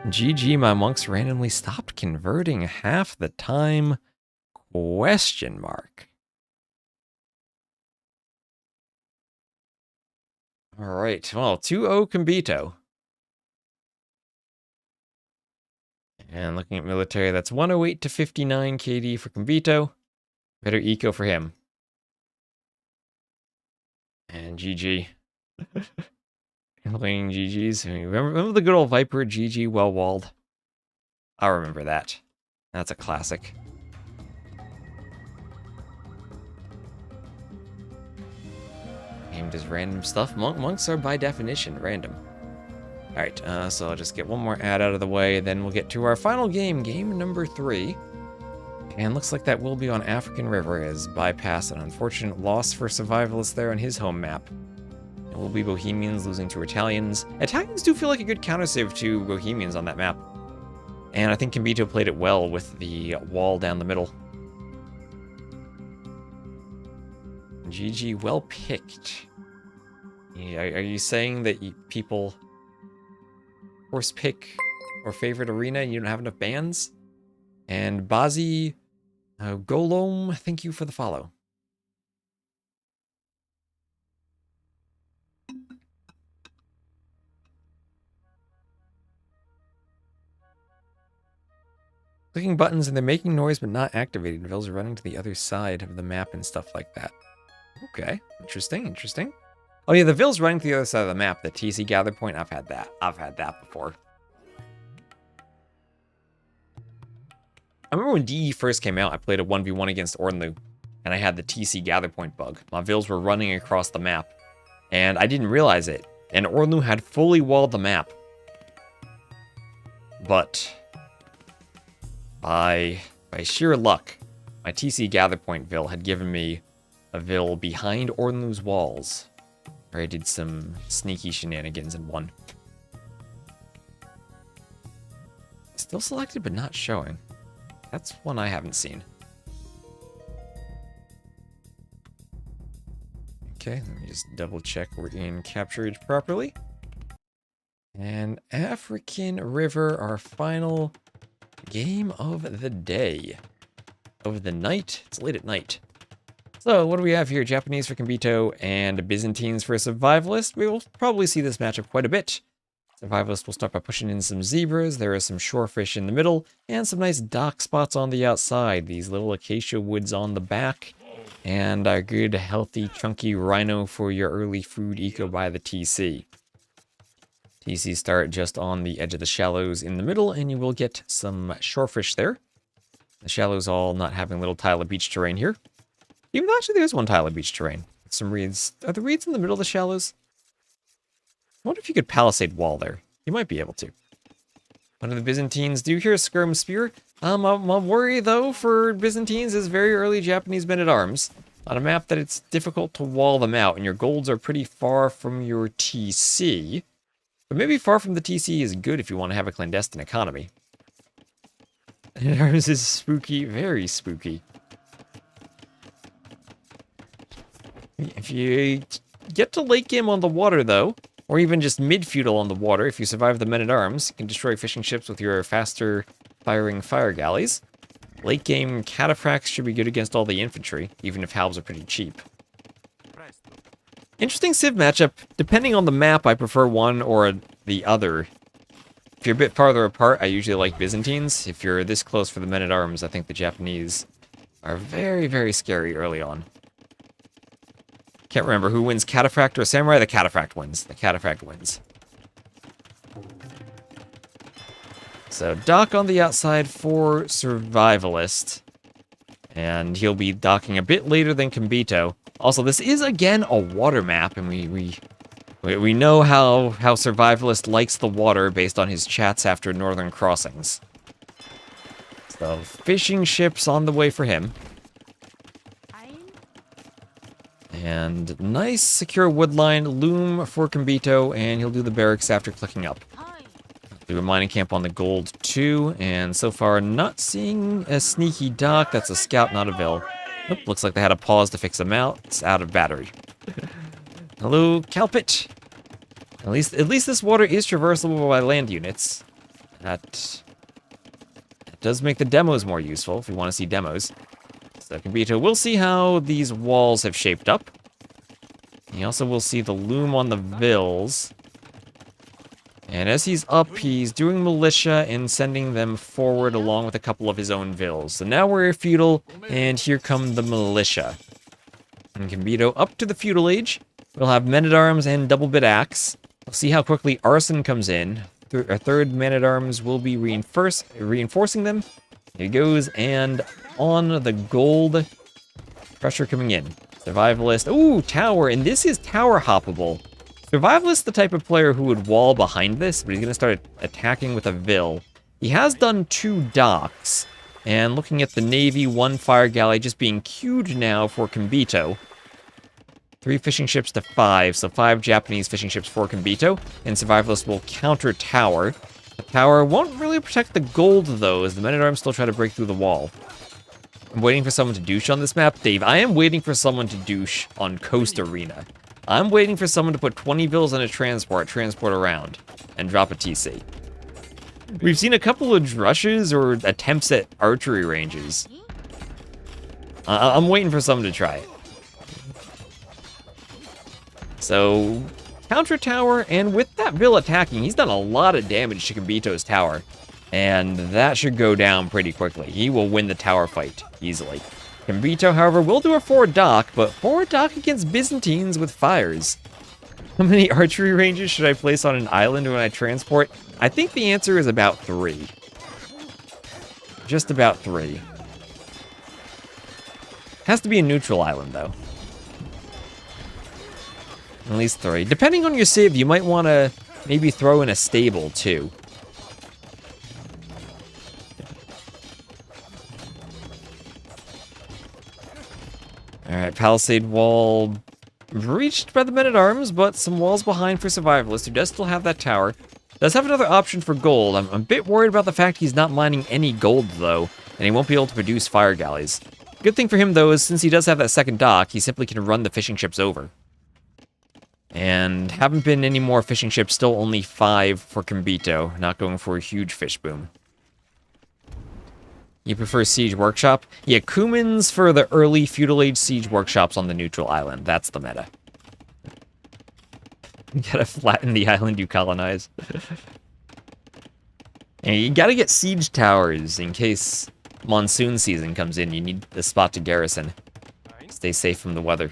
GG, my monks randomly stopped converting half the time? Question mark. All right, well, 2-0 Combito. And looking at military, that's 108 to 59 KD for Combito. Better eco for him. And GG. Playing GG's. Remember the good old Viper GG well walled? I remember that. That's a classic. Aimed as random stuff. Monks are by definition random. Alright, so I'll just get one more ad out of the way, then we'll get to our final game, game number 3. And looks like that will be on African River, as bypass an unfortunate loss for Survivalist there on his home map. It will be Bohemians losing to Italians. Italians do feel like a good countersave to Bohemians on that map. And I think Combito played it well with the wall down the middle. GG, well picked. Yeah, are you saying that people horse pick or favorite arena and you don't have enough bans? And Bazi Golom, thank you for the follow. Clicking buttons and they're making noise but not activating. Vills are running to the other side of the map and stuff like that. Okay, interesting, interesting. Oh yeah, the Vills running to the other side of the map, the TC gather point, I've had that before. I remember when DE first came out, I played a 1v1 against Ornlu, and I had the TC gather point bug. My Vills were running across the map, and I didn't realize it, and Ornlu had fully walled the map. But by sheer luck, my TC gather point Vill had given me a Vill behind Ornlu's walls, where I did some sneaky shenanigans and won. Still selected, but not showing. That's one I haven't seen. Okay, let me just double check we're in capturage properly. And African River, our final game of the day. Of the night? It's late at night. So, what do we have here? Japanese for Combito and Byzantines for Survivalist. We will probably see this matchup quite a bit. Survivalist will start by pushing in some zebras. There are some shorefish in the middle, and some nice dock spots on the outside. These little acacia woods on the back, and a good, healthy, chunky rhino for your early food eco by the TC. TC start just on the edge of the shallows in the middle, and you will get some shorefish there. The shallows all not having little tile of beach terrain here. Even though actually there's one tile of beach terrain. Some reeds. Are the reeds in the middle of the shallows? I wonder if you could palisade wall there. You might be able to. One of the Byzantines do hear a skirm spear. My worry, though, for Byzantines is very early Japanese men-at-arms. On a map that it's difficult to wall them out, and your golds are pretty far from your TC. But maybe far from the TC is good if you want to have a clandestine economy. Ours is spooky, very spooky. If you get to late game on the water, though, or even just mid-feudal on the water. If you survive the men-at-arms, you can destroy fishing ships with your faster-firing fire galleys. Late game cataphracts should be good against all the infantry, even if halves are pretty cheap. Interesting civ matchup. Depending on the map, I prefer one or the other. If you're a bit farther apart, I usually like Byzantines. If you're this close for the men-at-arms, I think the Japanese are very, very scary early on. Can't remember who wins, Cataphract or Samurai. The Cataphract wins. The Cataphract wins. So, dock on the outside for Survivalist. And he'll be docking a bit later than Combito. Also, this is, again, a water map, and we know how Survivalist likes the water based on his chats after Northern Crossings. So, fishing ships on the way for him. And nice, secure woodline, loom for Combito, and he'll do the barracks after clicking up. Do a mining camp on the gold, too, and so far not seeing a sneaky dock. That's a scout, not a vill. Oop, looks like they had a pause to fix them out. It's out of battery. Hello, Calpit. At least this water is traversable by land units. That does make the demos more useful, if you want to see demos. So, Combito, we'll see how these walls have shaped up. He also will see the loom on the vills. And as he's up, he's doing militia and sending them forward along with a couple of his own vills. So now we're feudal, and here come the militia. And Combito up to the feudal age. We'll have men-at-arms and double-bit axe. We'll see how quickly arson comes in. Our third men-at-arms will be reinforcing them. Here he goes, and on the gold, pressure coming in. Survivalist, ooh, tower, and this is tower hoppable. Survivalist the type of player who would wall behind this, but he's going to start attacking with a vill. He has done 2 docks, and looking at the navy, 1 fire galley just being queued now for Combito. 3 fishing ships to 5, so 5 Japanese fishing ships for Combito, and Survivalist will counter tower. The tower won't really protect the gold, though, as the men-at-arms still try to break through the wall. I'm waiting for someone to douche on this map. Dave, I am waiting for someone to douche on Coast Arena. I'm waiting for someone to put 20 vills on a transport around, and drop a TC. We've seen a couple of rushes or attempts at archery ranges. I'm waiting for someone to try it. So, counter tower, and with that vill attacking, he's done a lot of damage to Combito's tower. And that should go down pretty quickly. He will win the tower fight easily. Combito, however, will do a forward dock, but forward dock against Byzantines with fires. How many archery ranges should I place on an island when I transport? I think the answer is about 3. Just about 3. Has to be a neutral island, though. At least 3. Depending on your civ, you might want to maybe throw in a stable, too. Alright, palisade wall reached by the men-at-arms, but some walls behind for Survivalist, who does still have that tower. Does have another option for gold. I'm a bit worried about the fact he's not mining any gold, though, and he won't be able to produce fire galleys. Good thing for him, though, is since he does have that second dock, he simply can run the fishing ships over. And haven't been any more fishing ships, still only 5 for Combito, not going for a huge fish boom. You prefer Siege Workshop? Yeah, Cumans for the early feudal age siege workshops on the neutral island. That's the meta. You gotta flatten the island you colonize. And you gotta get siege towers in case monsoon season comes in. You need the spot to garrison. Stay safe from the weather.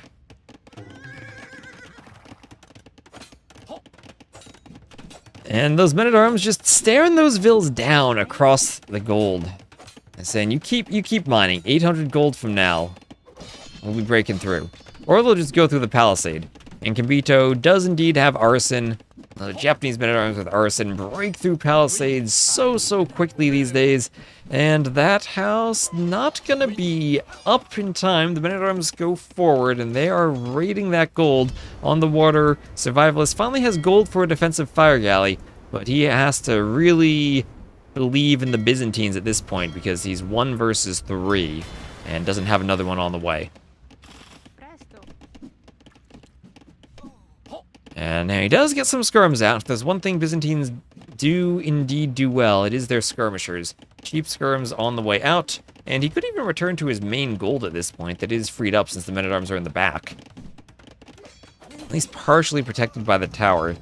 And those men-at-arms just staring those vills down across the gold. And saying, you keep mining. 800 gold from now, we'll be breaking through. Or they'll just go through the palisade. And Combito does indeed have arson. The Japanese men-at-arms with arson break through palisades so quickly these days. And that house not gonna be up in time. The men-at-arms go forward, and they are raiding that gold on the water. Survivalist finally has gold for a defensive fire galley, but he has to really believe in the Byzantines at this point because he's 1 versus 3 and doesn't have another one on the way. And now he does get some skirms out. If there's one thing Byzantines do indeed do well, it is their skirmishers. Cheap skirms on the way out, and he could even return to his main gold at this point that is freed up since the men-at-arms are in the back. At least partially protected by the tower,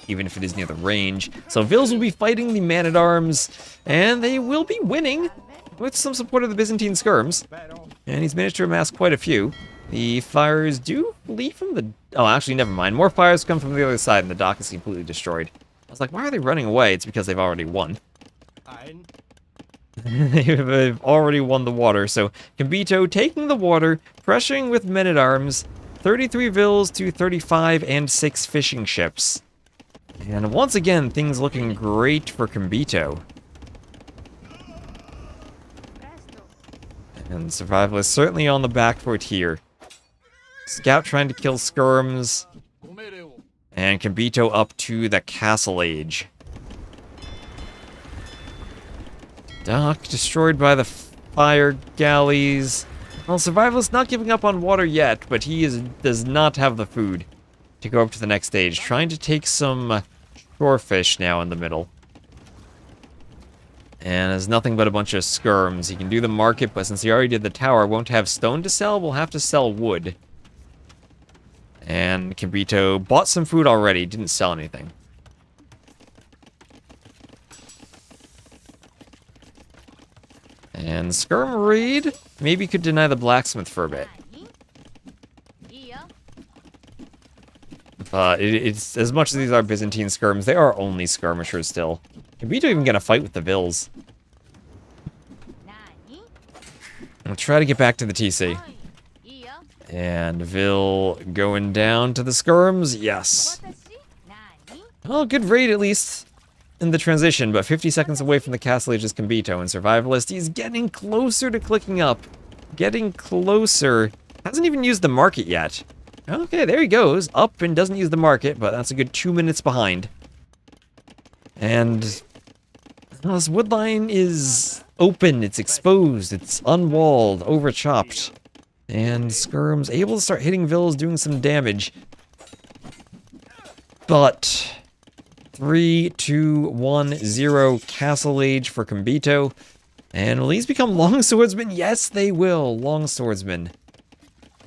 even if it is near the range. So Vils will be fighting the man-at-arms, and they will be winning with some support of the Byzantine skirms. And he's managed to amass quite a few. The fires do leave from the... Oh, actually, never mind. More fires come from the other side, and the dock is completely destroyed. I was like, why are they running away? It's because they've already won. They've already won the water, so Combito taking the water, pressuring with men-at-arms, 33 Vils to 35 and 6 fishing ships. And once again, things looking great for Combito. And Survivalist certainly on the back foot here. Scout trying to kill skirms. And Combito up to the Castle Age. Dock destroyed by the fire galleys. Well, Survivalist not giving up on water yet, but he does not have the food to go up to the next stage. Trying to take some shorefish now in the middle. And there's nothing but a bunch of skirms. He can do the market, but since he already did the tower, won't have stone to sell, will have to sell wood. And Combito bought some food already, didn't sell anything. And Skirm Raid maybe could deny the blacksmith for a bit. But it's as much as these are Byzantine skirms, they are only skirmishers still. Combito even gonna fight with the Vils. I'll try to get back to the TC. And Vil going down to the skirms, yes. Well, good raid at least in the transition, but 50 seconds away from the Castle Age is Combito, and Survivalist, he's getting closer to clicking up. Getting closer. Hasn't even used the market yet. Okay, there he goes. Up and doesn't use the market, but that's a good 2 minutes behind. And this wood line is open, it's exposed, it's unwalled, overchopped. And Skirm's able to start hitting Vils, doing some damage. But 3, 2, 1, 0 Castle Age for Combito. And will these become long swordsmen? Yes, they will. Long swordsmen.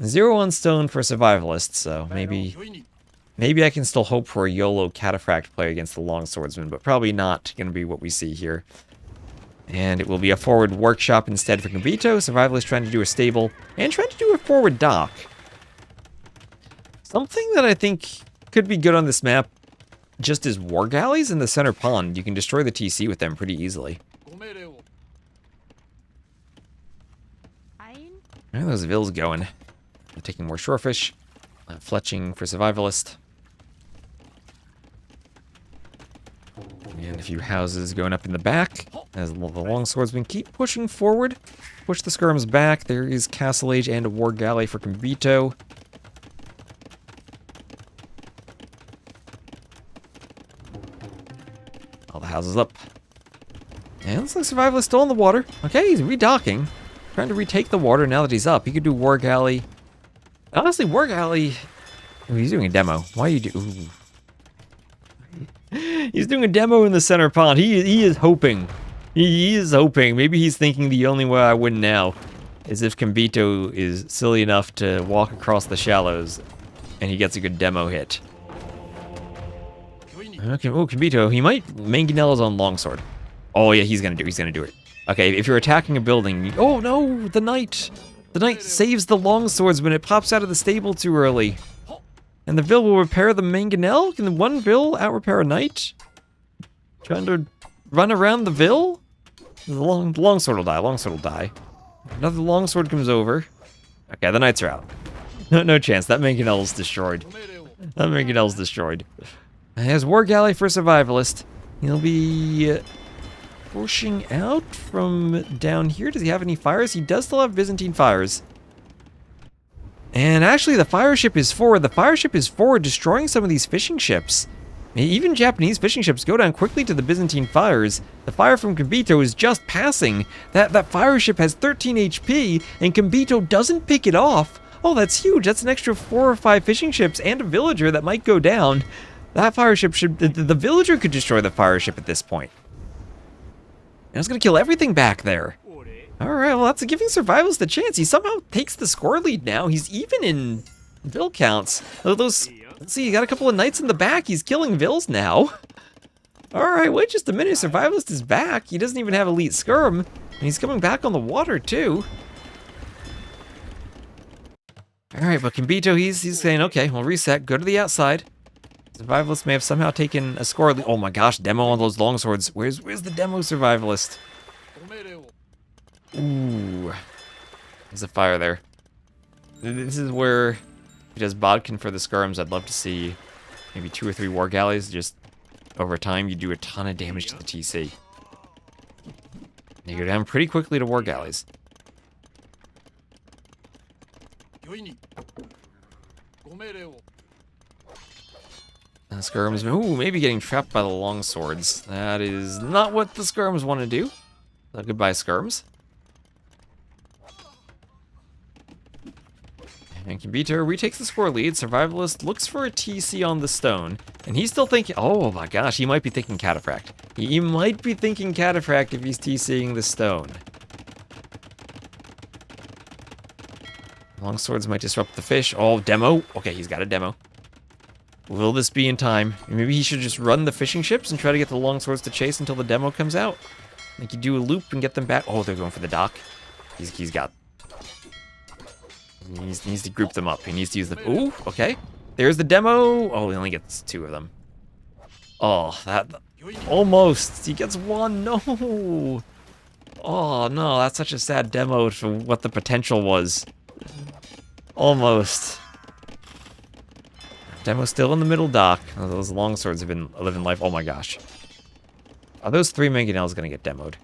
0 on stone for Survivalist, so maybe I can still hope for a YOLO Cataphract play against the long swordsman, but probably not going to be what we see here. And it will be a forward workshop instead for Combito. Survivalist trying to do a stable and trying to do a forward dock. Something that I think could be good on this map just is war galleys in the center pond. You can destroy the TC with them pretty easily. Where are those Vils going? They're taking more shorefish. Fletching for Survivalist. And a few houses going up in the back as the long swordsmen keep pushing forward. Push the skirms back. There is Castle Age and a war galley for Combito. All the houses up. And looks like Survivalist still in the water. Okay, he's redocking. Trying to retake the water now that he's up. He could do war galley. Honestly, war galley... Ooh, he's doing a demo. Why you do... Ooh. He's doing a demo in the center pond. He is hoping. He is hoping. Maybe he's thinking the only way I win now is if Combito is silly enough to walk across the shallows and he gets a good demo hit. Okay, oh, Combito. He might Mangonello's on longsword. Oh yeah, he's gonna do it. Okay, if you're attacking a building... Oh no, the knight! The knight saves the longswords when it pops out of the stable too early. And the Vil will repair the Mangonel? Can the one Vil out-repair a knight? Trying to run around the Vil? The longsword will die, Another longsword comes over. Okay, the knights are out. No chance, that Mangonel's destroyed. There's War Galley for Survivalist. He'll be pushing out from down here. Does he have any fires? He does still have Byzantine fires. And actually, the fire ship is forward. The fire ship is forward, destroying some of these fishing ships. Even Japanese fishing ships go down quickly to the Byzantine fires. The fire from Combito is just passing. That fire ship has 13 HP, and Combito doesn't pick it off Oh, that's huge. That's an extra 4 or 5 fishing ships and a villager that might go down. That fire ship should... The villager could destroy the fire ship at this point. And it's going to kill everything back there. Alright, well, that's giving Survivalist a chance. He somehow takes the score lead now. He's even in vill counts. Let's see, he got a couple of knights in the back. He's killing vills now. Alright, wait just a minute. Survivalist is back. He doesn't even have elite skirm. And he's coming back on the water, too. Alright, but Combito, he's saying, okay, we'll reset. Go to the outside. Survivalist may have somehow taken a score lead. Oh my gosh, demo on those longswords. Where's the demo Survivalist? Ooh. There's a fire there. This is where he does bodkin for the skirms. I'd love to see maybe 2 or 3 war galleys. Just over time, you do a ton of damage to the TC. You go down pretty quickly to war galleys. Skirms, ooh, maybe getting trapped by the longswords. That is not what the skirms want to do. So goodbye, skirms. And Combito retakes the score lead. Survivalist looks for a TC on the stone. And he's still thinking, oh my gosh, he might be thinking Cataphract. He might be thinking Cataphract if he's TCing the stone. Longswords might disrupt the fish. Oh, demo. Okay, he's got a demo. Will this be in time? Maybe he should just run the fishing ships and try to get the longswords to chase until the demo comes out. Like you do a loop and get them back. Oh, they're going for the dock. He's got... He needs to group them up. He needs to use the... Ooh, okay. There's the demo. Oh, he only gets 2 of them. Oh, that... Almost. He gets 1. No. Oh, no. That's such a sad demo for what the potential was. Almost. Demo's still in the middle dock. Oh, those longswords have been living life. Oh my gosh. Are those 3 mangonels going to get demoed?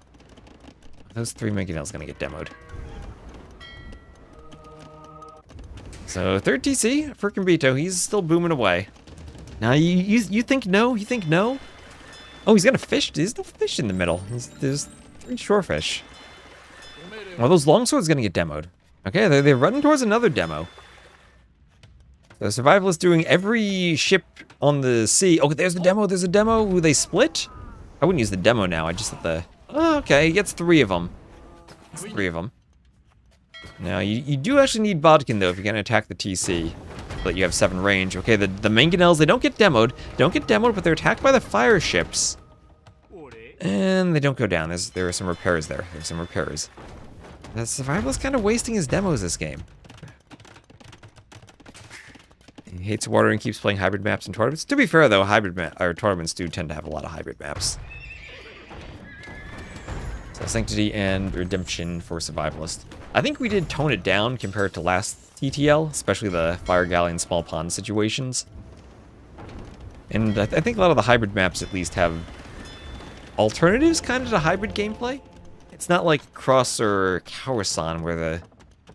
Those 3 mangonels going to get demoed. So, 3rd TC for Combito. He's still booming away. Now, you think no? You think no? Oh, he's got a fish. There's no fish in the middle. There's 3 shorefish. Well, those longswords going to get demoed. Okay, they're running towards another demo. The Survivalist doing every ship on the sea. Oh, there's the demo. There's a demo. Ooh, they split? I wouldn't use the demo now. I just let the... Oh, okay, he gets 3 of them. That's 3 of them. Now, you do actually need bodkin, though, if you're going to attack the TC. But you have 7 range. Okay, the mangonels, they don't get demoed. Don't get demoed, but they're attacked by the fire ships. And they don't go down. There are some repairs there. There's some repairs. The Survivalist kind of wasting his demos this game. He hates water and keeps playing hybrid maps and tournaments. To be fair, though, tournaments do tend to have a lot of hybrid maps. So Sanctity and Redemption for Survivalist. I think we did tone it down compared to last TTL, especially the Fire Galley and Small Pond situations. And I think a lot of the hybrid maps at least have alternatives kind of to hybrid gameplay. It's not like Cross or Kawasan where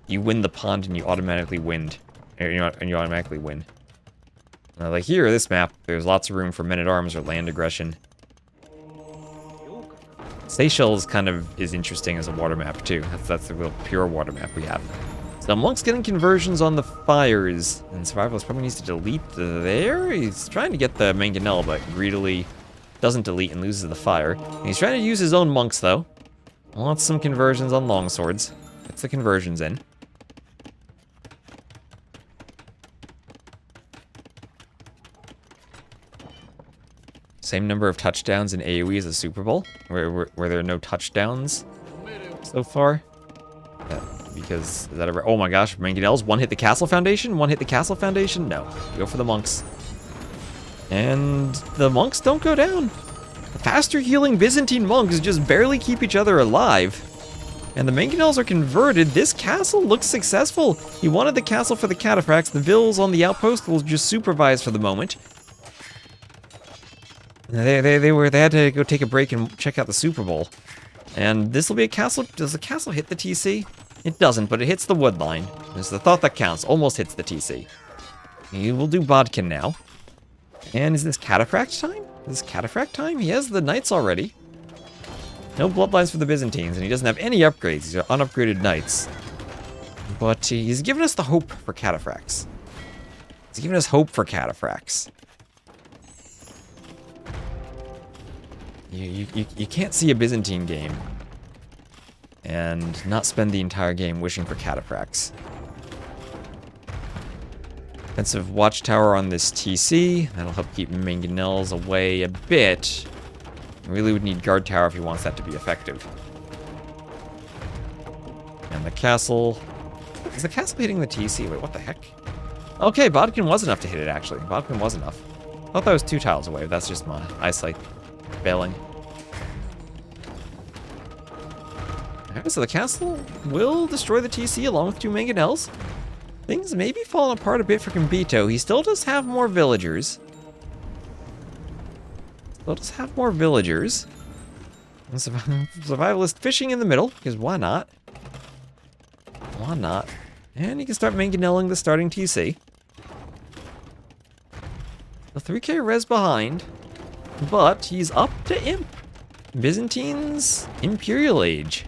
you win the pond and you automatically win. And you automatically win. Like here, this map, there's lots of room for men-at-arms or land aggression. Seychelles kind of is interesting as a water map too. That's the real pure water map we have. So Monk's getting conversions on the fires, and Survivalist probably needs to delete there. He's trying to get the mangonel, but greedily doesn't delete and loses the fire. And he's trying to use his own monks though. Wants some conversions on longswords. Gets the conversions in. Same number of touchdowns in AoE as a Super Bowl, where there are no touchdowns so far. Because, is that ever... Oh my gosh, mangonels, 1 hit the castle foundation? 1 hit the castle foundation? No. Go for the monks. And the monks don't go down. The faster healing Byzantine monks just barely keep each other alive. And the mangonels are converted. This castle looks successful. He wanted the castle for the cataphracts. The vills on the outpost will just supervise for the moment. They had to go take a break and check out the Super Bowl. And this will be a castle. Does the castle hit the TC? It doesn't, but it hits the wood line. It's the thought that counts. Almost hits the TC. He will do bodkin now. And is this cataphract time? Is this cataphract time? He has the knights already. No bloodlines for the Byzantines, and he doesn't have any upgrades. These are unupgraded knights. But he's given us the hope for cataphracts. He's given us hope for cataphracts. You can't see a Byzantine game and not spend the entire game wishing for cataphracts. Defensive watchtower on this TC. That'll help keep mangonels away a bit. Really would need guard tower if he wants that to be effective. And the castle. Is the castle hitting the TC? Wait, what the heck? Okay, Bodkin was enough to hit it, actually. Bodkin was enough. I thought that was 2 tiles away, but that's just my eyesight failing. Alright, so the castle will destroy the TC along with 2 mangonels. Things may be falling apart a bit for Combito. He still does have more villagers. And Survivalist fishing in the middle, because why not? Why not? And he can start mangonelling the starting TC. The 3k res behind, but he's up to Imp. Byzantine's Imperial Age.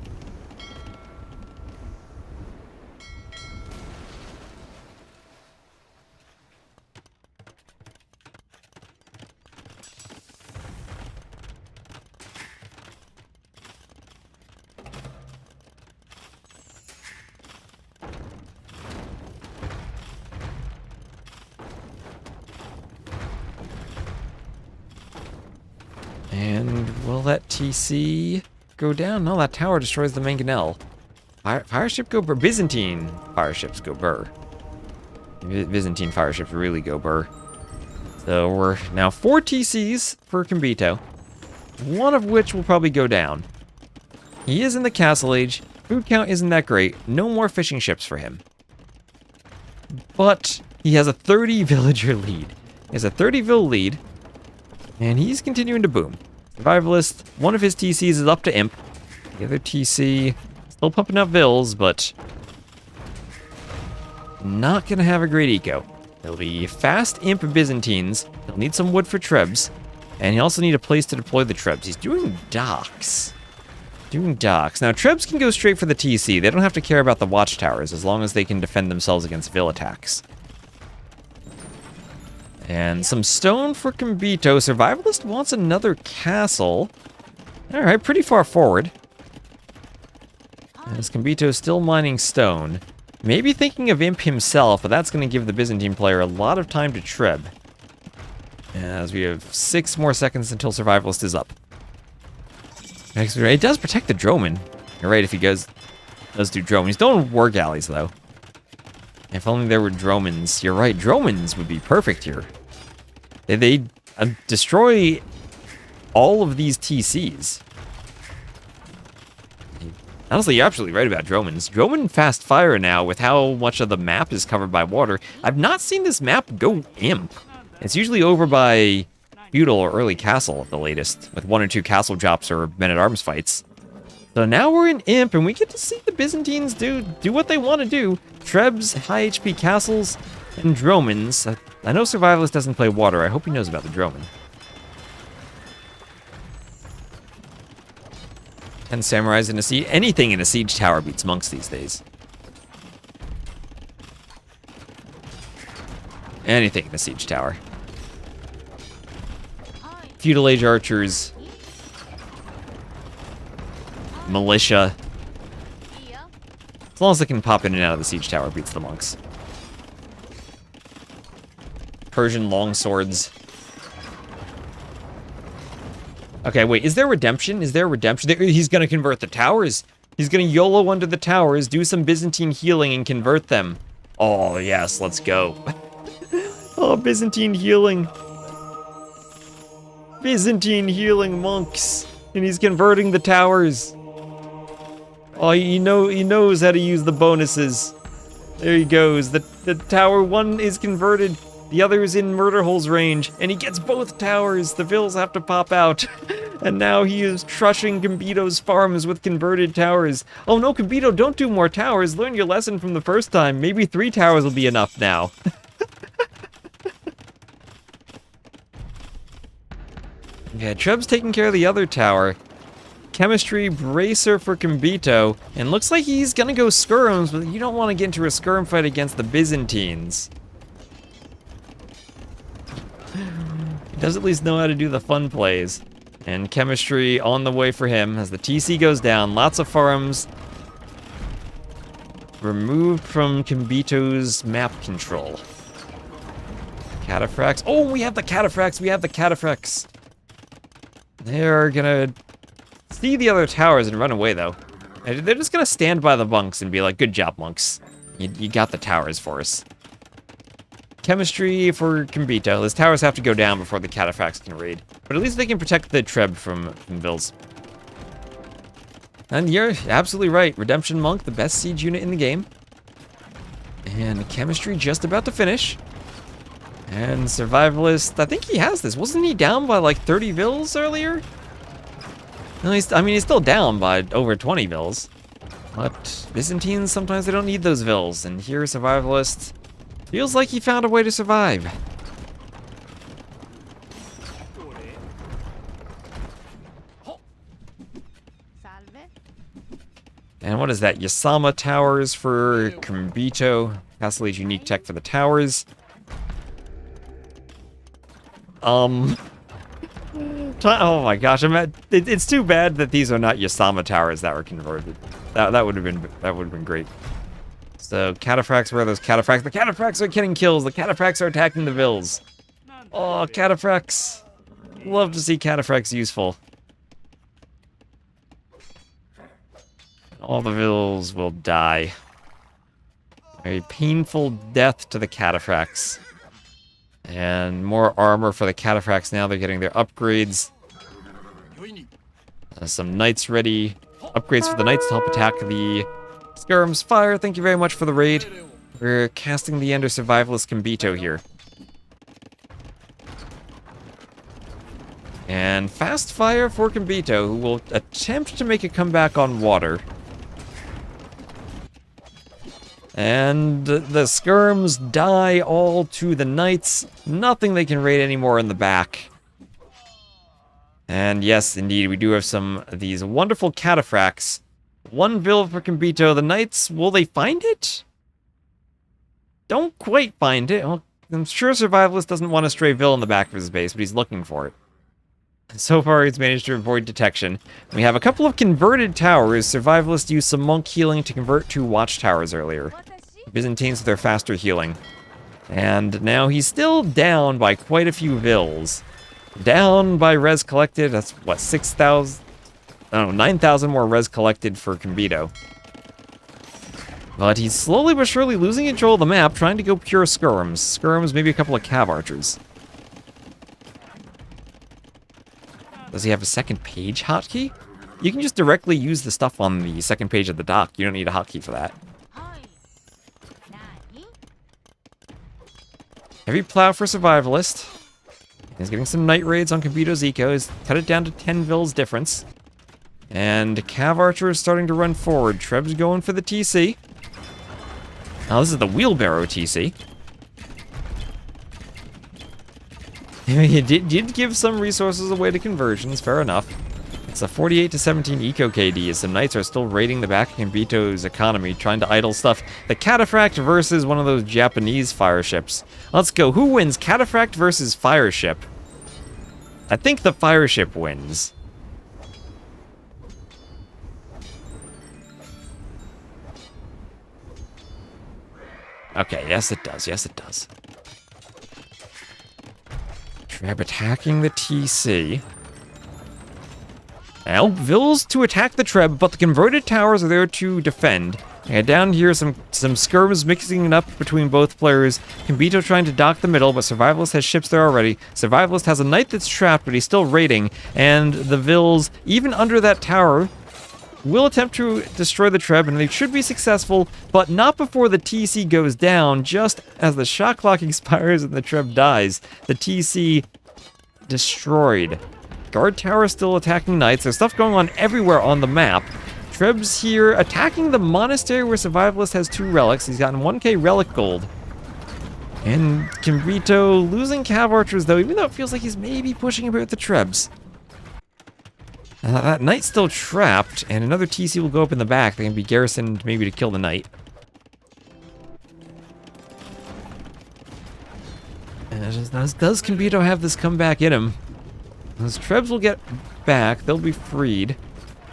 And will that TC go down? No, that tower destroys the mangonel. Fireship go burr. Byzantine fireships go burr. Byzantine fireships really go burr. So we're now 4 TCs for Combito. One of which will probably go down. He is in the castle age. Food count isn't that great. No more fishing ships for him. But he has a 30 villager lead. He has a 30 vill lead. And he's continuing to boom. Survivalist, one of his TCs is up to Imp. The other TC, still pumping out vills, but not going to have a great eco. He'll be fast Imp Byzantines. He'll need some wood for trebs. And he'll also need a place to deploy the trebs. He's doing docks. Now, trebs can go straight for the TC. They don't have to care about the watchtowers as long as they can defend themselves against vill attacks. And some stone for Combito. Survivalist wants another castle. Alright, pretty far forward. As Combito still mining stone. Maybe thinking of Imp himself, but that's going to give the Byzantine player a lot of time to treb. As we have 6 more seconds until Survivalist is up. Next, it does protect the Droman. You're right, if he does do Droman. He's doing war galleys, though. If only there were Dromans. You're right, Dromans would be perfect here. They destroy all of these TCs. Honestly, you're absolutely right about Dromans. Droman fast fire now with how much of the map is covered by water. I've not seen this map go Imp. It's usually over by Feudal or early Castle at the latest, with 1 or 2 castle drops or men-at-arms fights. So now we're in Imp, and we get to see the Byzantines do what they want to do. Trebs, high HP castles, and Dromans. I know Survivalist doesn't play water. I hope he knows about the Droman. 10 samurais in a siege. Anything in a siege tower beats monks these days. Anything in a siege tower. Feudal Age archers. Militia. As long as they can pop in and out of the siege tower, beats the monks. Persian longswords. Okay, wait, is there redemption? He's gonna convert the towers. He's gonna YOLO under the towers, do some Byzantine healing, and convert them. Oh, yes, let's go. Oh, Byzantine healing. Byzantine healing monks. And he's converting the towers. Oh, he knows how to use the bonuses. There he goes. The tower 1 is converted. The other is in Murder Hole's range. And he gets both towers. The vills have to pop out. And now he is crushing Combito's farms with converted towers. Oh no, Combito, don't do more towers. Learn your lesson from the first time. Maybe 3 towers will be enough now. Yeah, Treb's taking care of the other tower. chemistry bracer for Combito, and looks like he's gonna go skirms, but you don't want to get into a skirm fight against the Byzantines. He does at least know how to do the fun plays. And chemistry on the way for him as the TC goes down. Lots of farms removed from Combito's map control. Cataphracts. Oh, we have the cataphracts. We have the cataphracts. They're gonna see the other towers and run away, though. And they're just gonna stand by the monks and be like, good job, monks. You got the towers for us. Chemistry for Combito. Those towers have to go down before the cataphracts can raid. But at least they can protect the Treb from Vils. And you're absolutely right. Redemption Monk, the best siege unit in the game. And chemistry just about to finish. And Survivalist, I think he has this. Wasn't he down by like 30 Vils earlier? No, he's still down by over 20 Vils. But Byzantines, sometimes they don't need those Vils. And here, Survivalist feels like he found a way to survive. And what is that? Yasama Towers for Combito. Castle's unique tech for the towers. Oh my gosh, it's too bad that these are not Yasama Towers that were converted. That would have been great. So cataphracts, where are those cataphracts? The cataphracts are getting kills. The cataphracts are attacking the Vils. Oh, cataphracts. Love to see cataphracts useful. All the Vils will die. Very painful death to the cataphracts. And more armor for the cataphracts now. They're getting their upgrades. Some knights ready. Upgrades for the knights to help attack the skirms. Fire, thank you very much for the raid. We're casting the Ender Survivalist Combito here. And fast fire for Combito, who will attempt to make a comeback on water. And the skirms die all to the knights. Nothing they can raid anymore in the back. And yes, indeed, we do have some of these wonderful cataphracts. One Vil for Combito. The knights, will they find it? Don't quite find it. Well, I'm sure Survivalist doesn't want a stray Vil in the back of his base, but he's looking for it. So far, he's managed to avoid detection. We have a couple of converted towers. Survivalist used some monk healing to convert 2 watchtowers earlier. Byzantines with their faster healing. And now he's still down by quite a few Vils. Down by res collected. That's, what, 6,000? I don't know, 9,000 more res collected for Combito. But he's slowly but surely losing control of the map, trying to go pure skirms. Skirms, maybe a couple of cav archers. Does he have a second page hotkey? You can just directly use the stuff on the second page of the dock. You don't need a hotkey for that. Heavy plow for Survivalist. He's getting some night raids on Combito's eco. He's cut it down to 10 Vils difference. And cav archer is starting to run forward. Treb's going for the TC. Now this is the wheelbarrow TC. He did give some resources away to conversions, fair enough. It's a 48 to 17 eco KD as some knights are still raiding the back of Combito's economy, trying to idle stuff. The Cataphract versus one of those Japanese fire ships. Let's go. Who wins? Cataphract versus fire ship. I think the fire ship wins. Okay, yes it does. Yes it does. Treb attacking the TC. Now, Vils to attack the Treb, but the converted towers are there to defend. And down here, some skirms mixing it up between both players. Combito trying to dock the middle, but Survivalist has ships there already. Survivalist has a knight that's trapped, but he's still raiding. And the Vils, even under that tower, will attempt to destroy the Treb, and they should be successful, but not before the TC goes down. Just as the shot clock expires and the Treb dies, the TC destroyed. Guard tower still attacking knights. There's stuff going on everywhere on the map. Treb's here attacking the monastery where Survivalist has 2 relics. He's gotten 1k relic gold. And Combito losing cav archers though, even though it feels like he's maybe pushing a bit with the Trebs. That knight's still trapped, and another TC will go up in the back. They can be garrisoned maybe to kill the knight. And does Combito have this comeback in him? Those Trebs will get back. They'll be freed.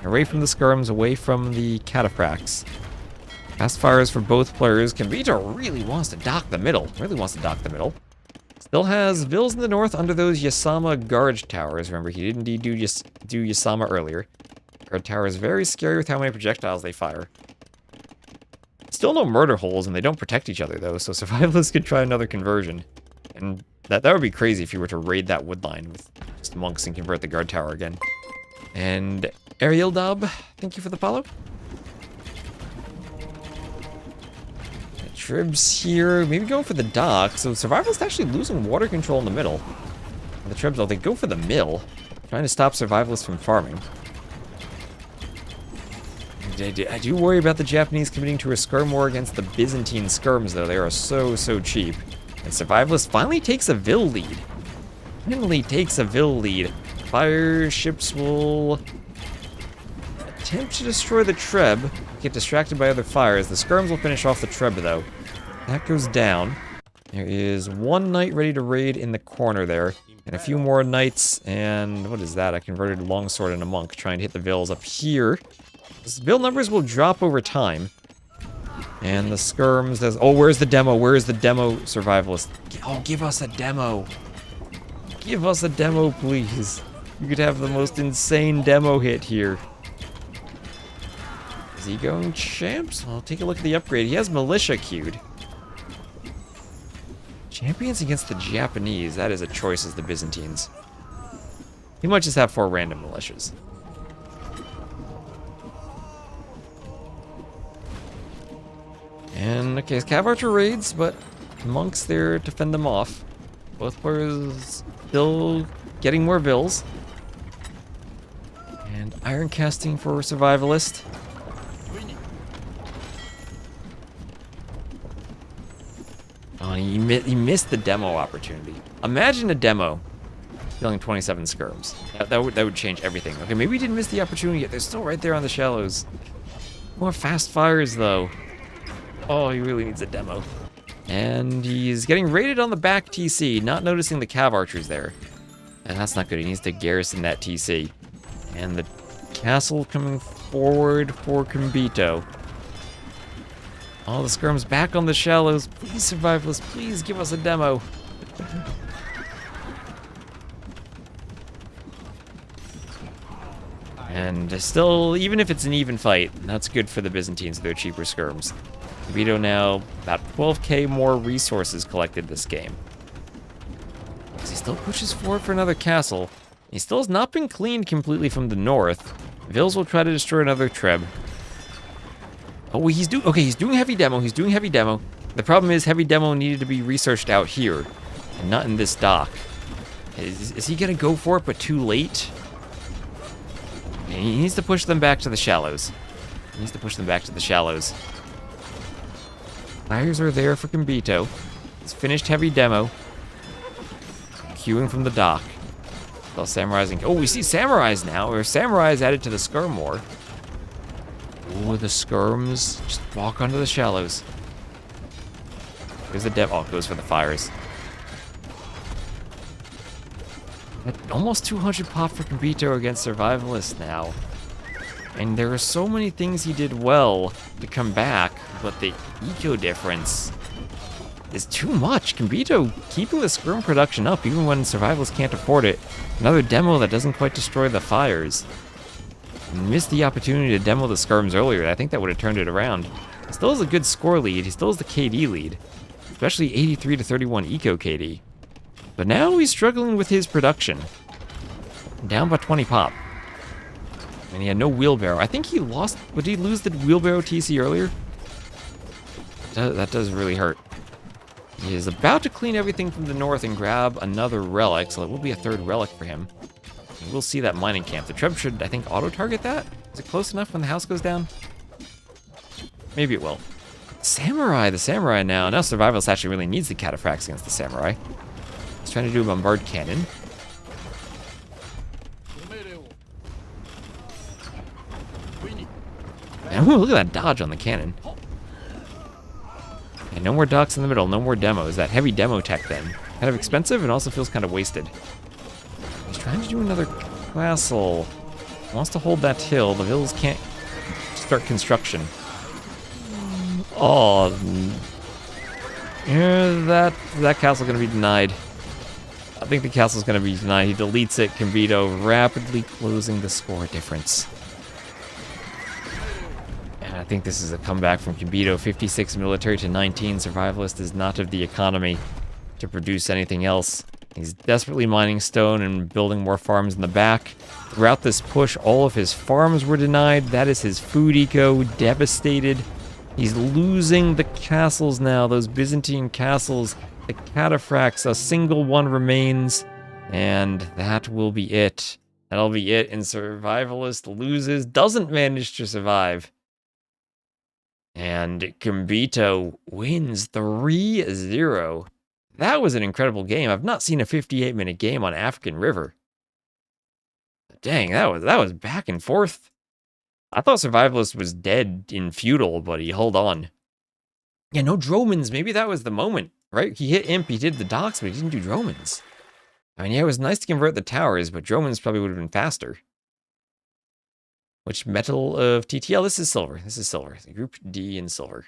Away from the skirms, away from the cataphracts. Fast fires for both players. Combito really wants to dock the middle. Still has Vils in the north under those Yasama guard towers. Remember, he did indeed do Yasama earlier. Guard tower is very scary with how many projectiles they fire. Still no murder holes, and they don't protect each other, though, so Survivalists could try another conversion. And that would be crazy if you were to raid that wood line with just monks and convert the guard tower again. And Ariel Dub, thank you for the follow. Tribs here, maybe going for the dock. So Survivalist actually losing water control in the middle. And the Tribs, they go for the mill, trying to stop Survivalists from farming. I do worry about the Japanese committing to a skirm war against the Byzantine skirms, though. They are so cheap. And Survivalist finally takes a Vil lead. Fire ships will attempt to destroy the Treb, get distracted by other fires. The skirms will finish off the Treb, though. That goes down. There is one knight ready to raid in the corner there, and a few more knights, and what is that? I converted longsword into monk, trying to hit the Vils up here. The Vil numbers will drop over time. And the skirms, oh, where's the demo? Where's the demo, Survivalist? Oh, give us a demo. Give us a demo, please. You could have the most insane demo hit here. Is he going champs? I'll take a look at the upgrade. He has militia queued. Champions against the Japanese. That is a choice as the Byzantines. He might just have 4 random militias. And, okay, his Cav Archer raids, but monks there to fend them off. Both players still getting more Vils. And iron casting for Survivalist. Oh, he missed the demo opportunity. Imagine a demo killing 27 skirms. That would change everything. Okay, maybe he didn't miss the opportunity yet. They're still right there on the shallows. More fast fires, though. Oh, he really needs a demo. And he's getting raided on the back TC, not noticing the Cav Archers there. And that's not good. He needs to garrison that TC. And the castle coming forward for Combito. All the skirms back on the shallows. Please, Survivalists, please give us a demo. And still, even if it's an even fight, that's good for the Byzantines. They're cheaper skirms. Combito now about 12k more resources collected this game. He still pushes forward for another castle. He still has not been cleaned completely from the north. Vils will try to destroy another Treb. Oh, he's doing heavy demo. The problem is heavy demo needed to be researched out here, and not in this dock. Is he gonna go for it, but too late? He needs to push them back to the shallows. Fires are there for Combito. He's finished heavy demo. Queuing from the dock. Well, samurais. Oh, we see samurais now. Or samurais added to the skirm war. Oh, the skirms just walk onto the shallows. There's the dev. Oh, it goes for the fires. Almost 200 pop for Combito against Survivalist now. And there are so many things he did well to come back, but the eco difference is too much. Combito keeping the skirm production up even when Survivalists can't afford it. Another demo that doesn't quite destroy the fires. Missed the opportunity to demo the skirms earlier. I think that would have turned it around. He still has a good score lead. He still has the KD lead. Especially 83 to 31 eco KD. But now he's struggling with his production. Down by 20 pop. And he had no wheelbarrow. I think he lost... Would he lose the wheelbarrow TC earlier? That does really hurt. He is about to clean everything from the north and grab another relic, so it will be a third relic for him. And we'll see that mining camp. The Treb should, I think, auto-target that? Is it close enough when the house goes down? Maybe it will. Samurai, the samurai now. Now Survivalist actually really needs the cataphracts against the samurai. He's trying to do a bombard cannon. Ooh, look at that dodge on the cannon. And no more docks in the middle, no more demos. That heavy demo tech then. Kind of expensive and also feels kind of wasted. He's trying to do another castle. Wants to hold that hill. The hills can't start construction. Oh, yeah, that castle's gonna be denied. I think the castle's gonna be denied. He deletes it. Combito rapidly closing the score difference. And I think this is a comeback from Combito. 56 military to 19. Survivalist is not of the economy to produce anything else. He's desperately mining stone and building more farms in the back. Throughout this push, all of his farms were denied. That is his food eco devastated. He's losing the castles now, those Byzantine castles, the cataphracts, a single one remains, and that will be it. That'll be it, and Survivalist loses, doesn't manage to survive. And Combito wins 3-0. That was an incredible game. I've not seen a 58-minute game on African River. Dang, that was back and forth. I thought Survivalist was dead in feudal, but he held on. Yeah, no Dromans. Maybe that was the moment, right? He hit Imp, he did the docks, but he didn't do Dromans. I mean, yeah, it was nice to convert the towers, but Dromans probably would have been faster. Which metal of TTL? This is silver. This is silver. Group D in silver.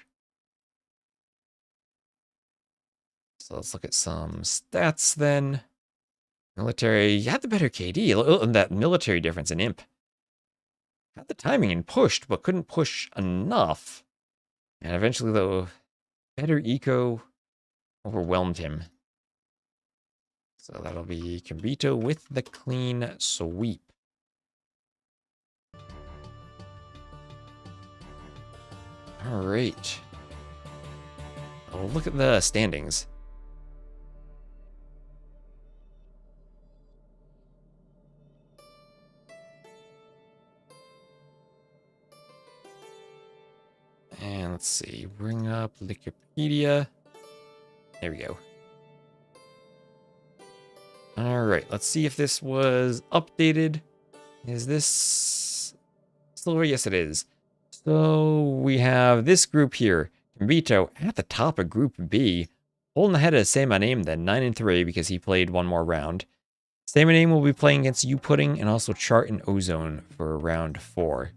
So let's look at some stats then. Military, you had the better KD. Look at that military difference in Imp. Had the timing and pushed, but couldn't push enough. And eventually, though, better eco overwhelmed him. So that'll be Combito with the clean sweep. All right. Well, look at the standings. And let's see, bring up Wikipedia. There we go. All right, let's see if this was updated. Is this silver? Yes, it is. So we have this group here. Combito at the top of Group B, holding ahead of Say My Name then, 9-3 because he played one more round. Say My Name will be playing against You Pudding and also Chart and Ozone for round 4.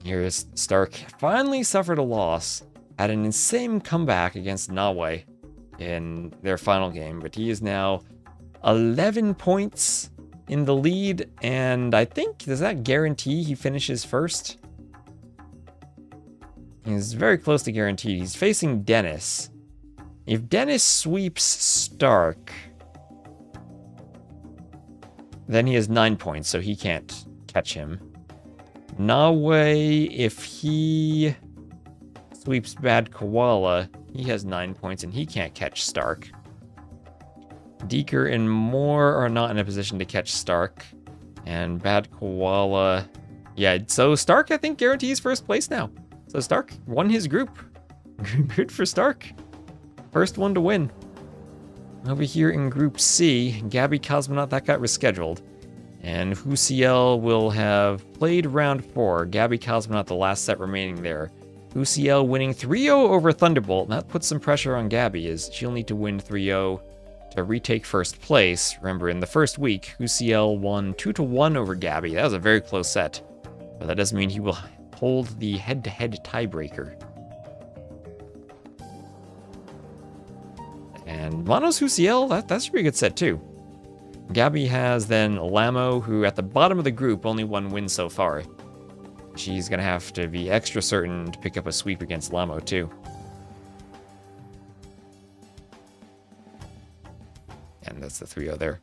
Here's Stark. Finally suffered a loss. Had an insane comeback against Nahue in their final game, but he is now 11 points in the lead, and I think, does that guarantee he finishes first? He's very close to guaranteed. He's facing Dennis. If Dennis sweeps Stark, then he has 9 points, so he can't catch him. Nahue, if he sweeps Bad Koala, he has 9 points and he can't catch Stark. Deeker and Moore are not in a position to catch Stark. And Bad Koala, yeah, so Stark, I think, guarantees first place now. So Stark won his group. Good for Stark. First one to win. Over here in Group C, Gabby Cosmonaut, that got rescheduled. And Husiel will have played round 4. Gabby Cosmonaut, the last set remaining there. Husiel winning 3-0 over Thunderbolt. And that puts some pressure on Gabby, as she'll need to win 3-0 to retake first place. Remember, in the first week, Husiel won 2-1 over Gabby. That was a very close set. But that doesn't mean he will hold the head-to-head tiebreaker. And Manos Husiel, that's a pretty good set too. Gabby has then Lamo, who at the bottom of the group only one win so far. She's going to have to be extra certain to pick up a sweep against Lamo too. And that's the 3-0 there.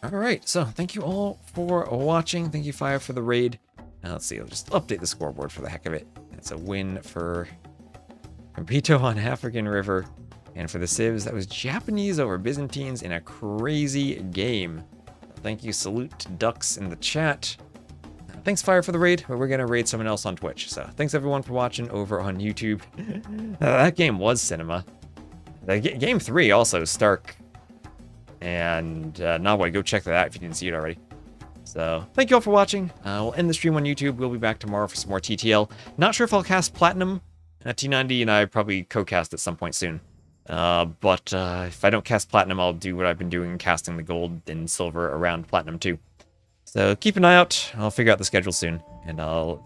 Alright, so thank you all for watching. Thank you, Fire, for the raid. Now let's see, I'll just update the scoreboard for the heck of it. It's a win for Combito on African River. And for the Civs, that was Japanese over Byzantines in a crazy game. Thank you, salute to Ducks in the chat. Thanks, Fire, for the raid, but we're going to raid someone else on Twitch. So thanks, everyone, for watching over on YouTube. That game was cinema. Game 3 also, Stark and Nahue. Go check that out if you didn't see it already. So, thank you all for watching. We'll end the stream on YouTube. We'll be back tomorrow for some more TTL. Not sure if I'll cast Platinum. T90 and I probably co-cast at some point soon. But if I don't cast Platinum, I'll do what I've been doing, casting the gold and silver around Platinum too. So keep an eye out. I'll figure out the schedule soon, and I'll